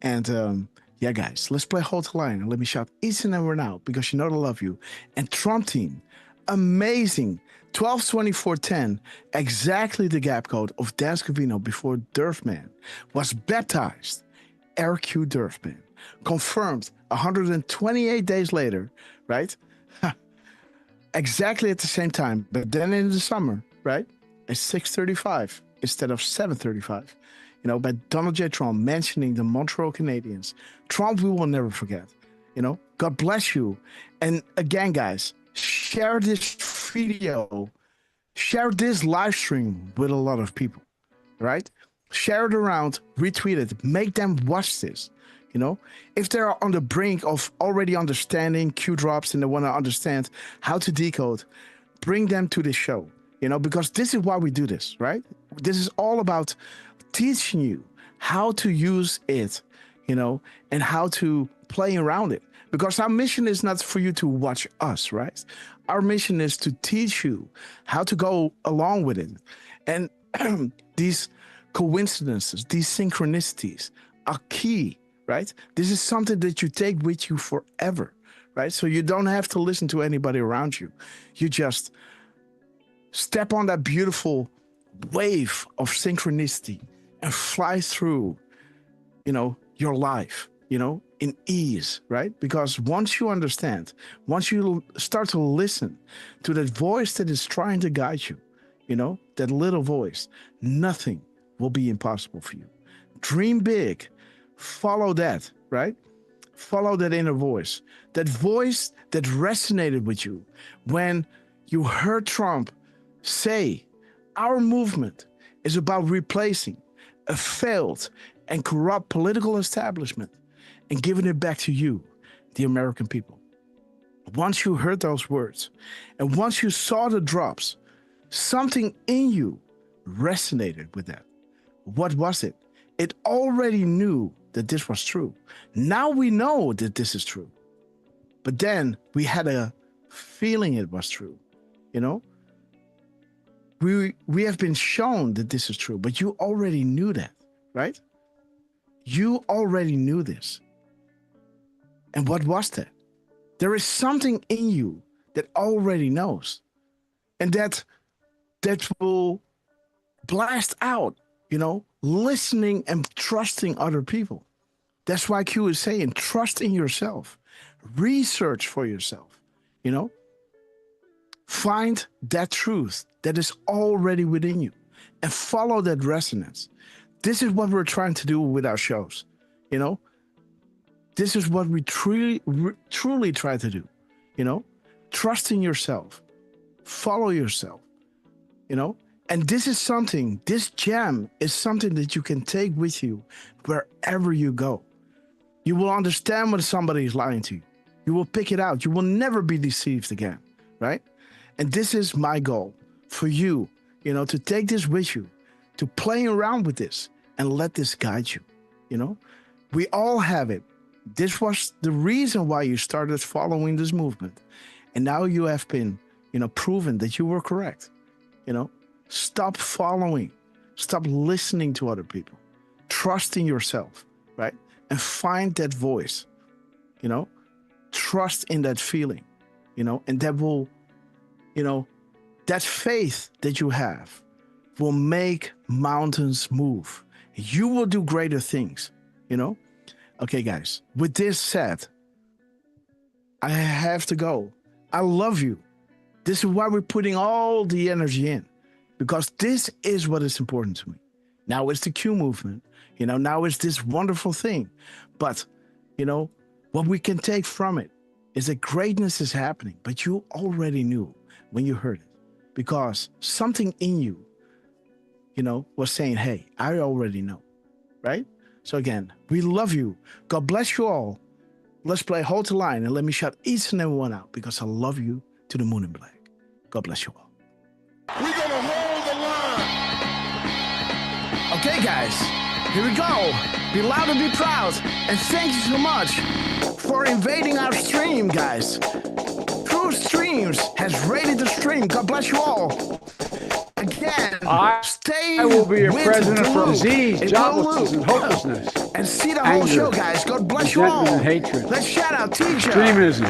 And yeah, guys, let's play Hold the Line and let me shout each and every one out because I love you. And Trump team, amazing. 12-24-10, exactly the gap code of Dan Scavino before Durfman was baptized. RQ Durfman. Confirmed 128 days later, right? Exactly at the same time, but then in the summer, right? It's 6:35 instead of 7:35. By Donald J. Trump mentioning the Montreal Canadiens. Trump, we will never forget. God bless you. And again, guys, share this video, share this live stream with a lot of people, right? Share it around, retweet it, make them watch this. If they're on the brink of already understanding Q drops and they want to understand how to decode, bring them to this show, because this is why we do this, right? This is all about teaching you how to use it, and how to play around it. Because our mission is not for you to watch us, right? Our mission is to teach you how to go along with it. And these coincidences, these synchronicities are key, right? This is something that you take with you forever, right? So you don't have to listen to anybody around you. You just step on that beautiful wave of synchronicity and fly through, your life, in ease, right? Because once you understand, once you start to listen to that voice that is trying to guide you, that little voice, nothing will be impossible for you. Dream big, follow that, right? Follow that inner voice that resonated with you when you heard Trump say, our movement is about replacing a failed and corrupt political establishment and giving it back to you, the American people. Once you heard those words and once you saw the drops, something in you resonated with that. What was it? It already knew that this was true. Now we know that this is true. But then we had a feeling it was true, We have been shown that this is true, but you already knew that, right? You already knew this. And what was that? There is something in you that already knows. And that will blast out, listening and trusting other people. That's why Q is saying, trust in yourself. Research for yourself, Find that truth that is already within you and follow that resonance. This is what we're trying to do with our shows, This is what we truly try to do, Trust in yourself. Follow yourself, And this gem is something that you can take with you wherever you go. You will understand when somebody is lying to you. You will pick it out. You will never be deceived again, right? And this is my goal for you, to take this with you, to play around with this and let this guide you, We all have it. This was the reason why you started following this movement. And now you have been, proven that you were correct, Stop following. Stop listening to other people. Trust in yourself, right? And find that voice, Trust in that feeling, and that will, that faith that you have will make mountains move. You will do greater things, Okay, guys, with this said, I have to go. I love you. This is why we're putting all the energy in, because this is what is important to me. Now it's the Q movement, now it's this wonderful thing. But, what we can take from it is that greatness is happening, but you already knew when you heard it, because something in you, was saying, hey, I already know, right? So again, we love you. God bless you all. Let's play Hold the Line and let me shout each and every one out, because I love you to the moon and back. God bless you all. We're gonna hold the line. Okay, guys, here we go. Be loud and be proud. And thank you so much for invading our stream, guys. True Streams has rated the stream. God bless you all. Again, stay I will be a with president the for loop. disease, It joblessness, will and hopelessness. And see the whole Anger, show, guys. God bless you all. resentment, and hatred. Let's shout out teacher. Extremism,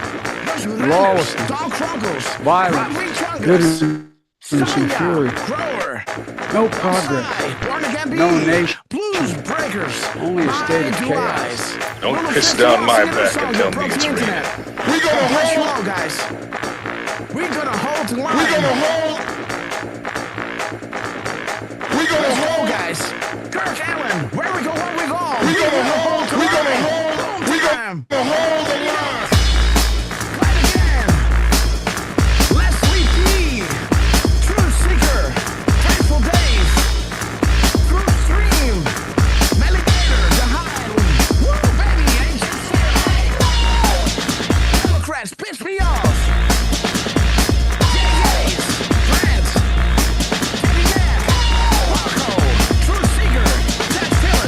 lawlessness, Don Crunkles, violence, goodness, and fury. Grower, no progress, Born Again no nation, Blues Breakers, only a state of Blue chaos. Eyes. Don't piss down my back and tell me it's real. We're gonna hold you all, guys. We're gonna hold the line. We're gonna hold. We're gonna hold, guys. Kirk Allen, where we go, where we go. We're gonna hold. We're gonna hold. We're gonna hold the line. Clap again. Leslie P. Truth Seeker. Faithful Days. Truth Stream. Meligator. The Highland. Woo, baby. Ancient Sarah. Democrats piss me off. Truth Seeker, Ted Phillips.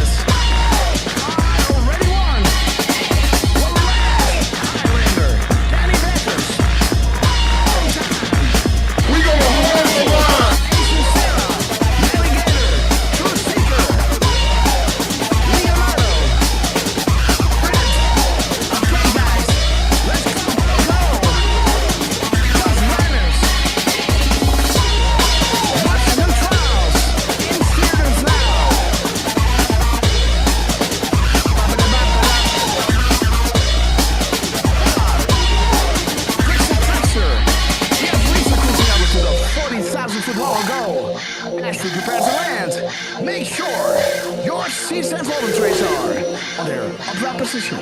As we prepare to land, make sure your seats and folding trays are on their upright position.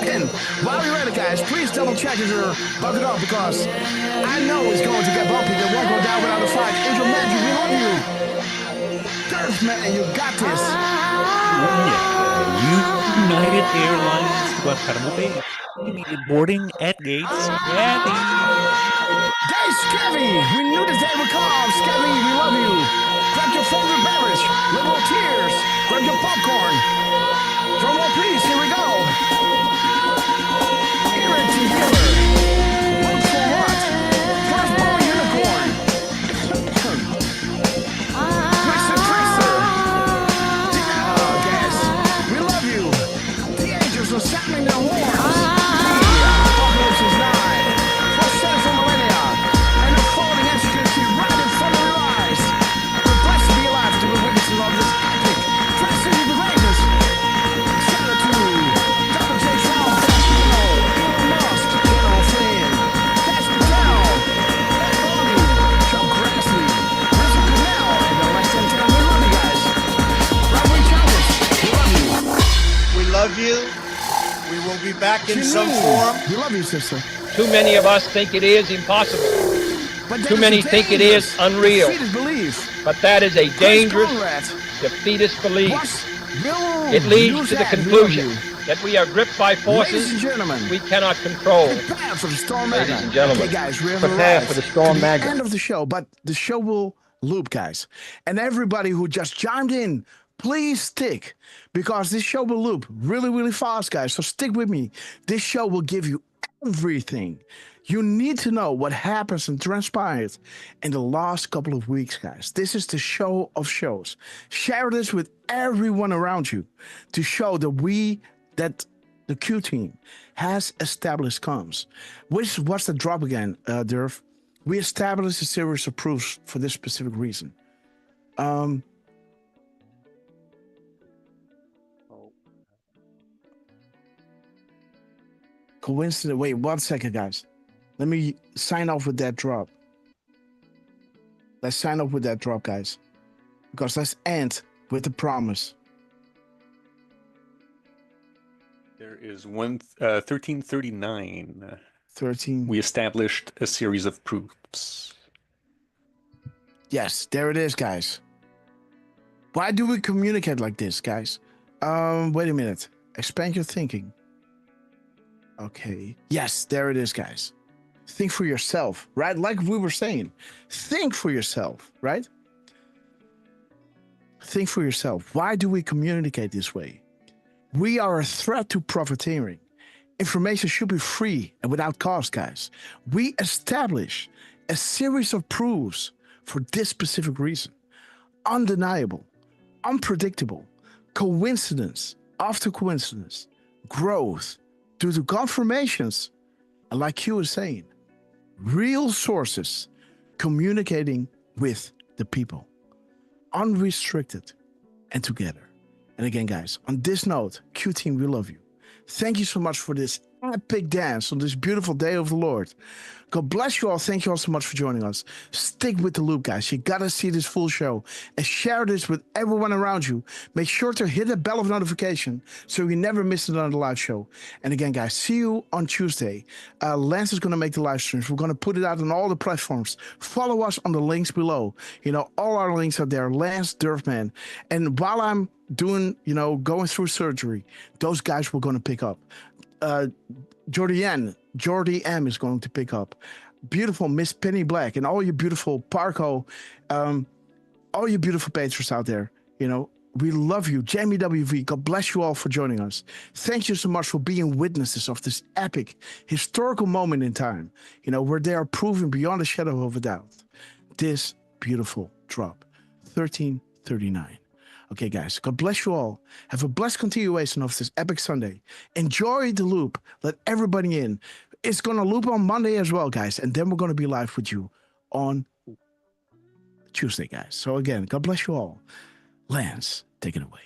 And while you're ready, guys, please double check if you're buckled up because I know it's going to get bumpy. It won't go down without a fight. Angel Magic, we love you. Man, you got this. United Airlines Guantanamo Bay. Immediate boarding at gates. Scabby. Hey, Scabby, we knew this day would come. Scabby, we love you. Grab your favorite beverage, liberal tears. Grab your popcorn. Drum roll, please. Here we go. Irritant healer. Look for what? First ball unicorn. Twister, twister. Guys, we love you. The angels are sounding their horns. Apocalypse is nigh. For central millennia. And the falling execution right in front of your eyes. We're blessed to be alive to be witnesses of this epic tragedy of greatness. Shout out to Dr. J. Trump, Elon Musk, General Flynn, Dash Patel, Ed Bogey, Chuck Grassley, Richard Goodell, and the Lex Antenna. We love you guys. Robert Chavez, we love you. We love you. We will be back in some form. We love you, sister. Too many of us think it is impossible. Too many think it is unreal. But that is a dangerous, defeatist belief. It leads to the conclusion that we are gripped by forces we cannot control. Prepare for the storm Ladies magnet. and gentlemen, Okay, guys, we have prepare arrived for the storm to the magnet. end of the show, but the show will loop, guys. And everybody who just chimed in, please stick, because this show will loop really, really fast, guys. So stick with me. This show will give you everything you need to know what happens and transpired in the last couple of weeks, guys. This is the show of shows. Share this with everyone around you to show that the Q team has established comms. What's the drop again, Durf? We established a series of proofs for this specific reason. Coincidence. Wait, 1 second, guys. Let me sign off with that drop. Let's sign off with that drop, guys. Because let's end with the promise. There is 1339. 13. We established a series of proofs. Yes, there it is, guys. Why do we communicate like this, guys? Wait a minute. Expand your thinking. Okay. Yes, there it is, guys. Think for yourself, right? Like we were saying, think for yourself, right? Think for yourself. Why do we communicate this way? We are a threat to profiteering. Information should be free and without cost, guys. We establish a series of proofs for this specific reason. Undeniable, unpredictable, coincidence after coincidence, growth due to confirmations, and like Q is saying, real sources communicating with the people, unrestricted and together. And again, guys, on this note, Q team, we love you. Thank you so much for this epic dance on this beautiful day of the Lord. God bless you all. Thank you all so much for joining us. Stick with the loop, guys. You gotta see this full show and share this with everyone around you. Make sure to hit the bell of notification so you never miss another live show. And again, guys, see you on Tuesday. Lance is gonna make the live streams. We're gonna put it out on all the platforms. Follow us on the links below. You know, all our links are there. Lance, Durfman. And while I'm doing, going through surgery, those guys were gonna pick up. Jordy M is going to pick up. Beautiful Miss Penny Black and all you beautiful Parco, all you beautiful patrons out there. We love you. Jamie WV, God bless you all for joining us. Thank you so much for being witnesses of this epic historical moment in time, where they are proven beyond a shadow of a doubt. This beautiful drop, 1339. Okay, guys, God bless you all. Have a blessed continuation of this epic Sunday. Enjoy the loop. Let everybody in. It's going to loop on Monday as well, guys. And then we're going to be live with you on Tuesday, guys. So again, God bless you all. Lance, take it away.